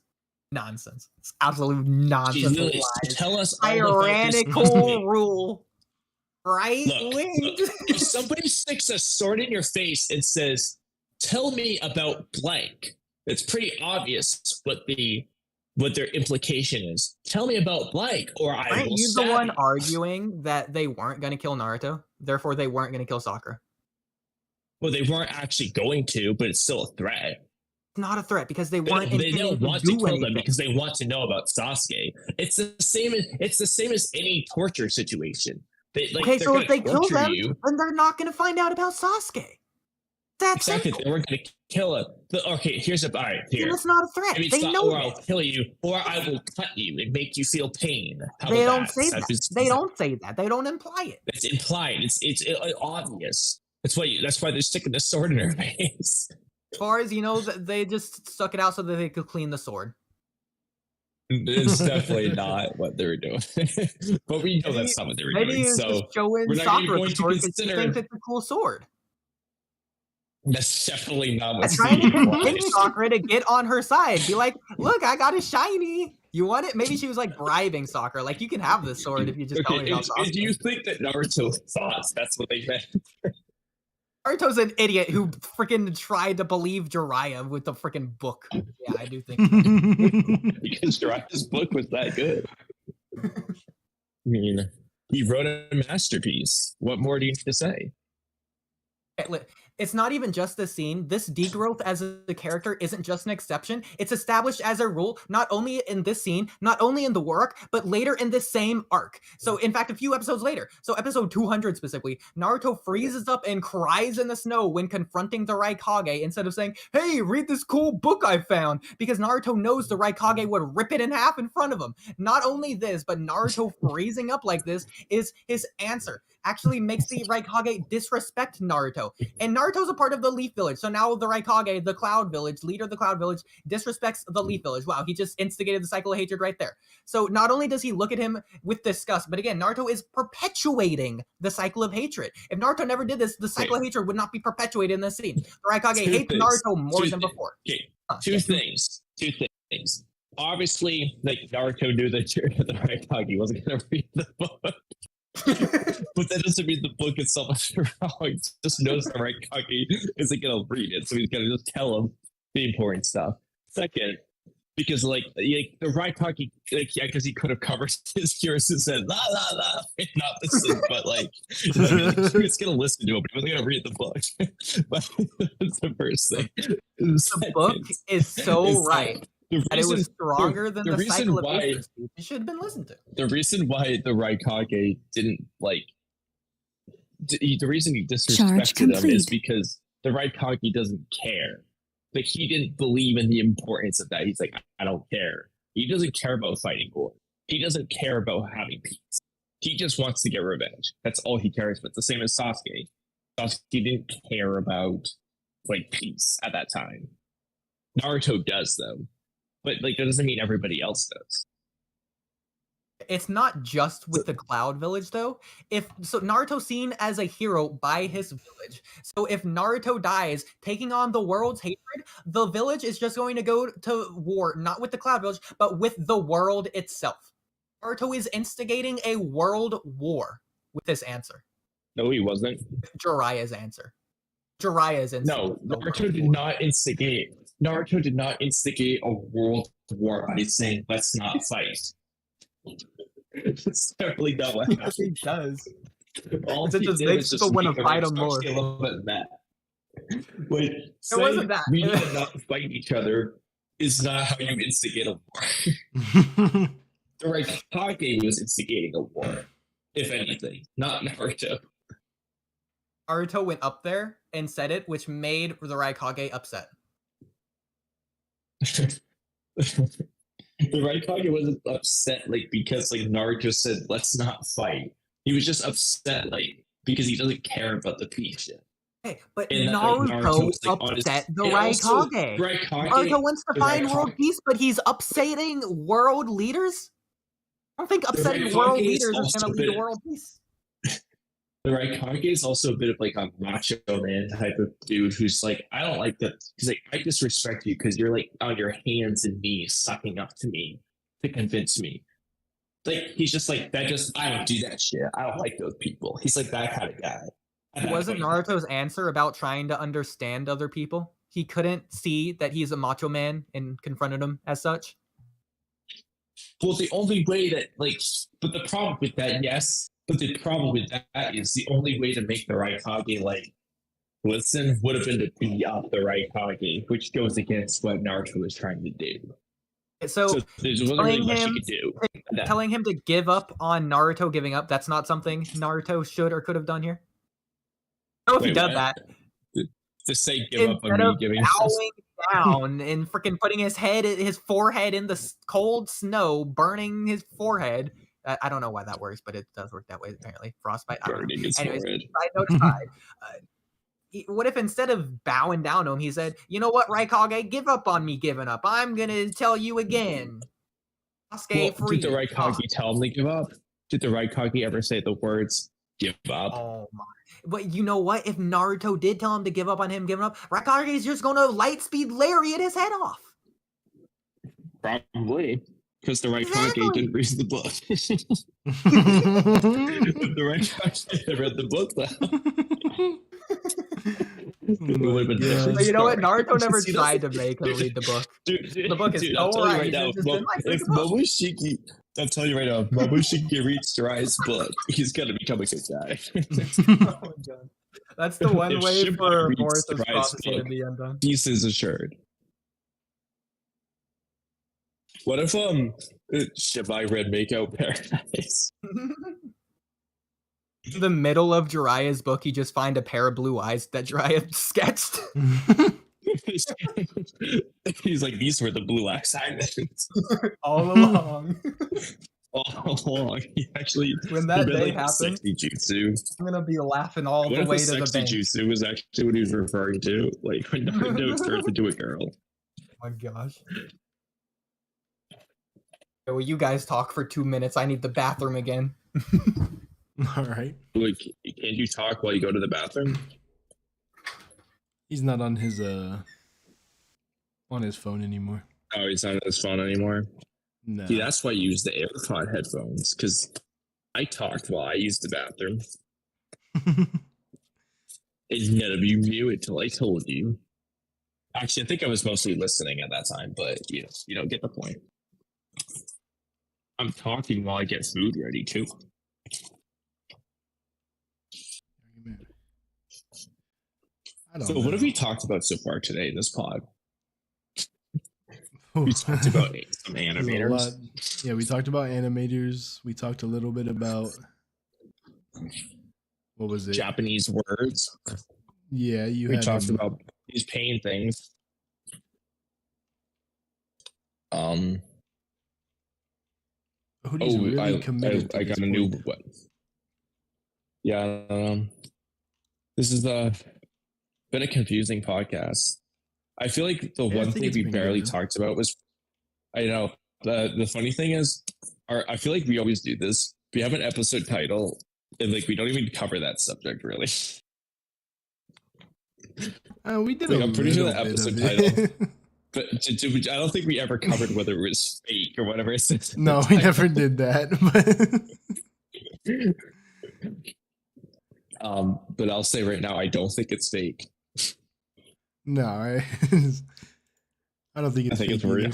Nonsense. It's absolute nonsense. She's literally lies. tell us all about this Tyrannical Sasuke. rule. Right? Look, if somebody sticks a sword in your face and says, "Tell me about blank," it's pretty obvious what their implication is. Tell me about blank, or I Aren't will you the stab one you. arguing that they weren't going to kill Naruto? Therefore, they weren't going to kill Sakura. Well, they weren't actually going to, but it's still a threat. It's not a threat because they They weren't. they don't intending want do to kill them anything. because they want to know about Sasuke. It's the same as any torture situation. Okay, so if they kill them, then they're not going to find out about Sasuke. That's Exactly. simple. They weren't going to kill him. Okay, here's a all right. Here, It's not a threat. maybe They it's not, know or I'll this. kill you, or I will cut you and make you feel pain. How They about don't say that. They don't say that. They don't imply it. It's implied. It's obvious. That's why they're sticking the sword in her face. As far as you know, they just stuck it out so that they could clean the sword. It's definitely not what they were doing. But we know that's not what they were Maybe doing. he's So just showing we're not even Sakura going the to sword because he consider- thinks it's a cool sword. that's definitely not what's Trying to being convince implied. Sakura to get on her side. Be like, look, I got a shiny. You want it? Maybe she was like bribing Sakura. Like, you can have this sword if you just tell me Okay, how and do you think that Naruto thought that's what they meant? Naruto's an idiot who freaking tried to believe Jiraiya with the freaking book. Yeah, I do think so. Because Jiraiya's book was that good. I mean, he wrote a masterpiece. What more do you need to say? It's not even just this scene. This degrowth as a character isn't just an exception. It's established as a rule, not only in this scene, not only in the work, but later in this same arc. So, in fact, a few episodes later, so episode 200 specifically, Naruto freezes up and cries in the snow when confronting the Raikage instead of saying, hey, read this cool book I found, because Naruto knows the Raikage would rip it in half in front of him. Not only this, but Naruto freezing up like this is his answer. Actually makes the Raikage disrespect Naruto. And Naruto's a part of the Leaf Village. So now the Raikage, the Cloud Village, leader of the Cloud Village, disrespects the Leaf Village. Wow, he just instigated the cycle of hatred right there. So not only does he look at him with disgust, but again, Naruto is perpetuating the cycle of hatred. If Naruto never did this, the cycle of hatred would not be perpetuated in this scene. The Raikage hates Naruto more than before. Okay, two things. Obviously, like Naruto knew that the Raikage wasn't going to read the book. But that doesn't mean the book itself is wrong. He just knows the Raikage isn't going to read it, so he's going to just tell him the important stuff. Second, because like the Raikage, because he could have covered his ears and said la la la, and not listen, but like he was going to listen to him, but he wasn't going to read the book. But that's the first thing. The book is so right. And it was stronger than the cycle of why hatred. It should have been listened to. the reason why the Raikage didn't like the reason he disrespected him is because the Raikage doesn't care. Like he didn't believe in the importance of that. He's like, I don't care. He doesn't care about fighting war. He doesn't care about having peace. He just wants to get revenge. That's all he cares about. The same as Sasuke. Sasuke didn't care about like peace at that time. Naruto does though. But like that doesn't mean everybody else does. It's not just with the Cloud Village though. Naruto's seen as a hero by his village. So if Naruto dies taking on the world's hatred, the village is just going to go to war, not with the Cloud Village, but with the world itself. Naruto is instigating a world war with this answer. No, he wasn't. Jiraiya's answer. Jiraiya's No, Naruto did not instigate. Naruto did not instigate a world war by saying, let's not fight. It's definitely not what happened. He does. All It he just did makes was people want to make fight him everyone more. start a little bit mad. Like, It wasn't that. we need to not fight each other is not how you instigate a war. The Raikage was instigating a war, if anything, not Naruto. Naruto went up there and said it, which made the Raikage upset. The Raikage wasn't upset like because like Naruto said let's not fight. He was just upset like because he doesn't care about the peace shit. Hey, but And that, Naruto was, like, on his- upset the and also, Raikage. Raikage. Naruto wants to the find Raikage- world peace, but he's upsetting world leaders? I don't think upsetting Raikage world is leaders is also going to lead to been- world peace. The Raikage is also a bit of like a macho man type of dude who's like, I don't like that. He's like, I disrespect you because you're like on your hands and knees sucking up to me to convince me. Like he's just like that. I don't do that shit. I don't like those people. He's like that kind of guy. At that Wasn't point. Naruto's answer about trying to understand other people? He couldn't see that he's a macho man and confronted him as such. Well, the only way that but the problem with that, yes. But the problem with that is the only way to make the Raikage listen would have been to beat up the Raikage, which goes against what Naruto was trying to do. So there wasn't really much he could do. telling him to give up on Naruto giving up, that's not something Naruto should or could have done here? I don't know if he Wait, did what? that. Just say give up on Instead me of giving bowing down and freaking putting his forehead in the cold snow, burning his forehead. I don't know why that works, but it does work that way apparently. Frostbite. I don't know. burning his Anyways, forehead. side note aside, what if instead of bowing down to him, he said, "You know what, Raikage, give up on me giving up. I'm gonna tell you again." Well, free. did the Raikage tell him to give up? Did the Raikage ever say the words "give up"? Oh my! But you know what? If Naruto did tell him to give up on him giving up, Rakage's just gonna light speed lariat his head off. Probably. Because the Raikage Exactly. didn't read the book. The Raikage had read the book, though. It would have been different. But you know what? story. Naruto never See, tried to that's- make him read the book. Dude, The book is I'll so tell you right. right now. He's just been like, read If the book. Momoshiki, I'm telling you right now, if Momoshiki reads Jiraiya's book, he's gonna become a good guy. Oh my God. That's the one If way Shibai for reads Boruto's Jiraiya's prophecy to book, be undone. Peace is assured. What if Shibai read Makeout Paradise? The middle of Jiraiya's book, you just find a pair of blue eyes that Jiraiya sketched. He's like, these were the blue eyes I meant. All along. All along. He actually When that he read, day like, the happens, sexy jutsu. I'm gonna be laughing all What the if way the to the sexy bank. jutsu was actually what he was referring to? Like when Naruto turns into a girl. Oh my gosh. Okay, well, you guys talk for 2 minutes. I need the bathroom again. All right. Like, can't you talk while you go to the bathroom? He's not on his phone anymore. Oh, he's not on his phone anymore. No. See, that's why I use the AirPod headphones, because I talked while I used the bathroom. And none of you knew it till I told you. Actually, I think I was mostly listening at that time, but you don't get the point. I'm talking while I get food ready too. I don't So, know. what have we talked about so far today in this pod? We talked about some There's a animators. lot. Yeah, we talked about animators. We talked a little bit about what was it? Japanese words. Yeah, you We had talked him. about these pain things. Hoodie's really committed to I this got a new point. what? Yeah, this is been a confusing podcast. I feel like the Yeah, I one think thing it's we been barely good, though. talked about was, I know the funny thing is, I feel like we always do this. We have an episode title, and like we don't even cover that subject really. We did Like, a I'm pretty sure little the bit episode of it. But I don't think we ever covered whether it was fake or whatever. It says in No, the we title. never did that. But I'll say right now, I don't think it's fake. No, I don't think I it's think it's fake real.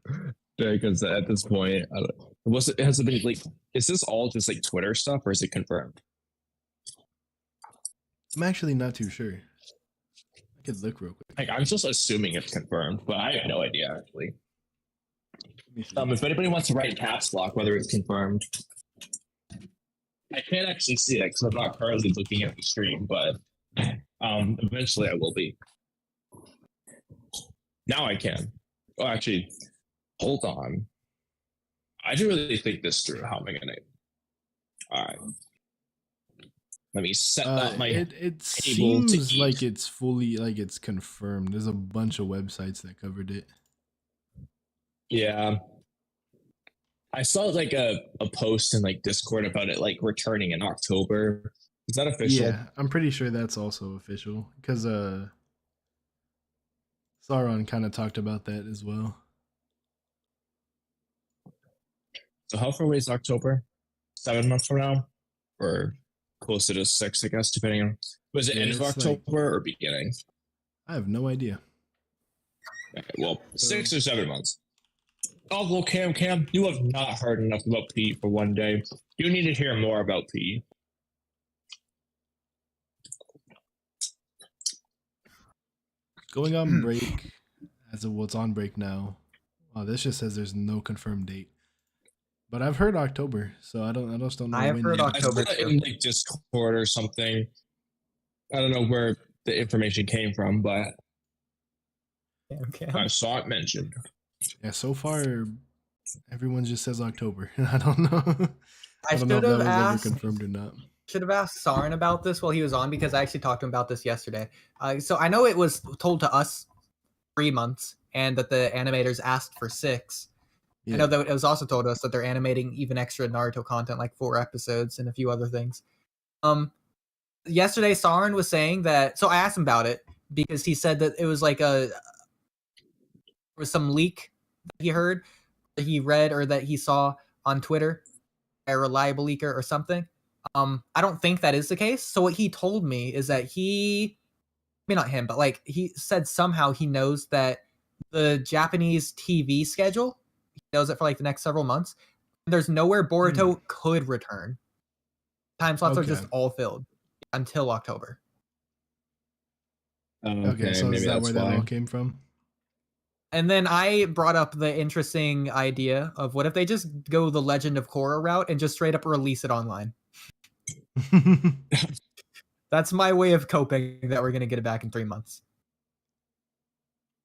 either. Because at this point, I don't, has it been like, is this all just like Twitter stuff or is it confirmed? I'm actually not too sure. I could look real quick. Like, I'm just assuming it's confirmed, but I have no idea actually. Let me see. If anybody wants to write caps lock whether it's confirmed, I can't actually see it because I'm not currently looking at the stream, but eventually I will be. Now I can. Oh, actually, hold on. I didn't really think this through. How am I gonna? All right. Let me set up my. It table to seems eat. like it's fully it's confirmed. There's a bunch of websites that covered it. Yeah. I saw like a post in like Discord about it like returning in October. Is that official? Yeah, I'm pretty sure that's also official because Saron kind of talked about that as well. So how far away is October? 7 months from now? Or closer to 6, I guess, depending on was it Yeah, end of it's like- October or beginning? I have no idea. Okay, well, 6 or 7 months. Oh, well, Cam, you have not heard enough about P for one day. You need to hear more about P. Going on break, as of what's on break now. This just says there's no confirmed date, but I've heard October, so I just don't know I have when heard yet. I saw October that too. in like Discord or something. I don't know where the information came from, but Okay. I saw it mentioned. Yeah, so far everyone just says October. I don't know. I don't know should if that have was ever asked. confirmed or not. Should have asked Saron about this while he was on because I actually talked to him about this yesterday. So I know it was told to us 3 months and that the animators asked for 6. Yeah. I know that it was also told us that they're animating even extra Naruto content, like 4 episodes and a few other things. Yesterday Saron was saying that. So I asked him about it because he said that it was like there was some leak that he heard, that he read, or that he saw on Twitter, a reliable leaker or something. I don't think that is the case. So what he told me is that not him, but like he said somehow he knows that the Japanese TV schedule, he knows it for like the next several months. There's nowhere Boruto could return. Time slots are just all filled until October. Okay, so is that where that all came from? And then I brought up the interesting idea of what if they just go the Legend of Korra route and just straight up release it online. That's my way of coping that we're going to get it back in 3 months.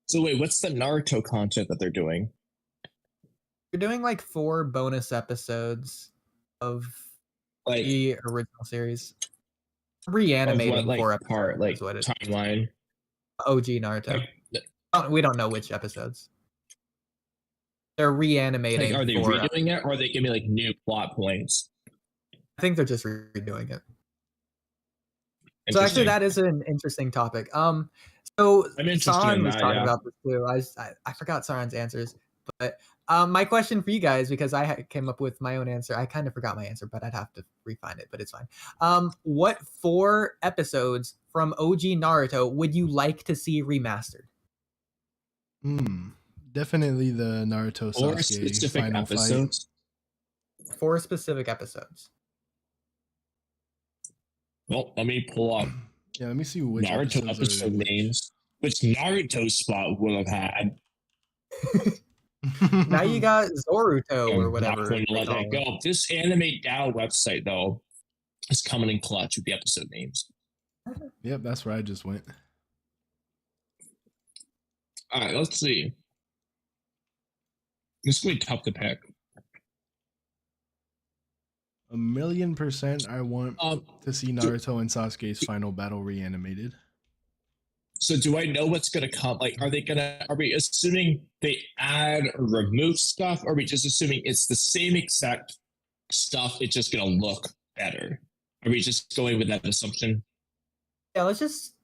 So wait, what's the Naruto content that they're doing? We're doing like 4 bonus episodes of Like the original series. Reanimating like 4 episodes. part, like is what it is. timeline. OG Naruto. Like, We don't know which episodes. They're reanimating. like, are they 4 redoing it, or are they giving me like new plot points? I think they're just redoing it. So actually, that is an interesting topic. So I'm interested Saron in was that, talking yeah. about this too. I forgot Saron's answers, but my question for you guys, because I came up with my own answer. I kind of forgot my answer, but I'd have to refine it. But it's fine. What 4 episodes from OG Naruto would you like to see remastered? Definitely the Naruto Or Sasuke specific final episodes. 4 specific episodes. Well, let me pull up Yeah, let me see which Naruto episodes are episode which. names, which Naruto spot would have had. Now you got Zoruto or I'm whatever. not going to they let call that him. go. This Anime DAO website, though, is coming in clutch with the episode names. Yep, that's where I just went. All right, let's see. This is going to be tough to pick. 1,000,000% I want to see Naruto and Sasuke's final battle reanimated. So do I know what's going to come? Like, are we assuming they add or remove stuff? Or are we just assuming it's the same exact stuff, it's just going to look better? Are we just going with that assumption? Yeah, let's just.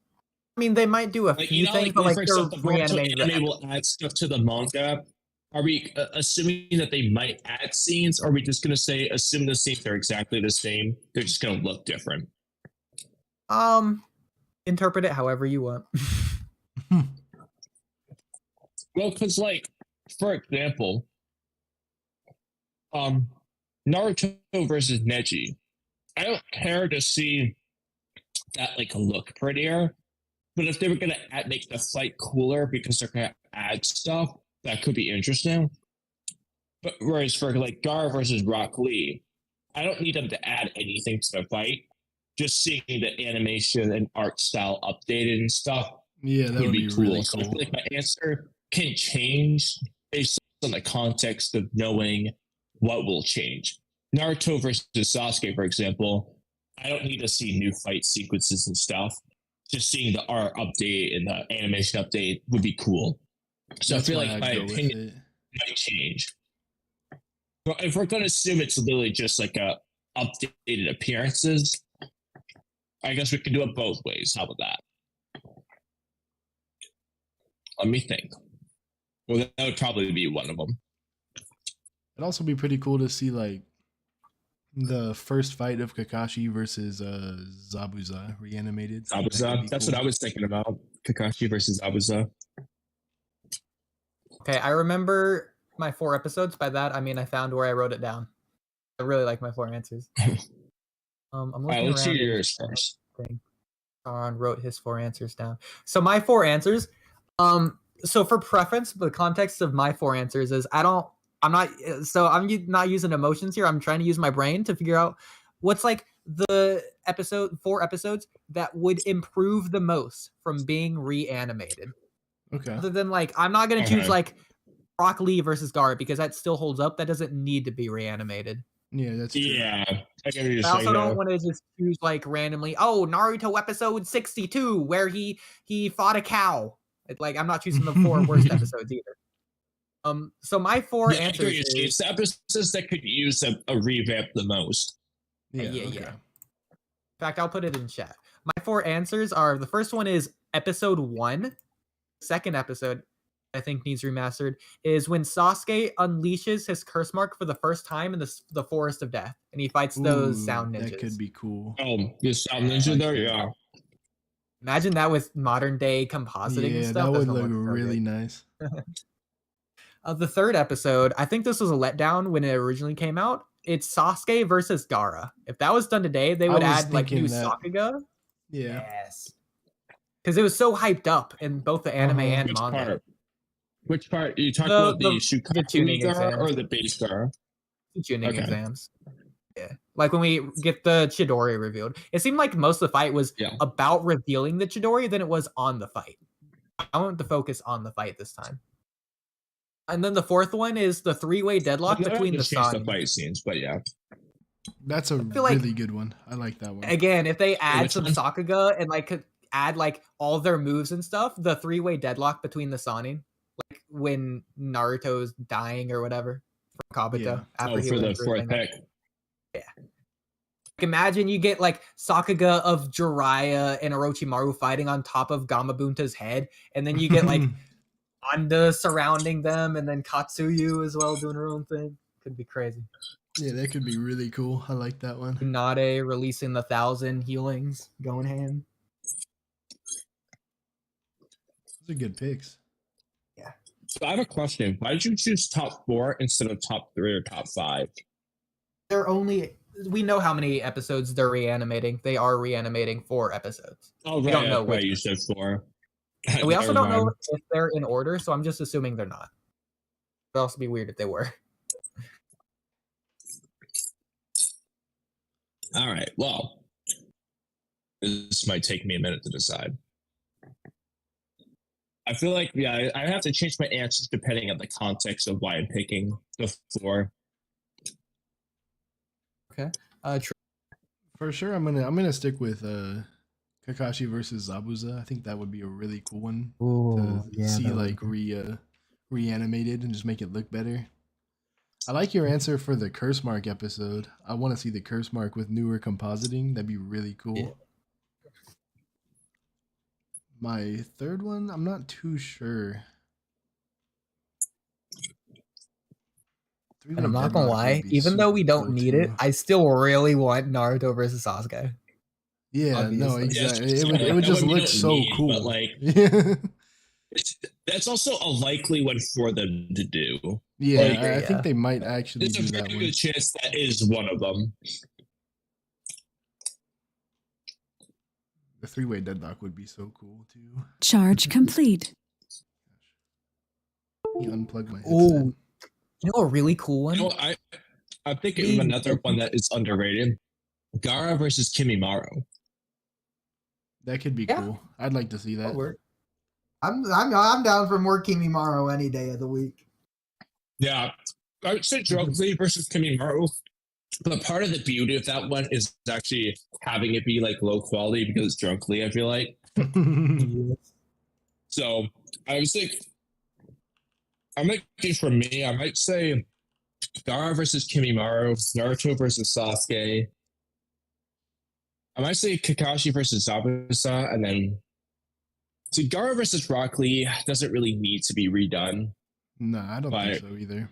I mean, they might do a Like, few things, but like for they're example, Boruto reanimating. Anime will add stuff to the manga. Are we assuming that they might add scenes? Or are we just going to assume the scenes are exactly the same? They're just going to look different. Interpret it however you want. Well, because, like, for example, Naruto versus Neji. I don't care to see that, like, look prettier, but if they were going to make the fight cooler because they're going to add stuff, that could be interesting. But whereas for, like, Gar versus Rock Lee, I don't need them to add anything to the fight. Just seeing the animation and art style updated and stuff, Yeah, that would be cool. really So I cool. feel like my answer can change based on the context of knowing what will change. Naruto versus Sasuke, for example, I don't need to see new fight sequences and stuff. Just seeing the art update and the animation update would be cool. So That's I feel why like I'd my go with opinion it. might change. But if we're going to assume it's literally just like a updated appearances, I guess we can do it both ways. How about that? Let me think. Well, that would probably be one of them. It'd also be pretty cool to see like the first fight of Kakashi versus Zabuza reanimated. Zabuza. That's what I was thinking about. Kakashi versus Zabuza. Okay, I remember my 4 episodes. By that, I mean I found where I wrote it down. I really like my 4 answers. I'm looking All right, let's hear around. yours first. Saron wrote his 4 answers down. So my 4 answers. So for preference, the context of my 4 answers is I'm not using emotions here. I'm trying to use my brain to figure out what's like the four episodes that would improve the most from being reanimated. Okay. Other than like, I'm not gonna choose Okay. like Rock Lee versus Gar because that still holds up. That doesn't need to be reanimated. Yeah, that's true. Yeah. I get what you're I also saying, don't though. want to just choose like randomly. Oh, Naruto episode 62 where he fought a cow. Like I'm not choosing the four worst episodes either. So my four Yeah, I get what answers you're saying. is It's the episodes that could use a revamp the most. Yeah, yeah. okay. In fact, I'll put it in chat. My four answers are: the first one is episode 1. Second episode, I think needs remastered, is when Sasuke unleashes his curse mark for the first time in the Forest of Death, and he fights those Ooh, sound ninjas. that could be cool. The sound ninja there, yeah. Imagine that with modern day compositing and Yeah, stuff. that That's would gonna look so really good. nice. The third episode, I think this was a letdown when it originally came out. It's Sasuke versus Gaara. If that was done today, they would was add like new thinking that. Sakuga. Yeah. Yes. Because it was so hyped up in both the anime and Which manga. part? Which part? You talking The- about the the Shukaku tuning Gara exam. or the base Gara? Tuning Okay. exams. Yeah. Like when we get the Chidori revealed. It seemed like most of the fight was Yeah. about revealing the Chidori than it was on the fight. I want to focus on the fight this time. And then the fourth one is the three-way deadlock Well, between the just change the sun. fight scenes, but yeah. That's a feel like- really good one. I like that one. Again, if they add which some one? Sakuga and like could add like all their moves and stuff, the three-way deadlock between the Sanin, like when Naruto's dying or whatever from Kabuto Yeah. after he For the went through fourth thing. pick. Like, imagine you get like Sakuga of Jiraiya and Orochimaru fighting on top of Gamabunta's head, and then you get like Anda surrounding them, and then Katsuyu as well doing her own thing. Could be crazy. Yeah, that could be really cool. I like that one. Tsunade releasing the 1,000 healings, going ham. Those are good picks. So I have a question. Why did you choose top 4 instead of top 3 or top 5? They're only. We know how many episodes they're reanimating. They are reanimating 4 episodes. Oh, We don't know right. which You said 4. And we also Never don't know mind. if they're in order, so I'm just assuming they're not. It would also be weird if they were. All right. Well, this might take me a minute to decide. I feel like, yeah, I have to change my answers depending on the context of why I'm picking the 4. For sure, I'm gonna stick with Kakashi versus Zabuza. I think that would be a really cool one to see like reanimated and just make it look better. I like your answer for the curse mark episode. I want to see the curse mark with newer compositing. That'd be really cool. Yeah. My third one, I'm not too sure. And I'm not Three-way gonna deadlock lie, would be even though we super don't cool, need too. it, I still really want Naruto versus Sasuke. Yeah, no, obviously. exactly. Yeah, It would that just one you look don't so need, cool. but, like, yeah, That's also a likely one for them to do. yeah, Like, I yeah. think they might actually There's do a that very one. good chance that is one of them. The three-way deadlock would be so cool too. Charge complete. He unplugged my headset. Oh, you know a really cool one? You know, I'm thinking of another one that is underrated. Gaara versus Kimimaro. That could be Yeah. cool. I'd like to see that. I'm down for more Kimimaro any day of the week. Yeah, I would say Drunk Lee versus Kimimaro. But part of the beauty of that one is actually having it be like low quality because it's Drunk Lee, I feel like. So I was like, I'm thinking for me, I might say Gaara versus Kimimaro, Naruto versus Sasuke. I might say Kakashi versus Zabuza, and then see Gaara versus Rock Lee doesn't really need to be redone. No, I don't But- think so either.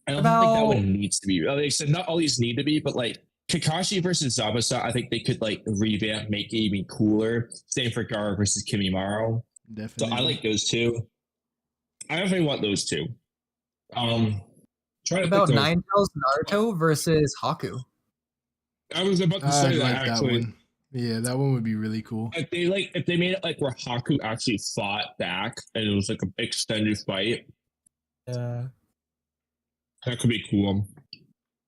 I don't think that About- one needs to be. Like I said, not all these need to be, but like Kakashi versus Zabuza, I think they could like revamp, make it even cooler. Same for Gaara versus Kimimaro. So Definitely. I like those two. I definitely want those two. Trying What to about think of- Nine Tails Naruto versus Haku? I was about to I'd say like that that actually. one. Yeah, that one would be really cool. If they made it like where Haku actually fought back and it was like a extended fight, that could be cool.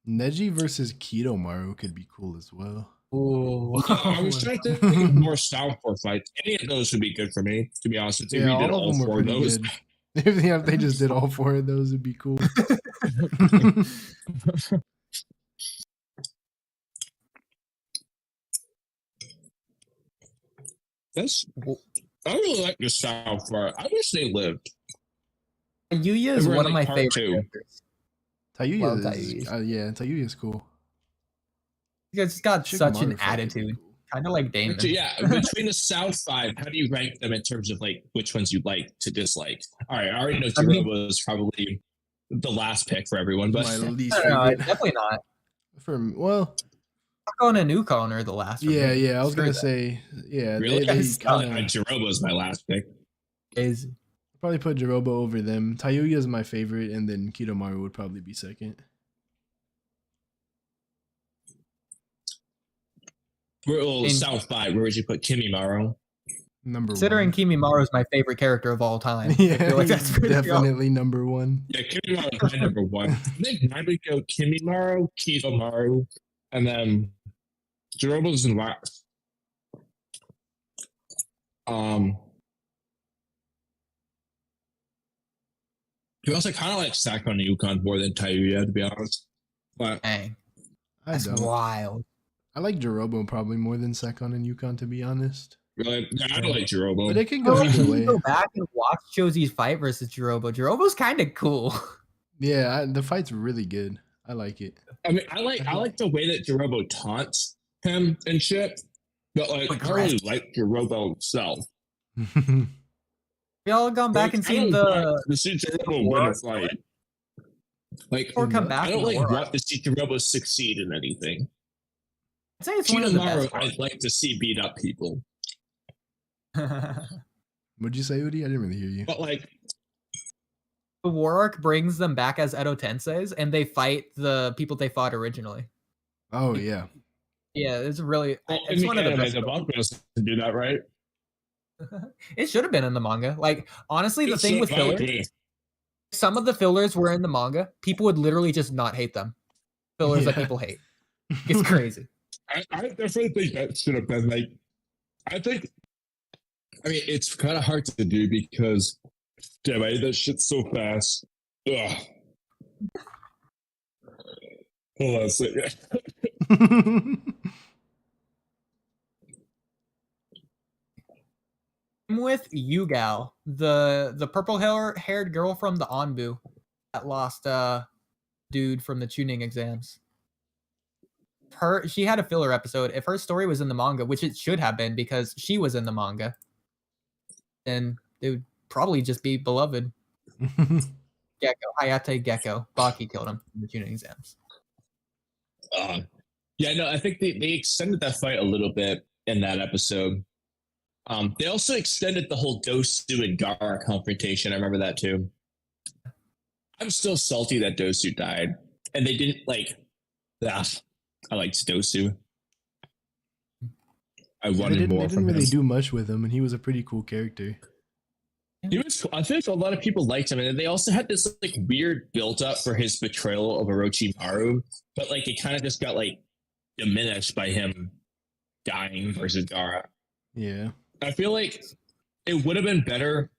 Neji versus Kidomaru could be cool as well. Ooh. I was trying to think of more Southpaw fights. Any of those would be good for me, to be honest with you. Yeah, We did all of them were four of pretty those. good. If they just did all 4 of those, it'd be cool. That's. I really like the Southpaw. I wish they lived. Yuya is They were in, one of my like, part favorite 2. characters. Love Tayuya is, Tayuya. yeah, Tayuya is cool. He's got such an Shikamaru fight would be attitude, cool. kind of like Damon. Yeah, between the South 5, how do you rank them in terms of like which ones you like to dislike? All right, I already know I mean- Jirobo is probably the last pick for everyone, but My least No, favorite. definitely not. Well, Mako and Anuko are the last. for yeah, me. yeah. I was Screw gonna that. say, yeah. really, They Jirobo kinda, is my last pick. Is probably put Jirobo over them. Tayuya is my favorite, and then Kidomaru would probably be second. Well, In- South 5, where would you put Kimimaro? Number considering one. Kimimaru is my favorite character of all time. I Yeah, feel like he's that's pretty obvious. definitely number 1. Yeah, Kimimaro is my number 1. I think I would go Kimimaro, Kidomaru, and then Jirobo's in last. He also kind of like Sakon and Yukon more than Tayuya, to be honest. But Dang, I that's don't. wild. I like Jirobo probably more than Sekon and Yukon, to be honest. really, yeah, I don't like Jirobo. But it can Oh, go you either can way. go back and watch Chozi's fight versus Jirobo. Jirobo's kind of cool. Yeah, the fight's really good. I like it. I mean, I like the way that Jirobo taunts him and shit, but like I don't really like Jirobo himself. We all gone back and I seen don't the. want to see Jirobo win a fight. Like Or come back I don't in the like war want to see Jirobo succeed in anything. I'd say it's one of the Kidomaru, best. I'd like to see beat up people, What'd you say, Oodie? I didn't really hear you. but like The war arc brings them back as Edo Tenseis, and they fight the people they fought originally. Oh yeah. Yeah, it's really. in It's the one of the anime, best. the manga doesn't do that, right? It should have been in the manga. Like honestly, the It's thing so with fillers, funny. some of the fillers were in the manga. People would literally just not hate them. Fillers that Yeah. people hate. It's crazy. I definitely think that should have been like. I mean, it's kind of hard to do because, damn, I ate that shit so fast. Ugh. Hold on a second. I'm with Yugal, the purple haired girl from the Anbu that lost dude from the tuning exams. She had a filler episode. If her story was in the manga, which it should have been because she was in the manga, then it would probably just be beloved. Gecko, Hayate Gecko. Baki killed him in the tuning exams. Yeah, no, I think they extended that fight a little bit in that episode. They also extended the whole Dosu and Gaara confrontation. I remember that too. I'm still salty that Dosu died, and they didn't like. I liked Dosu. I They wanted didn't, more they from didn't him. really do much with him, and he was a pretty cool character. He was. I think a lot of people liked him, and they also had this like weird build up for his betrayal of Orochimaru, but like it kind of just got like diminished by him dying versus Gaara. Yeah. I feel like it would have been better.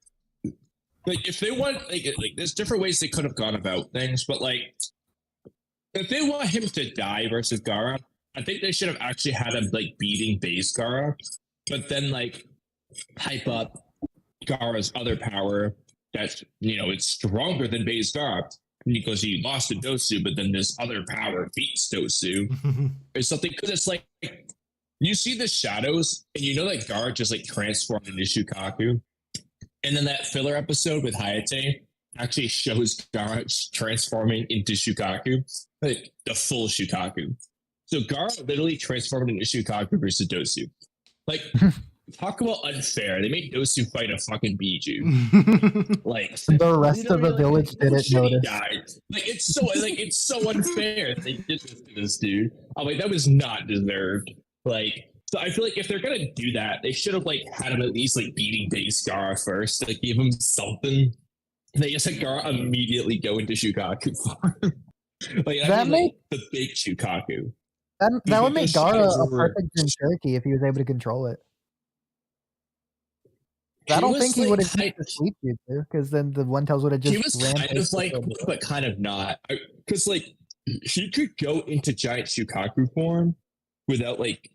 Like if they want, like there's different ways they could have gone about things, but like if they want him to die versus Gaara, I think they should have actually had him like beating base Gaara, but then like hype up Gaara's other power that's it's stronger than base Gaara because he lost to Dosu, but then this other power beats Dosu or something. Because it's like you see the shadows and you know that Gaara just like transformed into Shukaku, and then that filler episode with Hayate actually shows Gaara transforming into Shukaku, like the full Shukaku. So Gaara literally transformed into Shukaku versus Dosu. Like, talk about unfair. They made Dosu fight a fucking Biju. Like The rest of the village didn't notice. died. Like it's so unfair. They did this to this dude. I'm like, that was not deserved. Like, so I feel like if they're gonna do that, they should have like had him at least like beating base Gaara first. Like give him something. They just had Gaara immediately go into Shukaku. Like I That mean, make- like the big Shukaku. That would make Those Gara guys a were- perfect Jinchuriki if he was able to control it. I He don't was, think he like, would have kind- used the sleep jutsu, because then the one tails would have just He was kind rampaged of like, the field. but kind of not. Because like he could go into giant Shukaku form without like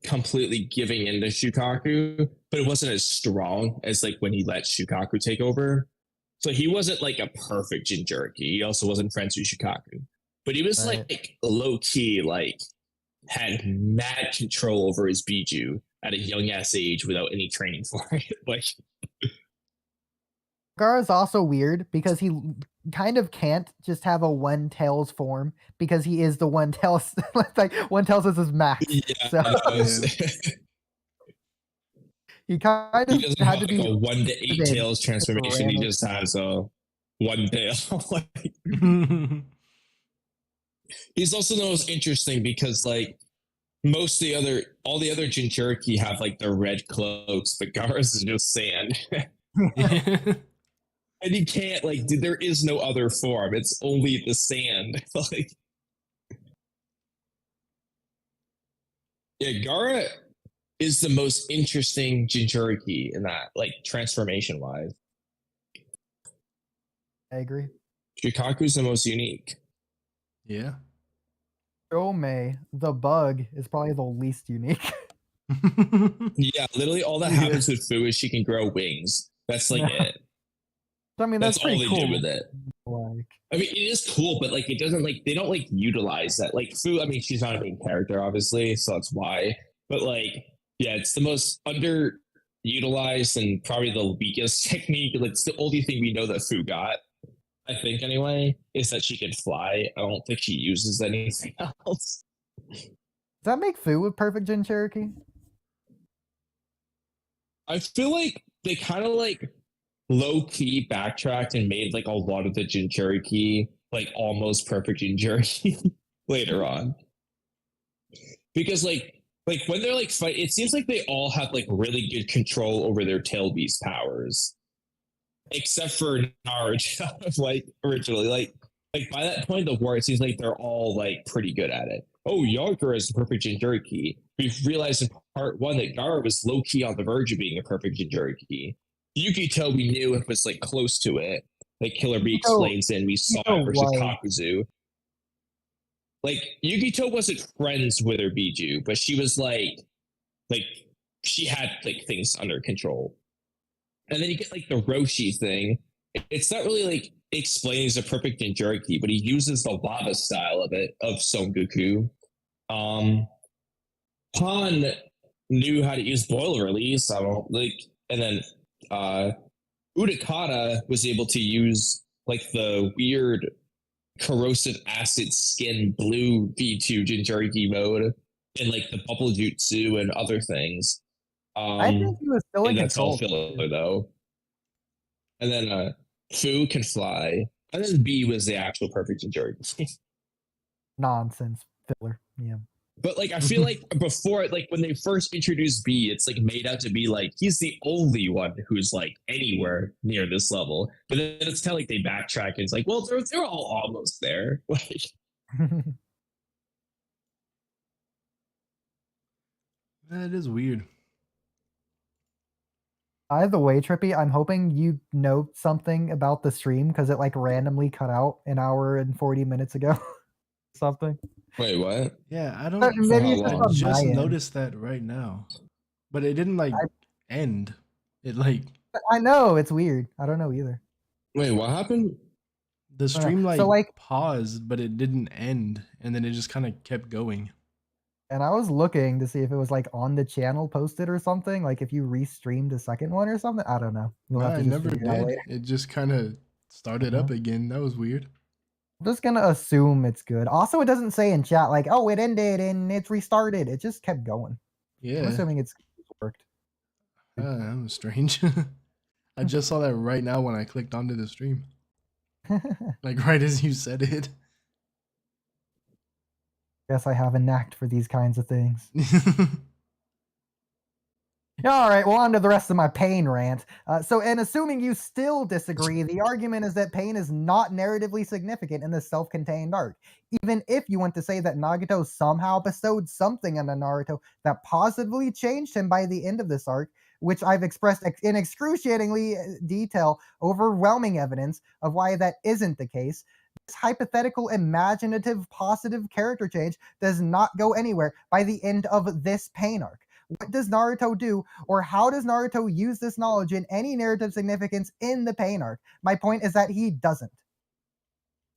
completely giving in to Shukaku, but it wasn't as strong as like when he let Shukaku take over. So he wasn't like a perfect Jinchuriki. He also wasn't friends with Shukaku, but he was Right. like low key, like had mad control over his Biju at a young ass age without any training for it. Like Gara's also weird because he kind of can't just have a one tails form because he is the one tails. Like one tails is his max. yeah, So I know, he kind he of doesn't had have to like be a 1 to 8 limited tails transformation. He random- just has a 1 tail. Like, he's also the most interesting because like all the other Jinchuriki have like the red cloaks, but Gara's is just sand. And he can't like, dude, there is no other form. It's only the sand. Like, yeah, Gara is the most interesting Jinchuriki in that, like transformation wise. I agree. Shukaku's the most unique. Yeah. Shomei, the bug, is probably the least unique. Yeah, literally all that happens with Fu is she can grow wings. That's like Yeah. it. I mean, That's that's all pretty they cool. do with it. Like, I mean, it is cool, but like it doesn't like they don't like utilize that. Like Fu, I mean, she's not a main character, obviously, so that's why. But like, yeah, it's the most underutilized and probably the weakest technique. Like, it's the only thing we know that Fu got, I think, anyway, is that she can fly. I don't think she uses anything else. does that make Fu a perfect Jinchuriki? I feel like they kind of like low key backtracked and made like a lot of the Jinchuriki like almost perfect Jinchuriki later on. Because like when they're like fight, it seems like they all have like really good control over their tail beast powers. Except for Naruto, like originally. Like by that point of the war, it seems like they're all like pretty good at it. Oh, Yahiko is the perfect Jinchuriki. We've realized in part 1 that Gara was low key on the verge of being a perfect Jinchuriki. Yukito, we knew it was like close to it. Like Killer Bee explains and we saw it versus Kakuzu. Like Yukito wasn't friends with her Biju, but she was like she had like things under control. And then you get like the Roshi thing. It's not really like explains a perfect Jinchuriki, but he uses the lava style of it of Son Goku. Han knew how to use boiler release. I don't like, and then Udakata was able to use like the weird corrosive acid skin blue V2 Jinchuriki mode and like the bubble jutsu and other things. I think he was still in And that's all control. filler though. And then Fu can fly. And then B was the actual perfect Jinchuriki. Nonsense filler. Yeah. But like I feel like before, like when they first introduced B, it's like made out to be like he's the only one who's like anywhere near this level. But then it's kind of like they backtrack and it's like, well, they're all almost there. Like That is weird. Either way, Trippy, I'm hoping you know something about the stream because it like randomly cut out an hour and 40 minutes ago. Something. wait, what? Yeah, I don't. Maybe it's I just on just my end. noticed that right now, but it didn't like end. It like I know it's weird. I don't know either. Wait, what happened? the stream So, like, like- paused, but it didn't end, and then it just kind of kept going. And I was looking to see if it was like on the channel posted or something. Like if you restreamed the second one or something. I don't know. You'll have I to just never figure it out did. later. It just kind of started up again. That was weird. I'm just gonna assume it's good. Also, it doesn't say in chat like, "Oh, it ended and it's restarted." It just kept going. I'm Yeah, assuming it's worked. that was strange. I just saw that right now when I clicked onto the stream, like right as you said it. Guess I have a knack for these kinds of things. All right, well, on to the rest of my pain rant. And assuming you still disagree, the argument is that pain is not narratively significant in this self-contained arc. Even if you want to say that Nagato somehow bestowed something on Naruto that positively changed him by the end of this arc, which I've expressed in excruciatingly detail, overwhelming evidence of why that isn't the case. This hypothetical, imaginative, positive character change does not go anywhere by the end of this pain arc. What does Naruto do, or how does Naruto use this knowledge in any narrative significance in the pain arc? My point is that he doesn't.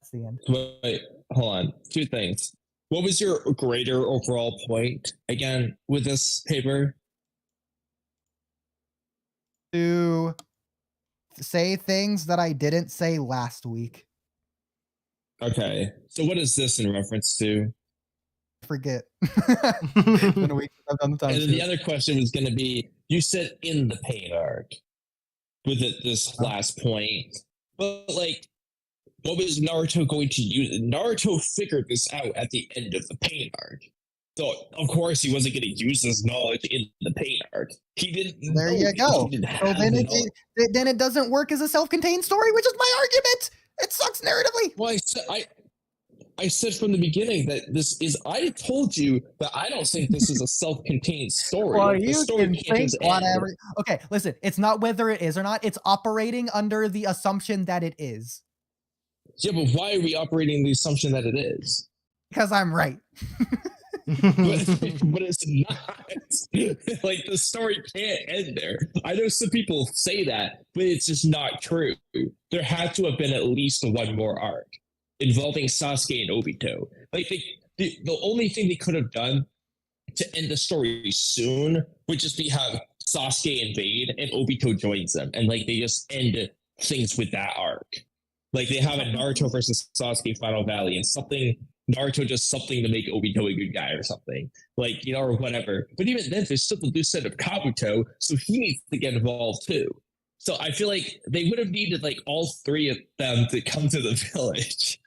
That's the end. Wait, hold on. Two things. What was your greater overall point again with this paper? To say things that I didn't say last week. Okay. So what is this in reference to? Forget. It's been a week since I've done the time. And then the other question was going to be, you said in the pain arc with this last point, but like, what was Naruto going to use? Naruto figured this out at the end of the pain arc. So of course he wasn't going to use this knowledge in the pain arc. He didn't. There you go. So then it doesn't work as a self-contained story, which is my argument. It sucks narratively. Well, I said from the beginning that this is. I told you that I don't think this is a self-contained story. Well, the you story can can't think just end. whatever. Okay, listen. It's not whether it is or not. It's operating under the assumption that it is. Yeah, but why are we operating the assumption that it is? Because I'm right. but it's not. Like, the story can't end there. I know some people say that, but it's just not true. There had to have been at least one more arc involving Sasuke and Obito. Like, the only thing they could have done to end the story soon would just be have Sasuke invade and Obito joins them, and like they just end things with that arc. Like they have a Naruto versus Sasuke Final Valley, and Naruto does something to make Obito a good guy or something, like, you know, or whatever. But even then, there's still the loose set of Kabuto, so he needs to get involved too. So I feel like they would have needed like all three of them to come to the village,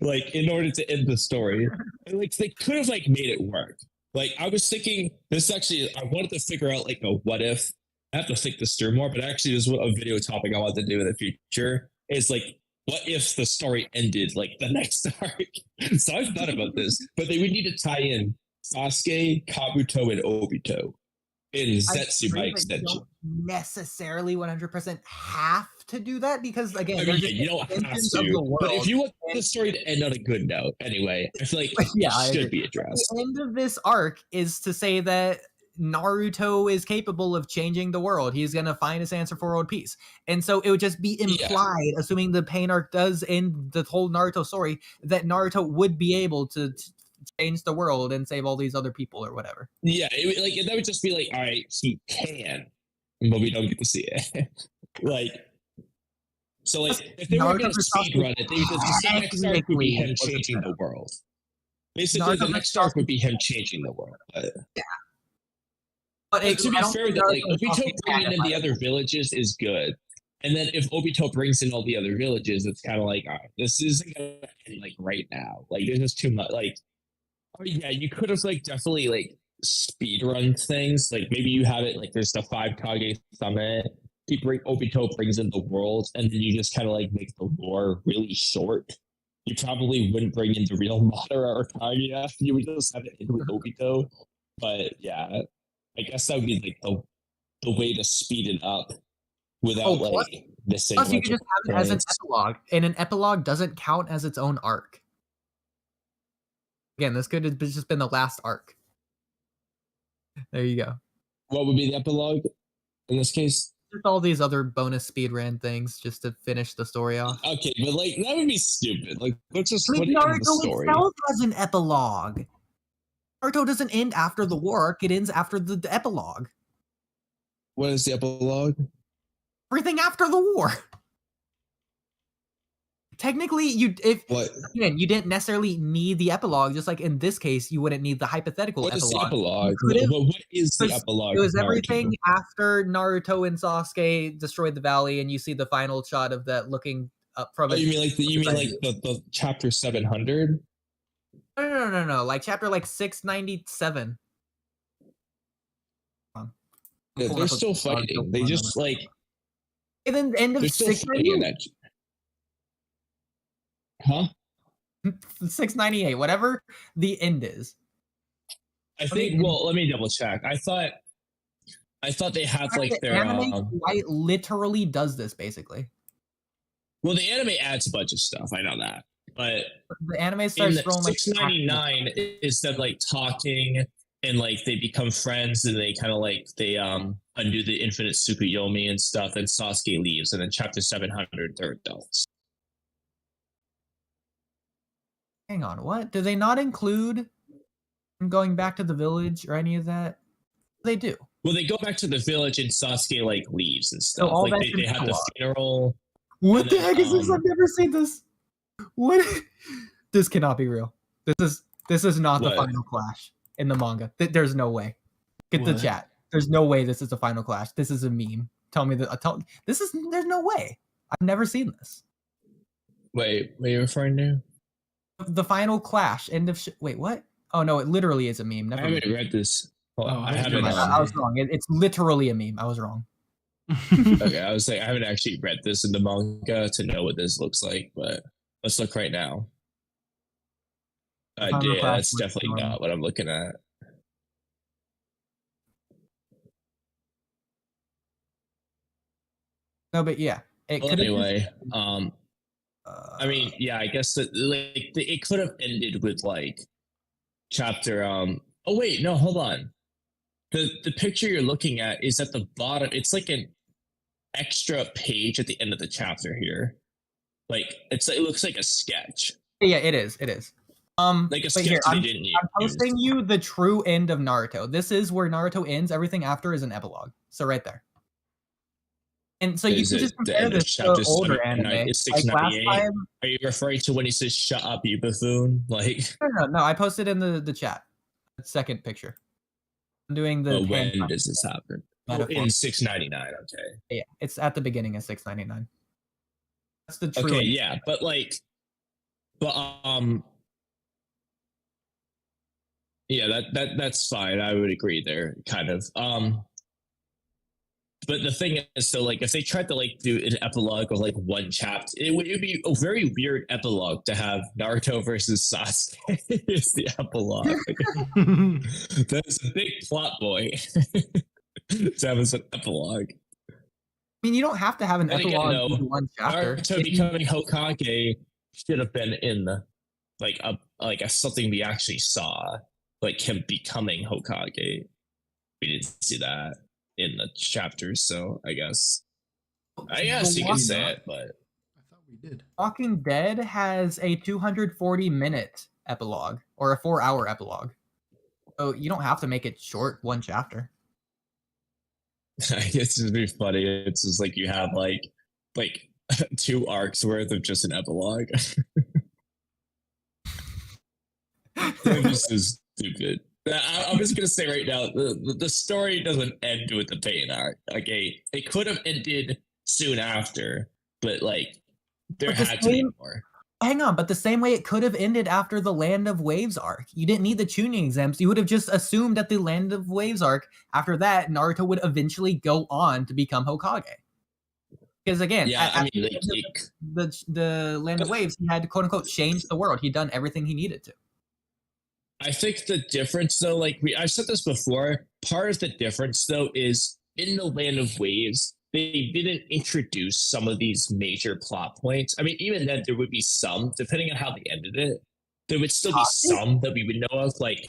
like in order to end the story. And like they could have like made it work. Like I was thinking, this actually, I wanted to figure out like a what if. I have to think this through more, but actually, this is what a video topic I want to do in the future is like, what if the story ended like the next arc? So I've thought about this, but they would need to tie in Sasuke, Kabuto, and Obito in Zetsu by extension. You don't necessarily 100% have to do that because, again, I mean, yeah, you don't have to. But if you want the story to end on a good note, anyway, I feel like it should be addressed. The end of this arc is to say that Naruto is capable of changing the world. He's going to find his answer for world peace. And so it would just be implied, assuming the pain arc does end the whole Naruto story, that Naruto would be able to change the world and save all these other people or whatever. Yeah, that would just be like, all right, he can, but we don't get to see it. Like, so like, if they were going to speedrun it, the next arc would be him changing the world. Basically, the next arc would be him changing the world. Yeah. But to be fair, that like Obito bringing in the other villages is good, and then if Obito brings in all the other villages, it's kind of like, all right, this isn't gonna end like right now. Like there's just too much. Like, oh yeah, you could have like definitely like speed run things. Like maybe you have it like there's the 5 Kage summit. Obito brings in the world, and then you just kind of like make the lore really short. You probably wouldn't bring in the real Madara or Kaguya. You would just have it end with Obito. But yeah. I guess that would be like the way to speed it up without like missing. Plus, you can just have it as an epilogue, and an epilogue doesn't count as its own arc. Again, this could have just been the last arc. There you go. What would be the epilogue in this case? Just all these other bonus speedrun things just to finish the story off. Okay, but like that would be stupid. Like let's just put it in Naruto the story. itself has an epilogue. Naruto doesn't end after the war arc, it ends after the epilogue. What is the epilogue? Everything after the war. Technically, you didn't necessarily need the epilogue, just like in this case, you wouldn't need the hypothetical what epilogue. Is the epilogue? What is the epilogue? It was everything after Naruto and Sasuke destroyed the valley, and you see the final shot of that looking up from it. You mean like the chapter 700? No. Like chapter like 697. They're still fighting. They just like And then the end of they're still fighting in 698. that. Huh? 698, whatever the end is. I think. Well, let me double check. I thought they had like The their. anime quite literally does this basically. Well, the anime adds a bunch of stuff. I know that, but The anime in starts throwing like 699 is them like talking and like they become friends and they kind of like they undo the infinite Tsukuyomi and stuff, and Sasuke leaves, and then chapter 700 they're adults. Hang on, what? Do they not include going back to the village or any of that? They do. Well, they go back to the village and Sasuke like leaves and stuff. all Like that's they have the epilogue. funeral. What And the then, heck is this? I've never seen this. What? This cannot be real. This is not the What? final clash in the manga. There's no way. Get the What? chat. There's no way this is the final clash. This is a meme. Tell me that. This is. There's no way. I've never seen this. Wait, what are you referring to? The final clash. End of. Wait, what? Oh no! It literally is a meme. I Never mind. haven't read this. Hold on, Oh, I I haven't. was I was wrong. It's literally a meme. I was wrong. Okay, I was like, I haven't actually read this in the manga to know what this looks like, but let's look right now. Final Yeah, clash that's was definitely normal. not what I'm looking at. No, but yeah. It Well, could anyway, I mean, yeah, I guess that like it could have ended with like chapter. Oh wait, no, hold on. The picture you're looking at is at the bottom. It's like an extra page at the end of the chapter here. Like it looks like a sketch, Yeah, it is. It is. like a but sketch here, they I'm didn't use. posting you the true end of Naruto. This is where Naruto ends. Everything after is an epilogue. So right there. And so you Is can it just the compare end of this to chapter older 799? anime. It's Like last 698. time. Are you referring to when he says "Shut up, you buffoon"? Like, No. I posted in the chat. The second picture. I'm doing the. when hand does this happen? Oh, metaphor. in 699. Okay. Yeah, it's at the beginning of 699. That's the true. Okay. end. Yeah, but yeah, that's fine. I would agree there, kind of. But the thing is, so like, if they tried to like do an epilogue of like one chapter, it would be a very weird epilogue to have Naruto versus Sasuke is the epilogue. That's a big plot boy to have as an epilogue. I mean, you don't have to have an And again, epilogue no, in one chapter. Naruto becoming Hokage should have been in the like a something we actually saw, like him becoming Hokage. We didn't see that in the chapters, so I guess you can say it, but I thought we did. Walking Dead has a 240-minute epilogue or a 4-hour epilogue. So you don't have to make it short, one chapter. I guess it'd be funny. It's just like you have like 2 arcs worth of just an epilogue. This is stupid. I'm just gonna say right now, the story doesn't end with the pain arc. Okay, it could have ended soon after, but like there But the had to be same- more. Hang on, but the same way it could have ended after the Land of Waves arc. You didn't need the tuning exams. You would have just assumed that the Land of Waves arc, after that, Naruto would eventually go on to become Hokage. Because again, Yeah, I mean, the like, end of the Land of Waves, he had to quote unquote change the world. He'd done everything he needed to. I think the difference, though, like I said this before, part of the difference, though, is in the Land of Waves, they didn't introduce some of these major plot points. I mean, even then, there would be some, depending on how they ended it, there would still be some that we would know of, like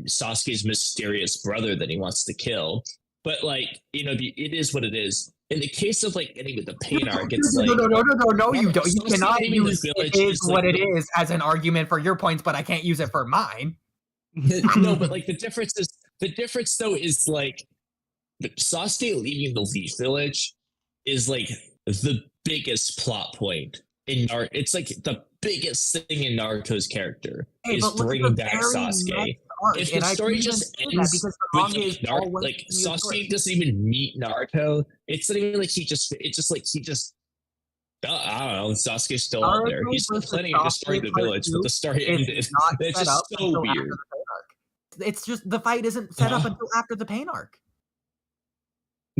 Sasuke's mysterious brother that he wants to kill. But, like, you know, it is what it is. In the case of like ending with the pain arc, it's like no, you don't. You Sasuke cannot leaving the use village it is is, what like, it is as an argument for your points, but I can't use it for mine. No, but like the difference though is like Sasuke leaving the Leaf Village is like the biggest plot point in Naruto. It's like the biggest thing in Naruto's character is but look at bringing the back very Sasuke. next arc, If and the I story can just even say that ends because the with manga is all one like continuous story. Sasuke doesn't even meet Naruto, it's not even like it's just like he just I don't know, Sasuke's still out there. Naruto He's still versus planning on destroying the Sasuke Part village, but the story is ended. not It's set just up so until after weird. the pain arc. It's just the fight isn't set up Huh? until after the pain arc.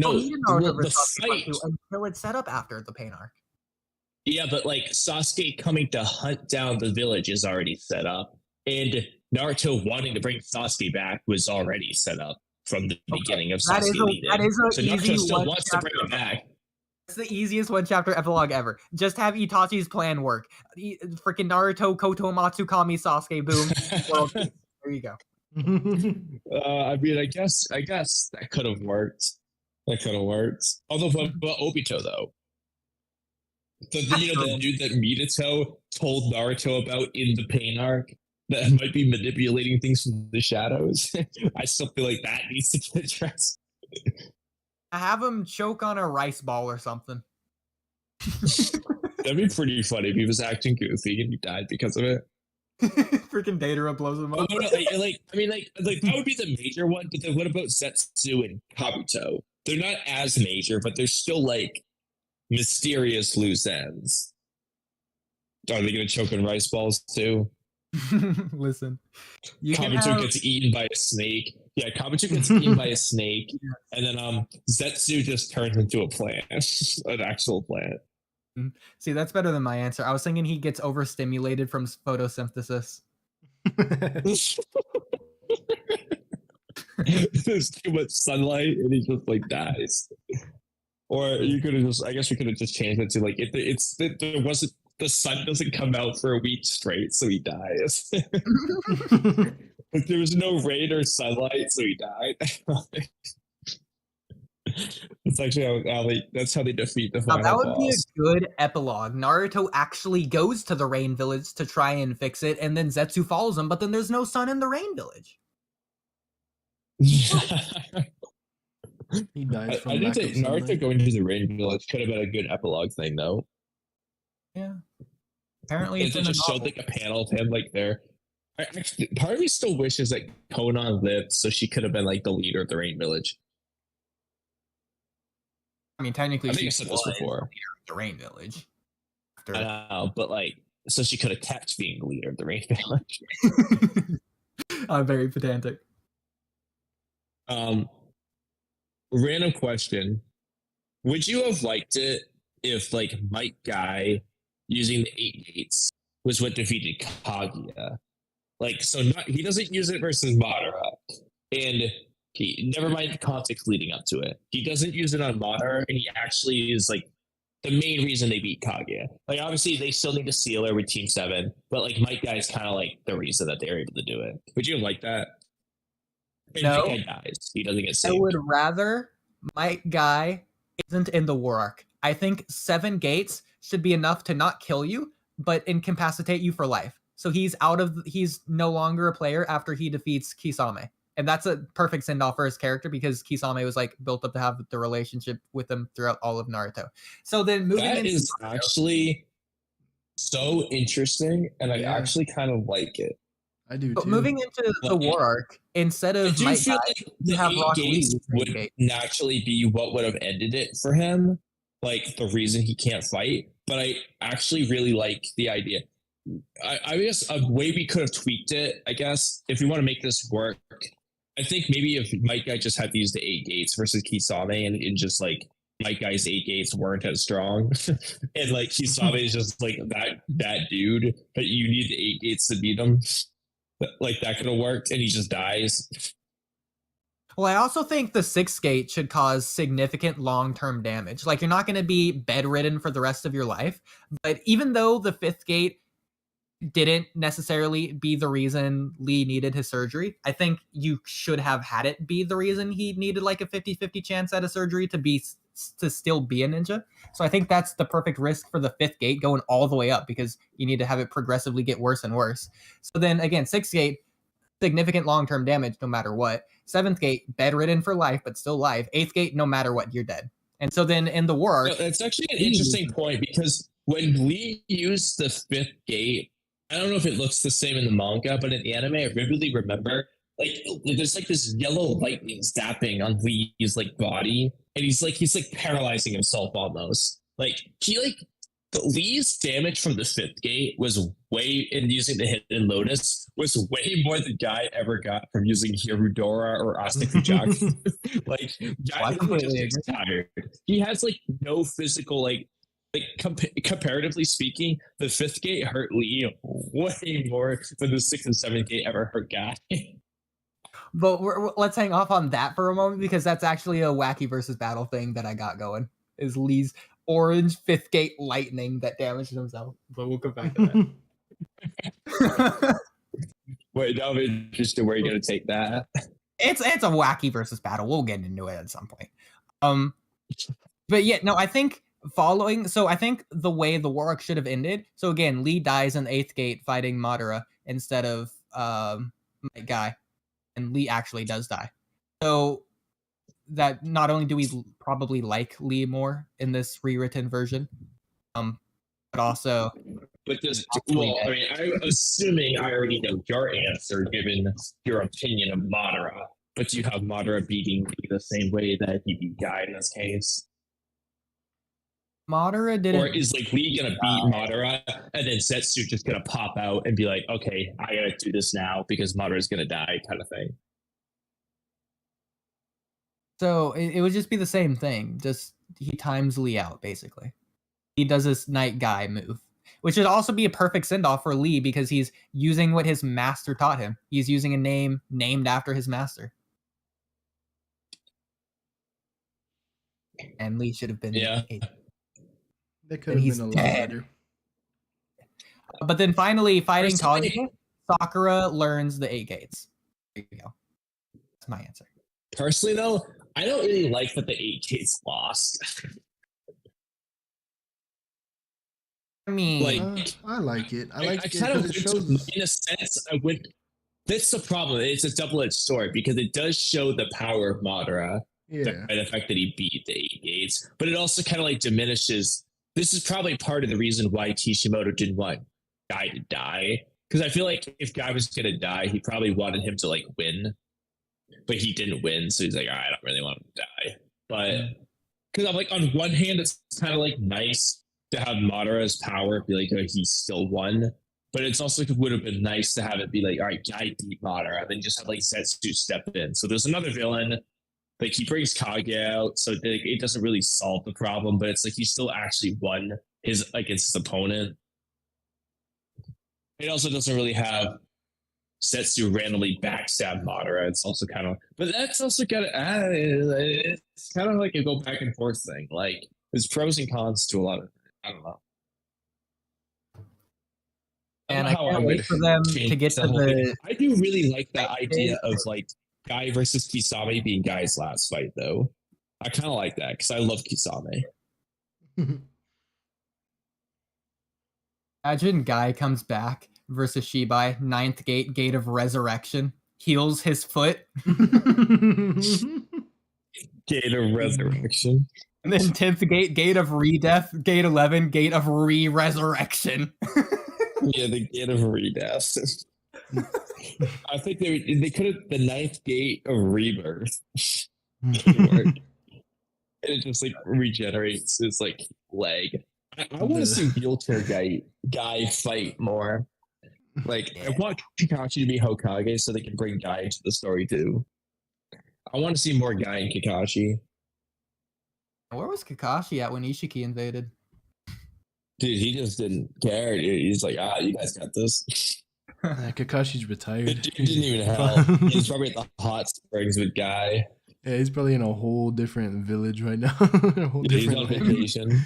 No, need a Naruto the versus Sasuke part fight. 2 until it's set up after the pain arc. Yeah, but like Sasuke coming to hunt down the village is already set up, and Naruto wanting to bring Sasuke back was already set up from the beginning of That is Sasuke leading. that is a So easy Naruto still one wants to bring chapter. him back. It's the easiest one chapter epilogue ever. Just have Itachi's plan work. Freaking Naruto, Kotomatsu, Kami, Sasuke, boom. World peace. There you go. I mean, I guess that could have worked. That could have worked. Although, but Obito though, the dude that Minato told Naruto about in the pain arc that might be manipulating things from the shadows. I still feel like that needs to get addressed. Have him choke on a rice ball or something. That'd be pretty funny if he was acting goofy and he died because of it. Freaking Datara blows him up. Oh, no, that would be the major one. But then what about Zetsu and Kabuto? They're not as major, but they're still like mysterious loose ends. Are they going to choke on rice balls too? Listen, Kabuto gets eaten by a snake. Yeah, Kabuto gets eaten by a snake, and then Zetsu just turns into a plant, an actual plant. See, that's better than my answer. I was thinking he gets overstimulated from photosynthesis. There's too much sunlight, and he just like dies. Or you could have just, I guess we could have just changed it to like there wasn't, the sun doesn't come out for a week straight, so he dies. Like there was no rain or sunlight, so he died. That's actually that's how they defeat the final Now, that would boss. be a good epilogue. Naruto actually goes to the Rain Village to try and fix it, and then Zetsu follows him, but then there's no sun in the Rain Village. He dies from I lack did of say Naruto sunlight. going to the Rain Village could have been a good epilogue thing, though. Yeah. Apparently, If it's they in the just showed novel. like a panel of him like there. Part of me still wishes that Konan lived, so she could have been like the leader of the Rain Village. I mean, technically, I think she I said this was before. the leader of the Rain Village. After- I know, but like, so she could have kept being the leader of the Rain Village. I'm very pedantic. Random question: would you have liked it if like Mike Guy using the 8 gates was what defeated Kaguya? Like, so he doesn't use it versus Madara, and he never mind the context leading up to it. He doesn't use it on Madara, and he actually is like the main reason they beat Kaguya. Like, obviously, they still need to seal her with Team 7, but like Mike Guy is kind of like the reason that they're able to do it. Would you have liked that? And No. Mike Guy dies. He doesn't get I saved. would rather Mike Guy isn't in the war arc. I think 7 gates should be enough to not kill you, but incapacitate you for life. So he's no longer a player after he defeats Kisame. And that's a perfect send-off for his character because Kisame was like built up to have the relationship with him throughout all of Naruto. So then moving That into is actually so interesting, and I Yeah. actually kind of like it. I do but too. moving into the Like, war arc, instead I of do Mike feel Guy, like you the have 8 Rock Lee gates with 8 would gates. naturally be what would have ended it for him, like the reason he can't fight. But I actually really like the idea. I guess a way we could have tweaked it, I guess, if we want to make this work, I think maybe if Mike Guy just had to use the 8 gates versus Kisame, and just like Mike Guy's 8 gates weren't as strong, and like Kisame is just like that dude, but you need the 8 gates to beat him. Like that could have worked, and he just dies. Well, I also think the 6th gate should cause significant long-term damage. Like, you're not going to be bedridden for the rest of your life, but even though the 5th gate didn't necessarily be the reason Lee needed his surgery, I think you should have had it be the reason he needed like a 50-50 chance at a surgery to still be a ninja. So I think that's the perfect risk for the 5th gate going all the way up because you need to have it progressively get worse and worse. So then again, 6th gate, significant long-term damage no matter what. 7th gate, bedridden for life but still alive. 8th gate, no matter what, you're dead. And so then in the war arc, That's actually an interesting point because when Lee used the 5th gate, I don't know if it looks the same in the manga, but in the anime, I vividly remember like there's like this yellow lightning zapping on Lee's like body, and he's like paralyzing himself almost. Like he like But Lee's damage from the fifth gate was way, in using the Hidden Lotus, was way more than Guy ever got from using Hirudora or Astakujaki. Like, Guy just gets tired. He has, like, no physical, like comparatively speaking, the fifth gate hurt Lee way more than the sixth and seventh gate ever hurt Guy. But let's hang off on that for a moment, because that's actually a wacky versus battle thing that I got going. Is Lee's orange fifth gate lightning that damages himself. But we'll come back to that. Wait, now I'm interested where you're gonna take that. It's a wacky versus battle. We'll get into it at some point. But yeah, no, I think I think the way the war arc should have ended. So again, Lee dies in the 8th gate fighting Madara instead of my guy, and Lee actually does die. So that not only do we probably like Lee more in this rewritten version, but also. But just, well, I mean, I'm assuming I already know your answer given your opinion of Madara, but you have Madara beating Lee the same way that he beat Guy in this case. Madara didn't. Or is like Lee gonna beat Madara and then Setsu just gonna pop out and be like, okay, I gotta do this now because Madara's gonna die, kind of thing. So it would just be the same thing. Just he times Lee out, basically. He does this Night Guy move, which would also be a perfect send-off for Lee because he's using what his master taught him. He's using a name named after his master. And Lee should have been. Yeah. That could have been a lot better. But then finally, fighting Kaguya, Sakura learns the 8 gates. There you go. That's my answer. Personally, though, I don't really like that the 8 gates lost. I mean, I like it. I like it kind of, because it shows. In a sense, I would. That's the problem. It's a double-edged sword because it does show the power of Madara by the fact that he beat the 8 gates, but it also kind of like diminishes. This is probably part of the reason why Kishimoto didn't want Guy to die, because I feel like if Guy was gonna die, he probably wanted him to like win, but he didn't win, so he's like, I don't really want him to die. But because I'm like, on one hand, it's kind of like nice to have Madara's power be like, oh, he still won, but it's also would have been nice to have it be like, all right, Guy beat Madara, then just have like Setsu step in. So there's another villain. Like, he brings Kage out, so it doesn't really solve the problem, but it's like he still actually won against his opponent. It also doesn't really have Setsu randomly backstab Madara. It's also kind of, but that's also kind of, it's kind of like a go back and forth thing. Like, there's pros and cons to a lot of, I don't know. And I can't wait for them to get to the. I do really like that idea of like Guy versus Kisame being Guy's last fight, though. I kind of like that because I love Kisame. Imagine Guy comes back versus Shibai, 9th gate, gate of resurrection, heals his foot. Gate of resurrection. And then 10th gate, gate of re-death, gate 11, gate of re-resurrection. Yeah, the gate of re-death. I think they could have the 9th gate of rebirth. And it just like regenerates his like leg. I want to see wheelchair guy fight more. Like, I want Kakashi to be Hokage so they can bring Guy into the story too. I want to see more Guy and Kakashi. Where was Kakashi at when Ishiki invaded? Dude, he just didn't care. Dude. He's like, you guys got this. Kakashi's retired. It didn't even help. He's probably at the hot springs with Guy. Yeah, he's probably in a whole different village right now. He's on vacation.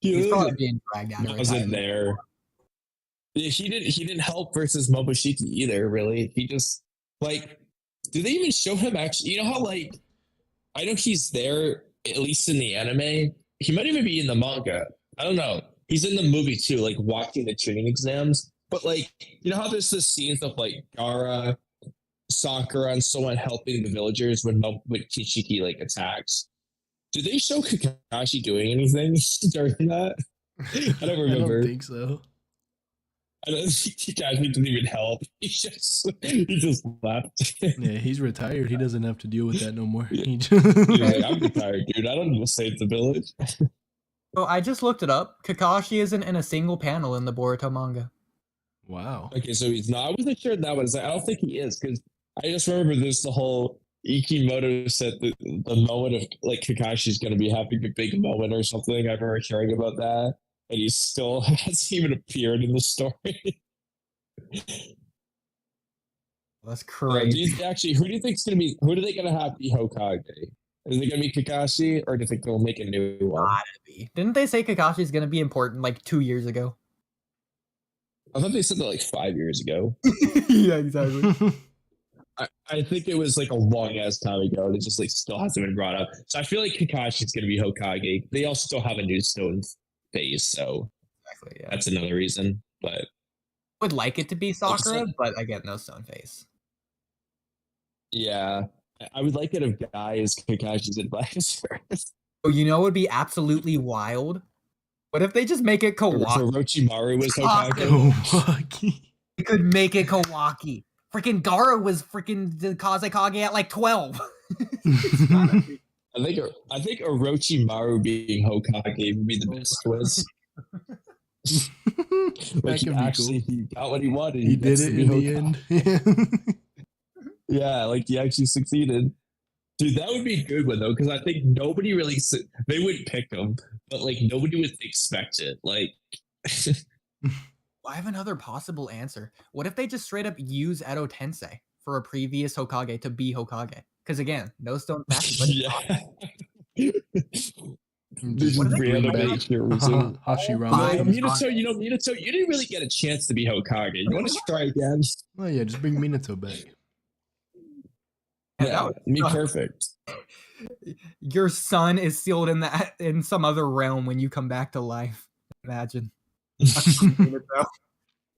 He's probably being dragged out. I wasn't there. Yeah, he didn't help versus Momoshiki either, really. He just, like, do they even show him actually? You know how, like, I know he's there, at least in the anime. He might even be in the manga. I don't know. He's in the movie too, like, watching the training exams. But, like, you know how there's this scenes of, like, Gaara, Sakura, and someone helping the villagers when Ishiki, like, attacks? Do they show Kakashi doing anything during that? I don't remember. I don't think so. I don't think Kakashi didn't even help. He just left. Yeah, he's retired. He doesn't have to deal with that no more. Yeah, I'm retired, dude. I don't even save the village. So I just looked it up. Kakashi isn't in a single panel in the Boruto manga. Wow. Okay, so he's not. I wasn't sure that was. I don't think he is because I just remember there's the whole Ikimoto said the moment of like Kakashi's going to be having a big moment or something. I remember hearing about that, and he still hasn't even appeared in the story. That's Do crazy. you, who do you think's going to be? Who are they going to have be Hokage? Is it going to be Kakashi, or do you think they'll make a new one? Gotta be. Didn't they say Kakashi's gonna be important like 2 years ago? I thought they said that like 5 years ago. Yeah, exactly. I think it was like a long ass time ago, and it just like still hasn't been brought up. So I feel like Kakashi's going to be Hokage. They also still have a new stone phase, so Exactly. Yeah. that's another reason. But Would like it to be Sakura, Also- but again, no stone face. yeah, I would like it if Guy is Kakashi's advisor. Oh, you know, it would be absolutely wild. What if they just make it So Kawaki? Orochimaru was Hokage. Kawaki. They could make it Kawaki. Freaking Gara was freaking the Kazekage at like 12. It's gotta be. I think Orochimaru being Hokage would be the best twist. That Like could be cool. he got what he wanted. He did gets it to be in the Hokage. end. Yeah, like he actually succeeded. Dude, that would be a good one though, because I think nobody really they wouldn't pick him, but like nobody would expect it. Like, I have another possible answer. What if they just straight up use Edo Tensei for a previous Hokage to be Hokage? Because again, no stone fashion. But yeah. This Just is bring back Hashirama. Hashirama. Minato, Minato, you didn't really get a chance to be Hokage. You want to try again? Oh yeah, just bring Minato back. Yeah, Yeah, that would me suck. perfect. Your son is sealed in some other realm when you come back to life. Imagine.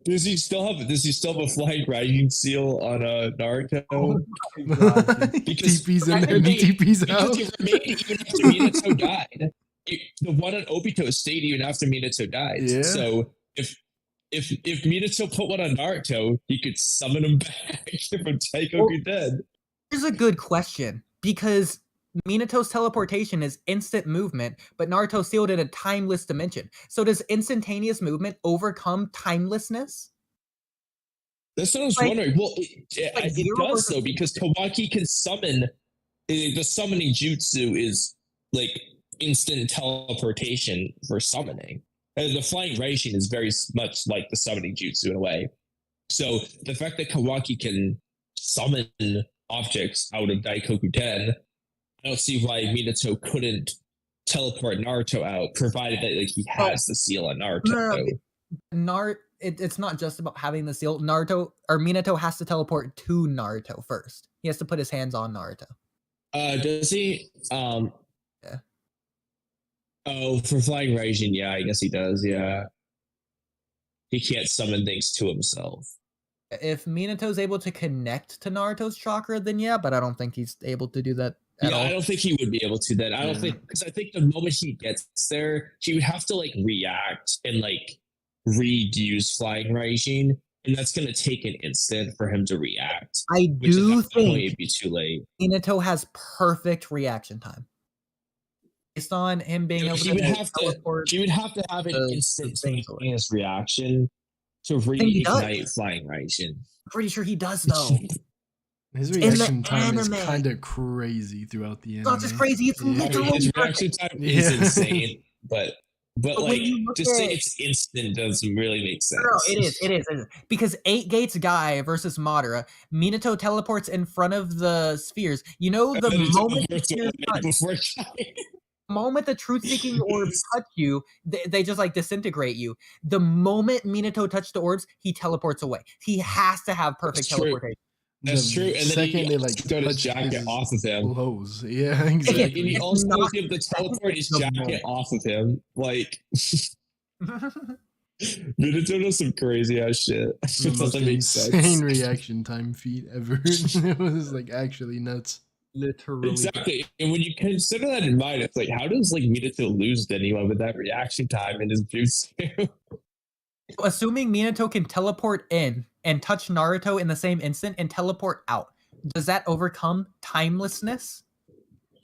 Does he still have a flying rising seal on Naruto? Oh my God, dude. Because- TP's in there and TP's Because out. he remained even after Minato died. The one on Obito stayed even after Minato died. Yeah. So if Minato put one on Naruto, he could summon him back from Taikoku dead. Here's a good question because Minato's teleportation is instant movement, but Naruto sealed in a timeless dimension. So does instantaneous movement overcome timelessness? That's what I was Like- wondering. Well, like it zero does versus though, because Kawaki can summon. The summoning jutsu is like instant teleportation for summoning. And the flying Raishin is very much like the summoning jutsu in a way. So the fact that Kawaki can summon objects out of Daikoku Den, I don't see why Minato couldn't teleport Naruto out, provided that like he has the seal on Naruto. No, it's not just about having the seal. Naruto or Minato has to teleport to Naruto first. He has to put his hands on Naruto. Does he? Yeah. Oh, for flying Raijin, yeah, I guess he does. Yeah, he can't summon things to himself. If Minato's able to connect to Naruto's chakra, then yeah, but I don't think he's able to do that at Yeah, all. I don't think he would be able to. Then I don't Yeah. think because I think the moment he gets there, he would have to like react and like reuse flying Raijin, and that's gonna take an instant for him to react. I Which do at that point think it'd be too late. Minato has perfect reaction time. Based on him being able He to would have to. teleport. He would have to have an the instantaneous reaction to he does. reignite flying Raijin. I'm pretty sure he does though. His the reaction time is anime. kind of crazy throughout the It's anime. not just crazy, it's Yeah. literal. His reaction time is Yeah. insane, but But when like you look to say at- it's instant doesn't really make sense. No, it is. Because 8 Gates Guy versus Madara, Minato teleports in front of the spheres. You know the And then he moment the teleports spheres away touch, before the moment the truth-seeking orbs touch you, they just like disintegrate you. The moment Minato touched the orbs, he teleports away. He has to have perfect That's true. teleportation. That's The true. And then second he they like got his touch jacket his off of him. clothes. Yeah, And exactly. he also not- was able to teleport his the jacket moment. off of him. Like Minato does some crazy ass shit. The It most doesn't make sense. insane reaction time feat ever. It was like actually nuts. Literally. Exactly. And when you consider that in mind, it's like, how does like Minato lose to anyone with that reaction time in his jutsu? Assuming Minato can teleport in and touch Naruto in the same instant and teleport out, does that overcome timelessness?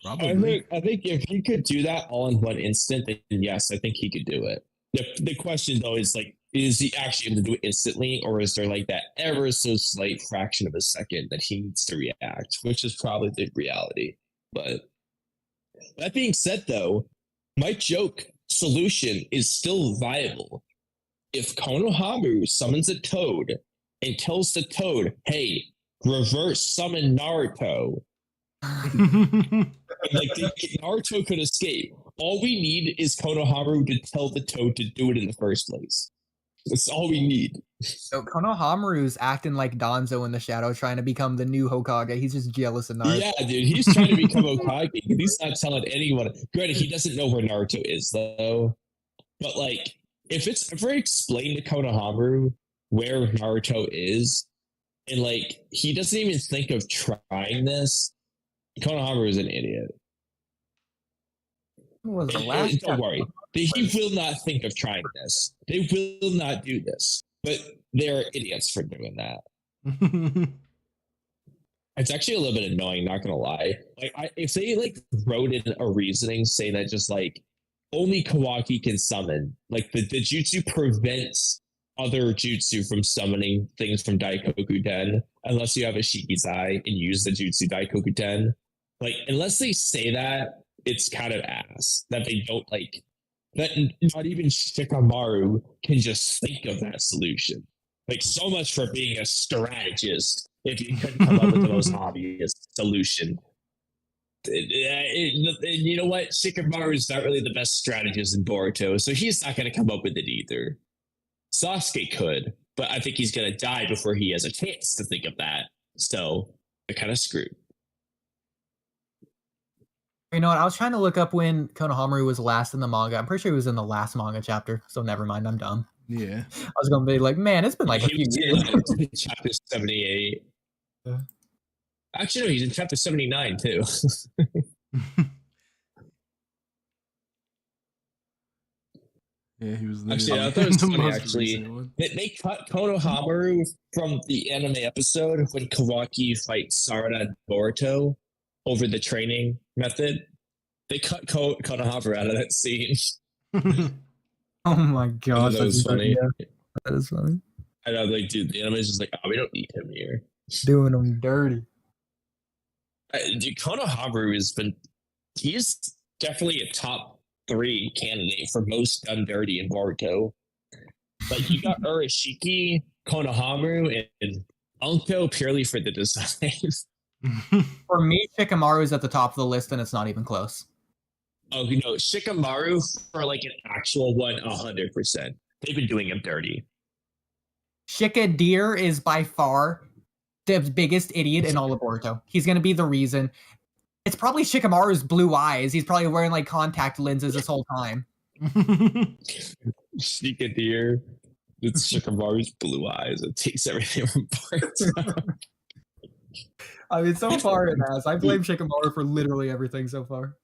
Probably. I think if he could do that all in one instant, then yes, I think he could do it. The question though is like, is he actually able to do it instantly, or is there like that ever so slight fraction of a second that he needs to react, which is probably the reality. But that being said, though, my joke solution is still viable. If Konohamaru summons a toad and tells the toad, "Hey, reverse summon Naruto," like Naruto could escape. All we need is Konohamaru to tell the toad to do it in the first place. That's all we need. So Konohamaru's acting like Danzo in the shadow, trying to become the new Hokage. He's just jealous of Naruto. Yeah, dude, he's trying to become Hokage. He's not telling anyone. Granted, he doesn't know where Naruto is, though. But like, if it's ever explained to Konohamaru where Naruto is, and like he doesn't even think of trying this, Konohamaru is an idiot. What was the last Don't worry, he will not think of trying this. They will not do this, but they're idiots for doing that. It's actually a little bit annoying, not gonna lie. Like, if they like wrote in a reasoning saying that just like only Kawaki can summon, like the jutsu prevents other jutsu from summoning things from Daikoku Den unless you have Ishiki's eye and use the jutsu Daikoku Den. Like, unless they say that, it's kind of ass that they don't like that. Not even Shikamaru can just think of that solution. Like, so much for being a strategist if you couldn't come up with the most obvious solution. You know what? Shikamaru is not really the best strategist in Boruto, so he's not going to come up with it either. Sasuke could, but I think he's going to die before he has a chance to think of that. So they're kind of screwed. You know what? I was trying to look up when Konohamaru was last in the manga. I'm pretty sure he was in the last manga chapter, so never mind. I'm dumb. Yeah. I was going to be like, man, it's been like a few years. In chapter 78. Yeah. Actually, no, he's in chapter 79 too. Yeah, he was. Actually, I thought it was funny. Actually, they cut Konohamaru from the anime episode when Kawaki fights Saron and Boruto over the training method. They cut Konohamaru out of that scene. Oh my gosh, that was funny. Yeah. That is funny. I know, like, dude, the anime is just like, oh, we don't need him here. Doing them dirty. Dude, Konohamaru he's definitely a top 3 candidate for most done dirty in Boruto. Like, you got Urashiki, Konohamaru, and Unko purely for the design. For me, Shikamaru is at the top of the list, and it's not even close. Oh, you know, Shikamaru for like an actual one, 100%. They've been doing him dirty. Shikadeer is by far the biggest idiot in all of Boruto. He's going to be the reason. It's probably Shikamaru's blue eyes. He's probably wearing like contact lenses this whole time. Shikadeer. It's Shikamaru's blue eyes. It takes everything apart. I mean, so far it has. I blame Shikamaru for literally everything so far.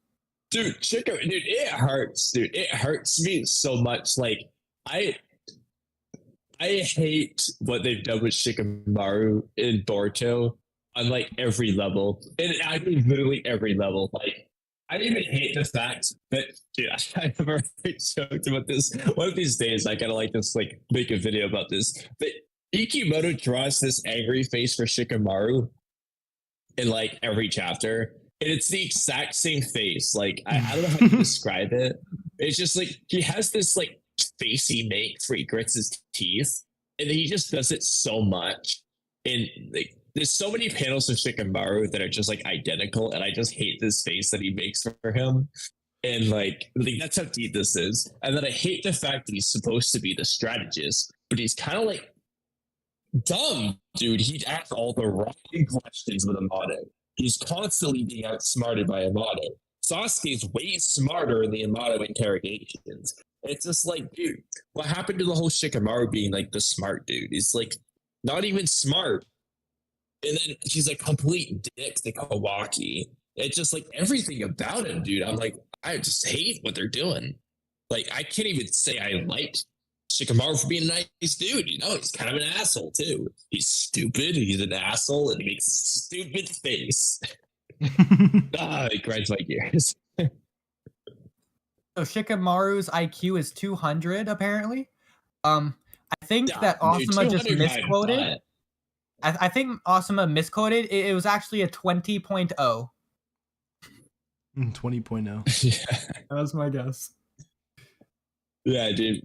Dude, it hurts, dude. It hurts me so much. Like, I hate what they've done with Shikamaru in Boruto on like every level. And I mean literally every level. Like, I even hate the fact that, dude, I have already joked about this. One of these days I gotta like just like make a video about this. But Ikimoto draws this angry face for Shikamaru in like every chapter. And it's the exact same face. Like, I don't know how to describe it. It's just like he has this like face he makes where he grits his teeth, and he just does it so much. And like, there's so many panels of Shikamaru that are just like identical, and I just hate this face that he makes for him. And like that's how deep this is. And then I hate the fact that he's supposed to be the strategist, but he's kind of like dumb, dude. He asks all the wrong questions with Amato. He's constantly being outsmarted by Amato. Sasuke's way smarter in the Amato interrogations. It's just like, dude, what happened to the whole Shikamaru being like the smart dude? He's like not even smart. And then he's like complete dick to Kawaki. It's just like everything about him, dude. I'm like, I just hate what they're doing. Like, I can't even say I liked Shikamaru for being a nice dude. You know, he's kind of an asshole too. He's stupid. He's an asshole, and he makes a stupid face. It grinds my gears. So Shikamaru's IQ is 200 apparently. I think that Dude, Asuma just 200 my misquoted. butt. I think Asuma misquoted. It was actually a 20.0. 20.0. Yeah. That was my guess. Yeah, dude.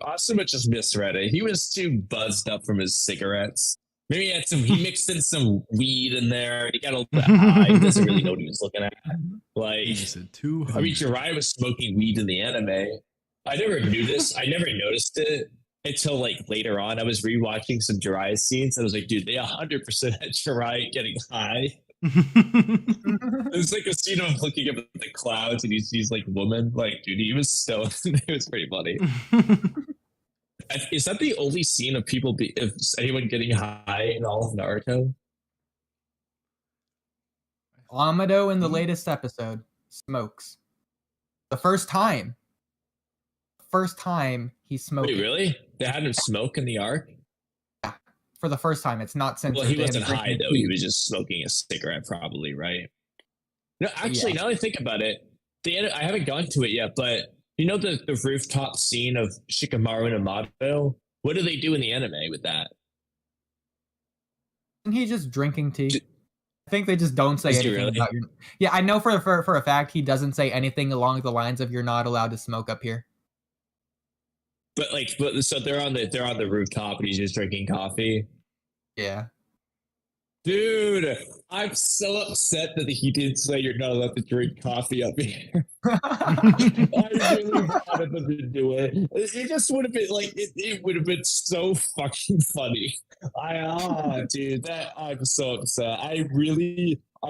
Asuma just misread it. He was too buzzed up from his cigarettes. Maybe he mixed in some weed in there. He got a little bit high. He doesn't really know what he was looking at. Like, He said 200. I mean, Jiraiya was smoking weed in the anime. I never knew this. I never noticed it until like later on. I was rewatching some Jiraiya scenes. And I was like, dude, they 100% had Jiraiya getting high. It's like a scene of him looking up at the clouds and he sees like woman. Like, dude, he was stoned. It was pretty funny. Is that the only scene of of anyone getting high in all of Naruto? Amado in the latest episode smokes. The first time. He smoked. Wait, really? They had him smoke in the arc? For the first time. It's not censored. Well, he to him wasn't high drinking though. tea. He was just smoking a cigarette, probably, right? No, actually, now that I think about it, I haven't gone to it yet, but you know the rooftop scene of Shikamaru and Amato? What do they do in the anime with that? Isn't he just drinking tea? I think they just don't say Is he anything really? about your. Yeah, I know for a fact he doesn't say anything along the lines of "you're not allowed to smoke up here." But so they're on the rooftop and he's just drinking coffee. Yeah. Dude, I'm so upset that he didn't say you're not allowed to drink coffee up here. I really wanted them to do it. It just would have been like it would have been so fucking funny. Dude, I'm so upset. I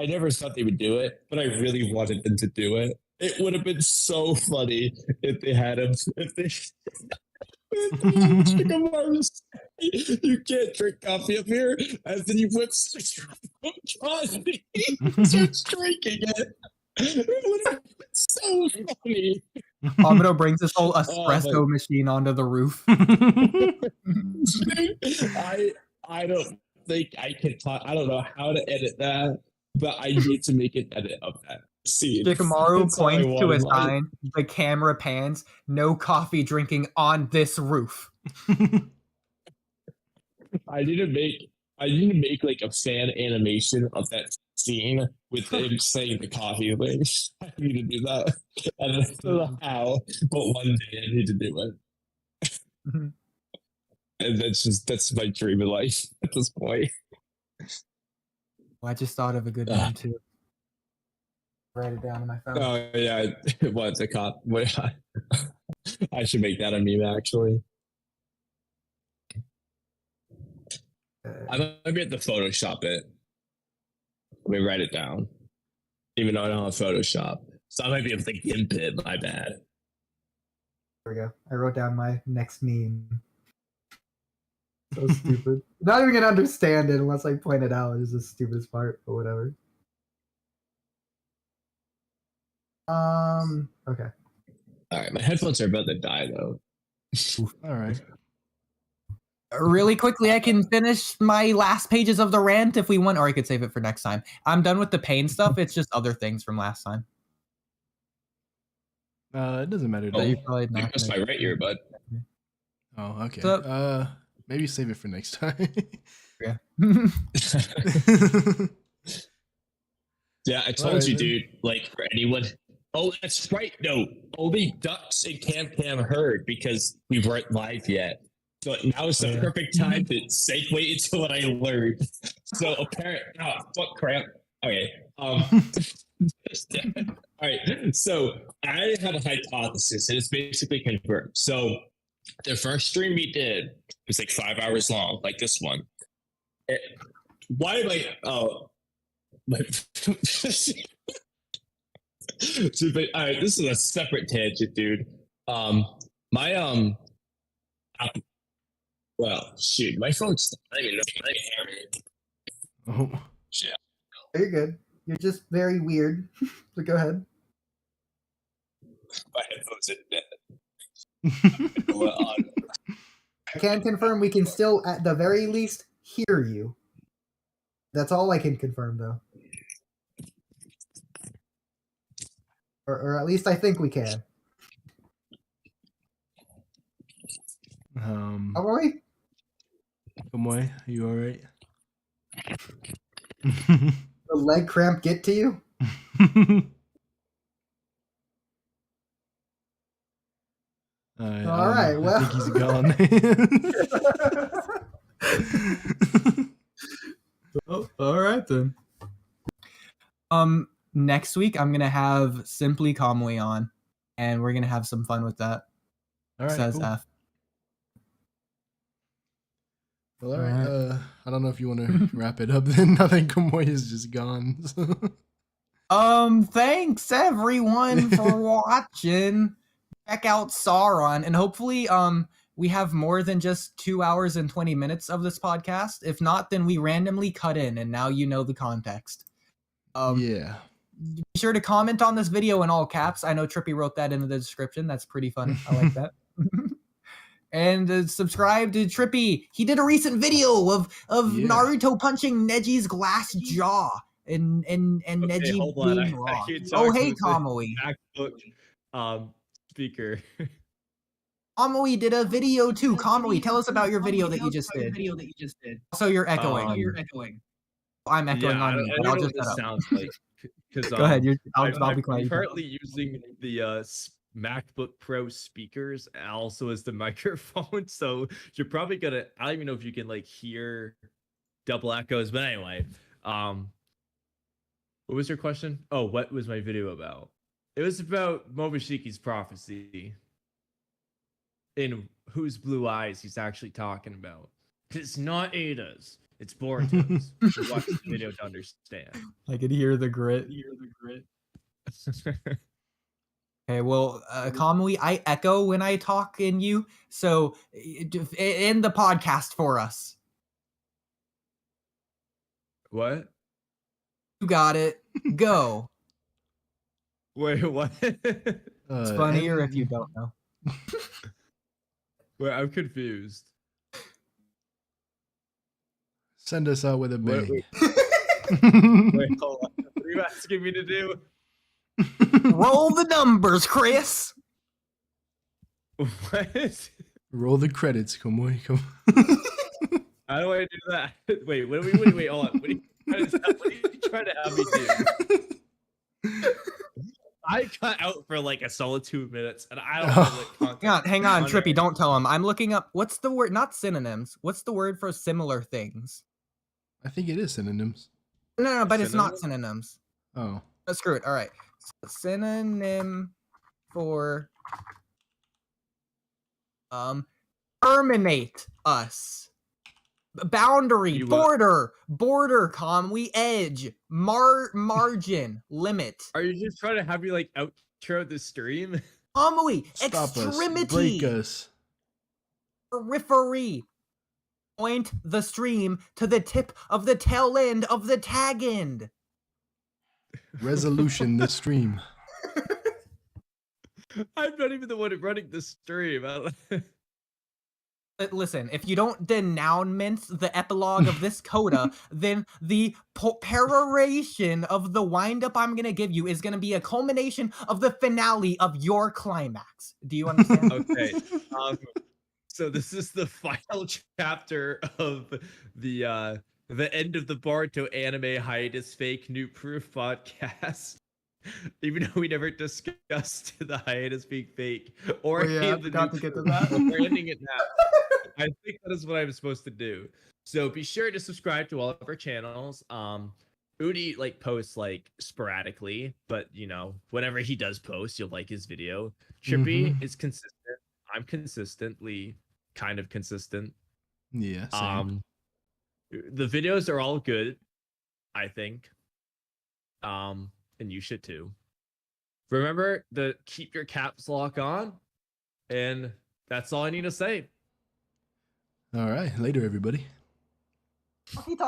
never thought they would do it, but I really wanted them to do it. It would have been so funny if they had him. You can't drink coffee up here, and then he whips coffee. He starts drinking it. It would have been so funny. Obito brings this whole espresso machine onto the roof. I don't think I can talk. I don't know how to edit that, but I need to make an edit of that scene. Shikamaru points to a sign. The camera pans. No coffee drinking on this roof. I need to make like a fan animation of that scene with him saying the coffee thing. I need to do that. I don't know how, but one day I need to do it. And that's my dream in life at this point. Well, I just thought of a good one too. Write it down on my phone. Oh yeah, what the cop? What? I should make that a meme actually. I might be at the Photoshop it. Let me write it down. Even though I don't have Photoshop. So I might be able to gimp it, my bad. There we go. I wrote down my next meme. So stupid. Not even gonna understand it unless I point it out. It's the stupidest part, but whatever. Okay. Alright, my headphones are about to die though. Alright. Really quickly, I can finish my last pages of the rant if we want, or I could save it for next time. I'm done with the pain stuff. It's just other things from last time. It doesn't matter. Oh, you probably not that's my gonna- right ear, bud. Oh, okay. So- Maybe save it for next time. Yeah. Yeah, I told Alright, you, then. dude. Like for anyone. Oh, that's right. No, only Ducks and Cam heard because we weren't live yet. So now is the perfect time to segue into what I learned. So apparently, fuck crap. Okay. All right. So I have a hypothesis, and it's basically confirmed. So the first stream we did was like 5 hours long, like this one. Why am I? Oh, so, but, all right, this is a separate tangent, dude. Well, shoot, my phone's not even Oh. shit. You're good. You're just very weird. But go ahead. My headphones are dead. Well, I can confirm we can still, at the very least, hear you. That's all I can confirm, though. or at least I think we can. Are we? Kamui, are you all right? The leg cramp get to you? All right, well, I think he's gone. Oh, all right then. Next week I'm gonna have Simply Kamui on, and we're gonna have some fun with that. All right, Says cool. F. Well, all right. I don't know if you want to wrap it up then. I think Kamui is just gone. So. Thanks everyone for watching. Check out Saron, and hopefully, we have more than just 2 hours and 20 minutes of this podcast. If not, then we randomly cut in, and now you know the context. Yeah. Be sure to comment on this video in all caps. I know Trippy wrote that into the description. That's pretty funny. I like that. And subscribe to Trippy. He did a recent video of Naruto punching Neji's glass jaw and Neji hold on. being I wrong. keep Oh, talking hey, with the Kamui. MacBook speaker. Kamui did a video too. Kamui, tell us about your video that you just did. Also, you're echoing. I'm echoing on you, but I'll just shut up. Sounds like. Go ahead. I'll be I'm quiet. currently using the MacBook Pro speakers also as the microphone, so you're probably gonna. I don't even know if you can like hear double echoes, but anyway. What was your question? Oh, what was my video about? It was about Momoshiki's prophecy. In whose blue eyes he's actually talking about. It's not Ada's. It's Boruto's. You watch the video to understand. I could hear the grit. Okay, well, Kamui, I echo when I talk in you, so end the podcast for us. What? You got it. Go. Wait, what? It's funnier if you don't know. Wait, I'm confused. Send us out with a bang. Wait, hold on. What are you asking me to do? Roll the numbers, Chris. What? Roll the credits, Kamui. Come. How do I do that? Wait, wait, hold on. What are you trying to have me do? I cut out for like a solid 2 minutes, and I don't know what Hang on, Trippy, don't tell him. I'm looking up, what's the word, not synonyms, what's the word for similar things? I think it is synonyms. No, but it's not synonyms. Oh. Screw it, all right. Synonym for terminate us. Boundary, border, Kamui, edge, margin, limit. Are you just trying to have me like outro the stream? Kamui, Stop extremity. us. Break us. Periphery. Point the stream to the tip of the tail end of the tag end. Resolution the stream. I'm not even the one running the stream. Listen, if you don't denouncement the epilogue of this coda, then the peroration of the windup I'm going to give you is going to be a culmination of the finale of your climax. Do you understand? Okay. So this is the final chapter of the end of the Boruto Anime Hiatus Fake New Proof podcast. Even though we never discussed the hiatus being fake or any of the new to get to that. we're ending it now. I think that is what I'm supposed to do. So be sure to subscribe to all of our channels. Oodie like posts like sporadically, but you know, whenever he does post, you'll like his video. Trippy is consistent. I'm consistently kind of consistent. Yeah. Same. The videos are all good, I think. And you should too. Remember to keep your caps lock on, and that's all I need to say. All right. Later, everybody. Walky Talky.